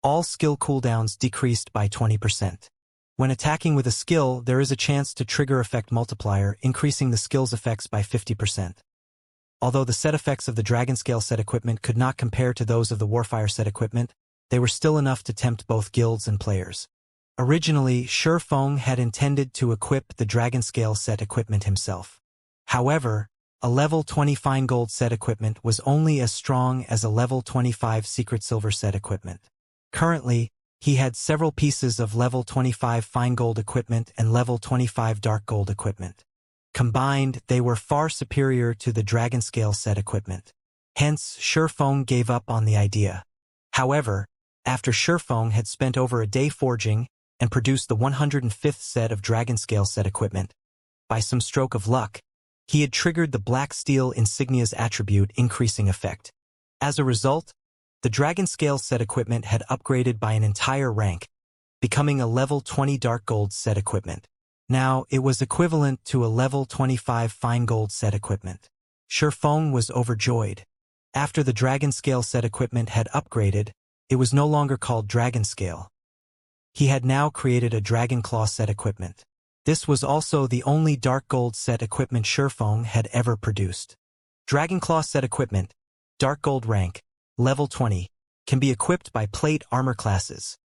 S1: all skill cooldowns decreased by 20%. When attacking with a skill, there is a chance to trigger effect multiplier, increasing the skill's effects by 50%. Although the set effects of the Dragonscale set equipment could not compare to those of the Warfire set equipment, they were still enough to tempt both guilds and players. Originally, Shurfeng had intended to equip the Dragonscale set equipment himself. However, a level 20 fine gold set equipment was only as strong as a level 25 secret silver set equipment. Currently, he had several pieces of level 25 fine gold equipment and level 25 dark gold equipment. Combined, they were far superior to the Dragonscale set equipment. Hence, Shurfeng gave up on the idea. However, after Shurfeng had spent over a day forging and produced the 105th set of Dragonscale set equipment, by some stroke of luck, he had triggered the Black Steel Insignia's attribute increasing effect. As a result, the Dragonscale set equipment had upgraded by an entire rank, becoming a level 20 dark gold set equipment. Now, it was equivalent to a level 25 fine gold set equipment. Shurfeng was overjoyed. After the Dragonscale set equipment had upgraded, it was no longer called Dragonscale. He had now created a Dragonclaw set equipment. This was also the only dark gold set equipment Shurfeng had ever produced. Dragonclaw set equipment, dark gold rank, level 20, can be equipped by plate armor classes.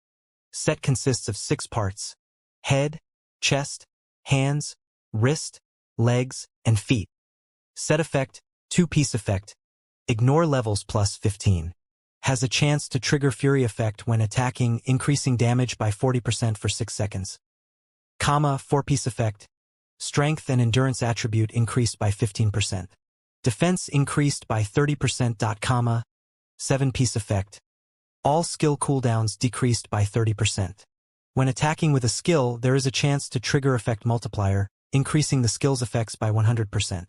S1: Set consists of 6 parts: head, chest, hands, wrist, legs, and feet. Set effect, 2-piece effect, ignore levels plus 15. Has a chance to trigger Fury effect when attacking, increasing damage by 40% for 6 seconds. 4-piece effect, strength and endurance attribute increased by 15%. Defense increased by 30%. 7-piece effect. All skill cooldowns decreased by 30%. When attacking with a skill, there is a chance to trigger effect multiplier, increasing the skill's effects by 100%.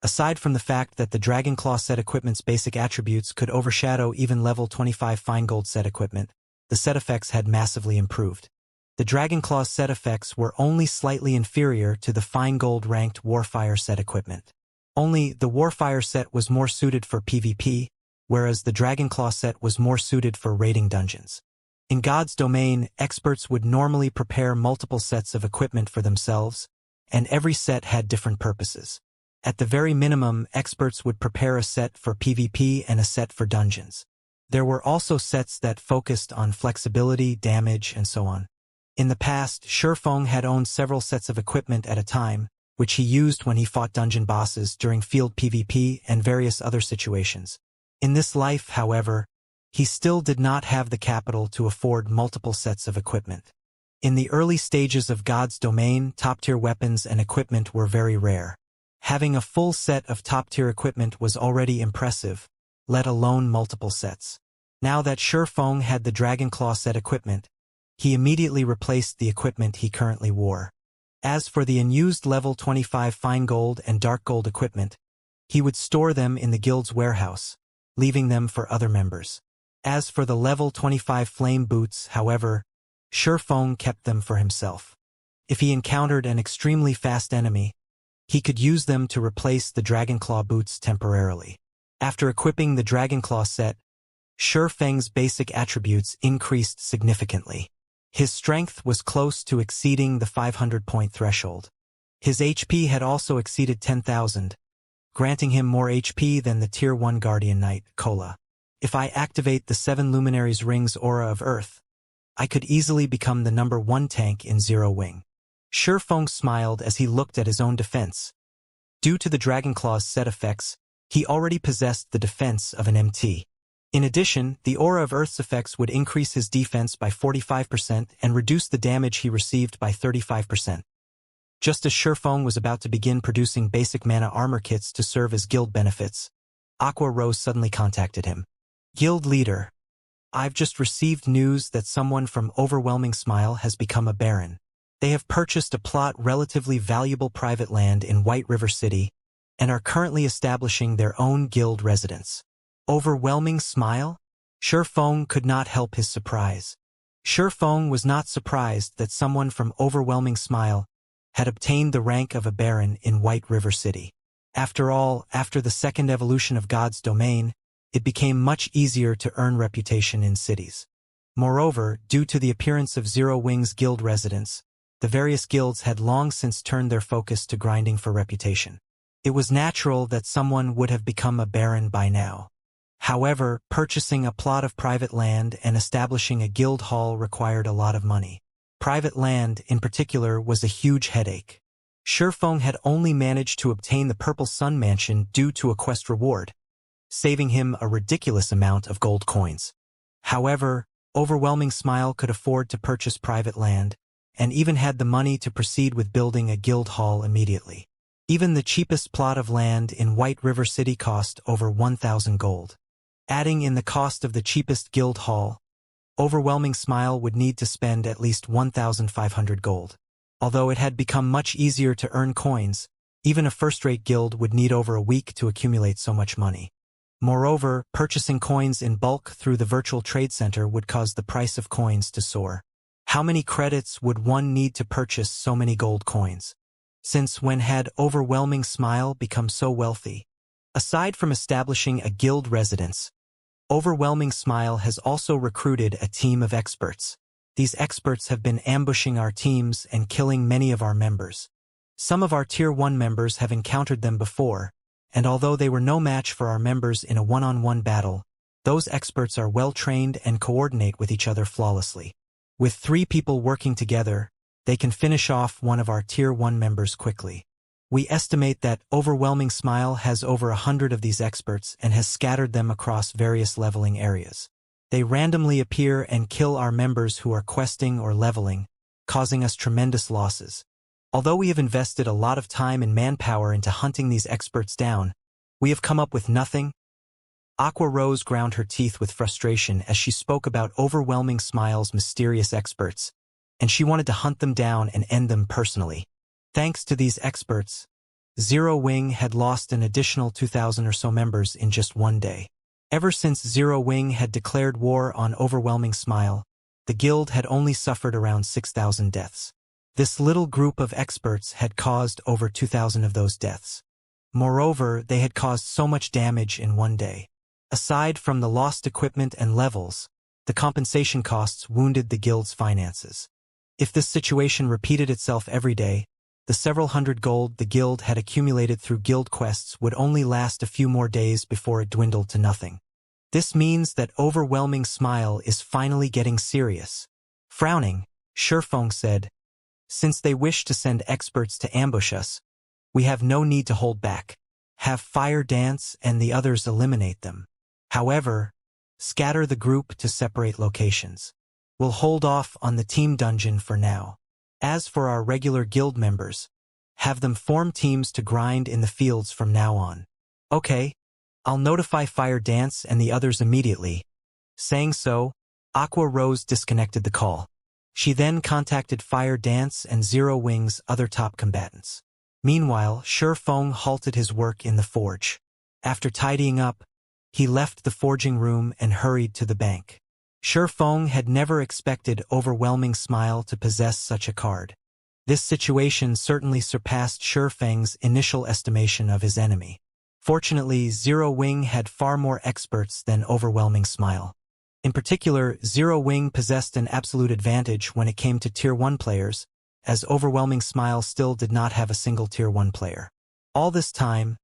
S1: Aside from the fact that the Dragonclaw set equipment's basic attributes could overshadow even level 25 Fine Gold set equipment, the set effects had massively improved. The Dragonclaw set effects were only slightly inferior to the Fine Gold ranked Warfire set equipment. Only the Warfire set was more suited for PvP, whereas the Dragonclaw set was more suited for raiding dungeons. In God's Domain, experts would normally prepare multiple sets of equipment for themselves, and every set had different purposes. At the very minimum, experts would prepare a set for PvP and a set for dungeons. There were also sets that focused on flexibility, damage, and so on. In the past, Shurfeng had owned several sets of equipment at a time, which he used when he fought dungeon bosses during field PvP and various other situations. In this life, however, he still did not have the capital to afford multiple sets of equipment. In the early stages of God's Domain, top-tier weapons and equipment were very rare. Having a full set of top-tier equipment was already impressive, let alone multiple sets. Now that Shurfeng had the Dragonclaw set equipment, he immediately replaced the equipment he currently wore. As for the unused level 25 Fine Gold and Dark Gold equipment, he would store them in the guild's warehouse, leaving them for other members. As for the level 25 Flame Boots, however, Shurfeng kept them for himself. If he encountered an extremely fast enemy, he could use them to replace the Dragonclaw boots temporarily. After equipping the Dragonclaw set, Shurfeng's basic attributes increased significantly. His strength was close to exceeding the 500-point threshold. His HP had also exceeded 10,000, granting him more HP than the Tier 1 Guardian Knight, Kola. If I activate the 7 Luminaries Rings Aura of Earth, I could easily become the number 1 tank in Zero Wing. Shurfeng smiled as he looked at his own defense. Due to the Dragonclaw's set effects, he already possessed the defense of an MT. In addition, the Aura of Earth's effects would increase his defense by 45% and reduce the damage he received by 35%. Just as Shurfeng was about to begin producing basic mana armor kits to serve as guild benefits, Aqua Rose suddenly contacted him. Guild leader, I've just received news that someone from Overwhelming Smile has become a baron. They have purchased a plot relatively valuable private land in White River City and are currently establishing their own guild residence. Overwhelming Smile? Shurfeng could not help his surprise. Shurfeng was not surprised that someone from Overwhelming Smile had obtained the rank of a baron in White River City. After all, after the second evolution of God's Domain, it became much easier to earn reputation in cities. Moreover, due to the appearance of Zero Wing's guild residence, the various guilds had long since turned their focus to grinding for reputation. It was natural that someone would have become a baron by now. However, purchasing a plot of private land and establishing a guild hall required a lot of money. Private land, in particular, was a huge headache. Shurfeng had only managed to obtain the Purple Sun Mansion due to a quest reward, saving him a ridiculous amount of gold coins. However, Overwhelming Smile could afford to purchase private land, and even had the money to proceed with building a guild hall immediately. Even the cheapest plot of land in White River City cost over 1,000 gold. Adding in the cost of the cheapest guild hall, Overwhelming Smile would need to spend at least 1,500 gold. Although it had become much easier to earn coins, even a first-rate guild would need over a week to accumulate so much money. Moreover, purchasing coins in bulk through the virtual trade center would cause the price of coins to soar. How many credits would one need to purchase so many gold coins? Since when had Overwhelming Smile become so wealthy? Aside from establishing a guild residence, Overwhelming Smile has also recruited a team of experts. These experts have been ambushing our teams and killing many of our members. Some of our Tier 1 members have encountered them before, and although they were no match for our members in a one-on-one battle, those experts are well-trained and coordinate with each other flawlessly. With 3 people working together, they can finish off one of our Tier 1 members quickly. We estimate that Overwhelming Smile has over 100 of these experts and has scattered them across various leveling areas. They randomly appear and kill our members who are questing or leveling, causing us tremendous losses. Although we have invested a lot of time and manpower into hunting these experts down, We have come up with nothing. Aqua Rose ground her teeth with frustration as she spoke about Overwhelming Smile's mysterious experts, and she wanted to hunt them down and end them personally. Thanks to these experts, Zero Wing had lost an additional 2,000 or so members in just one day. Ever since Zero Wing had declared war on Overwhelming Smile, the guild had only suffered around 6,000 deaths. This little group of experts had caused over 2,000 of those deaths. Moreover, they had caused so much damage in one day. Aside from the lost equipment and levels, the compensation costs wounded the guild's finances. If this situation repeated itself every day, the several hundred gold the guild had accumulated through guild quests would only last a few more days before it dwindled to nothing. This means that Overwhelming Smile is finally getting serious. Frowning, Sherfong said, "Since they wish to send experts to ambush us, we have no need to hold back. Have Fire Dance and the others eliminate them. However, scatter the group to separate locations. We'll hold off on the team dungeon for now. As for our regular guild members, have them form teams to grind in the fields from now on." "Okay, I'll notify Fire Dance and the others immediately." Saying so, Aqua Rose disconnected the call. She then contacted Fire Dance and Zero Wing's other top combatants. Meanwhile, Sherfong halted his work in the forge. After tidying up, he left the forging room and hurried to the bank. Sherfong had never expected Overwhelming Smile to possess such a card. This situation certainly surpassed Sherfang's initial estimation of his enemy. Fortunately, Zero Wing had far more experts than Overwhelming Smile. In particular, Zero Wing possessed an absolute advantage when it came to Tier 1 players, as Overwhelming Smile still did not have a single Tier 1 player. All this time,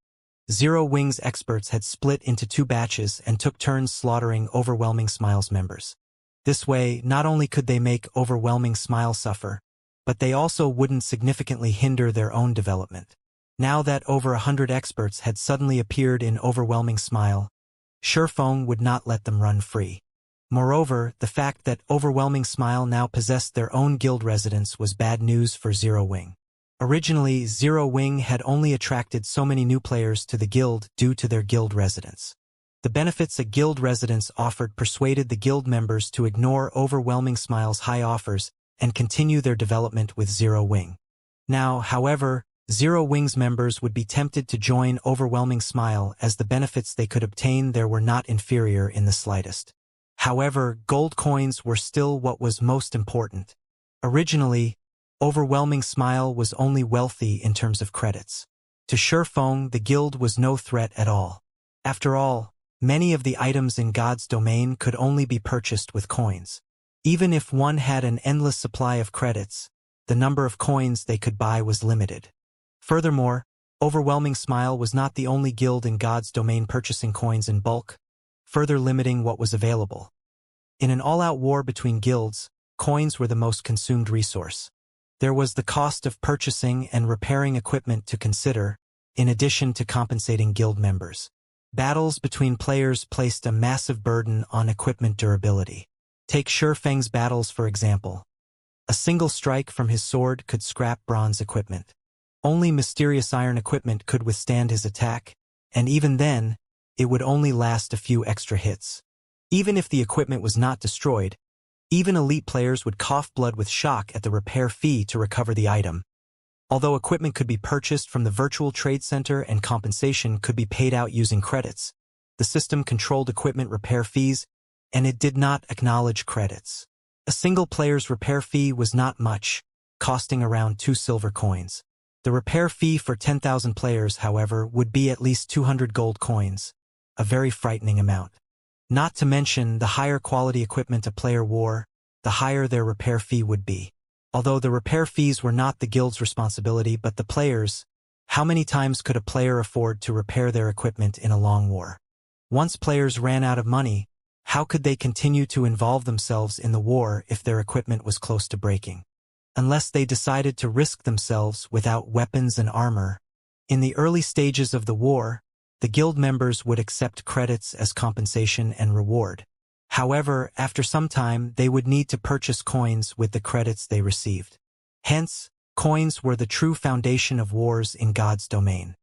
S1: Zero Wing's experts had split into two batches and took turns slaughtering Overwhelming Smile's members. This way, not only could they make Overwhelming Smile suffer, but they also wouldn't significantly hinder their own development. Now that over 100 experts had suddenly appeared in Overwhelming Smile, Sherfong would not let them run free. Moreover, the fact that Overwhelming Smile now possessed their own guild residents was bad news for Zero Wing. Originally, Zero Wing had only attracted so many new players to the guild due to their guild residence. The benefits a guild residence offered persuaded the guild members to ignore Overwhelming Smile's high offers and continue their development with Zero Wing. Now, however, Zero Wing's members would be tempted to join Overwhelming Smile as the benefits they could obtain there were not inferior in the slightest. However, gold coins were still what was most important. Originally, Overwhelming Smile was only wealthy in terms of credits. To Sherfong, the guild was no threat at all. After all, many of the items in God's domain could only be purchased with coins. Even if one had an endless supply of credits, the number of coins they could buy was limited. Furthermore, Overwhelming Smile was not the only guild in God's domain purchasing coins in bulk, further limiting what was available. In an all-out war between guilds, coins were the most consumed resource. There was the cost of purchasing and repairing equipment to consider, in addition to compensating guild members. Battles between players placed a massive burden on equipment durability. Take Sherfang's battles for example. A single strike from his sword could scrap bronze equipment. Only mysterious iron equipment could withstand his attack, and even then, it would only last a few extra hits. Even if the equipment was not destroyed, even elite players would cough blood with shock at the repair fee to recover the item. Although equipment could be purchased from the virtual trade center and compensation could be paid out using credits, the system controlled equipment repair fees, and it did not acknowledge credits. A single player's repair fee was not much, costing around 2 silver coins. The repair fee for 10,000 players, however, would be at least 200 gold coins, a very frightening amount. Not to mention the higher quality equipment a player wore, the higher their repair fee would be. Although the repair fees were not the guild's responsibility but the players', how many times could a player afford to repair their equipment in a long war? Once players ran out of money, how could they continue to involve themselves in the war if their equipment was close to breaking? Unless they decided to risk themselves without weapons and armor. In the early stages of the war, the guild members would accept credits as compensation and reward. However, after some time, they would need to purchase coins with the credits they received. Hence, coins were the true foundation of wars in God's domain.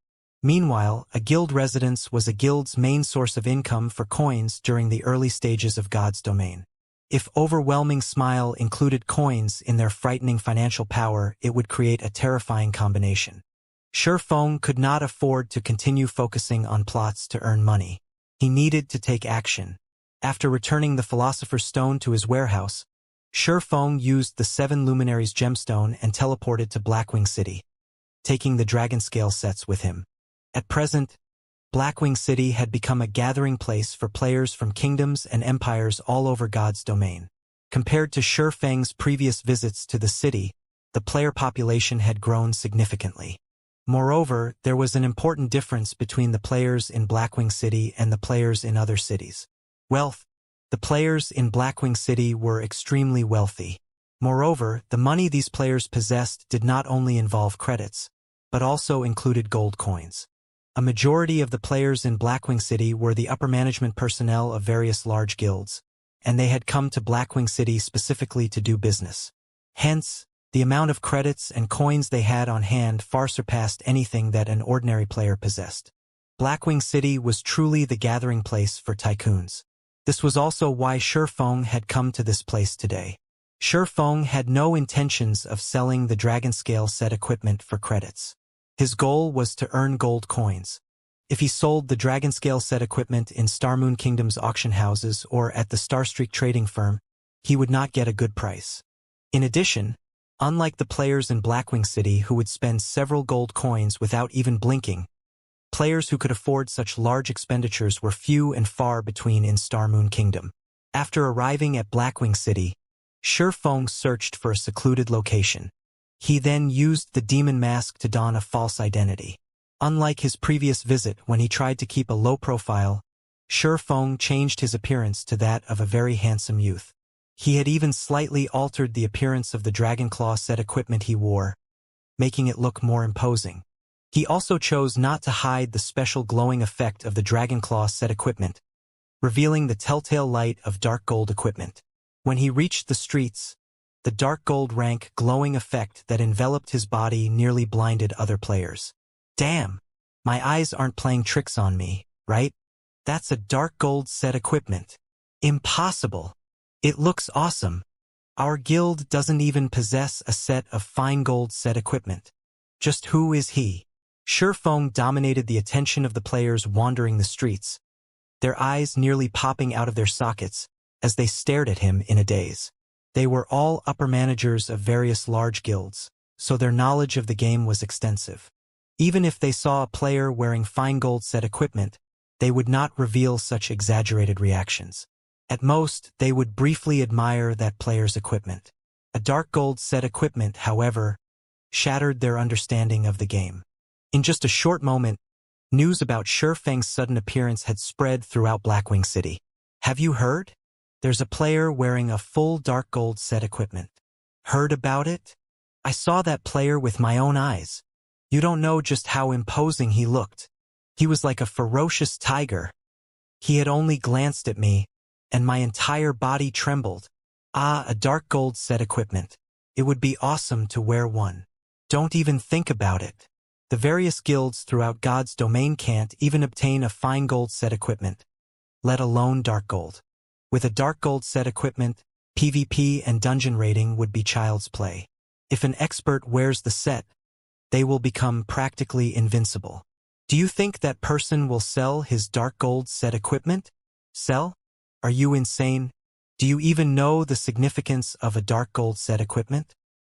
S1: Meanwhile, a guild residence was a guild's main source of income for coins during the early stages of God's domain. If overwhelming smile included coins in their frightening financial power, it would create a terrifying combination. Feng could not afford to continue focusing on plots to earn money. He needed to take action. After returning the Philosopher's Stone to his warehouse, Feng used the 7 Luminaries gemstone and teleported to Blackwing City, taking the dragon scale sets with him. At present, Blackwing City had become a gathering place for players from kingdoms and empires all over God's domain. Compared to Feng's previous visits to the city, the player population had grown significantly. Moreover, there was an important difference between the players in Blackwing City and the players in other cities. Wealth. The players in Blackwing City were extremely wealthy. Moreover, the money these players possessed did not only involve credits, but also included gold coins. A majority of the players in Blackwing City were the upper management personnel of various large guilds, and they had come to Blackwing City specifically to do business. Hence, the amount of credits and coins they had on hand far surpassed anything that an ordinary player possessed. Blackwing City was truly the gathering place for tycoons. This was also why Feng had come to this place today. Feng had no intentions of selling the Dragon Scale set equipment for credits. His goal was to earn gold coins. If he sold the Dragon Scale set equipment in Starmoon Kingdom's auction houses or at the Starstreak trading firm, he would not get a good price. In addition, unlike the players in Blackwing City who would spend several gold coins without even blinking, players who could afford such large expenditures were few and far between in Starmoon Kingdom. After arriving at Blackwing City, Feng searched for a secluded location. He then used the demon mask to don a false identity. Unlike his previous visit when he tried to keep a low profile, Feng changed his appearance to that of a very handsome youth. He had even slightly altered the appearance of the Dragonclaw set equipment he wore, making it look more imposing. He also chose not to hide the special glowing effect of the Dragonclaw set equipment, revealing the telltale light of dark gold equipment. When he reached the streets, the dark gold rank glowing effect that enveloped his body nearly blinded other players. Damn! My eyes aren't playing tricks on me, right? That's a dark gold set equipment. Impossible! It looks awesome. Our guild doesn't even possess a set of fine gold set equipment. Just who is he? Feng dominated the attention of the players wandering the streets, their eyes nearly popping out of their sockets as they stared at him in a daze. They were all upper managers of various large guilds, so their knowledge of the game was extensive. Even if they saw a player wearing fine gold set equipment, they would not reveal such exaggerated reactions. At most, they would briefly admire that player's equipment. A dark gold set equipment, however, shattered their understanding of the game. In just a short moment, news about Feng's sudden appearance had spread throughout Blackwing City. Have you heard? There's a player wearing a full dark gold set equipment. Heard about it? I saw that player with my own eyes. You don't know just how imposing he looked. He was like a ferocious tiger. He had only glanced at me, and my entire body trembled. Ah, a dark gold set equipment. It would be awesome to wear one. Don't even think about it. The various guilds throughout God's domain can't even obtain a fine gold set equipment, let alone dark gold. With a dark gold set equipment, PvP and dungeon raiding would be child's play. If an expert wears the set, they will become practically invincible. Do you think that person will sell his dark gold set equipment? Sell? Are you insane? Do you even know the significance of a dark gold set equipment?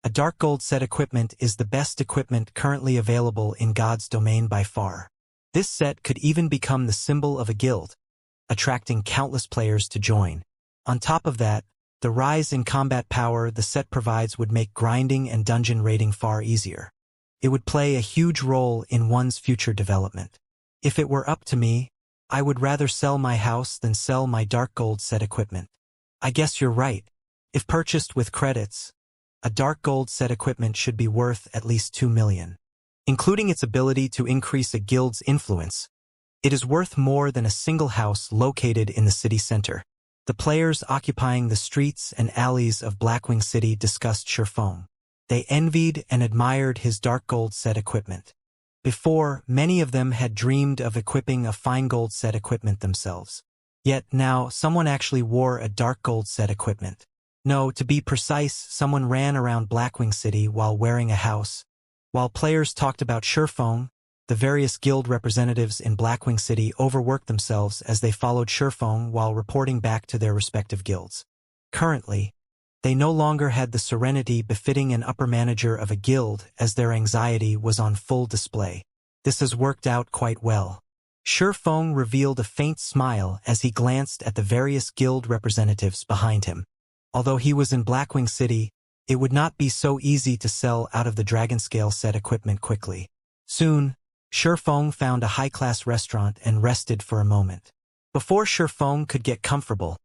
S1: A dark gold set equipment is the best equipment currently available in God's domain by far. This set could even become the symbol of a guild, attracting countless players to join. On top of that, the rise in combat power the set provides would make grinding and dungeon raiding far easier. It would play a huge role in one's future development. If it were up to me, I would rather sell my house than sell my dark gold set equipment. I guess you're right. If purchased with credits, a dark gold set equipment should be worth at least 2 million. Including its ability to increase a guild's influence, it is worth more than a single house located in the city center. The players occupying the streets and alleys of Blackwing City discussed Feng. They envied and admired his dark gold set equipment. Before, many of them had dreamed of equipping a fine gold set equipment themselves. Yet now, someone actually wore a dark gold set equipment. No, to be precise, someone ran around Blackwing City while wearing a house. While players talked about Sherfong, the various guild representatives in Blackwing City overworked themselves as they followed Sherfong while reporting back to their respective guilds. Currently, they no longer had the serenity befitting an upper manager of a guild, as their anxiety was on full display. This has worked out quite well. Sherfong revealed a faint smile as he glanced at the various guild representatives behind him. Although he was in Blackwing City, it would not be so easy to sell out of the Dragonscale set equipment quickly. Soon, Sherfong found a high-class restaurant and rested for a moment. Before Sherfong could get comfortable,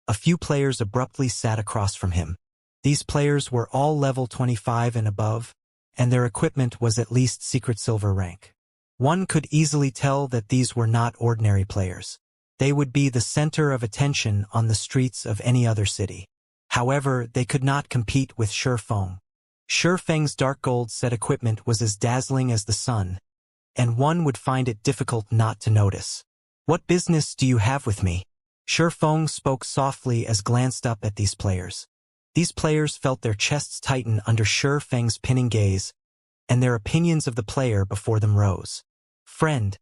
S1: a few players abruptly sat across from him. These players were all level 25 and above, and their equipment was at least secret silver rank. One could easily tell that these were not ordinary players. They would be the center of attention on the streets of any other city. However, they could not compete with Sherfong. Sherfeng's dark gold set equipment was as dazzling as the sun, and one would find it difficult not to notice. "What business do you have with me?" Sherfong spoke softly as glanced up at these players. These players felt their chests tighten under Sherfeng's pinning gaze, and their opinions of the player before them rose. "Friend,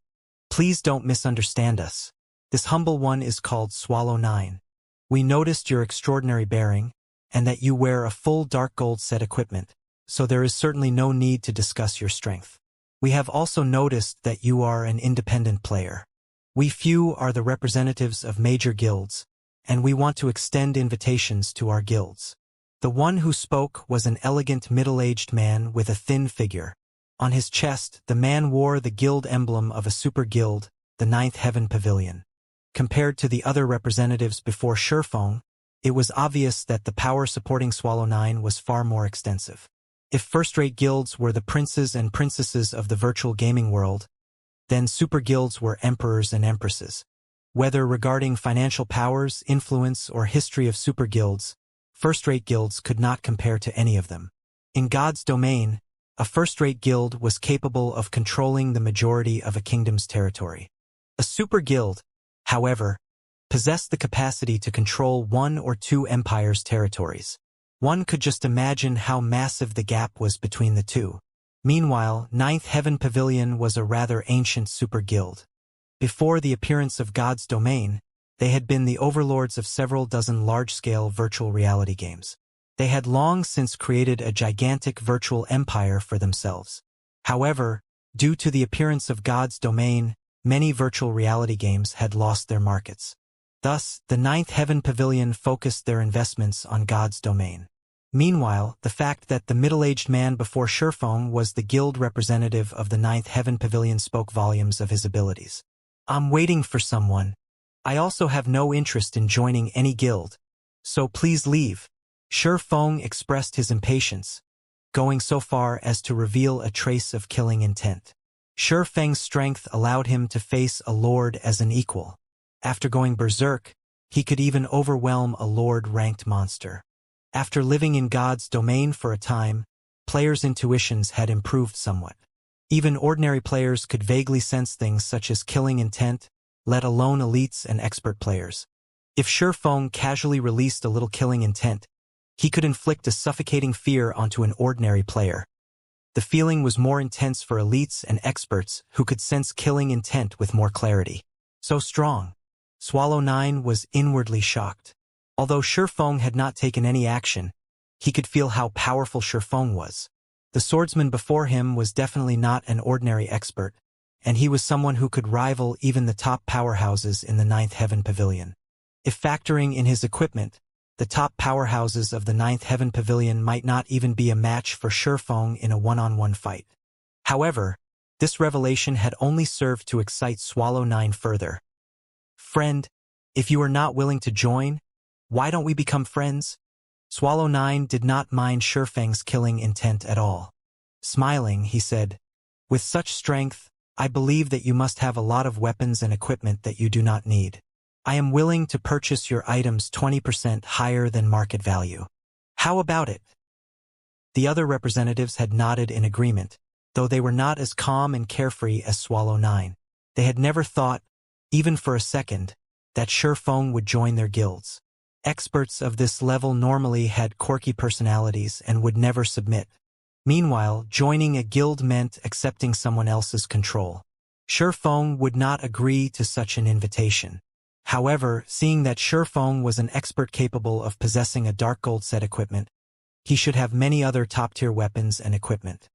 S1: please don't misunderstand us. This humble one is called Swallow 9. We noticed your extraordinary bearing, and that you wear a full dark gold set equipment, so there is certainly no need to discuss your strength. We have also noticed that you are an independent player. We few are the representatives of major guilds, and we want to extend invitations to our guilds." The one who spoke was an elegant middle-aged man with a thin figure. On his chest, the man wore the guild emblem of a super guild, the Ninth Heaven Pavilion. Compared to the other representatives before Sherfong, it was obvious that the power supporting Swallow 9 was far more extensive. If first-rate guilds were the princes and princesses of the virtual gaming world, then super guilds were emperors and empresses. Whether regarding financial powers, influence, or history of super guilds, first-rate guilds could not compare to any of them. In God's domain, a first-rate guild was capable of controlling the majority of a kingdom's territory. A super guild, however, possessed the capacity to control one or two empires' territories. One could just imagine how massive the gap was between the two. Meanwhile, Ninth Heaven Pavilion was a rather ancient super guild. Before the appearance of God's domain, they had been the overlords of several dozen large-scale virtual reality games. They had long since created a gigantic virtual empire for themselves. However, due to the appearance of God's domain, many virtual reality games had lost their markets. Thus, the Ninth Heaven Pavilion focused their investments on God's domain. Meanwhile, the fact that the middle-aged man before Sherfong was the guild representative of the Ninth Heaven Pavilion spoke volumes of his abilities. "I'm waiting for someone. I also have no interest in joining any guild, so please leave." Sherfong expressed his impatience, going so far as to reveal a trace of killing intent. Sherfeng's strength allowed him to face a lord as an equal. After going berserk, he could even overwhelm a lord-ranked monster. After living in God's domain for a time, players' intuitions had improved somewhat. Even ordinary players could vaguely sense things such as killing intent, let alone elites and expert players. If Sherfong casually released a little killing intent, he could inflict a suffocating fear onto an ordinary player. The feeling was more intense for elites and experts who could sense killing intent with more clarity. So strong. Swallow 9 was inwardly shocked. Although Sherfong had not taken any action, he could feel how powerful Sherfong was. The swordsman before him was definitely not an ordinary expert, and he was someone who could rival even the top powerhouses in the Ninth Heaven Pavilion. If factoring in his equipment, the top powerhouses of the Ninth Heaven Pavilion might not even be a match for Sherfong in a one-on-one fight. However, this revelation had only served to excite Swallow 9 further. "Friend, if you are not willing to join, why don't we become friends?" Swallow 9 did not mind Sherfeng's killing intent at all. Smiling, he said, "With such strength, I believe that you must have a lot of weapons and equipment that you do not need. I am willing to purchase your items 20% higher than market value. How about it?" The other representatives had nodded in agreement, though they were not as calm and carefree as Swallow 9. They had never thought, even for a second, that Sherfeng would join their guilds. Experts of this level normally had quirky personalities and would never submit. Meanwhile, joining a guild meant accepting someone else's control. Sherfeng would not agree to such an invitation. However, seeing that Sherfeng was an expert capable of possessing a dark gold set equipment, he should have many other top-tier weapons and equipment.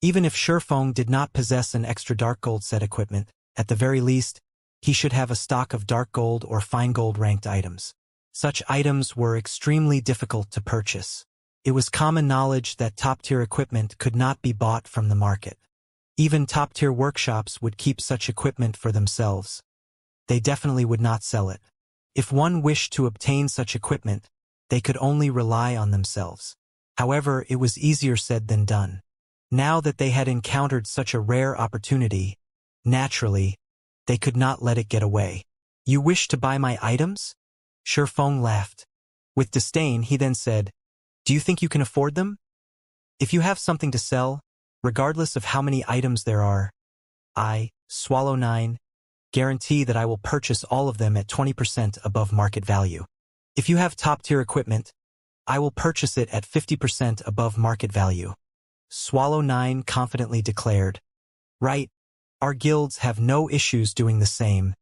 S1: Even if Sherfeng did not possess an extra dark gold set equipment, at the very least, he should have a stock of dark gold or fine gold ranked items. Such items were extremely difficult to purchase. It was common knowledge that top-tier equipment could not be bought from the market. Even top-tier workshops would keep such equipment for themselves. They definitely would not sell it. If one wished to obtain such equipment, they could only rely on themselves. However, it was easier said than done. Now that they had encountered such a rare opportunity, naturally, they could not let it get away. "You wish to buy my items?" Sherfeng laughed. With disdain, he then said, "Do you think you can afford them? If you have something to sell, regardless of how many items there are, I, Swallow 9, guarantee that I will purchase all of them at 20% above market value. If you have top-tier equipment, I will purchase it at 50% above market value." Swallow 9 confidently declared, "Right, our guilds have no issues doing the same."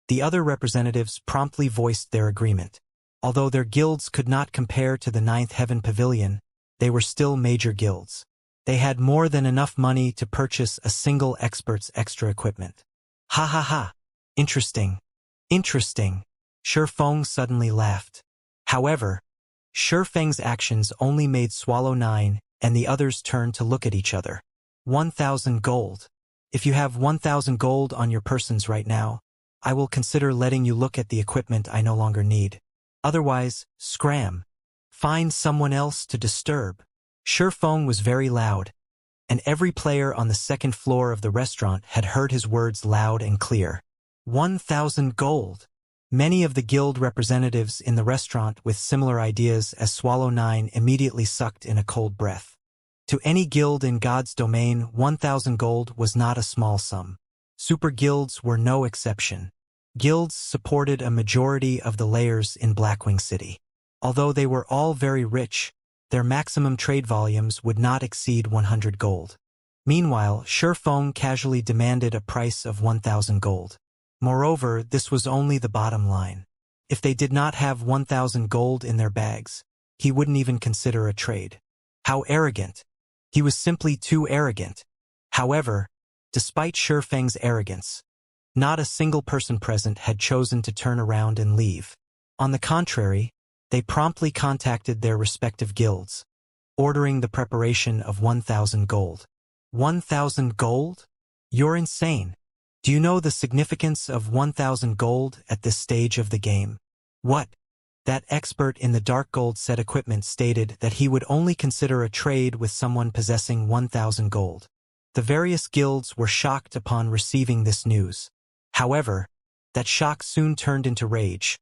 S1: The other representatives promptly voiced their agreement. Although their guilds could not compare to the Ninth Heaven Pavilion, they were still major guilds. They had more than enough money to purchase a single expert's extra equipment. "Ha ha ha! Interesting. Interesting." Sherfeng suddenly laughed. However, Sherfeng's actions only made Swallow 9 and the others turn to look at each other. 1,000 gold. If you have 1,000 gold on your persons right now, I will consider letting you look at the equipment I no longer need. Otherwise, scram. Find someone else to disturb. Sherfeng was very loud, and every player on the second floor of the restaurant had heard his words loud and clear. 1,000 gold. Many of the guild representatives in the restaurant with similar ideas as Swallow 9 immediately sucked in a cold breath. To any guild in God's domain, 1,000 gold was not a small sum. Super guilds were no exception. Guilds supported a majority of the layers in Blackwing City. Although they were all very rich, their maximum trade volumes would not exceed 100 gold. Meanwhile, Sherfeng casually demanded a price of 1,000 gold. Moreover, this was only the bottom line. If they did not have 1,000 gold in their bags, he wouldn't even consider a trade. How arrogant! He was simply too arrogant. However, despite Sherfeng's arrogance, not a single person present had chosen to turn around and leave. On the contrary, they promptly contacted their respective guilds, ordering the preparation of 1,000 gold. 1,000 gold? You're insane. Do you know the significance of 1,000 gold at this stage of the game? What? That expert in the dark gold set equipment stated that he would only consider a trade with someone possessing 1,000 gold. The various guilds were shocked upon receiving this news. However, that shock soon turned into rage,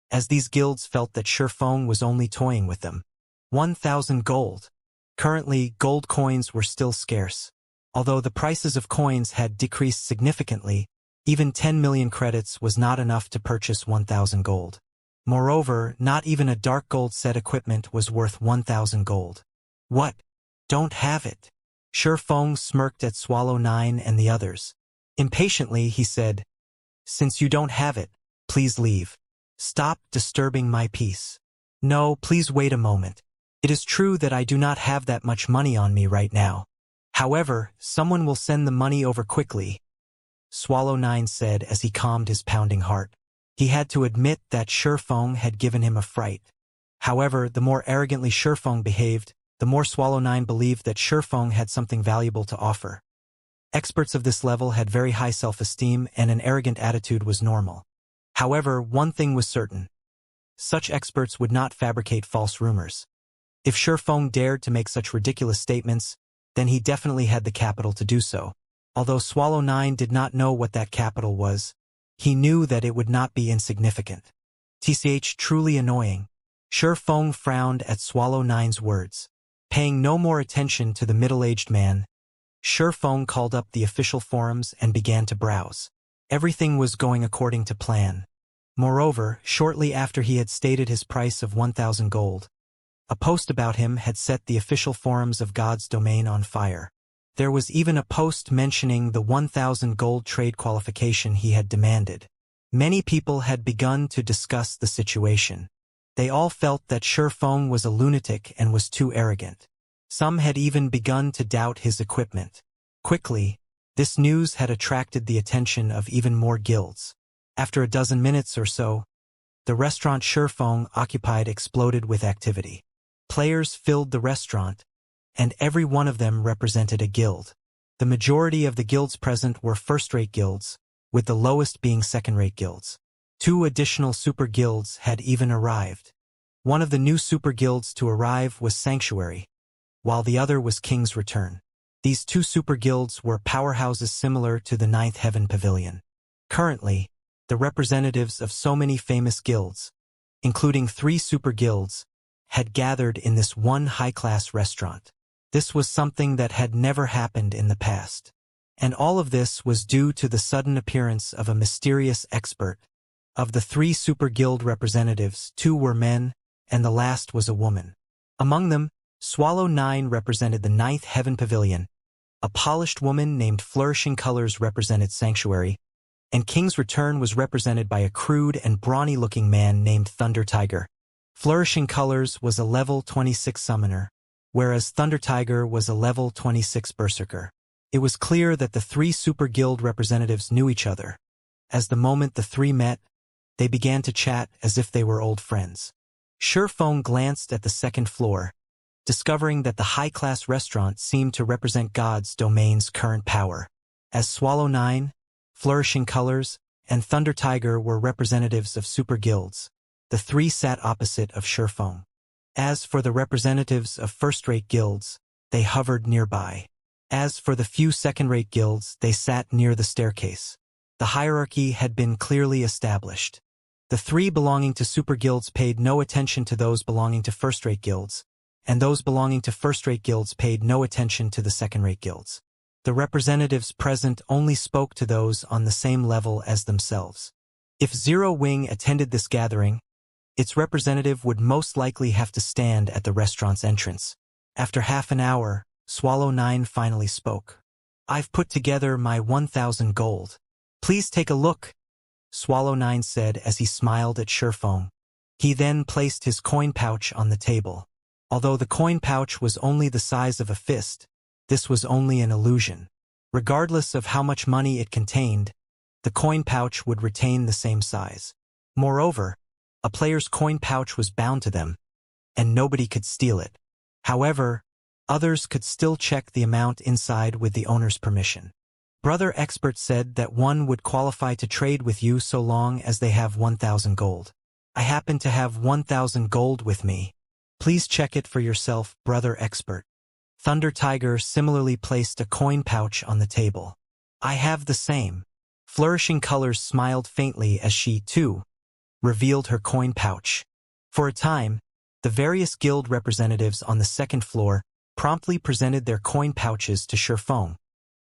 S1: as these guilds felt that Sherfeng was only toying with them. 1,000 gold. Currently, gold coins were still scarce. Although the prices of coins had decreased significantly, even 10 million credits was not enough to purchase 1,000 gold. Moreover, not even a dark gold set equipment was worth 1,000 gold. What? Don't have it? Sherfeng smirked at Swallow 9 and the others. Impatiently, he said, "Since you don't have it, please leave. Stop disturbing my peace." "No, please wait a moment. It is true that I do not have that much money on me right now. However, someone will send the money over quickly," Swallow 9 said as he calmed his pounding heart. He had to admit that Sherfeng had given him a fright. However, the more arrogantly Sherfeng behaved, the more Swallow 9 believed that Sherfeng had something valuable to offer. Experts of this level had very high self-esteem, and an arrogant attitude was normal. However, one thing was certain. Such experts would not fabricate false rumors. If Sherfeng dared to make such ridiculous statements, then he definitely had the capital to do so. Although Swallow 9 did not know what that capital was, he knew that it would not be insignificant. TCH truly annoying. Sherfeng frowned at Swallow 9's words. Paying no more attention to the middle-aged man, Feng called up the official forums and began to browse. Everything was going according to plan. Moreover, shortly after he had stated his price of 1,000 gold, a post about him had set the official forums of God's domain on fire. There was even a post mentioning the 1,000 gold trade qualification he had demanded. Many people had begun to discuss the situation. They all felt that Feng was a lunatic and was too arrogant. Some had even begun to doubt his equipment. Quickly, this news had attracted the attention of even more guilds. After a dozen minutes or so, the restaurant Feng occupied exploded with activity. Players filled the restaurant, and every one of them represented a guild. The majority of the guilds present were first-rate guilds, with the lowest being second-rate guilds. 2 additional super guilds had even arrived. One of the new super guilds to arrive was Sanctuary, while the other was King's Return. These 2 super guilds were powerhouses similar to the Ninth Heaven Pavilion. Currently, the representatives of so many famous guilds, including 3 super guilds, had gathered in this one high-class restaurant. This was something that had never happened in the past. And all of this was due to the sudden appearance of a mysterious expert. Of the 3 super guild representatives, 2 were men, and the last was a woman. Among them, Swallow 9 represented the Ninth Heaven Pavilion, a polished woman named Flourishing Colors represented Sanctuary, and King's Return was represented by a crude and brawny-looking man named Thunder Tiger. Flourishing Colors was a level 26 summoner, whereas Thunder Tiger was a level 26 berserker. It was clear that the 3 super guild representatives knew each other. As the moment the 3 met, they began to chat as if they were old friends. Feng glanced at the second floor, discovering that the high-class restaurant seemed to represent God's domain's current power. As Swallow 9, Flourishing Colors, and Thunder Tiger were representatives of super guilds, the 3 sat opposite of Feng. As for the representatives of first-rate guilds, they hovered nearby. As for the few second-rate guilds, they sat near the staircase. The hierarchy had been clearly established. The 3 belonging to super guilds paid no attention to those belonging to first-rate guilds, and those belonging to first-rate guilds paid no attention to the second-rate guilds. The representatives present only spoke to those on the same level as themselves. If Zero Wing attended this gathering, its representative would most likely have to stand at the restaurant's entrance. After half an hour, Swallow 9 finally spoke. "I've put together my 1,000 gold. Please take a look," Swallow 9 said as he smiled at Feng. He then placed his coin pouch on the table. Although the coin pouch was only the size of a fist, this was only an illusion. Regardless of how much money it contained, the coin pouch would retain the same size. Moreover, a player's coin pouch was bound to them, and nobody could steal it. However, others could still check the amount inside with the owner's permission. Brother Expert said that one would qualify to trade with you so long as they have 1,000 gold. I happen to have 1,000 gold with me. Please check it for yourself, Brother Expert. Thunder Tiger similarly placed a coin pouch on the table. I have the same. Flourishing Colors smiled faintly as she, too, revealed her coin pouch. For a time, the various guild representatives on the second floor promptly presented their coin pouches to Feng,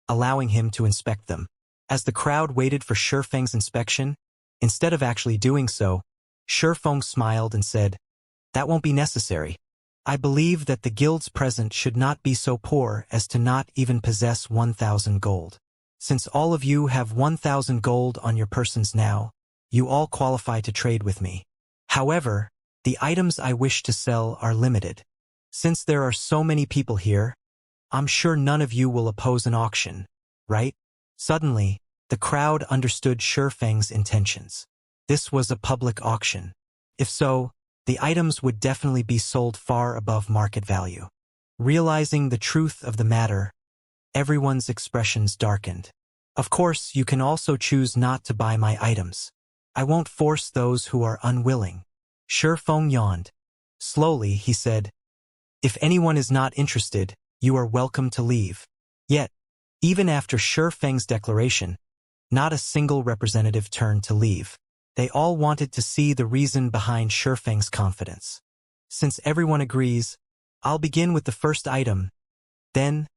S1: allowing him to inspect them. As the crowd waited for Feng's inspection, instead of actually doing so, Feng smiled and said, "That won't be necessary. I believe that the guilds present should not be so poor as to not even possess 1,000 gold. Since all of you have 1,000 gold on your persons now, you all qualify to trade with me. However, the items I wish to sell are limited. Since there are so many people here, I'm sure none of you will oppose an auction, right?" Suddenly, the crowd understood Feng's intentions. This was a public auction. If so, the items would definitely be sold far above market value. Realizing the truth of the matter, everyone's expressions darkened. Of course, you can also choose not to buy my items. I won't force those who are unwilling. Feng yawned. Slowly, he said, "If anyone is not interested, you are welcome to leave." Yet, even after Feng's declaration, not a single representative turned to leave. They all wanted to see the reason behind Feng's confidence. Since everyone agrees, I'll begin with the first item. Then,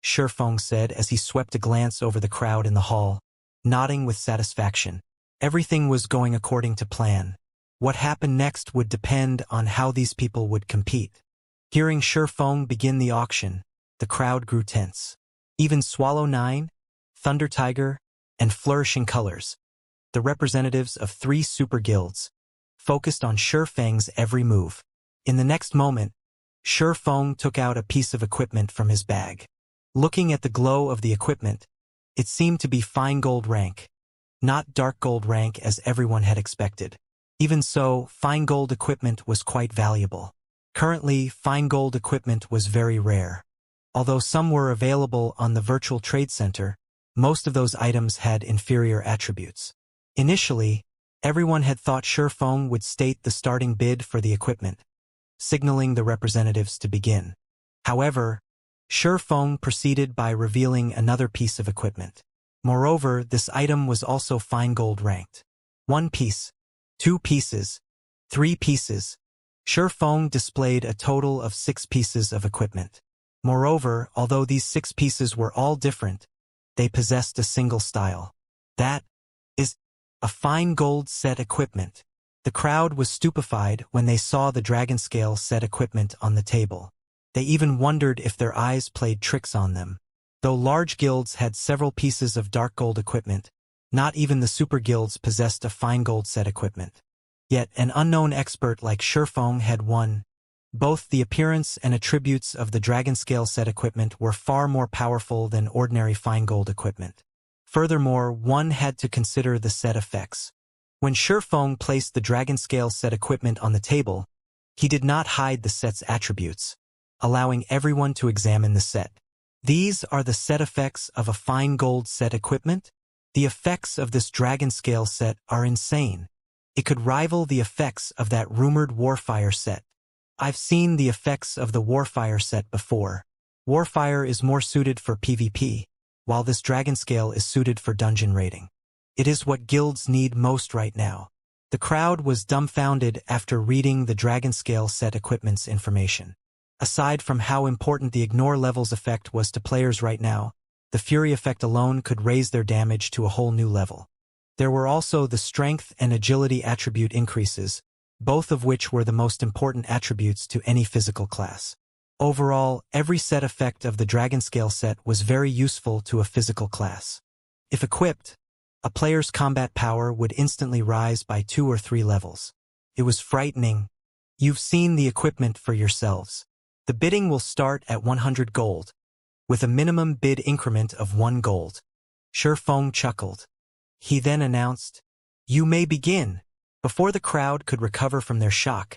S1: Shifeng said as he swept a glance over the crowd in the hall, nodding with satisfaction. Everything was going according to plan. What happened next would depend on how these people would compete. Hearing Shifeng begin the auction, the crowd grew tense. Even Swallow 9, Thunder Tiger, and Flourishing Colors, the representatives of 3 super guilds, focused on Shifeng's every move. In the next moment, Shifeng took out a piece of equipment from his bag. Looking at the glow of the equipment, it seemed to be fine gold rank, not dark gold rank as everyone had expected. Even so, fine gold equipment was quite valuable. Currently, fine gold equipment was very rare. Although some were available on the virtual trade center, most of those items had inferior attributes. Initially, everyone had thought Shifeng would state the starting bid for the equipment, signaling the representatives to begin. However, Shifeng proceeded by revealing another piece of equipment. Moreover, this item was also fine gold ranked. 1 piece, 2 pieces, 3 pieces. Shifeng displayed a total of 6 pieces of equipment. Moreover, although these 6 pieces were all different, they possessed a single style. That is a fine gold set equipment. The crowd was stupefied when they saw the dragon scale set equipment on the table. They even wondered if their eyes played tricks on them. Though large guilds had several pieces of dark gold equipment, not even the super guilds possessed a fine gold set equipment. Yet an unknown expert like Shifeng had one. Both the appearance and attributes of the dragon scale set equipment were far more powerful than ordinary fine gold equipment. Furthermore, one had to consider the set effects. When Shifeng placed the dragon scale set equipment on the table, he did not hide the set's attributes, allowing everyone to examine the set. These are the set effects of a fine gold set equipment? The effects of this dragon scale set are insane. It could rival the effects of that rumored Warfire set. I've seen the effects of the Warfire set before. Warfire is more suited for PvP, while this dragon scale is suited for dungeon raiding. It is what guilds need most right now. The crowd was dumbfounded after reading the dragon scale set equipment's information. Aside from how important the ignore levels effect was to players right now, the fury effect alone could raise their damage to a whole new level. There were also the strength and agility attribute increases, both of which were the most important attributes to any physical class. Overall, every set effect of the dragon scale set was very useful to a physical class. If equipped, a player's combat power would instantly rise by 2 or 3 levels. It was frightening. You've seen the equipment for yourselves. The bidding will start at 100 gold, with a minimum bid increment of 1 gold. Shifeng chuckled. He then announced, "You may begin." Before the crowd could recover from their shock,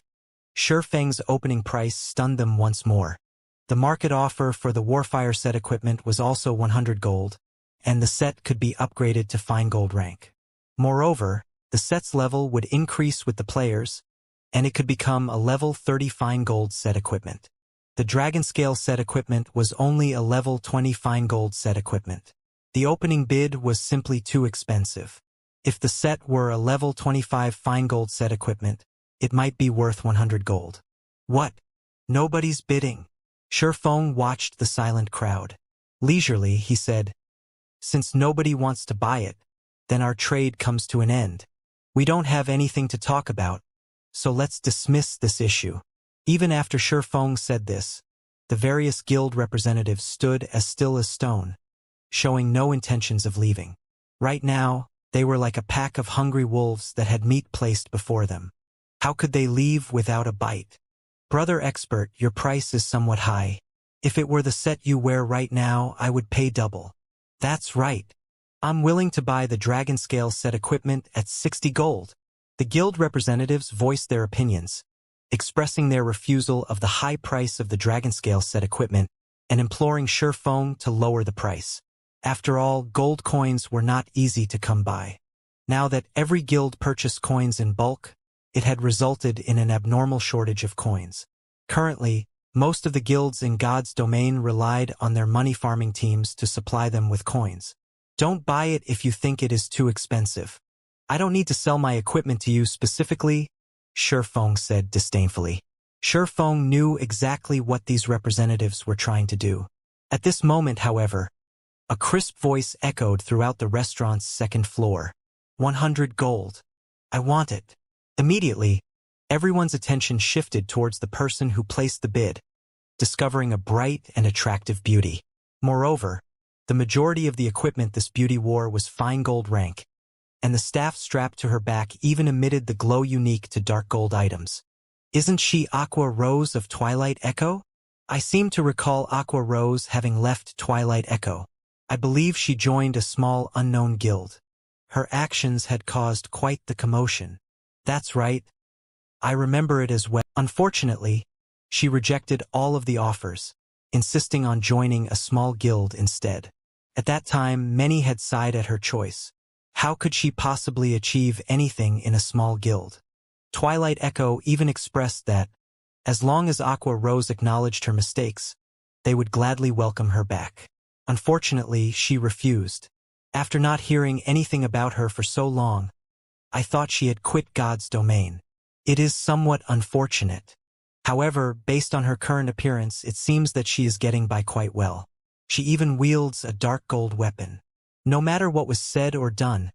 S1: Shifeng's opening price stunned them once more. The market offer for the Warfire set equipment was also 100 gold, and the set could be upgraded to fine gold rank. Moreover, the set's level would increase with the players, and it could become a level 30 fine gold set equipment. The Dragon Scale set equipment was only a level 20 fine gold set equipment. The opening bid was simply too expensive. If the set were a level 25 fine gold set equipment, it might be worth 100 gold. What? Nobody's bidding. Shifeng watched the silent crowd. Leisurely, he said, "Since nobody wants to buy it, then our trade comes to an end. We don't have anything to talk about, so let's dismiss this issue." Even after Shifeng said this, the various guild representatives stood as still as stone, showing no intentions of leaving. Right now, they were like a pack of hungry wolves that had meat placed before them. How could they leave without a bite? "Brother expert, your price is somewhat high. If it were the set you wear right now, I would pay double." "That's right. I'm willing to buy the Dragon Scale set equipment at 60 gold. The guild representatives voiced their opinions, expressing their refusal of the high price of the Dragon Scale set equipment and imploring Shifeng to lower the price. After all, gold coins were not easy to come by. Now that every guild purchased coins in bulk, it had resulted in an abnormal shortage of coins. Currently, most of the guilds in God's domain relied on their money farming teams to supply them with coins. "Don't buy it if you think it is too expensive. I don't need to sell my equipment to you specifically," Shifeng said disdainfully. Shifeng knew exactly what these representatives were trying to do. At this moment, however, a crisp voice echoed throughout the restaurant's second floor. 100 gold. I want it. Immediately, everyone's attention shifted towards the person who placed the bid, discovering a bright and attractive beauty. Moreover, the majority of the equipment this beauty wore was fine gold rank, and the staff strapped to her back even emitted the glow unique to dark gold items. Isn't she Aqua Rose of Twilight Echo? I seem to recall Aqua Rose having left Twilight Echo. I believe she joined a small unknown guild. Her actions had caused quite the commotion. That's right. I remember it as well. Unfortunately, she rejected all of the offers, insisting on joining a small guild instead. At that time, many had sighed at her choice. How could she possibly achieve anything in a small guild? Twilight Echo even expressed that, as long as Aqua Rose acknowledged her mistakes, they would gladly welcome her back. Unfortunately, she refused. After not hearing anything about her for so long, I thought she had quit God's domain. It is somewhat unfortunate. However, based on her current appearance, it seems that she is getting by quite well. She even wields a dark gold weapon. No matter what was said or done,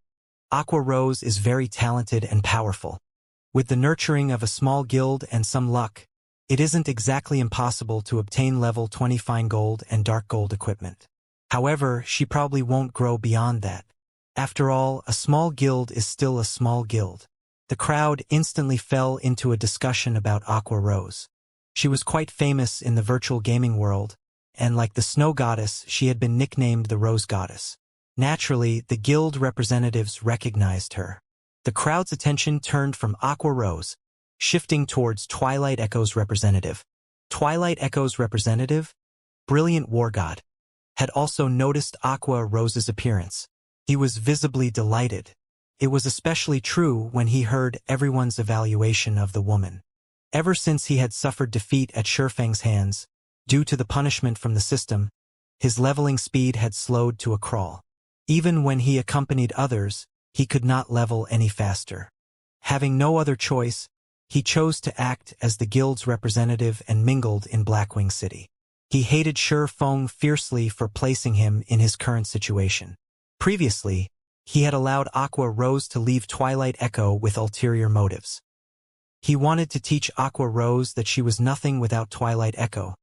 S1: Aqua Rose is very talented and powerful. With the nurturing of a small guild and some luck, it isn't exactly impossible to obtain level 20 fine gold and dark gold equipment. However, she probably won't grow beyond that. After all, a small guild is still a small guild. The crowd instantly fell into a discussion about Aqua Rose. She was quite famous in the virtual gaming world, and like the snow goddess, she had been nicknamed the Rose Goddess. Naturally, the guild representatives recognized her. The crowd's attention turned from Aqua Rose, shifting towards Twilight Echo's representative. Twilight Echo's representative, Brilliant War God, had also noticed Aqua Rose's appearance. He was visibly delighted. It was especially true when he heard everyone's evaluation of the woman. Ever since he had suffered defeat at Shifeng's hands, due to the punishment from the system, his leveling speed had slowed to a crawl. Even when he accompanied others, he could not level any faster. Having no other choice, he chose to act as the guild's representative and mingled in Blackwing City. He hated Shifeng fiercely for placing him in his current situation. Previously, he had allowed Aqua Rose to leave Twilight Echo with ulterior motives. He wanted to teach Aqua Rose that she was nothing without Twilight Echo,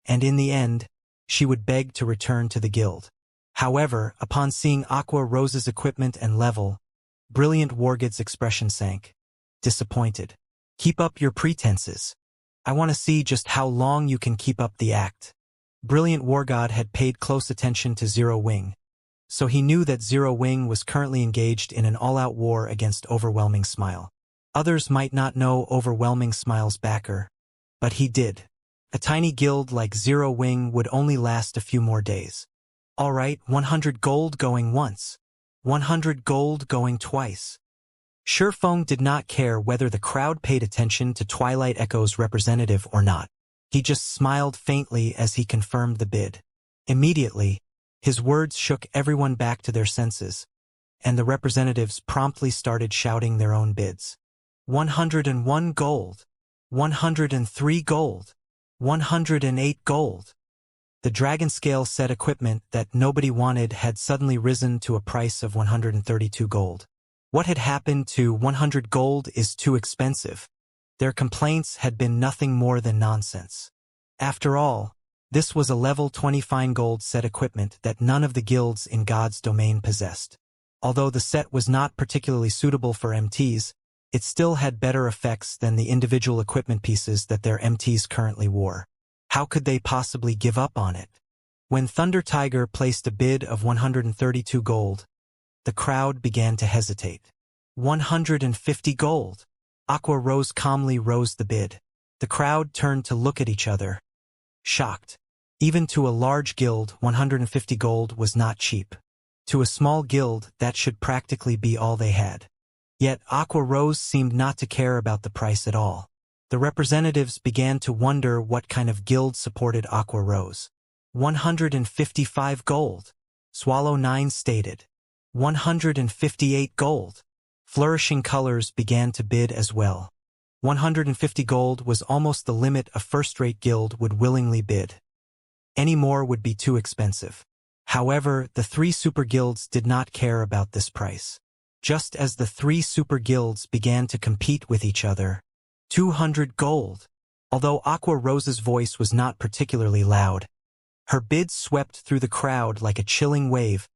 S1: and in the end, she would beg to return to the guild. However, upon seeing Aqua Rose's equipment and level, Brilliant Wargod's expression sank. Disappointed. Keep up your pretenses. I want to see just how long you can keep up the act. Brilliant Wargod had paid close attention to Zero Wing, so he knew that Zero Wing was currently engaged in an all-out war against Overwhelming Smile. Others might not know Overwhelming Smile's backer, but he did. A tiny guild like Zero Wing would only last a few more days. Alright, 100 gold going once. 100 gold going twice. Shifeng did not care whether the crowd paid attention to Twilight Echo's representative or not. He just smiled faintly as he confirmed the bid. Immediately, his words shook everyone back to their senses, and the representatives promptly started shouting their own bids. 101 gold. 103 gold. 108 gold. The dragon scale set equipment that nobody wanted had suddenly risen to a price of 132 gold. What had happened to 100 gold is too expensive. Their complaints had been nothing more than nonsense. After all, this was a level 20 fine gold set equipment that none of the guilds in God's domain possessed. Although the set was not particularly suitable for MTs, it still had better effects than the individual equipment pieces that their MTs currently wore. How could they possibly give up on it? When Thunder Tiger placed a bid of 132 gold, the crowd began to hesitate. 150 gold. Aqua Rose calmly rose the bid. The crowd turned to look at each other, shocked. Even to a large guild, 150 gold was not cheap. To a small guild, that should practically be all they had. Yet Aqua Rose seemed not to care about the price at all. The representatives began to wonder what kind of guild supported Aqua Rose. 155 gold. Swallow 9 stated. 158 gold. Flourishing Colors began to bid as well. 150 gold was almost the limit a first-rate guild would willingly bid. Any more would be too expensive. However, the three super guilds did not care about this price. Just as the three super guilds began to compete with each other, 200 gold. Although Aqua Rose's voice was not particularly loud, her bid swept through the crowd like a chilling wave.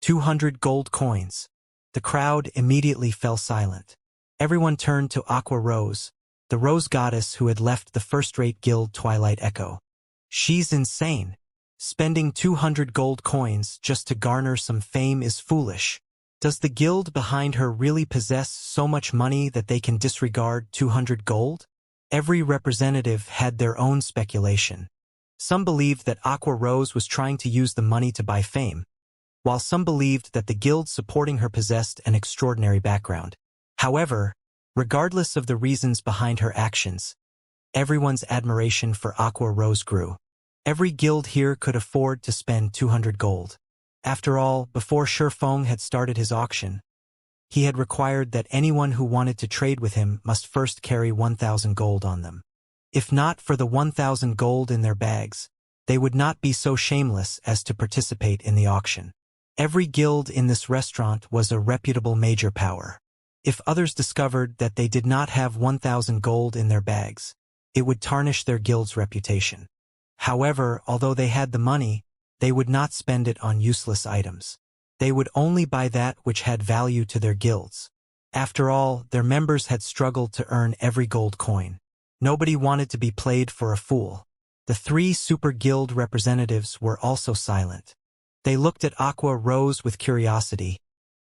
S1: 200 gold coins. The crowd immediately fell silent. Everyone turned to Aqua Rose, the rose goddess who had left the first-rate guild Twilight Echo. She's insane. Spending 200 gold coins just to garner some fame is foolish. Does the guild behind her really possess so much money that they can disregard 200 gold? Every representative had their own speculation. Some believed that Aqua Rose was trying to use the money to buy fame, while some believed that the guild supporting her possessed an extraordinary background. However, regardless of the reasons behind her actions, everyone's admiration for Aqua Rose grew. Every guild here could afford to spend 200 gold. After all, before Shifeng had started his auction, he had required that anyone who wanted to trade with him must first carry 1,000 gold on them. If not for the 1,000 gold in their bags, they would not be so shameless as to participate in the auction. Every guild in this restaurant was a reputable major power. If others discovered that they did not have 1,000 gold in their bags, it would tarnish their guild's reputation. However, although they had the money, they would not spend it on useless items. They would only buy that which had value to their guilds. After all, their members had struggled to earn every gold coin. Nobody wanted to be played for a fool. The three super guild representatives were also silent. They looked at Aqua Rose with curiosity,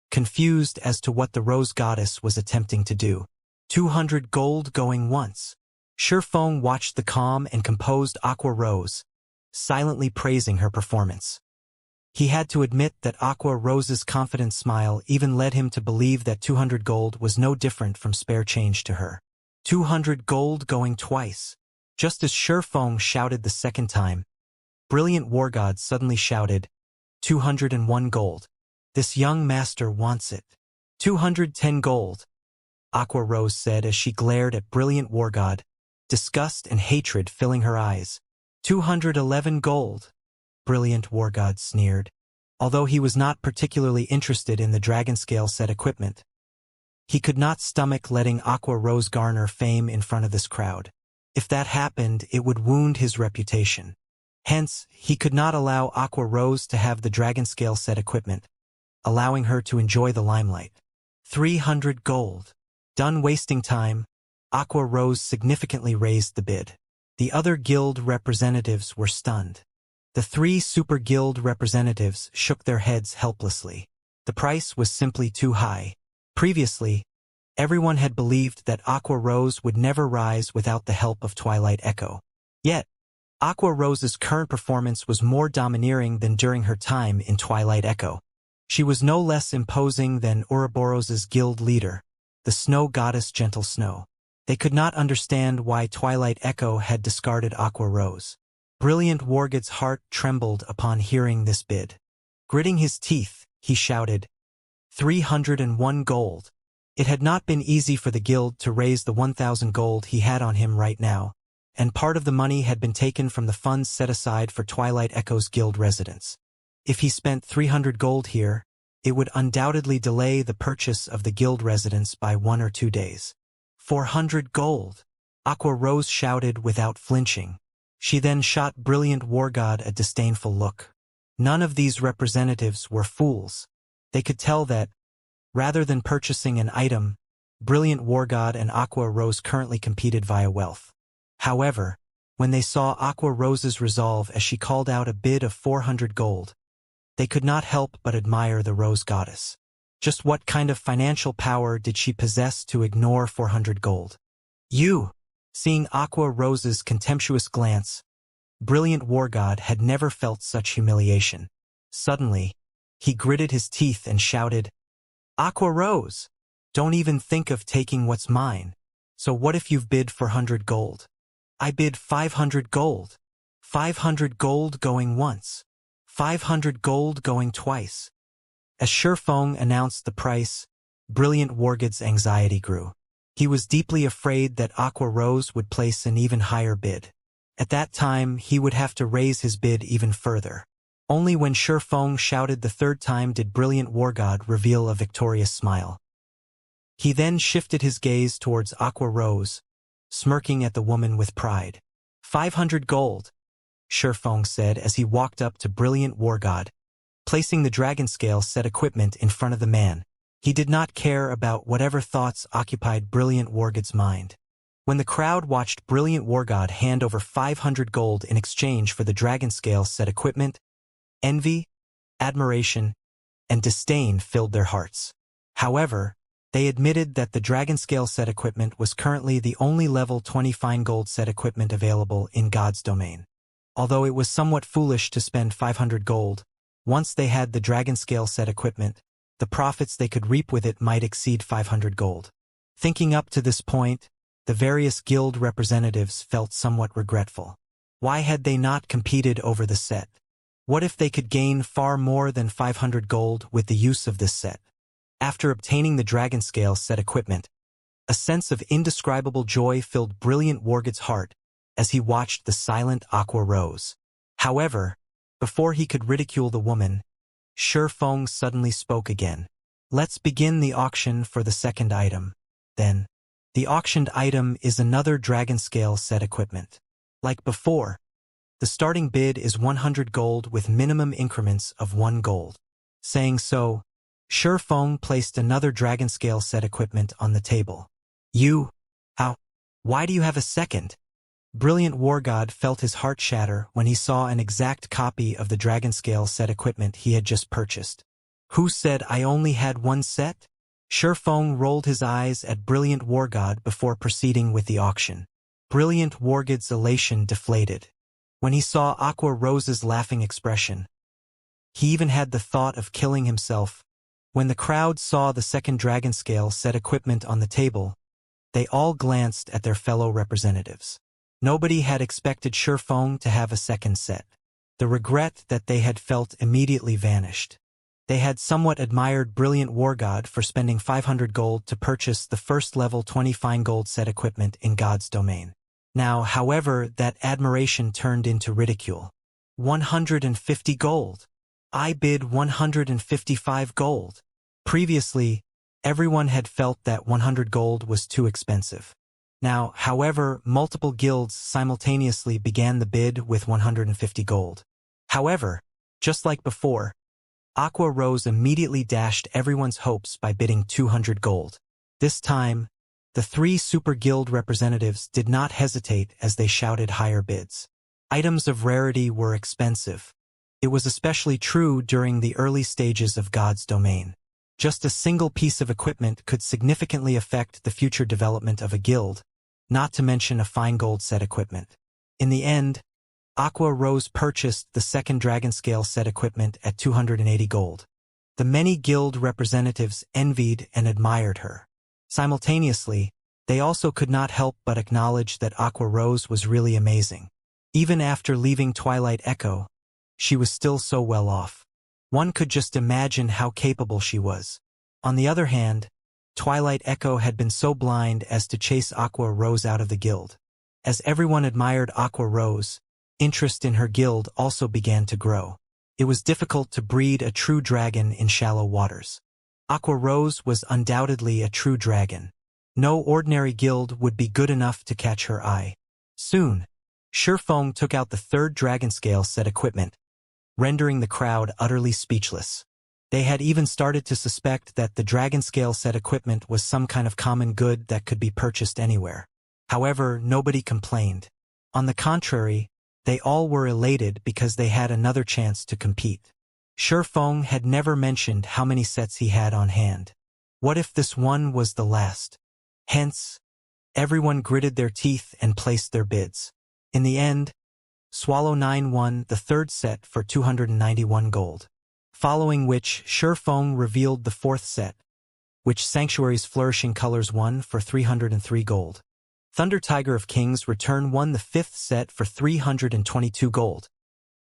S1: confused as to what the rose goddess was attempting to do. 200 gold going once. Shifeng watched the calm and composed Aqua Rose, silently praising her performance. He had to admit that Aqua Rose's confident smile even led him to believe that 200 gold was no different from spare change to her. 200 gold going twice. Just as Shifeng shouted the second time, Brilliant War God suddenly shouted, 201 gold. This young master wants it. 210 gold. Aqua Rose said as she glared at Brilliant War God, disgust and hatred filling her eyes. 211 gold. Brilliant War God sneered. Although he was not particularly interested in the dragon scale set equipment, he could not stomach letting Aqua Rose garner fame in front of this crowd. If that happened, it would wound his reputation. Hence, he could not allow Aqua Rose to have the dragon scale set equipment, allowing her to enjoy the limelight. 300 gold. Done wasting time, Aqua Rose significantly raised the bid. The other guild representatives were stunned. The three super guild representatives shook their heads helplessly. The price was simply too high. Previously, everyone had believed that Aqua Rose would never rise without the help of Twilight Echo. Yet, Aqua Rose's current performance was more domineering than during her time in Twilight Echo. She was no less imposing than Ouroboros's guild leader, the snow goddess Gentle Snow. They could not understand why Twilight Echo had discarded Aqua Rose. Brilliant Wargod's heart trembled upon hearing this bid. Gritting his teeth, he shouted, 301 gold. It had not been easy for the guild to raise the 1,000 gold he had on him right now, and part of the money had been taken from the funds set aside for Twilight Echo's guild residents. If he spent 300 gold here, it would undoubtedly delay the purchase of the guild residents by 1 or 2 days. 400 gold. Aqua Rose shouted without flinching. She then shot Brilliant War God a disdainful look. None of these representatives were fools. They could tell that, rather than purchasing an item, Brilliant War God and Aqua Rose currently competed via wealth. However, when they saw Aqua Rose's resolve as she called out a bid of 400 gold, they could not help but admire the Rose Goddess. Just what kind of financial power did she possess to ignore 400 gold? You! Seeing Aqua Rose's contemptuous glance, Brilliant War God had never felt such humiliation. Suddenly, he gritted his teeth and shouted, Aqua Rose! Don't even think of taking what's mine. So what if you've bid 400 gold? I bid 500 gold. 500 gold going once. 500 gold going twice. As Shifeng announced the price, Brilliant Wargod's anxiety grew. He was deeply afraid that Aqua Rose would place an even higher bid. At that time, he would have to raise his bid even further. Only when Shifeng shouted the third time did Brilliant War God reveal a victorious smile. He then shifted his gaze towards Aqua Rose, smirking at the woman with pride. 500 gold, Shifeng said as he walked up to Brilliant War God, placing the dragon scale set equipment in front of the man. He did not care about whatever thoughts occupied Brilliant War God's mind. When the crowd watched Brilliant War God hand over 500 gold in exchange for the dragon scale set equipment, envy, admiration, and disdain filled their hearts. However, they admitted that the dragon scale set equipment was currently the only level 20 fine gold set equipment available in God's domain. Although it was somewhat foolish to spend 500 gold, once they had the dragon scale set equipment, the profits they could reap with it might exceed 500 gold. Thinking up to this point, the various guild representatives felt somewhat regretful. Why had they not competed over the set? What if they could gain far more than 500 gold with the use of this set? After obtaining the dragon scale set equipment, a sense of indescribable joy filled Brilliant Wargod's heart as he watched the silent Aqua Rose. However, before he could ridicule the woman, Shifeng suddenly spoke again. Let's begin the auction for the second item, then. The auctioned item is another dragon scale set equipment. Like before, the starting bid is 100 gold with minimum increments of 1 gold. Saying so, Shifeng placed another dragon scale set equipment on the table. Why do you have a second? Brilliant War God felt his heart shatter when he saw an exact copy of the dragon scale set equipment he had just purchased. Who said I only had one set? Shifeng rolled his eyes at Brilliant War God before proceeding with the auction. Brilliant War God's elation deflated. When he saw Aqua Rose's laughing expression, he even had the thought of killing himself. When the crowd saw the second dragon scale set equipment on the table, they all glanced at their fellow representatives. Nobody had expected Shifeng to have a second set. The regret that they had felt immediately vanished. They had somewhat admired Brilliant War God for spending 500 gold to purchase the first level 20 fine gold set equipment in God's domain. Now, however, that admiration turned into ridicule. 150 gold. I bid 155 gold. Previously, everyone had felt that 100 gold was too expensive. Now, however, multiple guilds simultaneously began the bid with 150 gold. However, just like before, Aqua Rose immediately dashed everyone's hopes by bidding 200 gold. This time, the 3 super guild representatives did not hesitate as they shouted higher bids. Items of rarity were expensive. It was especially true during the early stages of God's domain. Just a single piece of equipment could significantly affect the future development of a guild, not to mention a fine gold set equipment. In the end, Aqua Rose purchased the second dragon scale set equipment at 280 gold. The many guild representatives envied and admired her. Simultaneously, they also could not help but acknowledge that Aqua Rose was really amazing. Even after leaving Twilight Echo, she was still so well off. One could just imagine how capable she was. On the other hand, Twilight Echo had been so blind as to chase Aqua Rose out of the guild. As everyone admired Aqua Rose, interest in her guild also began to grow. It was difficult to breed a true dragon in shallow waters. Aqua Rose was undoubtedly a true dragon. No ordinary guild would be good enough to catch her eye. Soon, Shifeng took out the third dragon scale set equipment, rendering the crowd utterly speechless. They had even started to suspect that the dragon scale set equipment was some kind of common good that could be purchased anywhere. However, nobody complained. On the contrary, they all were elated because they had another chance to compete. Shifeng had never mentioned how many sets he had on hand. What if this one was the last? Hence, everyone gritted their teeth and placed their bids. In the end, Swallow 9 won the third set for 291 gold. Following which, Shifeng revealed the fourth set, which Sanctuary's Flourishing Colors won for 303 gold. Thunder Tiger of Kings Return won the fifth set for 322 gold,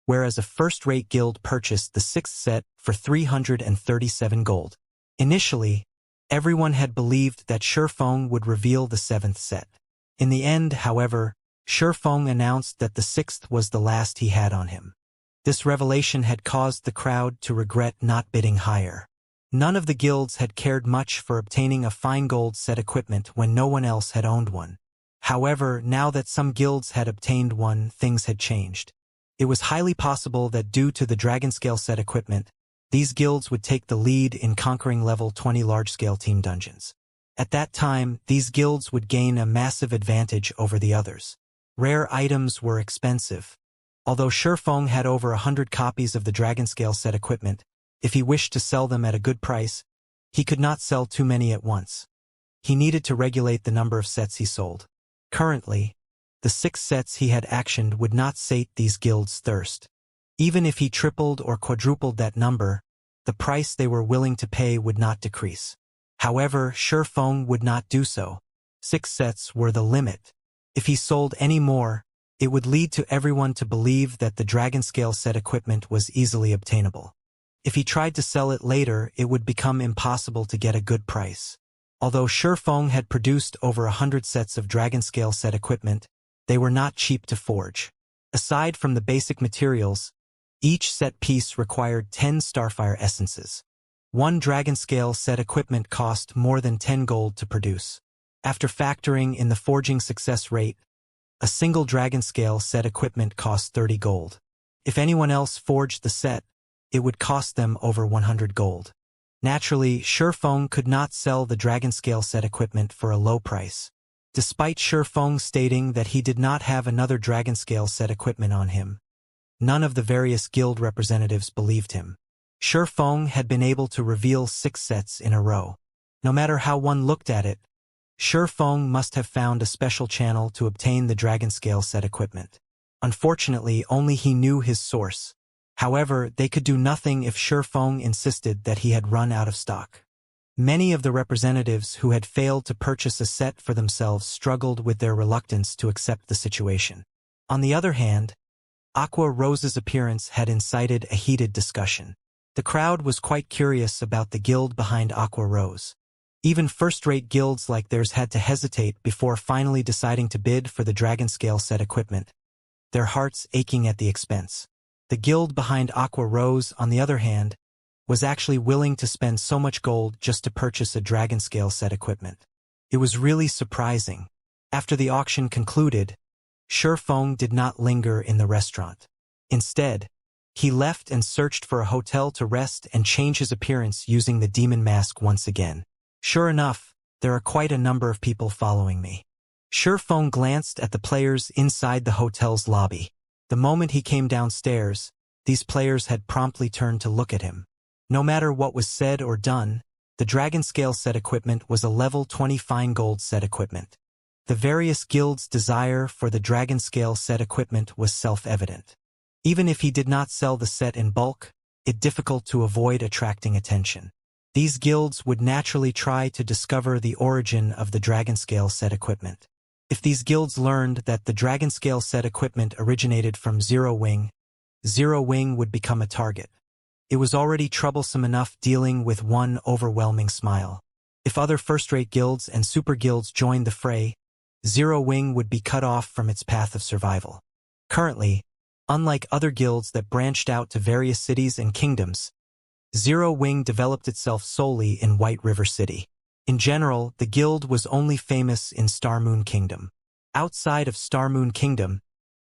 S1: whereas a first-rate guild purchased the sixth set for 337 gold. Initially, everyone had believed that Shifeng would reveal the seventh set. In the end, however, Feng announced that the sixth was the last he had on him. This revelation had caused the crowd to regret not bidding higher. None of the guilds had cared much for obtaining a fine gold set equipment when no one else had owned one. However, now that some guilds had obtained one, things had changed. It was highly possible that due to the Dragonscale set equipment, these guilds would take the lead in conquering level 20 large-scale team dungeons. At that time, these guilds would gain a massive advantage over the others. Rare items were expensive. Although Feng had over 100 copies of the Dragonscale set equipment, if he wished to sell them at a good price, he could not sell too many at once. He needed to regulate the number of sets he sold. Currently, the 6 sets he had actioned would not sate these guilds' thirst. Even if he tripled or quadrupled that number, the price they were willing to pay would not decrease. However, Feng would not do so. 6 sets were the limit. If he sold any more, it would lead to everyone to believe that the Dragonscale set equipment was easily obtainable. If he tried to sell it later, it would become impossible to get a good price. Although Feng had produced over 100 sets of Dragonscale set equipment, they were not cheap to forge. Aside from the basic materials, each set piece required 10 Starfire essences. One Dragonscale set equipment cost more than 10 gold to produce. After factoring in the forging success rate, a single Dragonscale set equipment cost 30 gold. If anyone else forged the set, it would cost them over 100 gold. Naturally, Feng could not sell the Dragonscale set equipment for a low price. Despite Feng stating that he did not have another Dragonscale set equipment on him, none of the various guild representatives believed him. Feng had been able to reveal 6 sets in a row. No matter how one looked at it, Feng must have found a special channel to obtain the Dragonscale set equipment. Unfortunately, only he knew his source. However, they could do nothing if Feng insisted that he had run out of stock. Many of the representatives who had failed to purchase a set for themselves struggled with their reluctance to accept the situation. On the other hand, Aqua Rose's appearance had incited a heated discussion. The crowd was quite curious about the guild behind Aqua Rose. Even first-rate guilds like theirs had to hesitate before finally deciding to bid for the Dragonscale set equipment, their hearts aching at the expense. The guild behind Aqua Rose, on the other hand, was actually willing to spend so much gold just to purchase a Dragonscale set equipment. It was really surprising. After the auction concluded, Feng did not linger in the restaurant. Instead, he left and searched for a hotel to rest and change his appearance using the demon mask once again. Sure enough, there are quite a number of people following me. Feng glanced at the players inside the hotel's lobby. The moment he came downstairs, these players had promptly turned to look at him. No matter what was said or done, the Dragonscale set equipment was a level 20 fine gold set equipment. The various guilds' desire for the Dragonscale set equipment was self-evident. Even if he did not sell the set in bulk, it difficult to avoid attracting attention. These guilds would naturally try to discover the origin of the Dragonscale set equipment. If these guilds learned that the Dragonscale set equipment originated from Zero Wing would become a target. It was already troublesome enough dealing with one overwhelming smile. If other first-rate guilds and super guilds joined the fray, Zero Wing would be cut off from its path of survival. Currently, unlike other guilds that branched out to various cities and kingdoms, Zero Wing developed itself solely in White River City. In general, the guild was only famous in Star Moon Kingdom. Outside of Star Moon Kingdom,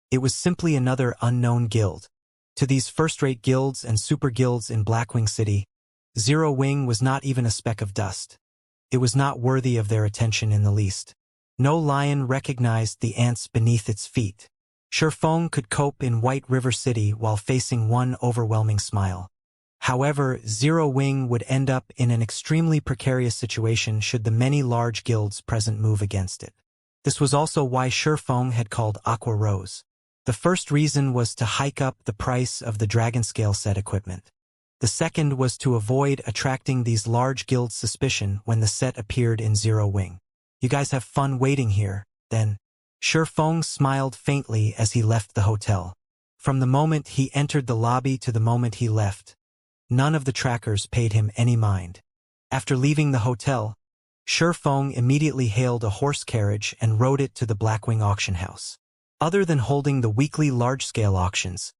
S1: it was simply another unknown guild. To these first-rate guilds and super guilds in Blackwing City, Zero Wing was not even a speck of dust. It was not worthy of their attention in the least. No lion recognized the ants beneath its feet. Feng could cope in White River City while facing one overwhelming smile. However, Zero Wing would end up in an extremely precarious situation should the many large guilds present move against it. This was also why Feng had called Aqua Rose. The first reason was to hike up the price of the Dragonscale set equipment. The second was to avoid attracting these large guilds' suspicion when the set appeared in Zero Wing. You guys have fun waiting here, then. Feng smiled faintly as he left the hotel. From the moment he entered the lobby to the moment he left, none of the trackers paid him any mind. After leaving the hotel, Feng immediately hailed a horse carriage and rode it to the Blackwing auction house. Other than holding the weekly large-scale auctions,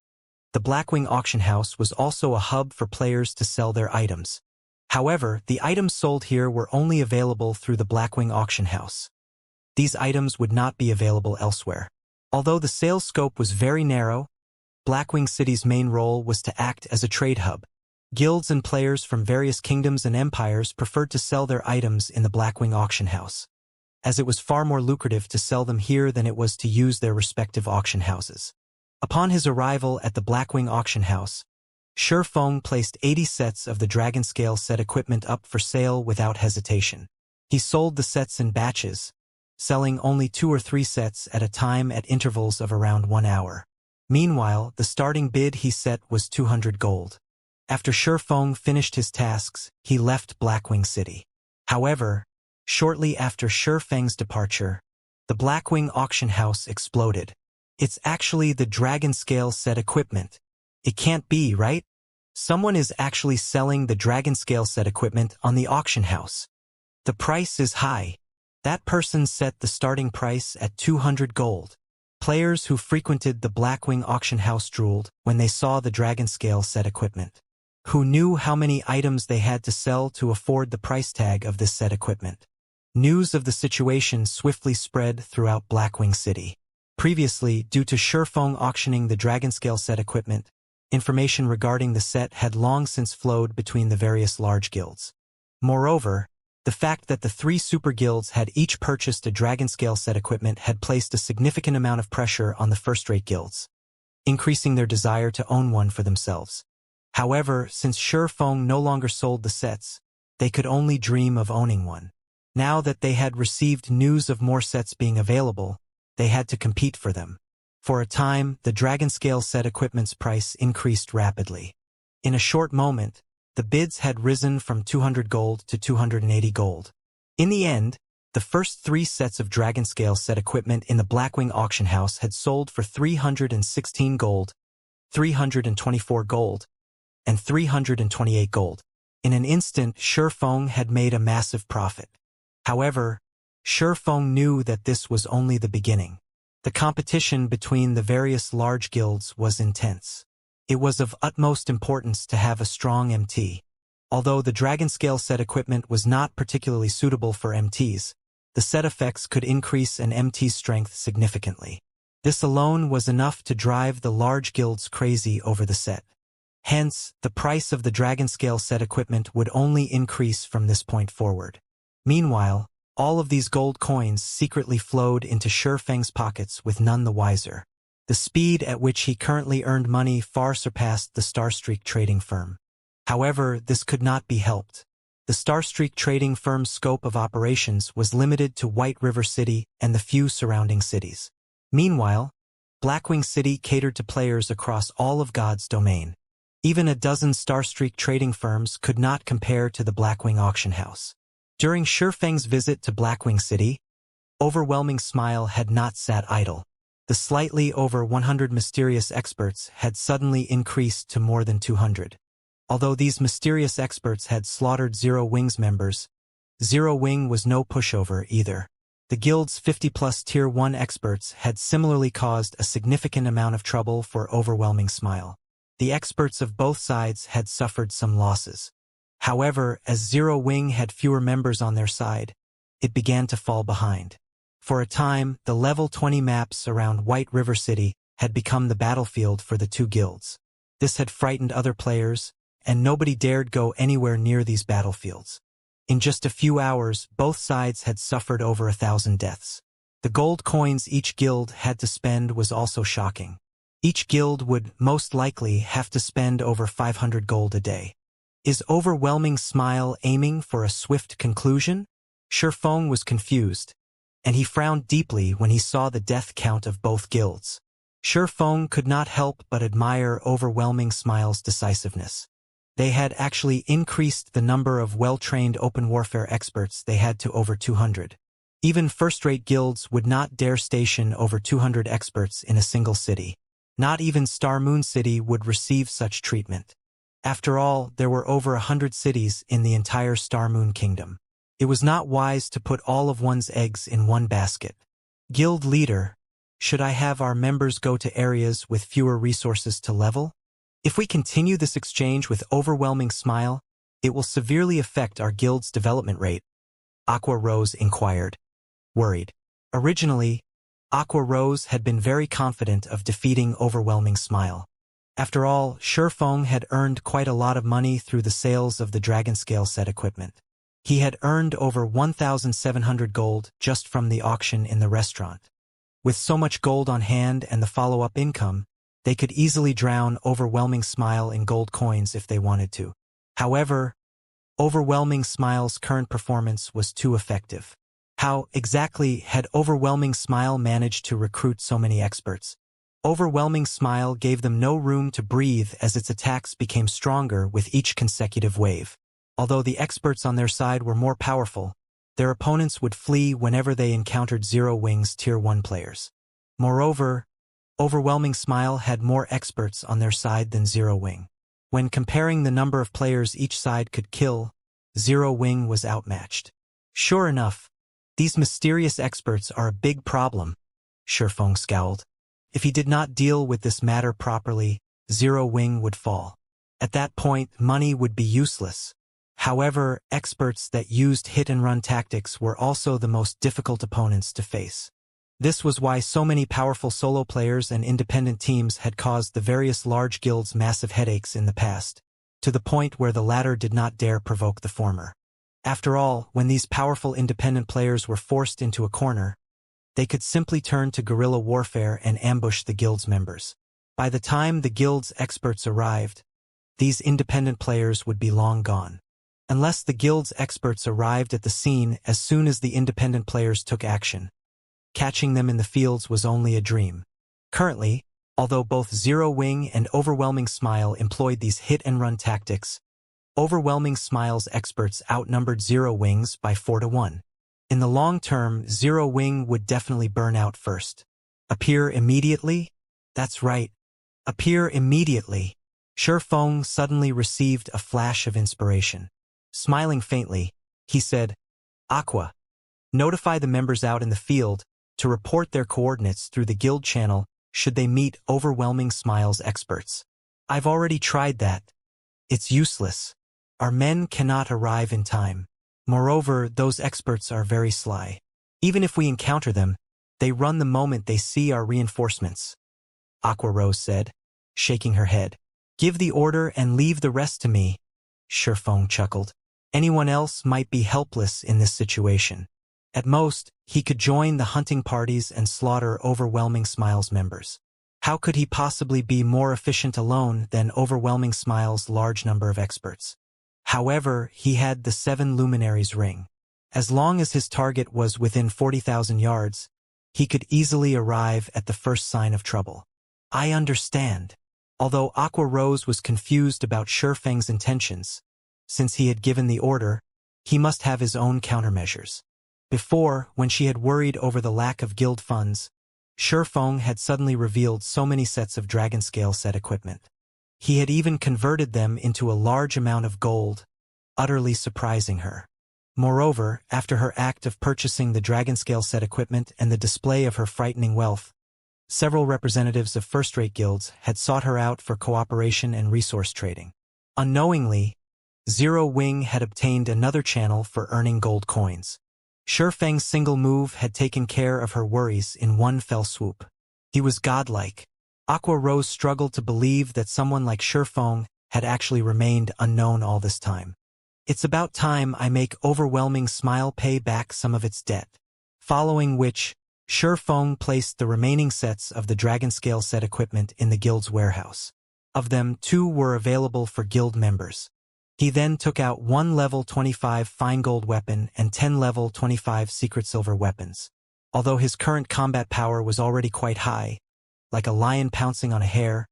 S1: the Blackwing auction house was also a hub for players to sell their items. However, the items sold here were only available through the Blackwing auction house. These items would not be available elsewhere. Although the sales scope was very narrow, Blackwing City's main role was to act as a trade hub. Guilds and players from various kingdoms and empires preferred to sell their items in the Blackwing auction house, as it was far more lucrative to sell them here than it was to use their respective auction houses. Upon his arrival at the Blackwing auction house, Shi Feng placed 80 sets of the Dragon Scale set equipment up for sale without hesitation. He sold the sets in batches, selling only 2 or 3 sets at a time at intervals of around 1 hour. Meanwhile, the starting bid he set was 200 gold. After Shi Feng finished his tasks, he left Blackwing City. However, shortly after Shi Feng's departure, the Blackwing auction house exploded. It's actually the Dragon Scale set equipment. It can't be, right? Someone is actually selling the Dragon Scale set equipment on the auction house. The price is high. That person set the starting price at 200 gold. Players who frequented the Blackwing auction house drooled when they saw the Dragon Scale set equipment. Who knew how many items they had to sell to afford the price tag of this set equipment? News of the situation swiftly spread throughout Blackwing City. Previously, due to Shi Feng auctioning the Dragon Scale set equipment, information regarding the set had long since flowed between the various large guilds. Moreover, the fact that the 3 super guilds had each purchased a Dragon Scale set equipment had placed a significant amount of pressure on the first-rate guilds, increasing their desire to own one for themselves. However, since Shi Feng no longer sold the sets, they could only dream of owning one. Now that they had received news of more sets being available, they had to compete for them. For a time, the Dragon Scale set equipment's price increased rapidly. In a short moment, the bids had risen from 200 gold to 280 gold. In the end, the first 3 sets of Dragon Scale set equipment in the Blackwing auction house had sold for 316 gold, 324 gold, and 328 gold. In an instant, Shi Feng had made a massive profit. However, Shi Feng knew that this was only the beginning. The competition between the various large guilds was intense. It was of utmost importance to have a strong MT. Although the Dragon Scale set equipment was not particularly suitable for MTs, the set effects could increase an MT's strength significantly. This alone was enough to drive the large guilds crazy over the set. Hence, the price of the Dragon Scale set equipment would only increase from this point forward. Meanwhile, all of these gold coins secretly flowed into Shi Feng's pockets with none the wiser. The speed at which he currently earned money far surpassed the Starstreak trading firm. However, this could not be helped. The Starstreak trading firm's scope of operations was limited to White River City and the few surrounding cities. Meanwhile, Blackwing City catered to players across all of God's domain. Even a dozen Starstreak trading firms could not compare to the Blackwing auction house. During Shi Feng's visit to Blackwing City, Overwhelming Smile had not sat idle. The slightly over 100 mysterious experts had suddenly increased to more than 200. Although these mysterious experts had slaughtered Zero Wing's members, Zero Wing was no pushover either. The guild's 50-plus Tier 1 experts had similarly caused a significant amount of trouble for Overwhelming Smile. The experts of both sides had suffered some losses. However, as Zero Wing had fewer members on their side, it began to fall behind. For a time, the level 20 maps around White River City had become the battlefield for the 2 guilds. This had frightened other players, and nobody dared go anywhere near these battlefields. In just a few hours, both sides had suffered over 1,000 deaths. The gold coins each guild had to spend was also shocking. Each guild would most likely have to spend over 500 gold a day. Is Overwhelming Smile aiming for a swift conclusion? Shi Feng was confused, and he frowned deeply when he saw the death count of both guilds. Shi Feng could not help but admire Overwhelming Smile's decisiveness. They had actually increased the number of well-trained open warfare experts they had to over 200. Even first-rate guilds would not dare station over 200 experts in a single city. Not even Star Moon City would receive such treatment. After all, there were over 100 cities in the entire Star Moon Kingdom. It was not wise to put all of one's eggs in one basket. Guild leader, Should I have our members go to areas with fewer resources to level? If we continue this exchange with overwhelming smile, it will severely affect our guild's development rate, Aqua Rose inquired, worried. Originally, Aqua Rose had been very confident of defeating overwhelming smile. After all, Shurfeng had earned quite a lot of money through the sales of the Dragonscale set equipment. He had earned over 1,700 gold just from the auction in the restaurant. With so much gold on hand and the follow-up income, they could easily drown Overwhelming Smile in gold coins if they wanted to. However, Overwhelming Smile's current performance was too effective. How exactly had Overwhelming Smile managed to recruit so many experts? Overwhelming Smile gave them no room to breathe as its attacks became stronger with each consecutive wave. Although the experts on their side were more powerful, their opponents would flee whenever they encountered Zero Wing's Tier 1 players. Moreover, Overwhelming Smile had more experts on their side than Zero Wing. When comparing the number of players each side could kill, Zero Wing was outmatched. Sure enough, these mysterious experts are a big problem, Shurfeng scowled. If he did not deal with this matter properly, Zero Wing would fall. At that point, money would be useless. However, experts that used hit-and-run tactics were also the most difficult opponents to face. This was why so many powerful solo players and independent teams had caused the various large guilds massive headaches in the past, to the point where the latter did not dare provoke the former. After all, when these powerful independent players were forced into a corner, they could simply turn to guerrilla warfare and ambush the guild's members. By the time the guild's experts arrived, these independent players would be long gone. Unless the guild's experts arrived at the scene as soon as the independent players took action, catching them in the fields was only a dream. Currently, although both Zero Wing and Overwhelming Smile employed these hit-and-run tactics, Overwhelming Smile's experts outnumbered Zero Wing's by 4-1. In the long term, Zero Wing would definitely burn out first. Appear immediately? That's right. Appear immediately. Shurfeng suddenly received a flash of inspiration. Smiling faintly, he said, Aqua, notify the members out in the field to report their coordinates through the guild channel should they meet Overwhelming Smile's experts. I've already tried that. It's useless. Our men cannot arrive in time. Moreover, those experts are very sly. Even if we encounter them, they run the moment they see our reinforcements. Aqua Rose said, shaking her head. Give the order and leave the rest to me. Shurfeng chuckled. Anyone else might be helpless in this situation. At most, he could join the hunting parties and slaughter Overwhelming Smile's members. How could he possibly be more efficient alone than Overwhelming Smile's large number of experts? However, he had the 7 Luminaries ring. As long as his target was within 40,000 yards, he could easily arrive at the first sign of trouble. I understand. Although Aqua Rose was confused about Shurfeng's intentions, since he had given the order, he must have his own countermeasures. Before, when she had worried over the lack of guild funds, Shurfeng had suddenly revealed so many sets of Dragonscale set equipment. He had even converted them into a large amount of gold, utterly surprising her. Moreover, after her act of purchasing the Dragonscale set equipment and the display of her frightening wealth, several representatives of first-rate guilds had sought her out for cooperation and resource trading. Unknowingly, Zero Wing had obtained another channel for earning gold coins. Shurfeng's single move had taken care of her worries in one fell swoop. He was godlike. Aqua Rose struggled to believe that someone like Shurfeng had actually remained unknown all this time. It's about time I make Overwhelming Smile pay back some of its debt. Following which, Shurfeng placed the remaining sets of the Dragonscale set equipment in the guild's warehouse. Of them, 2 were available for guild members. He then took out 1 level 25 fine gold weapon and 10 level 25 secret silver weapons. Although his current combat power was already quite high, like a lion pouncing on a hare,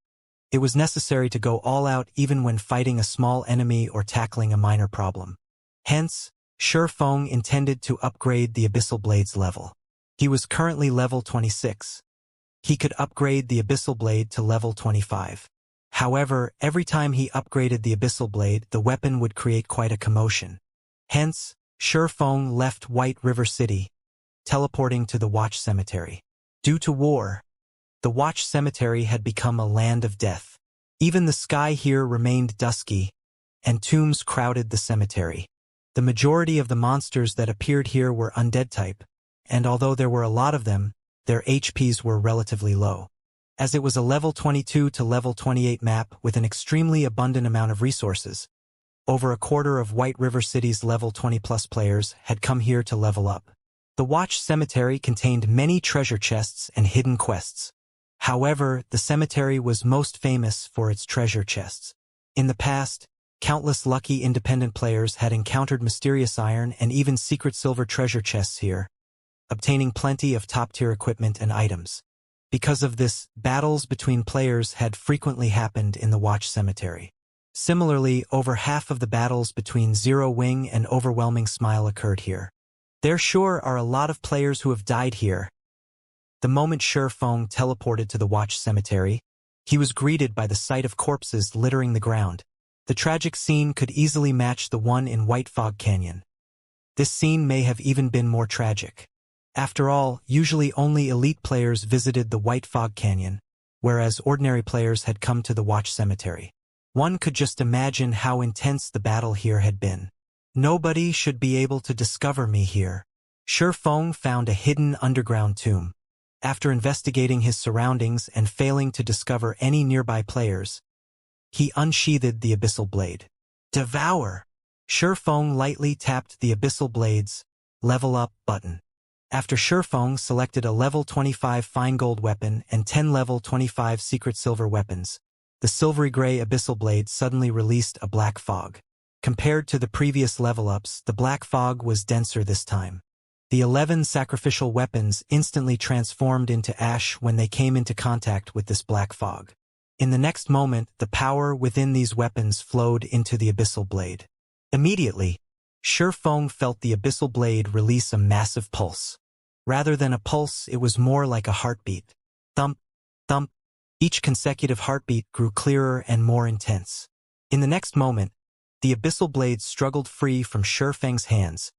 S1: it was necessary to go all out even when fighting a small enemy or tackling a minor problem. Hence, Shurfeng intended to upgrade the Abyssal Blade's level. He was currently level 26. He could upgrade the Abyssal Blade to level 25. However, every time he upgraded the Abyssal Blade, the weapon would create quite a commotion. Hence, Shurfeng left White River City, teleporting to the Watch Cemetery. Due to war, the Watch Cemetery had become a land of death. Even the sky here remained dusky, and tombs crowded the cemetery. The majority of the monsters that appeared here were undead type, and although there were a lot of them, their HPs were relatively low. As it was a level 22 to level 28 map with an extremely abundant amount of resources, over a quarter of White River City's level 20+ players had come here to level up. The Watch Cemetery contained many treasure chests and hidden quests. However, the cemetery was most famous for its treasure chests. In the past, countless lucky independent players had encountered mysterious iron and even secret silver treasure chests here, obtaining plenty of top-tier equipment and items. Because of this, battles between players had frequently happened in the Watch Cemetery. Similarly, over half of the battles between Zero Wing and Overwhelming Smile occurred here. There sure are a lot of players who have died here. The moment Feng teleported to the Watch Cemetery, he was greeted by the sight of corpses littering the ground. The tragic scene could easily match the one in White Fog Canyon. This scene may have even been more tragic. After all, usually only elite players visited the White Fog Canyon, whereas ordinary players had come to the Watch Cemetery. One could just imagine how intense the battle here had been. Nobody should be able to discover me here. Feng found a hidden underground tomb. After investigating his surroundings and failing to discover any nearby players, he unsheathed the abyssal blade. Devour! Feng lightly tapped the abyssal blade's level up button. After Feng selected a level 25 fine gold weapon and 10 level 25 secret silver weapons, the silvery gray abyssal blade suddenly released a black fog. Compared to the previous level ups, the black fog was denser this time. The 11 sacrificial weapons instantly transformed into ash when they came into contact with this black fog. In the next moment, the power within these weapons flowed into the abyssal blade. Immediately, Feng felt the abyssal blade release a massive pulse. Rather than a pulse, it was more like a heartbeat. Thump, thump. Each consecutive heartbeat grew clearer and more intense. In the next moment, the abyssal blade struggled free from Feng's hands,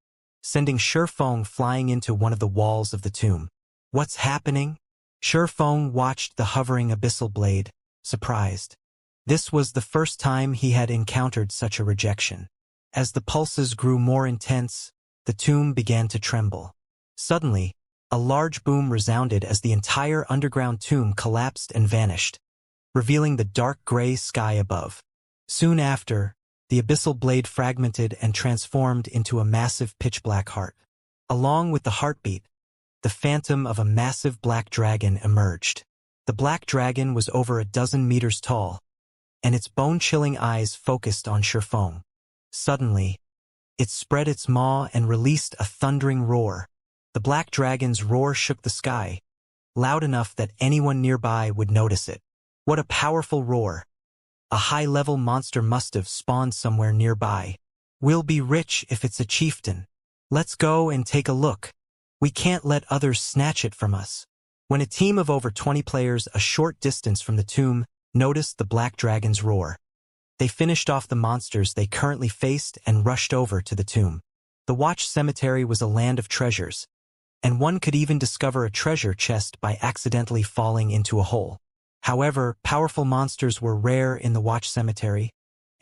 S1: sending Feng flying into one of the walls of the tomb. What's happening? Feng watched the hovering abyssal blade, surprised. This was the first time he had encountered such a rejection. As the pulses grew more intense, the tomb began to tremble. Suddenly, a large boom resounded as the entire underground tomb collapsed and vanished, revealing the dark gray sky above. Soon after, the abyssal blade fragmented and transformed into a massive pitch-black heart. Along with the heartbeat, the phantom of a massive black dragon emerged. The black dragon was over a dozen meters tall, and its bone-chilling eyes focused on Feng. Suddenly, it spread its maw and released a thundering roar. The black dragon's roar shook the sky, loud enough that anyone nearby would notice it. What a powerful roar! A high-level monster must have spawned somewhere nearby. We'll be rich if it's a chieftain. Let's go and take a look. We can't let others snatch it from us. When a team of over 20 players a short distance from the tomb noticed the black dragon's roar, they finished off the monsters they currently faced and rushed over to the tomb. The Watch Cemetery was a land of treasures, and one could even discover a treasure chest by accidentally falling into a hole. However, powerful monsters were rare in the Watch Cemetery,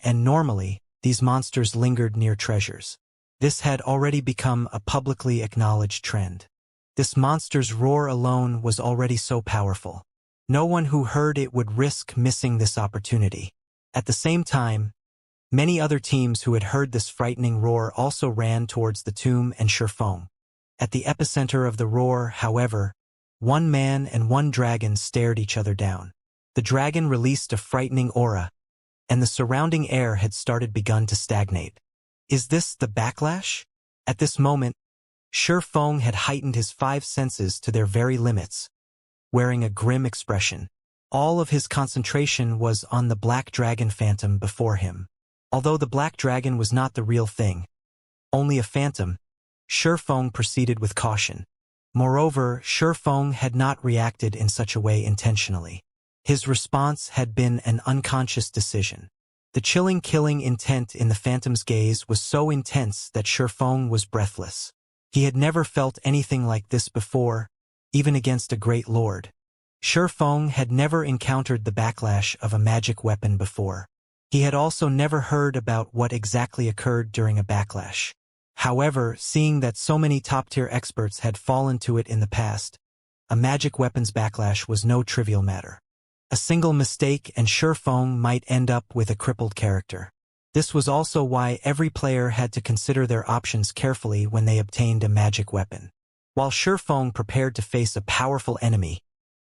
S1: and normally, these monsters lingered near treasures. This had already become a publicly acknowledged trend. This monster's roar alone was already so powerful. No one who heard it would risk missing this opportunity. At the same time, many other teams who had heard this frightening roar also ran towards the tomb and Feng. At the epicenter of the roar, however, one man and one dragon stared each other down. The dragon released a frightening aura, and the surrounding air had begun to stagnate. Is this the backlash? At this moment, Feng had heightened his 5 senses to their very limits, wearing a grim expression. All of his concentration was on the black dragon phantom before him. Although the black dragon was not the real thing, only a phantom, Feng proceeded with caution. Moreover, Feng had not reacted in such a way intentionally. His response had been an unconscious decision. The chilling killing intent in the phantom's gaze was so intense that Feng was breathless. He had never felt anything like this before, even against a great lord. Feng had never encountered the backlash of a magic weapon before. He had also never heard about what exactly occurred during a backlash. However, seeing that so many top-tier experts had fallen to it in the past, a magic weapon's backlash was no trivial matter. A single mistake and Feng might end up with a crippled character. This was also why every player had to consider their options carefully when they obtained a magic weapon. While Feng prepared to face a powerful enemy,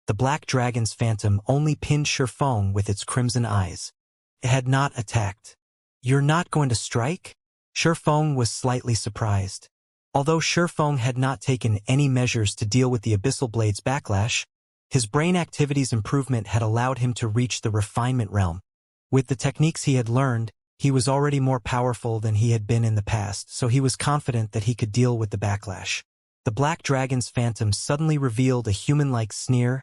S1: the Black Dragon's phantom only pinned Feng with its crimson eyes. It had not attacked. "You're not going to strike?" Feng was slightly surprised. Although Feng had not taken any measures to deal with the Abyssal Blade's backlash, his brain activity's improvement had allowed him to reach the refinement realm. With the techniques he had learned, he was already more powerful than he had been in the past, so he was confident that he could deal with the backlash. The Black Dragon's phantom suddenly revealed a human-like sneer,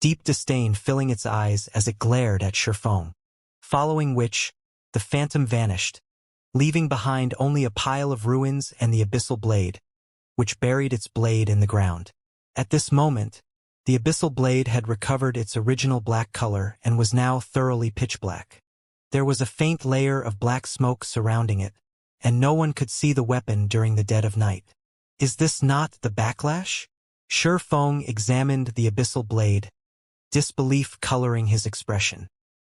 S1: deep disdain filling its eyes as it glared at Feng. Following which, the phantom vanished, leaving behind only a pile of ruins and the Abyssal Blade, which buried its blade in the ground. At this moment, the Abyssal Blade had recovered its original black color and was now thoroughly pitch black. There was a faint layer of black smoke surrounding it, and no one could see the weapon during the dead of night. "Is this not the backlash?" Feng examined the Abyssal Blade, disbelief coloring his expression.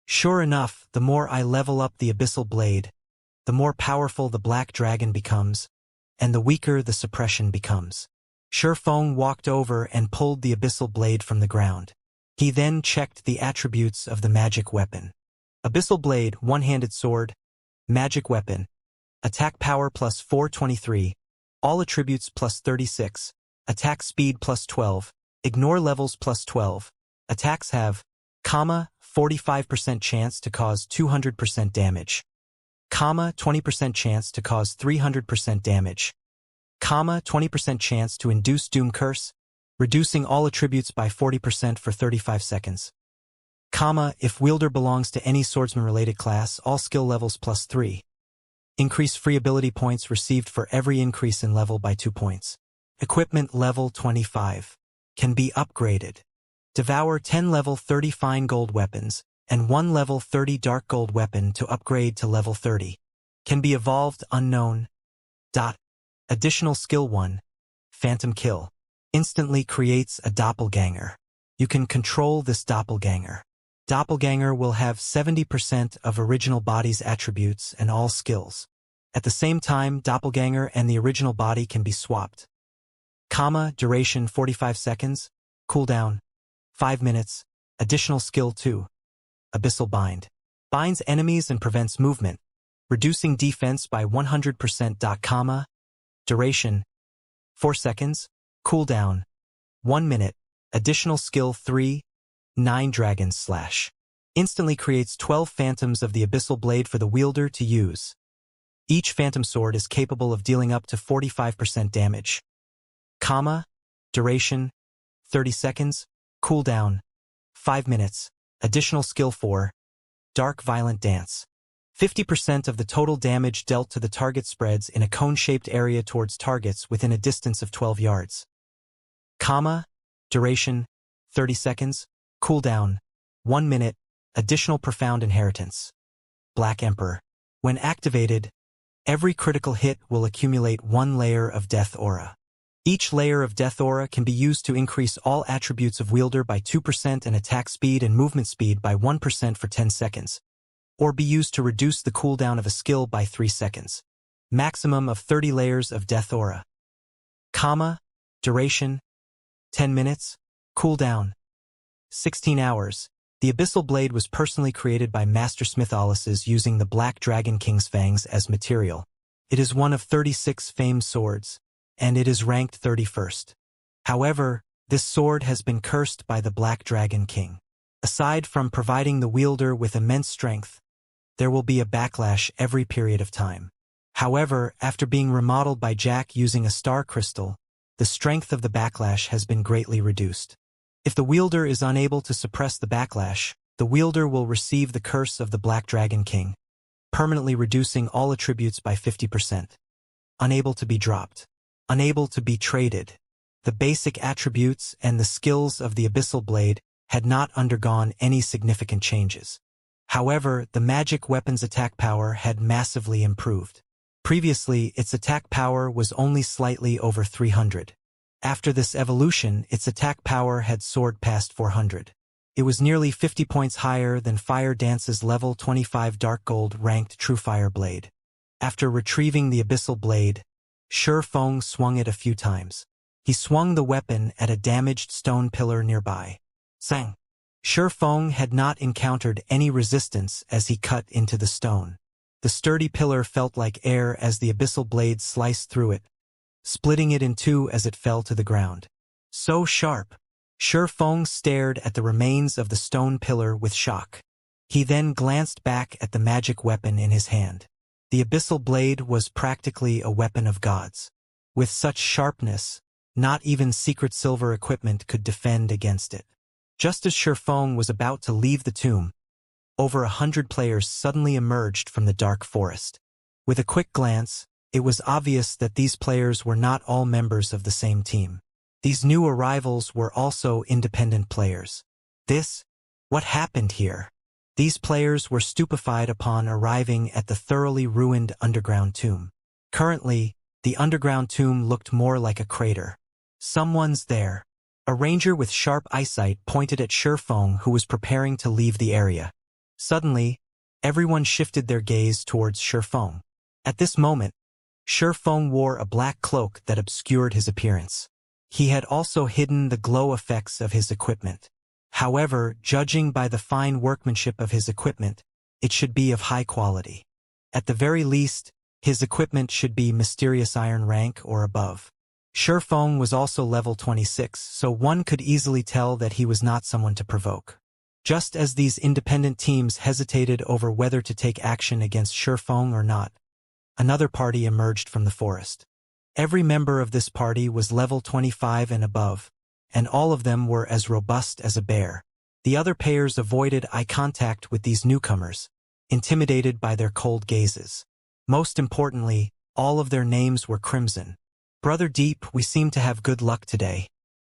S1: "Sure enough, the more I level up the Abyssal Blade, the more powerful the Black Dragon becomes, and the weaker the suppression becomes." Feng walked over and pulled the Abyssal Blade from the ground. He then checked the attributes of the magic weapon. Abyssal Blade, one-handed sword, magic weapon, attack power plus 423, all attributes plus 36, attack speed plus 12, ignore levels plus 12, attacks have, 45% chance to cause 200% damage, 20% chance to cause 300% damage, 20% chance to induce Doom Curse, reducing all attributes by 40% for 35 seconds, if wielder belongs to any swordsman-related class, all skill levels plus 3. Increase free ability points received for every increase in level by 2 points. Equipment level 25. Can be upgraded. Devour 10 level 30 fine gold weapons, and 1 level 30 dark gold weapon to upgrade to level 30. Can be evolved unknown. Additional skill 1. Phantom Kill. Instantly creates a doppelganger. You can control this doppelganger. Doppelganger will have 70% of original body's attributes and all skills. At the same time, doppelganger and the original body can be swapped. Duration 45 seconds. Cooldown 5 minutes. Additional skill 2. Abyssal Bind. Binds enemies and prevents movement, reducing defense by 100%. Duration 4 seconds. Cooldown 1 minute. Additional skill 3. 9 Dragon's Slash. Instantly creates 12 phantoms of the Abyssal Blade for the wielder to use. Each phantom sword is capable of dealing up to 45% damage. Duration 30 seconds. Cooldown 5 minutes. Additional skill 4. Dark Violent Dance. 50% of the total damage dealt to the target spreads in a cone-shaped area towards targets within a distance of 12 yards. Duration 30 seconds. Cooldown 1 minute. Additional Profound Inheritance. Black Emperor. When activated, every critical hit will accumulate 1 layer of Death Aura. Each layer of Death Aura can be used to increase all attributes of wielder by 2% and attack speed and movement speed by 1% for 10 seconds, or be used to reduce the cooldown of a skill by 3 seconds. Maximum of 30 layers of Death Aura. Duration 10 minutes. Cooldown 16 hours. The Abyssal Blade was personally created by Master Smith Alice's using the Black Dragon King's fangs as material. It is one of 36 famed swords, and it is ranked 31st. However, this sword has been cursed by the Black Dragon King. Aside from providing the wielder with immense strength, there will be a backlash every period of time. However, after being remodeled by Jack using a star crystal, the strength of the backlash has been greatly reduced. If the wielder is unable to suppress the backlash, the wielder will receive the curse of the Black Dragon King, permanently reducing all attributes by 50%. Unable to be dropped. Unable to be traded. The basic attributes and the skills of the Abyssal Blade had not undergone any significant changes. However, the magic weapon's attack power had massively improved. Previously, its attack power was only slightly over 300. After this evolution, its attack power had soared past 400. It was nearly 50 points higher than Fire Dance's level 25 Dark Gold ranked Truefire Blade. After retrieving the Abyssal Blade, Shi Feng swung it a few times. He swung the weapon at a damaged stone pillar nearby. Sang! Shi Feng had not encountered any resistance as he cut into the stone. The sturdy pillar felt like air as the Abyssal Blade sliced through it, splitting it in two as it fell to the ground. So sharp! Shi Feng stared at the remains of the stone pillar with shock. He then glanced back at the magic weapon in his hand. The Abyssal Blade was practically a weapon of gods. With such sharpness, not even secret silver equipment could defend against it. Just as Shi Feng was about to leave the tomb, over 100 players suddenly emerged from the dark forest. With a quick glance, it was obvious that these players were not all members of the same team. These new arrivals were also independent players. What happened here? These players were stupefied upon arriving at the thoroughly ruined underground tomb. Currently, the underground tomb looked more like a crater. Someone's there. A ranger with sharp eyesight pointed at Shi Feng, who was preparing to leave the area. Suddenly, everyone shifted their gaze towards Shi Feng. At this moment, Shi Feng wore a black cloak that obscured his appearance. He had also hidden the glow effects of his equipment. However, judging by the fine workmanship of his equipment, it should be of high quality. At the very least, his equipment should be mysterious iron rank or above. Shi Feng was also level 26, so one could easily tell that he was not someone to provoke. Just as these independent teams hesitated over whether to take action against Shi Feng or not, another party emerged from the forest. Every member of this party was level 25 and above, and all of them were as robust as a bear. The other players avoided eye contact with these newcomers, intimidated by their cold gazes. Most importantly, all of their names were crimson. Brother Deep, we seem to have good luck today.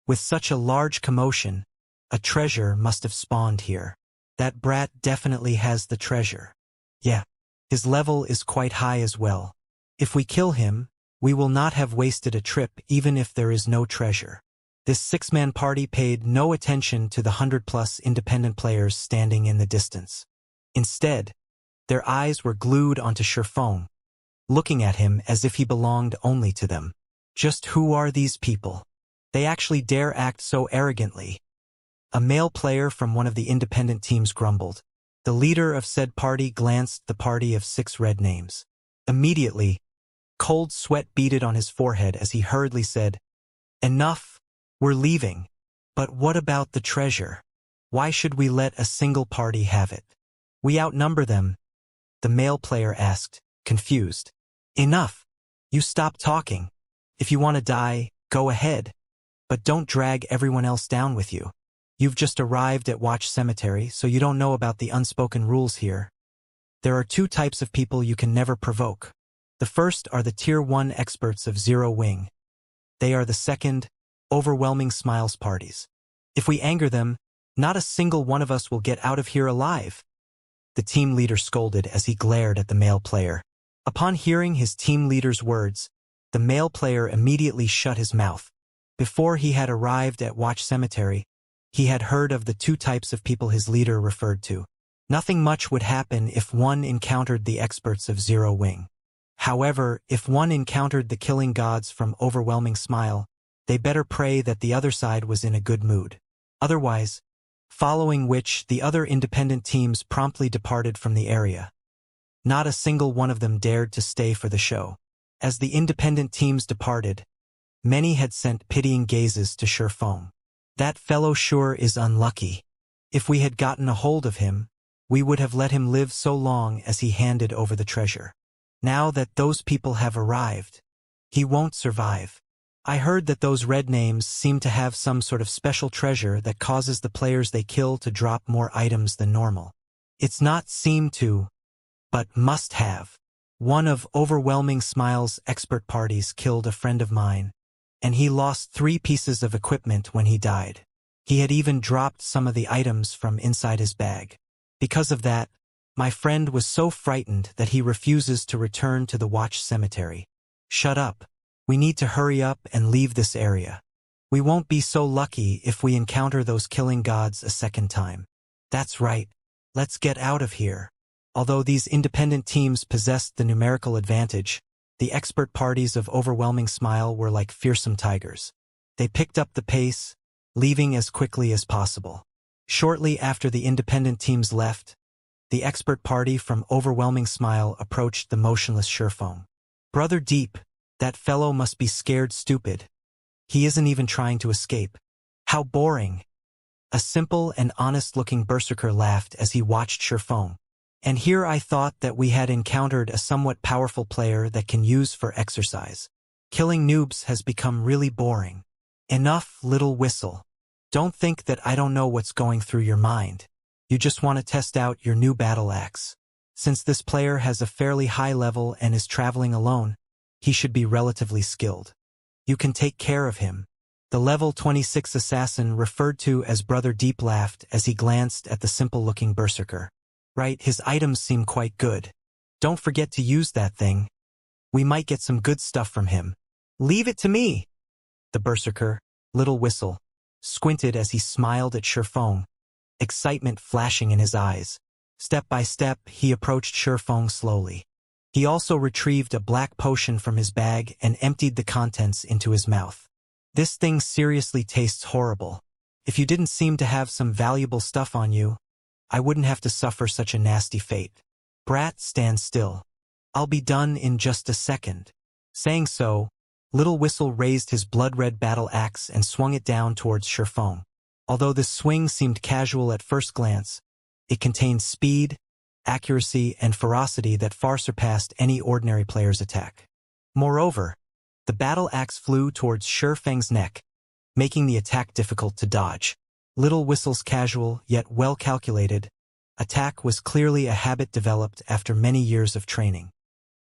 S1: With such a large commotion, a treasure must have spawned here. That brat definitely has the treasure. Yeah, his level is quite high as well. If we kill him, we will not have wasted a trip even if there is no treasure. This six-man party paid no attention to the 100-plus independent players standing in the distance. Instead, their eyes were glued onto Shi Feng, looking at him as if he belonged only to them. Just who are these people? They actually dare act so arrogantly. A male player from one of the independent teams grumbled. The leader of said party glanced at the party of 6 red names. Immediately, cold sweat beaded on his forehead as he hurriedly said, "Enough, we're leaving. But what about the treasure? Why should we let a single party have it? We outnumber them," the male player asked, confused. "Enough. You stop talking. If you want to die, go ahead. But don't drag everyone else down with you. You've just arrived at Watch Cemetery, so you don't know about the unspoken rules here. There are 2 types of people you can never provoke. The first are the Tier 1 experts of Zero Wing. They are the second, overwhelming smiles parties. If we anger them, not a single one of us will get out of here alive," the team leader scolded as he glared at the male player. Upon hearing his team leader's words, the male player immediately shut his mouth. Before he had arrived at Watch Cemetery, he had heard of the 2 types of people his leader referred to. Nothing much would happen if one encountered the experts of Zero Wing. However, if one encountered the killing gods from Overwhelming Smile, they better pray that the other side was in a good mood. Otherwise, following which the other independent teams promptly departed from the area. Not a single one of them dared to stay for the show. As the independent teams departed, many had sent pitying gazes to Shi Feng. That fellow sure is unlucky. If we had gotten a hold of him, we would have let him live so long as he handed over the treasure. Now that those people have arrived, he won't survive. I heard that those red names seem to have some sort of special treasure that causes the players they kill to drop more items than normal. It's not seem to, but must have. One of Overwhelming Smile's expert parties killed a friend of mine, and he lost 3 pieces of equipment when he died. He had even dropped some of the items from inside his bag. Because of that, my friend was so frightened that he refuses to return to the Watch Cemetery. Shut up. We need to hurry up and leave this area. We won't be so lucky if we encounter those killing gods a second time. That's right. Let's get out of here. Although these independent teams possessed the numerical advantage, the expert parties of Overwhelming Smile were like fearsome tigers. They picked up the pace, leaving as quickly as possible. Shortly after the independent teams left, the expert party from Overwhelming Smile approached the motionless Sherfong. Brother Deep, that fellow must be scared stupid. He isn't even trying to escape. How boring. A simple and honest-looking berserker laughed as he watched Sherfong. And here I thought that we had encountered a somewhat powerful player that can use for exercise. Killing noobs has become really boring. Enough, little whistle. Don't think that I don't know what's going through your mind. You just want to test out your new battle axe. Since this player has a fairly high level and is traveling alone, he should be relatively skilled. You can take care of him. The level 26 assassin referred to as Brother Deep laughed as he glanced at the simple-looking berserker. Right, his items seem quite good. Don't forget to use that thing. We might get some good stuff from him. Leave it to me. The berserker, Little Whistle, squinted as he smiled at Sherfong, excitement flashing in his eyes. Step by step, he approached Sherfong slowly. He also retrieved a black potion from his bag and emptied the contents into his mouth. This thing seriously tastes horrible. If you didn't seem to have some valuable stuff on you, I wouldn't have to suffer such a nasty fate. Brat, stand still. I'll be done in just a second. Saying so, Little Whistle raised his blood-red battle axe and swung it down towards Sherfong. Although this swing seemed casual at first glance, it contained speed, accuracy, and ferocity that far surpassed any ordinary player's attack. Moreover, the battle axe flew towards Sherfeng's neck, making the attack difficult to dodge. Little Whistle's casual, yet well-calculated, attack was clearly a habit developed after many years of training.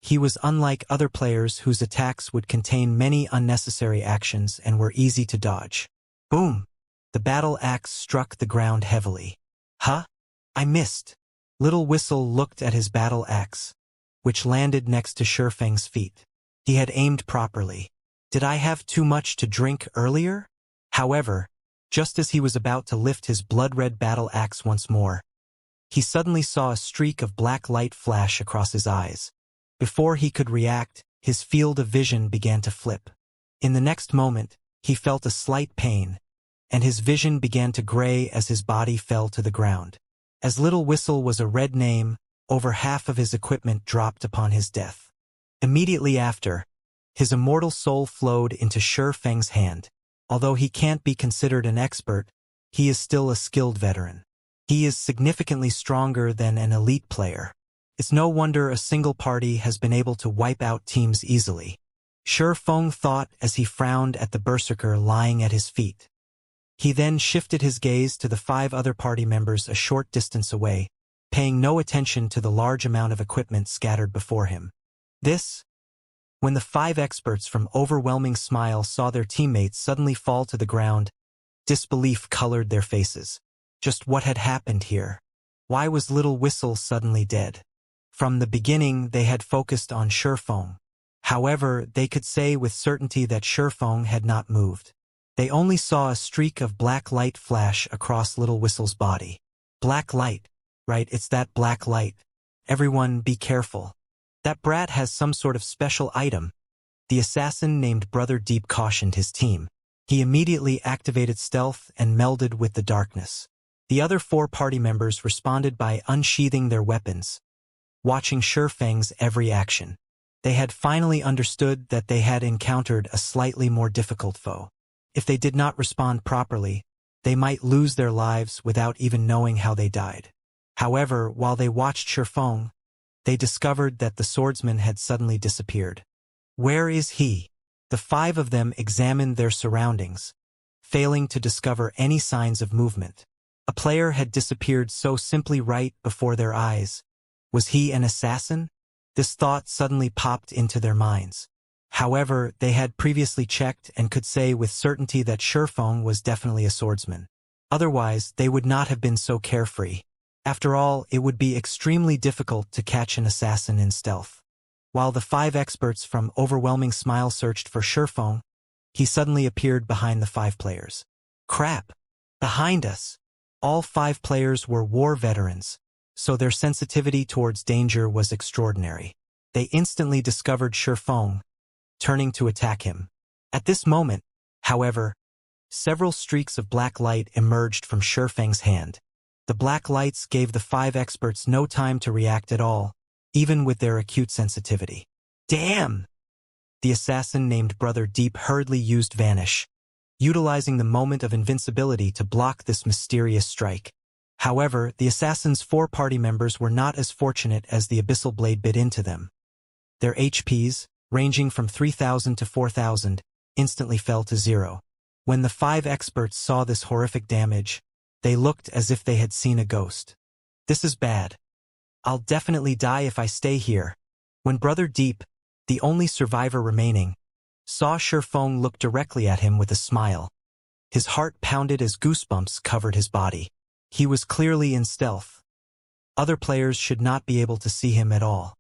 S1: He was unlike other players whose attacks would contain many unnecessary actions and were easy to dodge. Boom! The battle axe struck the ground heavily. Huh? I missed. Little Whistle looked at his battle axe, which landed next to Sherfeng's feet. He had aimed properly. Did I have too much to drink earlier? However, just as he was about to lift his blood-red battle axe once more, he suddenly saw a streak of black light flash across his eyes. Before he could react, his field of vision began to flip. In the next moment, he felt a slight pain, and his vision began to gray as his body fell to the ground. As Little Whistle was a red name, over half of his equipment dropped upon his death. Immediately after, his immortal soul flowed into Sherfeng's hand. Although he can't be considered an expert, he is still a skilled veteran. He is significantly stronger than an elite player. It's no wonder a single party has been able to wipe out teams easily. Sherfong thought as he frowned at the berserker lying at his feet. He then shifted his gaze to the 5 other party members a short distance away, paying no attention to the large amount of equipment scattered before him. When the 5 experts from Overwhelming Smile saw their teammates suddenly fall to the ground, disbelief colored their faces. Just what had happened here? Why was Little Whistle suddenly dead? From the beginning, they had focused on Sherfong. However, they could say with certainty that Sherfong had not moved. They only saw a streak of black light flash across Little Whistle's body. Black light. Right, it's that black light. Everyone be careful. That brat has some sort of special item. The assassin named Brother Deep cautioned his team. He immediately activated stealth and melded with the darkness. The other 4 party members responded by unsheathing their weapons, watching Sherfeng's every action. They had finally understood that they had encountered a slightly more difficult foe. If they did not respond properly, they might lose their lives without even knowing how they died. However, while they watched Sherfong, they discovered that the swordsman had suddenly disappeared. Where is he? The 5 of them examined their surroundings, failing to discover any signs of movement. A player had disappeared so simply right before their eyes. Was he an assassin? This thought suddenly popped into their minds. However, they had previously checked and could say with certainty that Sherfeng was definitely a swordsman. Otherwise, they would not have been so carefree. After all, it would be extremely difficult to catch an assassin in stealth. While the 5 experts from Overwhelming Smile searched for Sherfeng, he suddenly appeared behind the 5 players. Crap! Behind us! All 5 players were war veterans, so their sensitivity towards danger was extraordinary. They instantly discovered Sherfeng, turning to attack him. At this moment, however, several streaks of black light emerged from Sherfeng's hand. The black lights gave the 5 experts no time to react at all, even with their acute sensitivity. Damn! The assassin named Brother Deep hurriedly used Vanish, utilizing the moment of invincibility to block this mysterious strike. However, the assassin's 4 party members were not as fortunate as the Abyssal Blade bit into them. Their HPs, ranging from 3,000 to 4,000, instantly fell to 0. When the 5 experts saw this horrific damage, they looked as if they had seen a ghost. This is bad. I'll definitely die if I stay here. When Brother Deep, the only survivor remaining, saw Sherfeng look directly at him with a smile, his heart pounded as goosebumps covered his body. He was clearly in stealth. Other players should not be able to see him at all.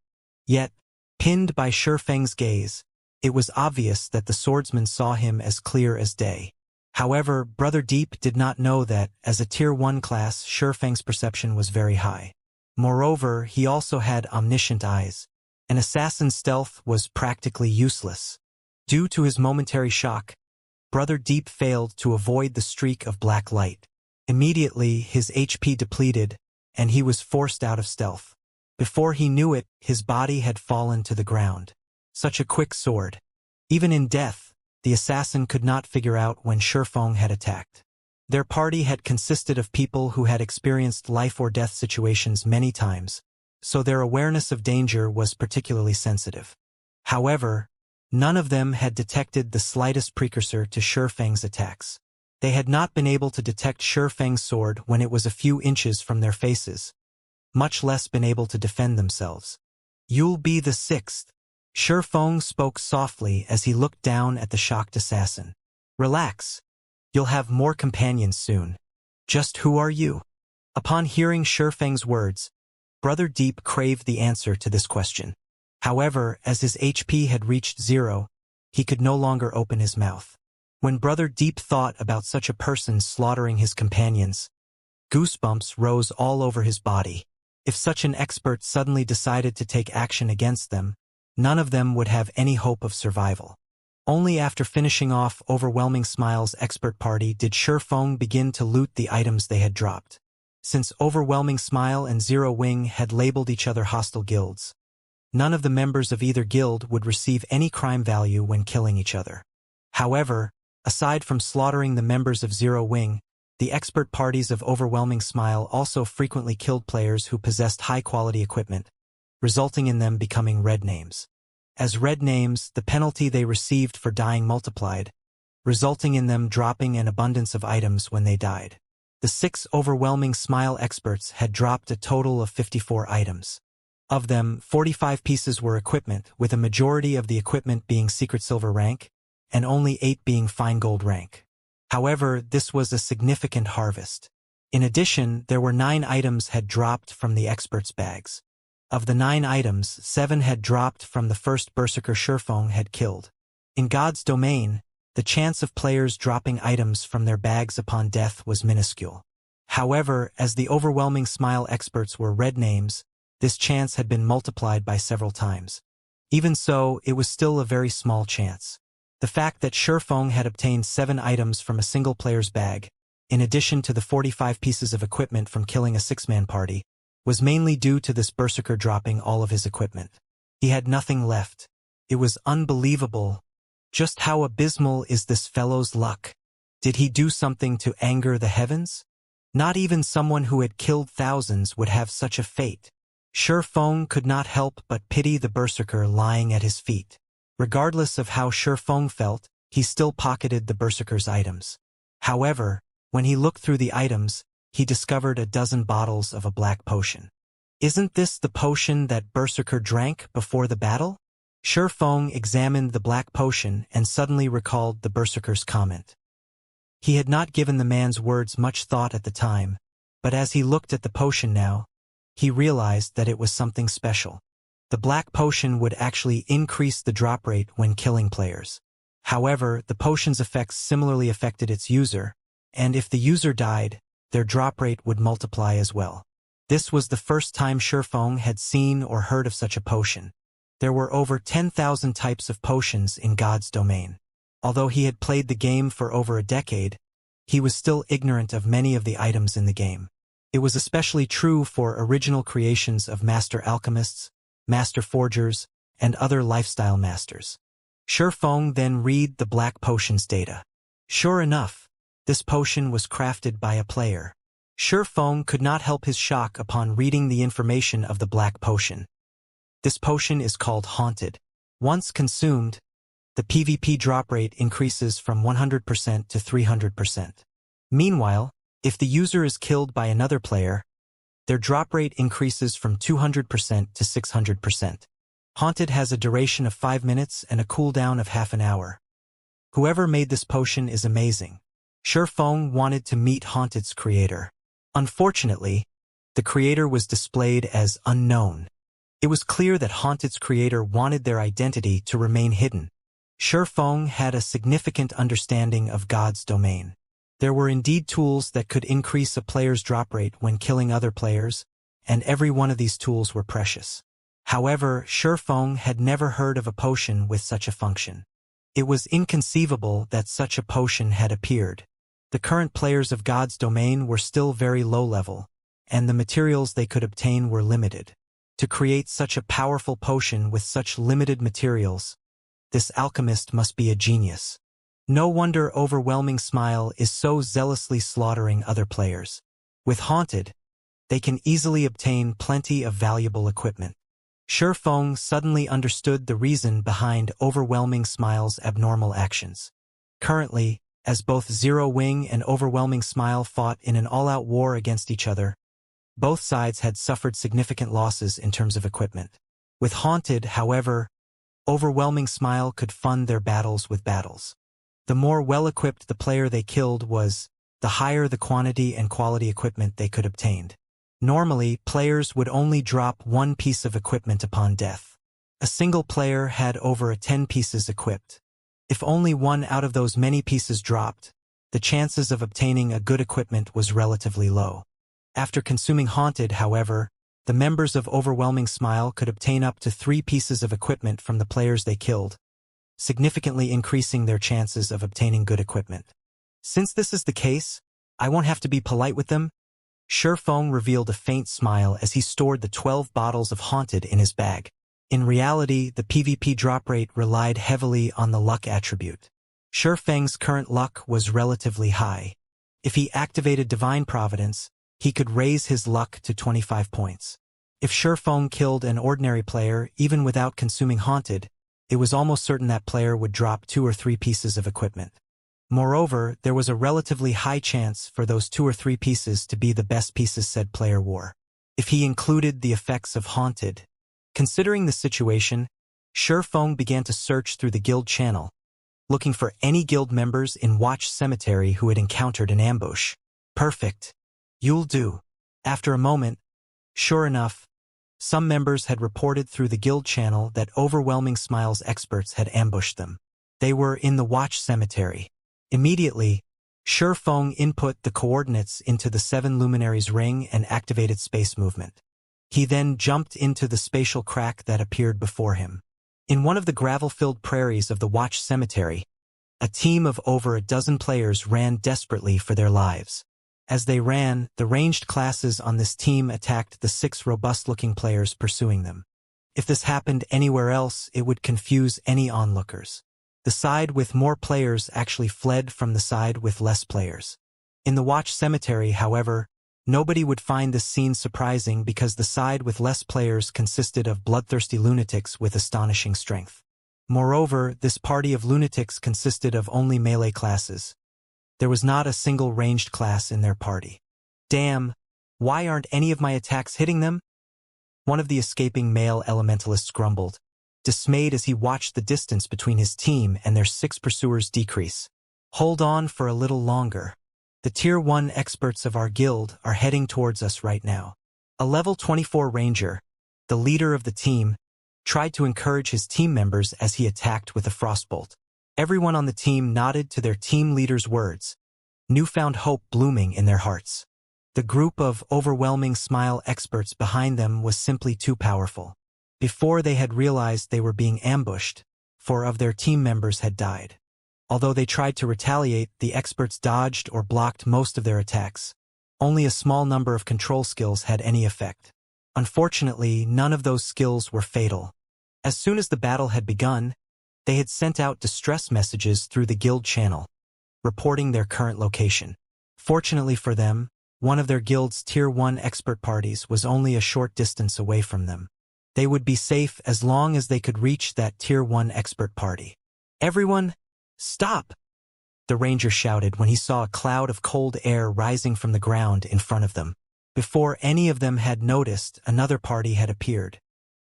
S1: Yet, pinned by Sherfeng's gaze, it was obvious that the swordsman saw him as clear as day. However, Brother Deep did not know that, as a Tier 1 class, Sherfeng's perception was very high. Moreover, he also had omniscient eyes. An assassin's stealth was practically useless. Due to his momentary shock, Brother Deep failed to avoid the streak of black light. Immediately, his HP depleted, and he was forced out of stealth. Before he knew it, his body had fallen to the ground. Such a quick sword. Even in death, the assassin could not figure out when Sherfeng had attacked. Their party had consisted of people who had experienced life or death situations many times, so their awareness of danger was particularly sensitive. However, none of them had detected the slightest precursor to Sherfeng's attacks. They had not been able to detect Sherfeng's sword when it was a few inches from their faces, much less been able to defend themselves. You'll be the 6th. Sherfeng spoke softly as he looked down at the shocked assassin. Relax. You'll have more companions soon. Just who are you? Upon hearing Sherfeng's words, Brother Deep craved the answer to this question. However, as his HP had reached 0, he could no longer open his mouth. When Brother Deep thought about such a person slaughtering his companions, goosebumps rose all over his body. If such an expert suddenly decided to take action against them, none of them would have any hope of survival. Only after finishing off Overwhelming Smile's expert party did Sherfeng begin to loot the items they had dropped. Since Overwhelming Smile and Zero Wing had labeled each other hostile guilds, none of the members of either guild would receive any crime value when killing each other. However, aside from slaughtering the members of Zero Wing, the expert parties of Overwhelming Smile also frequently killed players who possessed high-quality equipment, resulting in them becoming red names. As red names, the penalty they received for dying multiplied, resulting in them dropping an abundance of items when they died. The 6 Overwhelming Smile experts had dropped a total of 54 items. Of them, 45 pieces were equipment, with a majority of the equipment being Secret Silver rank, and only 8 being Fine Gold rank. However, this was a significant harvest. In addition, there were 9 items had dropped from the experts' bags. Of the 9 items, 7 had dropped from the first Berserker Sherfeng had killed. In God's domain, the chance of players dropping items from their bags upon death was minuscule. However, as the Overwhelming Smile experts were red names, this chance had been multiplied by several times. Even so, it was still a very small chance. The fact that Sherfeng had obtained 7 items from a single player's bag, in addition to the 45 pieces of equipment from killing a 6-man party, was mainly due to this Berserker dropping all of his equipment. He had nothing left. It was unbelievable. Just how abysmal is this fellow's luck? Did he do something to anger the heavens? Not even someone who had killed thousands would have such a fate. Sherfeng could not help but pity the Berserker lying at his feet. Regardless of how Sherfeng felt, he still pocketed the Berserker's items. However, when he looked through the items, he discovered a dozen bottles of a black potion. Isn't this the potion that Berserker drank before the battle? Feng examined the black potion and suddenly recalled the berserker's comment. He had not given the man's words much thought at the time, but as he looked at the potion now, he realized that it was something special. The black potion would actually increase the drop rate when killing players. However, the potion's effects similarly affected its user, and if the user died, their drop rate would multiply as well. This was the first time Feng had seen or heard of such a potion. There were over 10,000 types of potions in God's domain. Although he had played the game for over a decade, he was still ignorant of many of the items in the game. It was especially true for original creations of master alchemists, master forgers, and other lifestyle masters. Feng then read the black potion's data. Sure enough, this potion was crafted by a player. Feng could not help his shock upon reading the information of the black potion. This potion is called Haunted. Once consumed, the PvP drop rate increases from 100% to 300%. Meanwhile, if the user is killed by another player, their drop rate increases from 200% to 600%. Haunted has a duration of 5 minutes and a cooldown of half an hour. Whoever made this potion is amazing. Feng wanted to meet Haunted's creator. Unfortunately, the creator was displayed as unknown. It was clear that Haunted's creator wanted their identity to remain hidden. Feng had a significant understanding of God's domain. There were indeed tools that could increase a player's drop rate when killing other players, and every one of these tools were precious. However, Feng had never heard of a potion with such a function. It was inconceivable that such a potion had appeared. The current players of God's domain were still very low level, and the materials they could obtain were limited. To create such a powerful potion with such limited materials, this alchemist must be a genius. No wonder Overwhelming Smile is so zealously slaughtering other players. With Haunted, they can easily obtain plenty of valuable equipment. Feng suddenly understood the reason behind Overwhelming Smile's abnormal actions. Currently, as both Zero Wing and Overwhelming Smile fought in an all-out war against each other, both sides had suffered significant losses in terms of equipment. With Haunted, however, Overwhelming Smile could fund their battles with battles. The more well-equipped the player they killed was, the higher the quantity and quality equipment they could obtain. Normally, players would only drop one piece of equipment upon death. A single player had over 10 pieces equipped. If only one out of those many pieces dropped, the chances of obtaining a good equipment was relatively low. After consuming Haunted, however, the members of Overwhelming Smile could obtain up to 3 pieces of equipment from the players they killed, significantly increasing their chances of obtaining good equipment. Since this is the case, I won't have to be polite with them. Feng revealed a faint smile as he stored the 12 bottles of Haunted in his bag. In reality, the PvP drop rate relied heavily on the luck attribute. Feng's current luck was relatively high. If he activated Divine Providence, he could raise his luck to 25 points. If Feng killed an ordinary player, even without consuming Haunted, it was almost certain that player would drop 2 or 3 pieces of equipment. Moreover, there was a relatively high chance for those 2 or 3 pieces to be the best pieces said player wore. If he included the effects of Haunted. Considering the situation, Feng began to search through the guild channel, looking for any guild members in Watch Cemetery who had encountered an ambush. Perfect. You'll do. After a moment, sure enough, some members had reported through the guild channel that Overwhelming Smile's experts had ambushed them. They were in the Watch Cemetery. Immediately, Feng input the coordinates into the 7 Luminaries ring and activated space movement. He then jumped into the spatial crack that appeared before him. In one of the gravel-filled prairies of the Watch Cemetery, a team of over a dozen players ran desperately for their lives. As they ran, the ranged classes on this team attacked the 6 robust-looking players pursuing them. If this happened anywhere else, it would confuse any onlookers. The side with more players actually fled from the side with less players. In the Watch Cemetery, however, nobody would find this scene surprising because the side with less players consisted of bloodthirsty lunatics with astonishing strength. Moreover, this party of lunatics consisted of only melee classes. There was not a single ranged class in their party. Damn, why aren't any of my attacks hitting them? One of the escaping male elementalists grumbled. dismayed as he watched the distance between his team and their 6 pursuers decrease. Hold on for a little longer. The Tier 1 experts of our guild are heading towards us right now. A level 24 ranger, the leader of the team, tried to encourage his team members as he attacked with a frostbolt. Everyone on the team nodded to their team leader's words, newfound hope blooming in their hearts. The group of overwhelming smile experts behind them was simply too powerful. Before they had realized they were being ambushed, 4 of their team members had died. Although they tried to retaliate, the experts dodged or blocked most of their attacks. Only a small number of control skills had any effect. Unfortunately, none of those skills were fatal. As soon as the battle had begun, they had sent out distress messages through the guild channel, reporting their current location. Fortunately for them, one of their guild's Tier 1 expert parties was only a short distance away from them. They would be safe as long as they could reach that Tier 1 expert party. Everyone, stop! The ranger shouted when he saw a cloud of cold air rising from the ground in front of them. Before any of them had noticed, another party had appeared.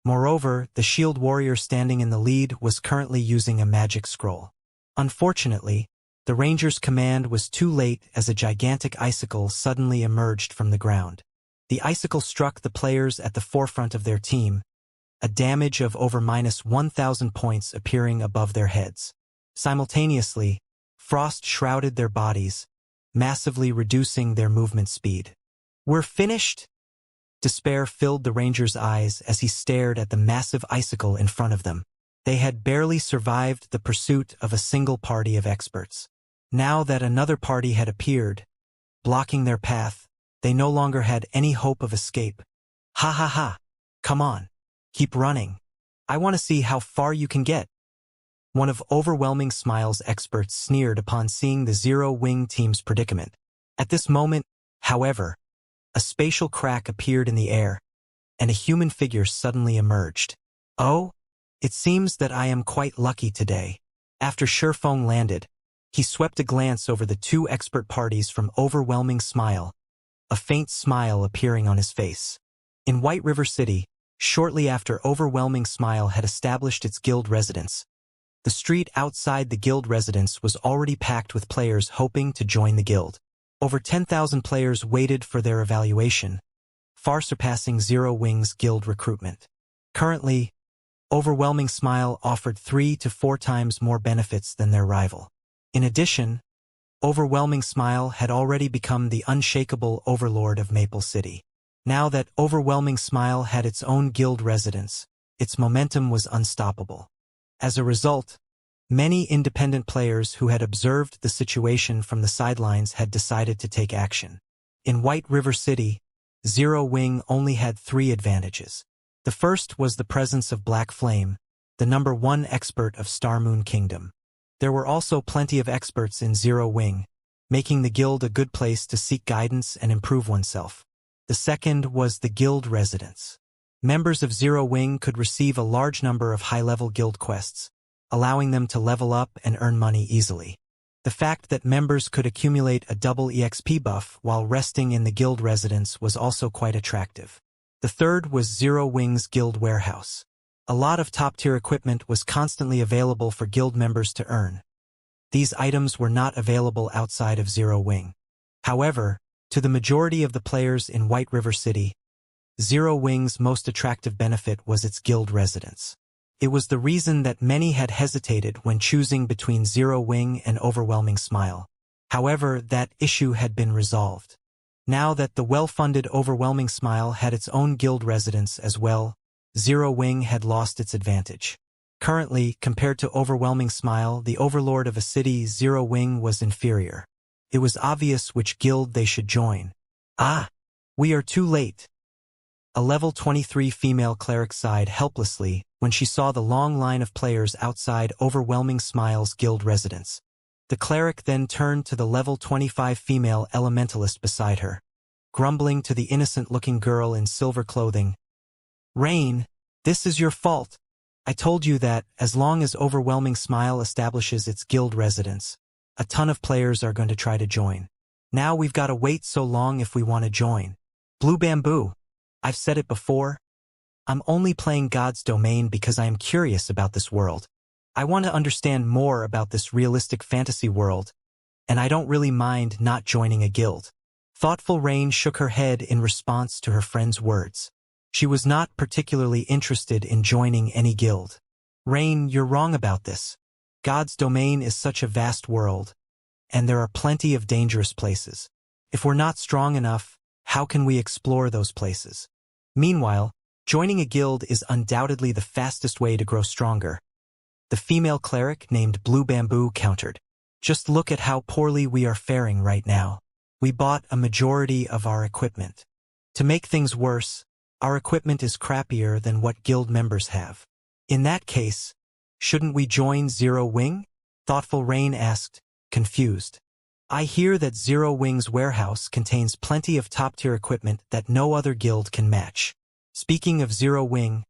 S1: Moreover, the shield warrior standing in the lead was currently using a magic scroll. Unfortunately, the ranger's command was too late as a gigantic icicle suddenly emerged from the ground. The icicle struck the players at the forefront of their team, a damage of over -1,000 points appearing above their heads. Simultaneously, frost shrouded their bodies, massively reducing their movement speed. "We're finished?" Despair filled the ranger's eyes as he stared at the massive icicle in front of them. They had barely survived the pursuit of a single party of experts. Now that another party had appeared, blocking their path, they no longer had any hope of escape. "Ha ha ha! Come on! Keep running! I want to see how far you can get!" One of Overwhelming Smile's experts sneered upon seeing the Zero-Wing team's predicament. At this moment, however, a spatial crack appeared in the air, and a human figure suddenly emerged. "Oh, it seems that I am quite lucky today." After Shurfeng landed, he swept a glance over the 2 expert parties from Overwhelming Smile, a faint smile appearing on his face. In White River City, shortly after Overwhelming Smile had established its guild residence, the street outside the guild residence was already packed with players hoping to join the guild. Over 10,000 players waited for their evaluation, far surpassing Zero-Wing's guild recruitment. Currently, Overwhelming Smile offered 3 to 4 times more benefits than their rival. In addition, Overwhelming Smile had already become the unshakable overlord of Maple City. Now that Overwhelming Smile had its own guild residence, its momentum was unstoppable. As a result, many independent players who had observed the situation from the sidelines had decided to take action. In White River City, Zero-Wing only had 3 advantages. The first was the presence of Black Flame, the number 1 expert of Star Moon Kingdom. There were also plenty of experts in Zero-Wing, making the guild a good place to seek guidance and improve oneself. The second was the guild residence. Members of Zero-Wing could receive a large number of high-level guild quests, allowing them to level up and earn money easily. The fact that members could accumulate a double EXP buff while resting in the guild residence was also quite attractive. The third was Zero-Wing's guild warehouse. A lot of top-tier equipment was constantly available for guild members to earn. These items were not available outside of Zero-Wing. However, to the majority of the players in White River City, Zero-Wing's most attractive benefit was its guild residence. It was the reason that many had hesitated when choosing between Zero-Wing and Overwhelming Smile. However, that issue had been resolved. Now that the well-funded Overwhelming Smile had its own guild residence as well, Zero-Wing had lost its advantage. Currently, compared to Overwhelming Smile, the overlord of a city, Zero-Wing was inferior. It was obvious which guild they should join. "Ah! We are too late." A level 23 female cleric sighed helplessly when she saw the long line of players outside Overwhelming Smile's guild residence. The cleric then turned to the level 25 female elementalist beside her, grumbling to the innocent-looking girl in silver clothing. "Rain, this is your fault. I told you that, as long as Overwhelming Smile establishes its guild residence, a ton of players are going to try to join. Now we've got to wait so long if we want to join. Blue Bamboo, I've said it before. I'm only playing God's domain because I am curious about this world. I want to understand more about this realistic fantasy world, and I don't really mind not joining a guild. Thoughtful Rain shook her head in response to her friend's words. She was not particularly interested in joining any guild. Rain, you're wrong about this. God's domain is such a vast world, and there are plenty of dangerous places. If we're not strong enough, how can we explore those places? Meanwhile, joining a guild is undoubtedly the fastest way to grow stronger. The female cleric named Blue Bamboo countered. Just look at how poorly we are faring right now. We bought a majority of our equipment. To make things worse, our equipment is crappier than what guild members have. In that case, shouldn't we join Zero Wing? Thoughtful Rain asked, confused. I hear that Zero Wing's warehouse contains plenty of top-tier equipment that no other guild can match. Speaking of Zero Wing,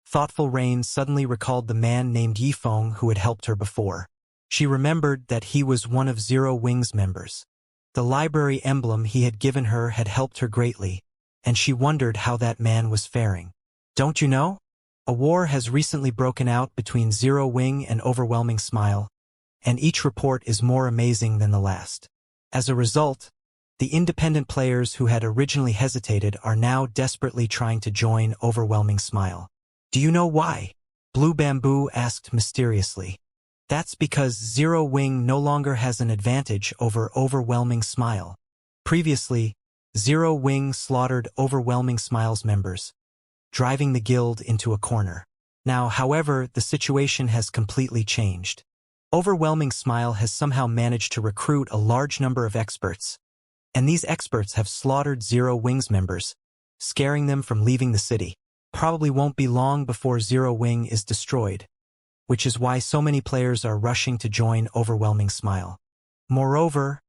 S1: Thoughtful Rain suddenly recalled the man named Yifeng who had helped her before. She remembered that he was one of Zero Wing's members. The library emblem he had given her had helped her greatly, and she wondered how that man was faring. Don't you know? A war has recently broken out between Zero Wing and Overwhelming Smile, and each report is more amazing than the last. As a result, the independent players who had originally hesitated are now desperately trying to join Overwhelming Smile. Do you know why? Blue Bamboo asked mysteriously. That's because Zero Wing no longer has an advantage over Overwhelming Smile. Previously, Zero Wing slaughtered Overwhelming Smile's members, driving the guild into a corner. Now, however, the situation has completely changed. Overwhelming Smile has somehow managed to recruit a large number of experts, and these experts have slaughtered Zero Wing's members, scaring them from leaving the city. Probably won't be long before Zero Wing is destroyed, which is why so many players are rushing to join Overwhelming Smile. Moreover,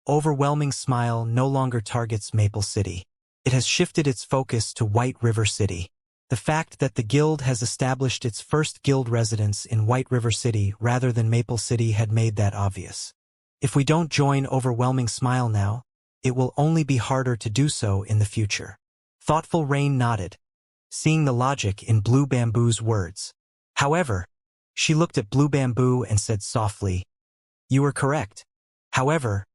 S1: Overwhelming Smile no longer targets Maple City. It has shifted its focus to White River City. The fact that the guild has established its first guild residence in White River City rather than Maple City had made that obvious. If we don't join Overwhelming Smile now, it will only be harder to do so in the future. Thoughtful Rain nodded, seeing the logic in Blue Bamboo's words. However, she looked at Blue Bamboo and said softly, "You are correct. However,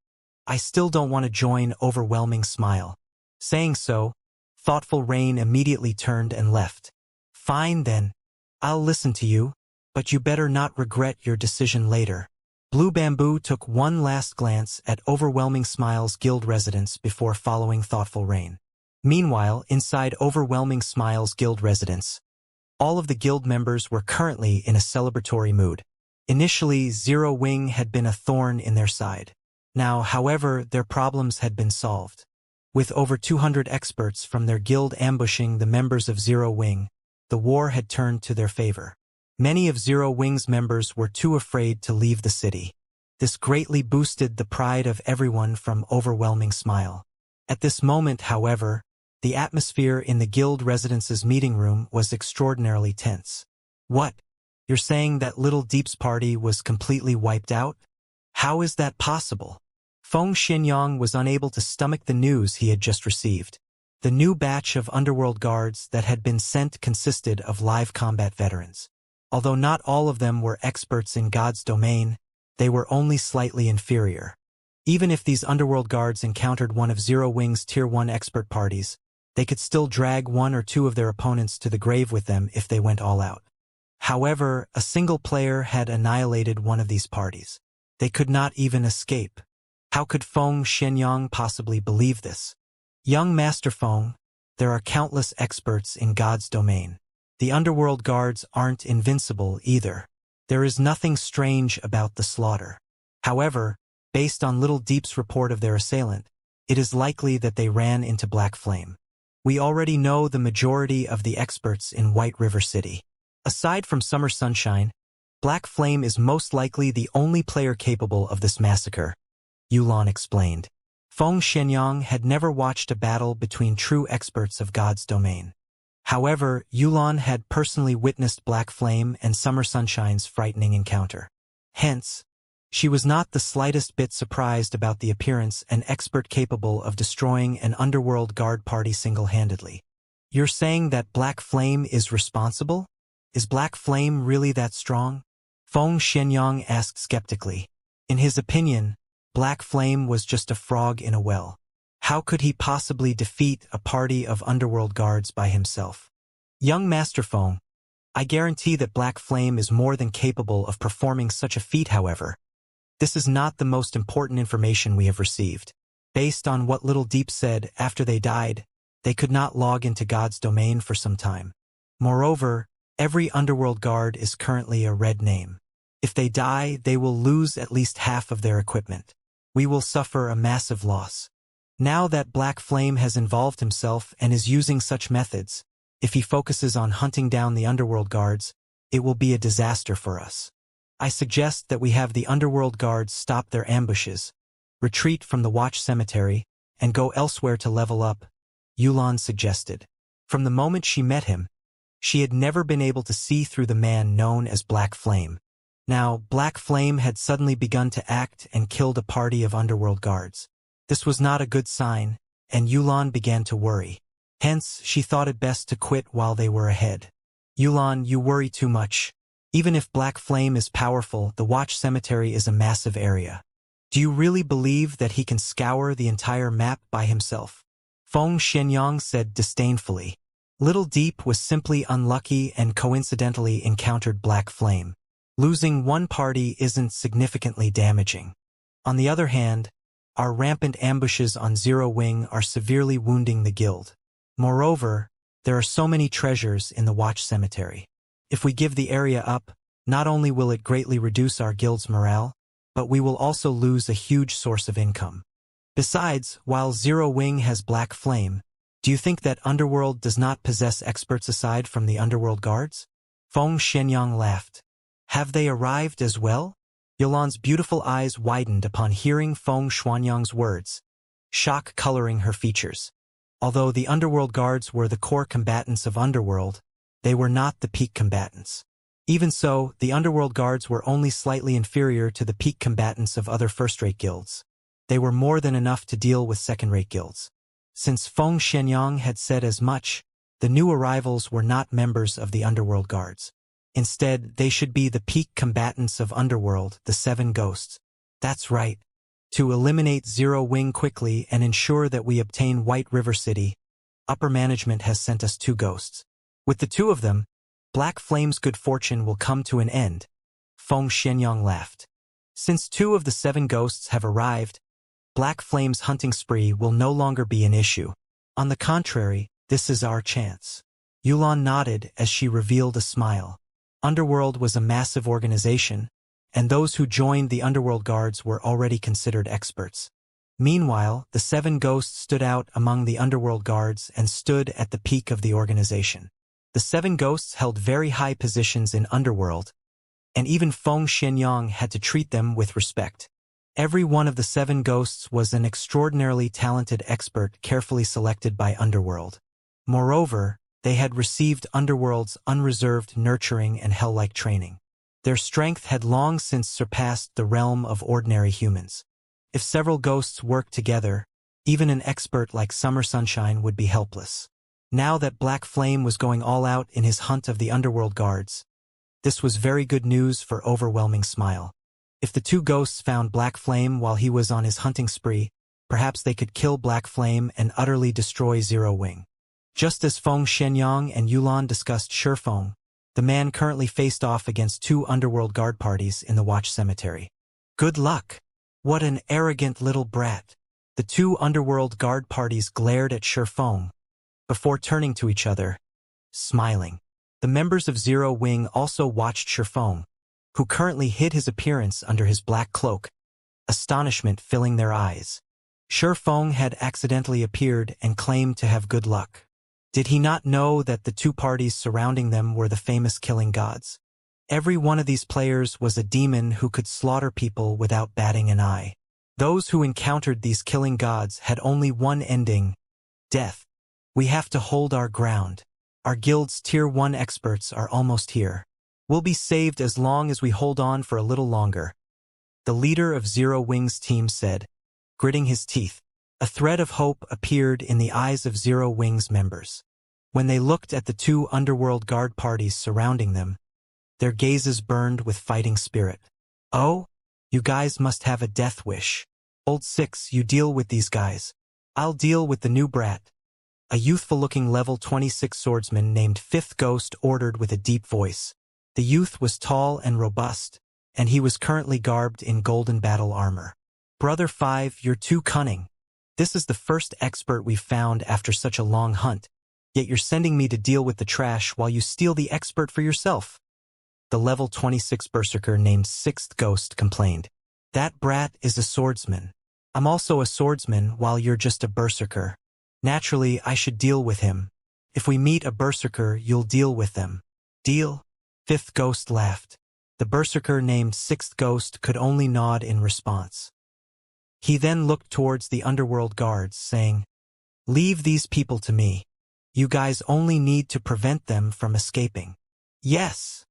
S1: I still don't want to join Overwhelming Smile." Saying so, Thoughtful Rain immediately turned and left. Fine then, I'll listen to you, but you better not regret your decision later. Blue Bamboo took one last glance at Overwhelming Smile's guild residence before following Thoughtful Rain. Meanwhile, inside Overwhelming Smile's guild residence, all of the guild members were currently in a celebratory mood. Initially, Zero Wing had been a thorn in their side. Now, however, their problems had been solved. With over 200 experts from their guild ambushing the members of Zero Wing, the war had turned to their favor. Many of Zero Wing's members were too afraid to leave the city. This greatly boosted the pride of everyone from Overwhelming Smile. At this moment, however, the atmosphere in the guild residence's meeting room was extraordinarily tense. What? You're saying that Little Deep's party was completely wiped out? How is that possible? Feng Xinyang was unable to stomach the news he had just received. The new batch of underworld guards that had been sent consisted of live combat veterans. Although not all of them were experts in God's domain, they were only slightly inferior. Even if these underworld guards encountered one of Zero Wing's Tier 1 expert parties, they could still drag one or two of their opponents to the grave with them if they went all out. However, a single player had annihilated one of these parties. They could not even escape. How could Feng Xinyang possibly believe this? Young Master Feng, there are countless experts in God's domain. The underworld guards aren't invincible either. There is nothing strange about the slaughter. However, based on Little Deep's report of their assailant, it is likely that they ran into Black Flame. We already know the majority of the experts in White River City. Aside from Summer Sunshine, Black Flame is most likely the only player capable of this massacre, Yulan explained. Feng Xinyang had never watched a battle between true experts of God's domain. However, Yulan had personally witnessed Black Flame and Summer Sunshine's frightening encounter. Hence, she was not the slightest bit surprised about the appearance an expert capable of destroying an underworld guard party single-handedly. You're saying that Black Flame is responsible? Is Black Flame really that strong? Feng Xianyang asked skeptically. In his opinion, Black Flame was just a frog in a well. How could he possibly defeat a party of underworld guards by himself? Young Master Feng, I guarantee that Black Flame is more than capable of performing such a feat, however. This is not the most important information we have received. Based on what Little Deep said after they died, they could not log into God's domain for some time. Moreover, every underworld guard is currently a red name. If they die, they will lose at least half of their equipment. We will suffer a massive loss. Now that Black Flame has involved himself and is using such methods, if he focuses on hunting down the underworld guards, it will be a disaster for us. I suggest that we have the underworld guards stop their ambushes, retreat from the watch cemetery, and go elsewhere to level up, Yulan suggested. From the moment she met him, she had never been able to see through the man known as Black Flame. Now, Black Flame had suddenly begun to act and killed a party of underworld guards. This was not a good sign, and Yulan began to worry. Hence, she thought it best to quit while they were ahead. Yulan, you worry too much. Even if Black Flame is powerful, the watch cemetery is a massive area. Do you really believe that he can scour the entire map by himself? Feng Xianyang said disdainfully. Little Deep was simply unlucky and coincidentally encountered Black Flame. Losing one party isn't significantly damaging. On the other hand, our rampant ambushes on Zero Wing are severely wounding the guild. Moreover, there are so many treasures in the watch cemetery. If we give the area up, not only will it greatly reduce our guild's morale, but we will also lose a huge source of income. Besides, while Zero Wing has Black Flame, do you think that Underworld does not possess experts aside from the Underworld guards? Feng Xianyang laughed. Have they arrived as well? Yolan's beautiful eyes widened upon hearing Feng Xianyang's words, shock coloring her features. Although the Underworld guards were the core combatants of Underworld, they were not the peak combatants. Even so, the Underworld guards were only slightly inferior to the peak combatants of other first-rate guilds. They were more than enough to deal with second-rate guilds. Since Feng Xianyang had said as much, the new arrivals were not members of the Underworld guards. Instead, they should be the peak combatants of Underworld, the Seven Ghosts. That's right. To eliminate Zero Wing quickly and ensure that we obtain White River City, upper management has sent us 2 ghosts. With the 2 of them, Black Flame's good fortune will come to an end. Feng Xianyang laughed. Since 2 of the 7 ghosts have arrived, Black Flame's hunting spree will no longer be an issue. On the contrary, this is our chance. Yulan nodded as she revealed a smile. Underworld was a massive organization, and those who joined the Underworld guards were already considered experts. Meanwhile, the 7 ghosts stood out among the Underworld guards and stood at the peak of the organization. The 7 ghosts held very high positions in Underworld, and even Feng Xianyang had to treat them with respect. Every one of the 7 ghosts was an extraordinarily talented expert carefully selected by Underworld. Moreover, they had received Underworld's unreserved nurturing and hell-like training. Their strength had long since surpassed the realm of ordinary humans. If several ghosts worked together, even an expert like Summer Sunshine would be helpless. Now that Black Flame was going all out in his hunt of the Underworld guards, this was very good news for Overwhelming Smile. If the 2 ghosts found Black Flame while he was on his hunting spree, perhaps they could kill Black Flame and utterly destroy Zero Wing. Just as Feng Xianyang and Yulan discussed Shifeng, the man currently faced off against 2 Underworld guard parties in the watch cemetery. Good luck! What an arrogant little brat! The 2 Underworld guard parties glared at Shifeng before turning to each other, smiling. The members of Zero Wing also watched Shifeng, who currently hid his appearance under his black cloak, astonishment filling their eyes. Shifeng had accidentally appeared and claimed to have good luck. Did he not know that the 2 parties surrounding them were the famous killing gods? Every one of these players was a demon who could slaughter people without batting an eye. Those who encountered these killing gods had only one ending: death. We have to hold our ground. Our guild's Tier 1 experts are almost here. We'll be saved as long as we hold on for a little longer, the leader of Zero Wing's team said, gritting his teeth. A thread of hope appeared in the eyes of Zero Wing's members. When they looked at the two underworld guard parties surrounding them, their gazes burned with fighting spirit. "Oh? You guys must have a death wish. Old Six, you deal with these guys. I'll deal with the new brat." A youthful-looking level 26 swordsman named Fifth Ghost ordered with a deep voice. The youth was tall and robust, and he was currently garbed in golden battle armor. "Brother Five, you're too cunning. This is the first expert we've found after such a long hunt, yet you're sending me to deal with the trash while you steal the expert for yourself." The level 26 berserker named Sixth Ghost complained. "That brat is a swordsman. I'm also a swordsman while you're just a berserker. Naturally, I should deal with him. If we meet a berserker, you'll deal with them." "Deal?" Fifth Ghost laughed. The berserker named Sixth Ghost could only nod in response. He then looked towards the underworld guards, saying, "Leave these people to me. You guys only need to prevent them from escaping." "Yes."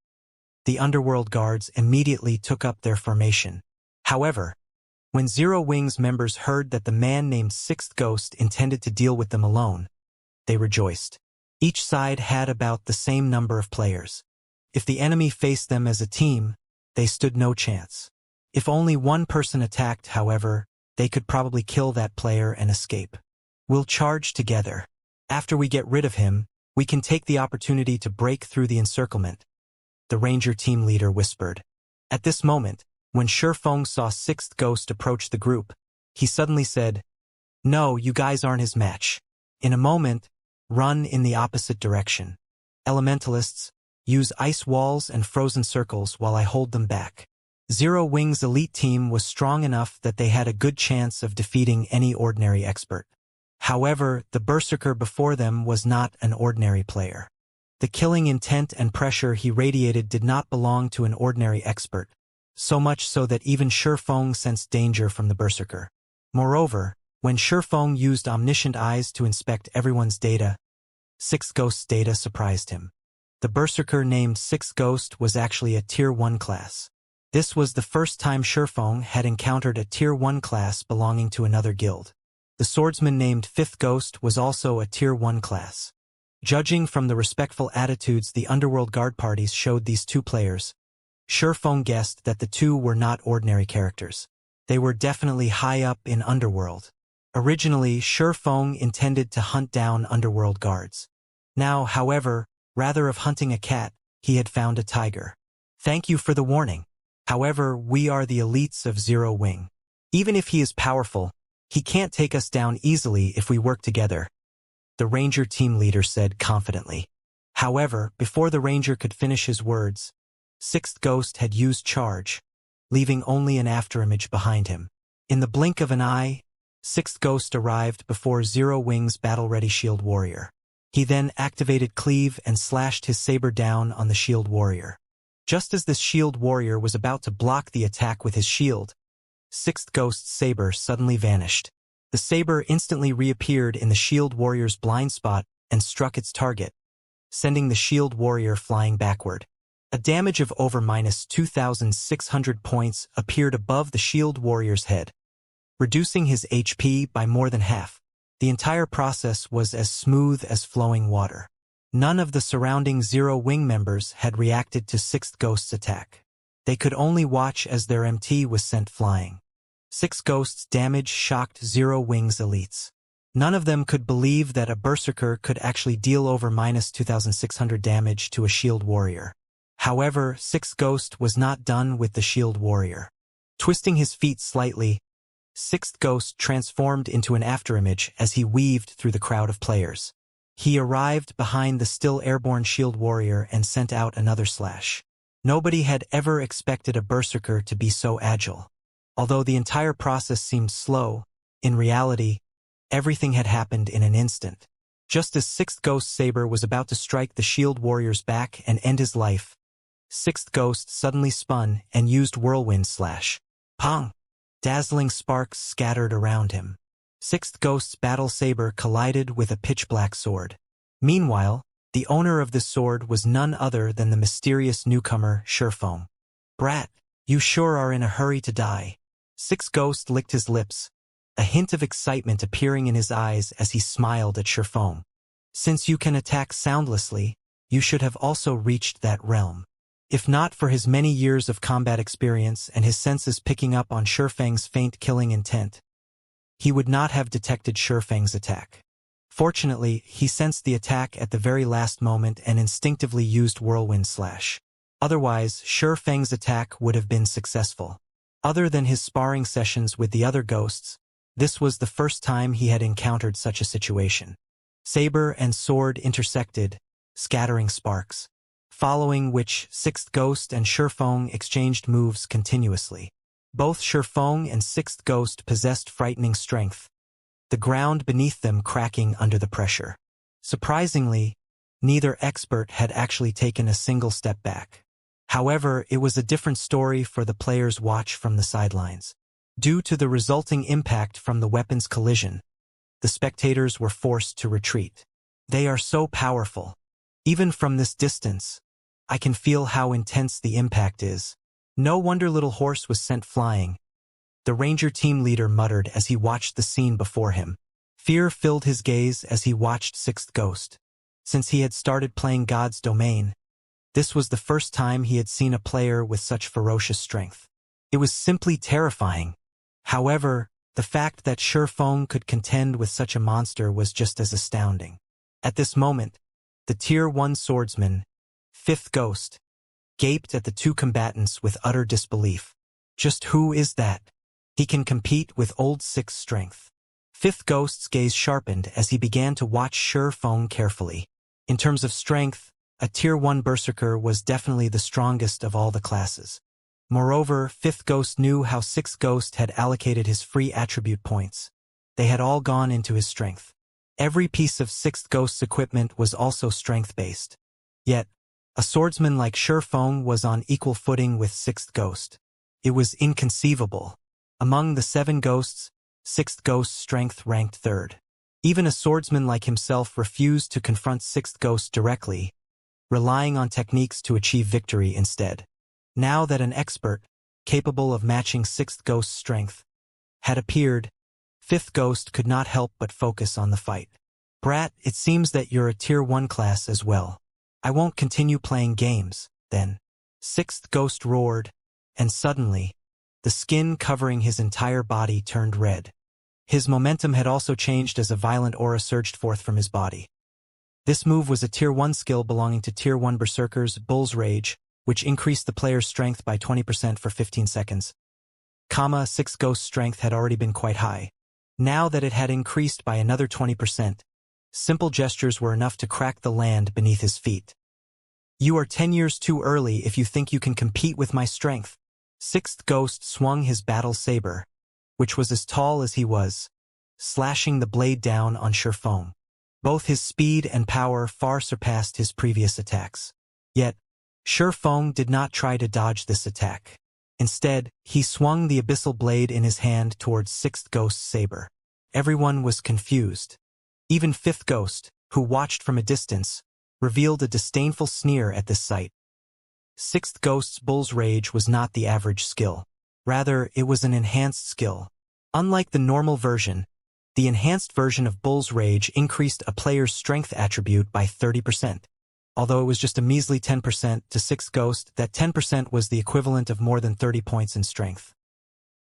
S1: The underworld guards immediately took up their formation. However, when Zero Wings members heard that the man named Sixth Ghost intended to deal with them alone, they rejoiced. Each side had about the same number of players. If the enemy faced them as a team, they stood no chance. If only one person attacked, however, they could probably kill that player and escape. "We'll charge together. After we get rid of him, we can take the opportunity to break through the encirclement," the Ranger team leader whispered. At this moment, when Shifeng saw Sixth Ghost approach the group, he suddenly said, "No, you guys aren't his match. In a moment, run in the opposite direction. Elementalists, use ice walls and frozen circles while I hold them back." Zero Wings' elite team was strong enough that they had a good chance of defeating any ordinary expert. However, the berserker before them was not an ordinary player. The killing intent and pressure he radiated did not belong to an ordinary expert, so much so that even Shifeng sensed danger from the berserker. Moreover, when Shifeng used omniscient eyes to inspect everyone's data, Sixth Ghost's data surprised him. The berserker named Sixth Ghost was actually a Tier 1 class. This was the first time Shifeng had encountered a Tier 1 class belonging to another guild. The swordsman named Fifth Ghost was also a Tier 1 class. Judging from the respectful attitudes the underworld guard parties showed these two players, Shifeng guessed that the two were not ordinary characters. They were definitely high up in underworld. Originally, Shifeng intended to hunt down underworld guards. Now, however, rather of hunting a cat, he had found a tiger. "Thank you for the warning. However, we are the elites of Zero Wing. Even if he is powerful, he can't take us down easily if we work together," the Ranger team leader said confidently. However, before the Ranger could finish his words, Sixth Ghost had used charge, leaving only an afterimage behind him. In the blink of an eye, Sixth Ghost arrived before Zero Wing's battle-ready shield warrior. He then activated Cleave and slashed his saber down on the shield warrior. Just as this shield warrior was about to block the attack with his shield, Sixth Ghost's saber suddenly vanished. The saber instantly reappeared in the shield warrior's blind spot and struck its target, sending the shield warrior flying backward. A damage of over -2,600 points appeared above the shield warrior's head, reducing his HP by more than half. The entire process was as smooth as flowing water. None of the surrounding Zero Wing members had reacted to Sixth Ghost's attack. They could only watch as their MT was sent flying. Sixth Ghost's damage shocked Zero Wing's elites. None of them could believe that a berserker could actually deal over -2,600 damage to a shield warrior. However, Sixth Ghost was not done with the shield warrior. Twisting his feet slightly, Sixth Ghost transformed into an afterimage as he weaved through the crowd of players. He arrived behind the still airborne shield warrior and sent out another slash. Nobody had ever expected a berserker to be so agile. Although the entire process seemed slow, in reality, everything had happened in an instant. Just as Sixth Ghost's saber was about to strike the shield warrior's back and end his life, Sixth Ghost suddenly spun and used whirlwind slash. Pong! Dazzling sparks scattered around him. Sixth Ghost's battle saber collided with a pitch-black sword. Meanwhile, the owner of the sword was none other than the mysterious newcomer, Shifeng. "Brat, you sure are in a hurry to die." Sixth Ghost licked his lips, a hint of excitement appearing in his eyes as he smiled at Shifeng. Since you can attack soundlessly, you should have also reached that realm. If not for his many years of combat experience and his senses picking up on Shifeng's faint killing intent, he would not have detected Shifeng's attack. Fortunately, he sensed the attack at the very last moment and instinctively used Whirlwind Slash. Otherwise, Shifeng's attack would have been successful. Other than his sparring sessions with the other ghosts, this was the first time he had encountered such a situation. Saber and sword intersected, scattering sparks, following which Sixth Ghost and Shifeng exchanged moves continuously. Both Shifeng and Sixth Ghost possessed frightening strength, the ground beneath them cracking under the pressure. Surprisingly, neither expert had actually taken a single step back. However, it was a different story for the players' watch from the sidelines. Due to the resulting impact from the weapon's collision, the spectators were forced to retreat. They are so powerful. Even from this distance, I can feel how intense the impact is. No wonder Little Horse was sent flying, the Ranger team leader muttered as he watched the scene before him. Fear filled his gaze as he watched Sixth Ghost. Since he had started playing God's Domain, this was the first time he had seen a player with such ferocious strength. It was simply terrifying. However, the fact that Shifeng could contend with such a monster was just as astounding. At this moment, the Tier 1 swordsman, Fifth Ghost, gaped at the two combatants with utter disbelief. Just who is that? He can compete with Old Six's strength. Fifth Ghost's gaze sharpened as he began to watch Shifeng carefully. In terms of strength, a Tier 1 Berserker was definitely the strongest of all the classes. Moreover, Fifth Ghost knew how Sixth Ghost had allocated his free attribute points. They had all gone into his strength. Every piece of Sixth Ghost's equipment was also strength-based. Yet, a swordsman like Shifeng was on equal footing with Sixth Ghost. It was inconceivable. Among the 7 ghosts, Sixth Ghost's strength ranked third. Even a swordsman like himself refused to confront Sixth Ghost directly, relying on techniques to achieve victory instead. Now that an expert, capable of matching Sixth Ghost's strength, had appeared, Fifth Ghost could not help but focus on the fight. Brat, it seems that you're a Tier 1 class as well. I won't continue playing games, then. Sixth Ghost roared, and suddenly, the skin covering his entire body turned red. His momentum had also changed as a violent aura surged forth from his body. This move was a Tier 1 skill belonging to Tier 1 Berserker's Bull's Rage, which increased the player's strength by 20% for 15 seconds. Sixth Ghost's strength had already been quite high. Now that it had increased by another 20%, simple gestures were enough to crack the land beneath his feet. You are 10 years too early if you think you can compete with my strength. Sixth Ghost swung his battle saber, which was as tall as he was, slashing the blade down on Shifeng. Both his speed and power far surpassed his previous attacks. Yet, Shifeng did not try to dodge this attack. Instead, he swung the abyssal blade in his hand towards Sixth Ghost's saber. Everyone was confused. Even Fifth Ghost, who watched from a distance, revealed a disdainful sneer at this sight. Sixth Ghost's Bull's Rage was not the average skill. Rather, it was an enhanced skill. Unlike the normal version, the enhanced version of Bull's Rage increased a player's strength attribute by 30%. Although it was just a measly 10% to Sixth Ghost, that 10% was the equivalent of more than 30 points in strength.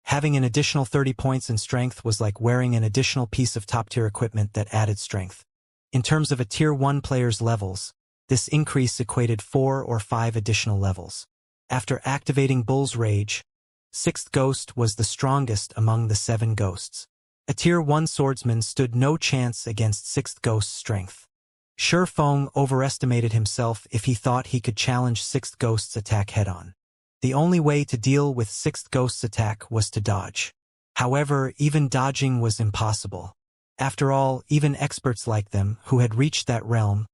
S1: Having an additional 30 points in strength was like wearing an additional piece of top-tier equipment that added strength. In terms of a Tier 1 player's levels, this increase equated 4 or 5 additional levels. After activating Bull's Rage, Sixth Ghost was the strongest among the 7 ghosts. A Tier 1 swordsman stood no chance against Sixth Ghost's strength. Shifeng overestimated himself if he thought he could challenge Sixth Ghost's attack head-on. The only way to deal with Sixth Ghost's attack was to dodge. However, even dodging was impossible. After all, even experts like them, who had reached that realm,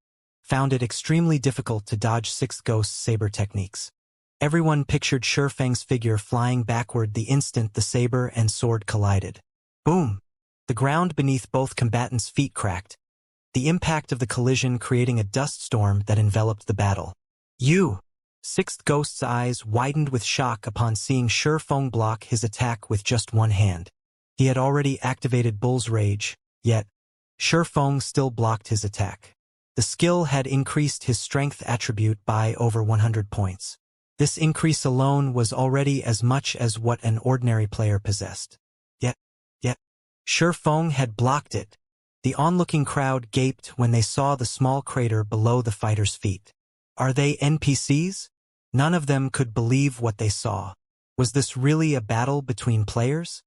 S1: found it extremely difficult to dodge Sixth Ghost's saber techniques. Everyone pictured Shifeng's figure flying backward the instant the saber and sword collided. Boom! The ground beneath both combatants' feet cracked, the impact of the collision creating a dust storm that enveloped the battle. Sixth Ghost's eyes widened with shock upon seeing Shifeng block his attack with just one hand. He had already activated Bull's Rage, yet Shifeng still blocked his attack. The skill had increased his strength attribute by over 100 points. This increase alone was already as much as what an ordinary player possessed. Yet, Shifeng had blocked it. The onlooking crowd gaped when they saw the small crater below the fighter's feet. Are they NPCs? None of them could believe what they saw. Was this really a battle between players?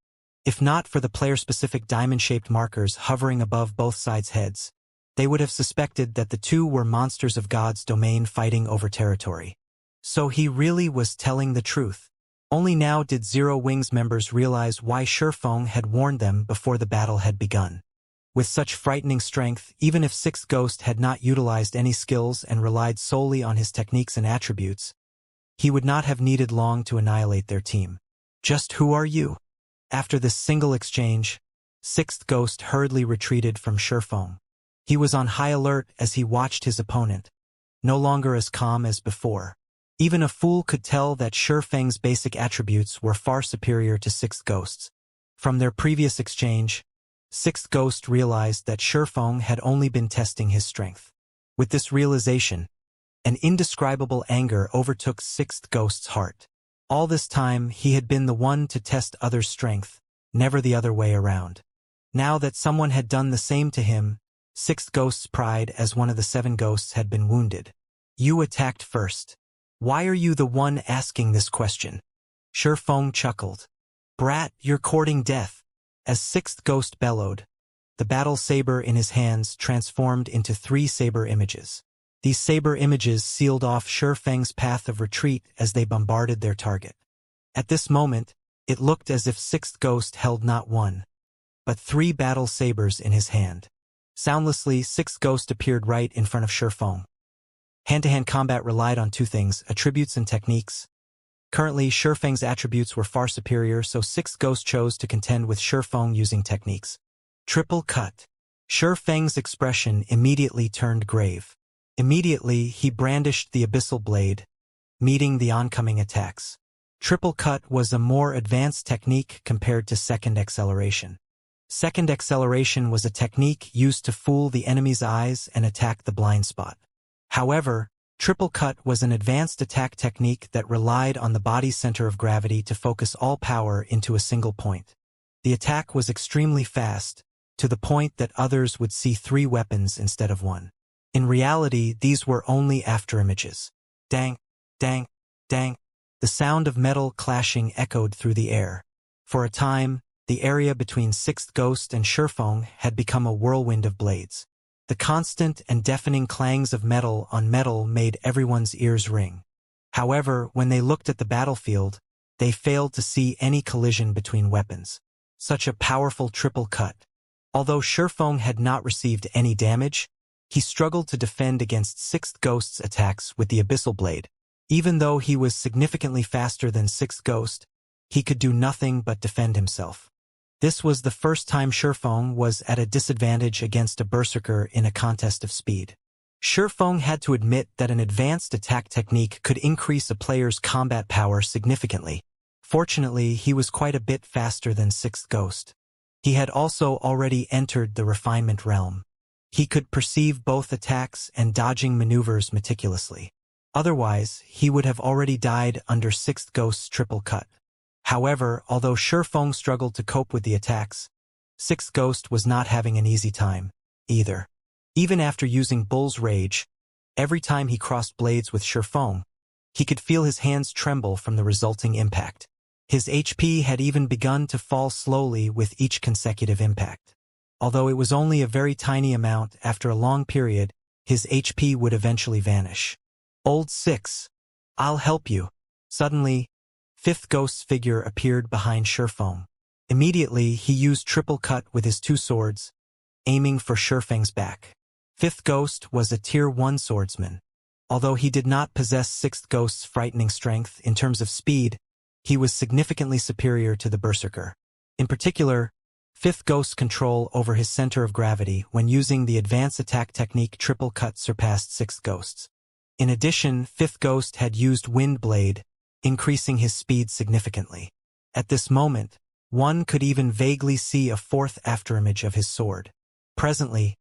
S1: If not for the player-specific diamond-shaped markers hovering above both sides' heads, they would have suspected that the two were monsters of God's domain fighting over territory. So he really was telling the truth. Only now did Zero Wings members realize why Shifeng had warned them before the battle had begun. With such frightening strength, even if Sixth Ghost had not utilized any skills and relied solely on his techniques and attributes, he would not have needed long to annihilate their team. Just who are you? After this single exchange, Sixth Ghost hurriedly retreated from Shifeng. He was on high alert as he watched his opponent, no longer as calm as before. Even a fool could tell that Shifeng's basic attributes were far superior to Sixth Ghost's. From their previous exchange, Sixth Ghost realized that Shifeng had only been testing his strength. With this realization, an indescribable anger overtook Sixth Ghost's heart. All this time, he had been the one to test others' strength, never the other way around. Now that someone had done the same to him, Sixth Ghost's pride as one of the 7 ghosts had been wounded. You attacked first. Why are you the one asking this question? Shifeng chuckled. Brat, you're courting death. As Sixth Ghost bellowed, the battle saber in his hands transformed into 3 saber images. These saber images sealed off Shifeng's path of retreat as they bombarded their target. At this moment, it looked as if Sixth Ghost held not 1, but 3 battle sabers in his hand. Soundlessly, Sixth Ghost appeared right in front of Shifeng. Hand-to-hand combat relied on 2 things, attributes and techniques. Currently, Shifeng's attributes were far superior, so Sixth Ghost chose to contend with Shifeng using techniques. Triple cut. Shifeng's expression immediately turned grave. Immediately, he brandished the abyssal blade, meeting the oncoming attacks. Triple cut was a more advanced technique compared to second acceleration. Second acceleration was a technique used to fool the enemy's eyes and attack the blind spot. However, triple cut was an advanced attack technique that relied on the body's center of gravity to focus all power into a single point. The attack was extremely fast, to the point that others would see 3 weapons instead of 1. In reality, these were only afterimages. Dang, dang, dang. The sound of metal clashing echoed through the air. For a time, the area between Sixth Ghost and Shifeng had become a whirlwind of blades. The constant and deafening clangs of metal on metal made everyone's ears ring. However, when they looked at the battlefield, they failed to see any collision between weapons. Such a powerful triple cut. Although Shifeng had not received any damage, he struggled to defend against Sixth Ghost's attacks with the abyssal blade. Even though he was significantly faster than Sixth Ghost, he could do nothing but defend himself. This was the first time Shifeng was at a disadvantage against a berserker in a contest of speed. Shifeng had to admit that an advanced attack technique could increase a player's combat power significantly. Fortunately, he was quite a bit faster than Sixth Ghost. He had also already entered the refinement realm. He could perceive both attacks and dodging maneuvers meticulously. Otherwise, he would have already died under Sixth Ghost's triple cut. However, although Shifeng struggled to cope with the attacks, Sixth Ghost was not having an easy time, either. Even after using Bull's Rage, every time he crossed blades with Shifeng, he could feel his hands tremble from the resulting impact. His HP had even begun to fall slowly with each consecutive impact. Although it was only a very tiny amount, after a long period, his HP would eventually vanish. Old Six, I'll help you. Suddenly, Fifth Ghost's figure appeared behind Shifeng. Immediately, he used triple cut with his 2 swords, aiming for Shifeng's back. Fifth Ghost was a Tier 1 swordsman. Although he did not possess Sixth Ghost's frightening strength in terms of speed, he was significantly superior to the berserker. In particular, Fifth Ghost's control over his center of gravity when using the advanced attack technique triple cut surpassed Sixth Ghost's. In addition, Fifth Ghost had used Wind Blade, increasing his speed significantly. At this moment, one could even vaguely see a 4th afterimage of his sword. Presently,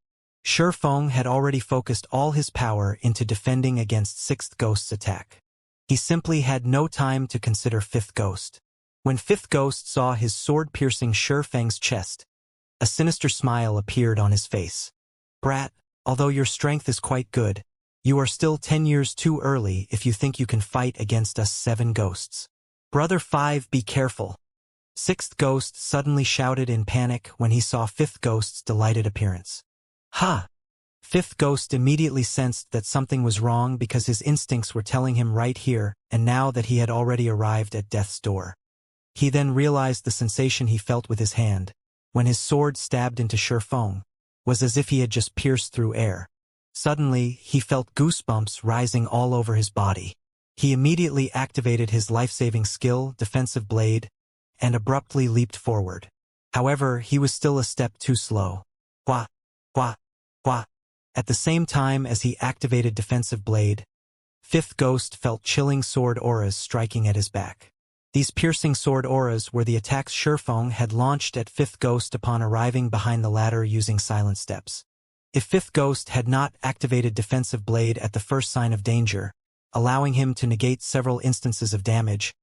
S1: Feng had already focused all his power into defending against Sixth Ghost's attack. He simply had no time to consider Fifth Ghost. When Fifth Ghost saw his sword piercing Feng's chest, a sinister smile appeared on his face. Brat, although your strength is quite good, you are still 10 years too early if you think you can fight against us 7 ghosts. Brother 5, be careful. Sixth Ghost suddenly shouted in panic when he saw Fifth Ghost's delighted appearance. Ha! Fifth Ghost immediately sensed that something was wrong because his instincts were telling him right here and now that he had already arrived at death's door. He then realized the sensation he felt with his hand, when his sword stabbed into Feng, was as if he had just pierced through air. Suddenly, he felt goosebumps rising all over his body. He immediately activated his life-saving skill, Defensive Blade, and abruptly leaped forward. However, he was still a step too slow. Wah! Wah! Wah! At the same time as he activated Defensive Blade, Fifth Ghost felt chilling sword auras striking at his back. These piercing sword auras were the attacks Feng had launched at Fifth Ghost upon arriving behind the ladder using silent steps. If Fifth Ghost had not activated Defensive Blade at the first sign of danger, allowing him to negate several instances of damage,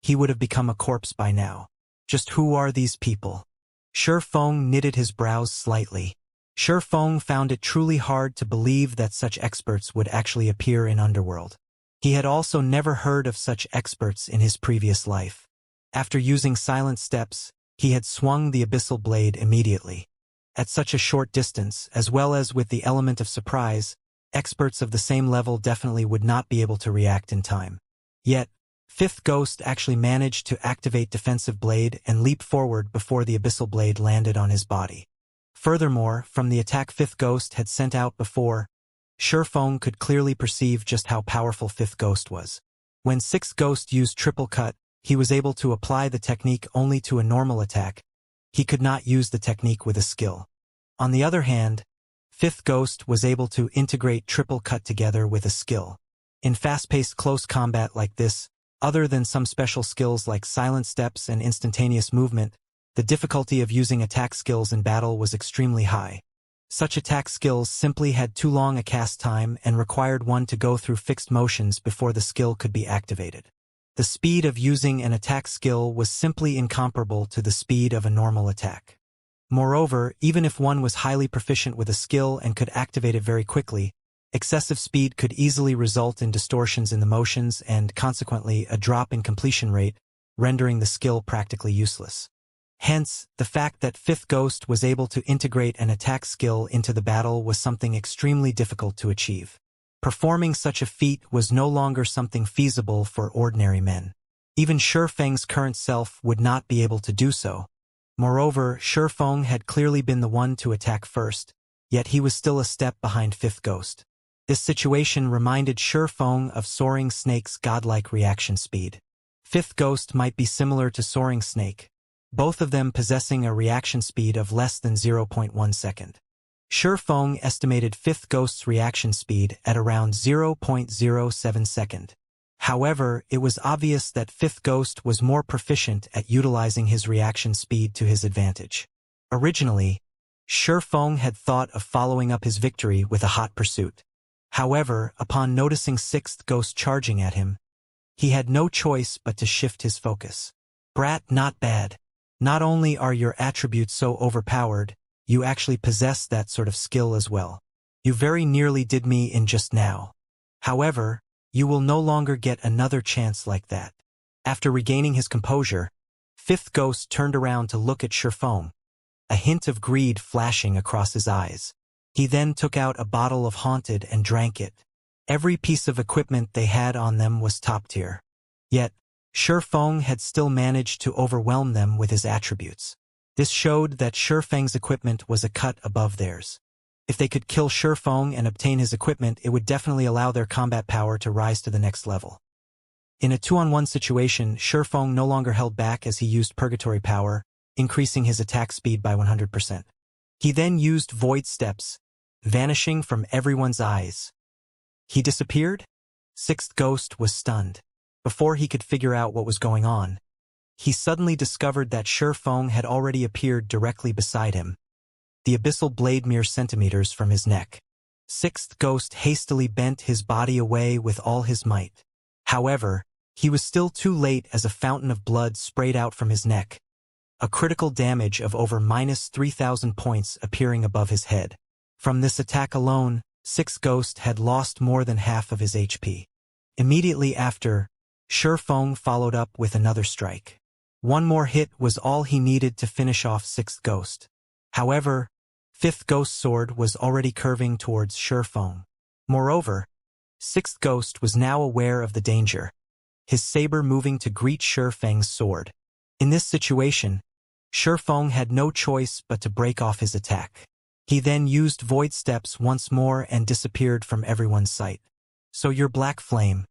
S1: he would have become a corpse by now. Just who are these people? Feng knitted his brows slightly. Feng found it truly hard to believe that such experts would actually appear in Underworld. He had also never heard of such experts in his previous life. After using silent steps, he had swung the abyssal blade immediately. At such a short distance, as well as with the element of surprise, experts of the same level definitely would not be able to react in time. Yet, Fifth Ghost actually managed to activate Defensive Blade and leap forward before the abyssal blade landed on his body. Furthermore, from the attack Fifth Ghost had sent out before, Feng could clearly perceive just how powerful Fifth Ghost was. When Sixth Ghost used Triple Cut, he was able to apply the technique only to a normal attack. He could not use the technique with a skill. On the other hand, Fifth Ghost was able to integrate Triple Cut together with a skill. In fast-paced close combat like this, other than some special skills like silent steps and instantaneous movement, the difficulty of using attack skills in battle was extremely high. Such attack skills simply had too long a cast time and required one to go through fixed motions before the skill could be activated. The speed of using an attack skill was simply incomparable to the speed of a normal attack. Moreover, even if one was highly proficient with a skill and could activate it very quickly, excessive speed could easily result in distortions in the motions and, consequently, a drop in completion rate, rendering the skill practically useless. Hence, the fact that Fifth Ghost was able to integrate an attack skill into the battle was something extremely difficult to achieve. Performing such a feat was no longer something feasible for ordinary men. Even Feng's current self would not be able to do so. Moreover, Feng had clearly been the one to attack first, yet he was still a step behind Fifth Ghost. This situation reminded Feng of Soaring Snake's godlike reaction speed. Fifth Ghost might be similar to Soaring Snake, both of them possessing a reaction speed of less than 0.1 second. Feng estimated Fifth Ghost's reaction speed at around 0.07 second. However, it was obvious that Fifth Ghost was more proficient at utilizing his reaction speed to his advantage. Originally, Feng had thought of following up his victory with a hot pursuit. However, upon noticing Sixth Ghost charging at him, he had no choice but to shift his focus. Brat, not bad. Not only are your attributes so overpowered, you actually possess that sort of skill as well. You very nearly did me in just now. However, you will no longer get another chance like that. After regaining his composure, Fifth Ghost turned around to look at Feng, a hint of greed flashing across his eyes. He then took out a bottle of Haunted and drank it. Every piece of equipment they had on them was top tier. Yet, Feng had still managed to overwhelm them with his attributes. This showed that Feng's equipment was a cut above theirs. If they could kill Feng and obtain his equipment, it would definitely allow their combat power to rise to the next level. In a 2-on-1 situation, Feng no longer held back as he used Purgatory Power, increasing his attack speed by 100%. He then used Void Steps, vanishing from everyone's eyes. He disappeared? Sixth Ghost was stunned. Before he could figure out what was going on, he suddenly discovered that Feng had already appeared directly beside him. the abyssal blade mere centimeters from his neck. Sixth Ghost hastily bent his body away with all his might. However, he was still too late as a fountain of blood sprayed out from his neck, a critical damage of over -3,000 points appearing above his head. From this attack alone, Sixth Ghost had lost more than half of his HP. Immediately after, Feng followed up with another strike. One more hit was all he needed to finish off Sixth Ghost. However, Fifth Ghost's sword was already curving towards Feng. Moreover, Sixth Ghost was now aware of the danger, his saber moving to greet Feng's sword. In this situation, Feng had no choice but to break off his attack. He then used Void Steps once more and disappeared from everyone's sight. So you're Black Flame.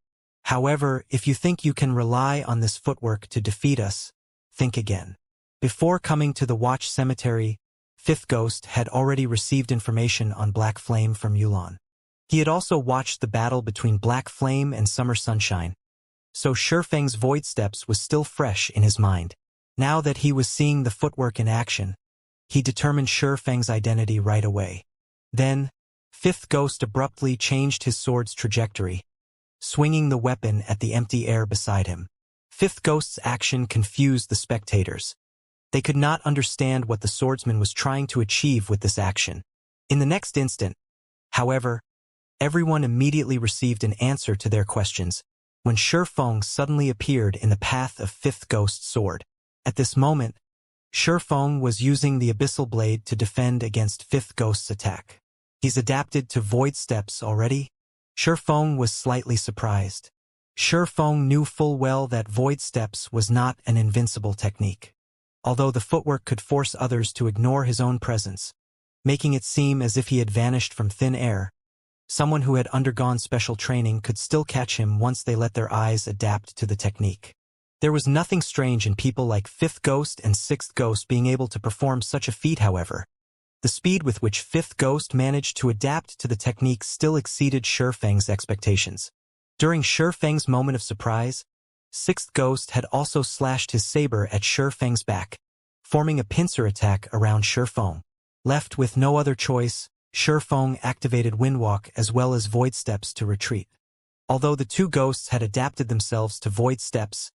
S1: However, if you think you can rely on this footwork to defeat us, think again. Before coming to the Watch Cemetery, Fifth Ghost had already received information on Black Flame from Yulon. He had also watched the battle between Black Flame and Summer Sunshine, so Feng's Void Steps was still fresh in his mind. Now that he was seeing the footwork in action, he determined Feng's identity right away. Then, Fifth Ghost abruptly changed his sword's trajectory, swinging the weapon at the empty air beside him. Fifth Ghost's action confused the spectators. They could not understand what the swordsman was trying to achieve with this action. In the next instant, however, everyone immediately received an answer to their questions when Feng suddenly appeared in the path of Fifth Ghost's sword. At this moment, Feng was using the abyssal blade to defend against Fifth Ghost's attack. He's adapted to Void Steps already? Feng was slightly surprised. Feng knew full well that Void Steps was not an invincible technique. Although the footwork could force others to ignore his own presence, making it seem as if he had vanished from thin air, someone who had undergone special training could still catch him once they let their eyes adapt to the technique. There was nothing strange in people like Fifth Ghost and Sixth Ghost being able to perform such a feat, however. The speed with which Fifth Ghost managed to adapt to the technique still exceeded Feng's expectations. During Feng's moment of surprise, Sixth Ghost had also slashed his saber at Feng's back, forming a pincer attack around Feng. Left with no other choice, Feng activated Windwalk as well as Void Steps to retreat. Although the two ghosts had adapted themselves to Void Steps,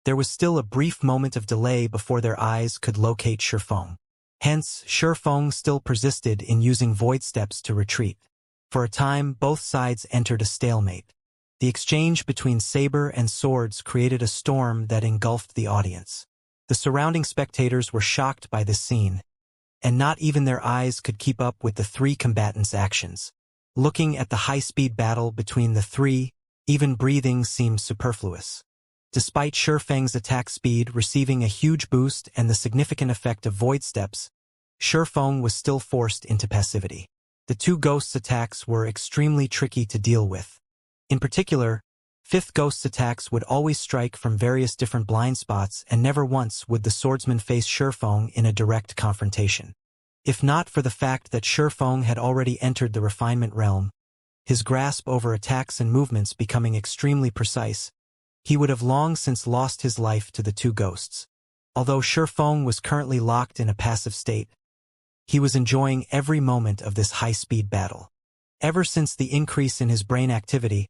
S1: there was still a brief moment of delay before their eyes could locate Feng. Hence, Feng still persisted in using Void Steps to retreat. For a time, both sides entered a stalemate. The exchange between saber and swords created a storm that engulfed the audience. The surrounding spectators were shocked by this scene, and not even their eyes could keep up with the three combatants' actions. Looking at the high-speed battle between the three, even breathing seemed superfluous. Despite Feng's attack speed receiving a huge boost and the significant effect of Void Steps, Feng was still forced into passivity. The two ghosts' attacks were extremely tricky to deal with. In particular, Fifth Ghost's attacks would always strike from various different blind spots, and never once would the swordsman face Feng in a direct confrontation. If not for the fact that Feng had already entered the refinement realm, his grasp over attacks and movements becoming extremely precise, he would have long since lost his life to the two ghosts. Although Feng was currently locked in a passive state, he was enjoying every moment of this high-speed battle. Ever since the increase in his brain activity,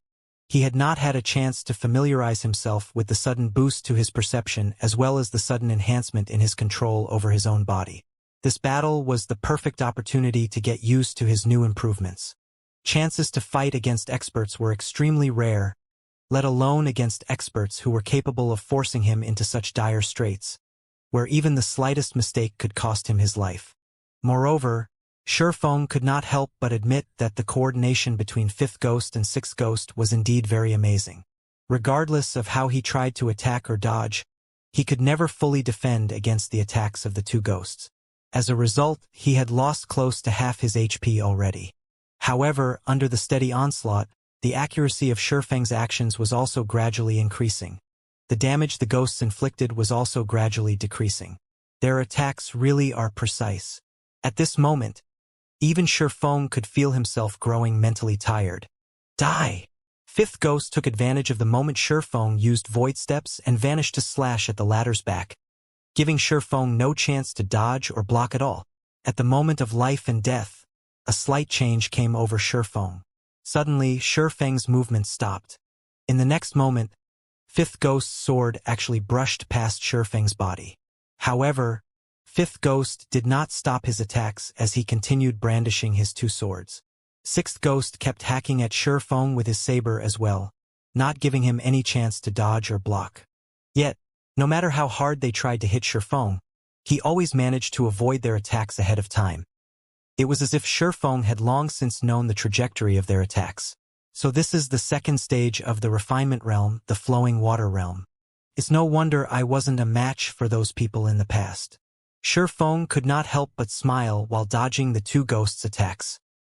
S1: he had not had a chance to familiarize himself with the sudden boost to his perception as well as the sudden enhancement in his control over his own body. This battle was the perfect opportunity to get used to his new improvements. Chances to fight against experts were extremely rare, let alone against experts who were capable of forcing him into such dire straits, where even the slightest mistake could cost him his life. Moreover, Feng could not help but admit that the coordination between Fifth Ghost and Sixth Ghost was indeed very amazing. Regardless of how he tried to attack or dodge, he could never fully defend against the attacks of the two ghosts. As a result, he had lost close to half his HP already. However, under the steady onslaught, the accuracy of Feng's actions was also gradually increasing. The damage the ghosts inflicted was also gradually decreasing. Their attacks really are precise. At this moment, even Feng could feel himself growing mentally tired. Die! Fifth Ghost took advantage of the moment Feng used Void Steps and vanished to slash at the latter's back, giving Feng no chance to dodge or block at all. At the moment of life and death, a slight change came over Shifeng. Suddenly, Shifeng's movement stopped. In the next moment, Fifth Ghost's sword actually brushed past Shifeng's body. However, Fifth Ghost did not stop his attacks as he continued brandishing his two swords. Sixth Ghost kept hacking at Shifeng with his saber as well, not giving him any chance to dodge or block. Yet, no matter how hard they tried to hit Shifeng, he always managed to avoid their attacks ahead of time. It was as if Shifeng had long since known the trajectory of their attacks. So this is the second stage of the refinement realm, the flowing water realm. It's no wonder I wasn't a match for those people in the past. Shifeng could not help but smile while dodging the two ghosts' attacks.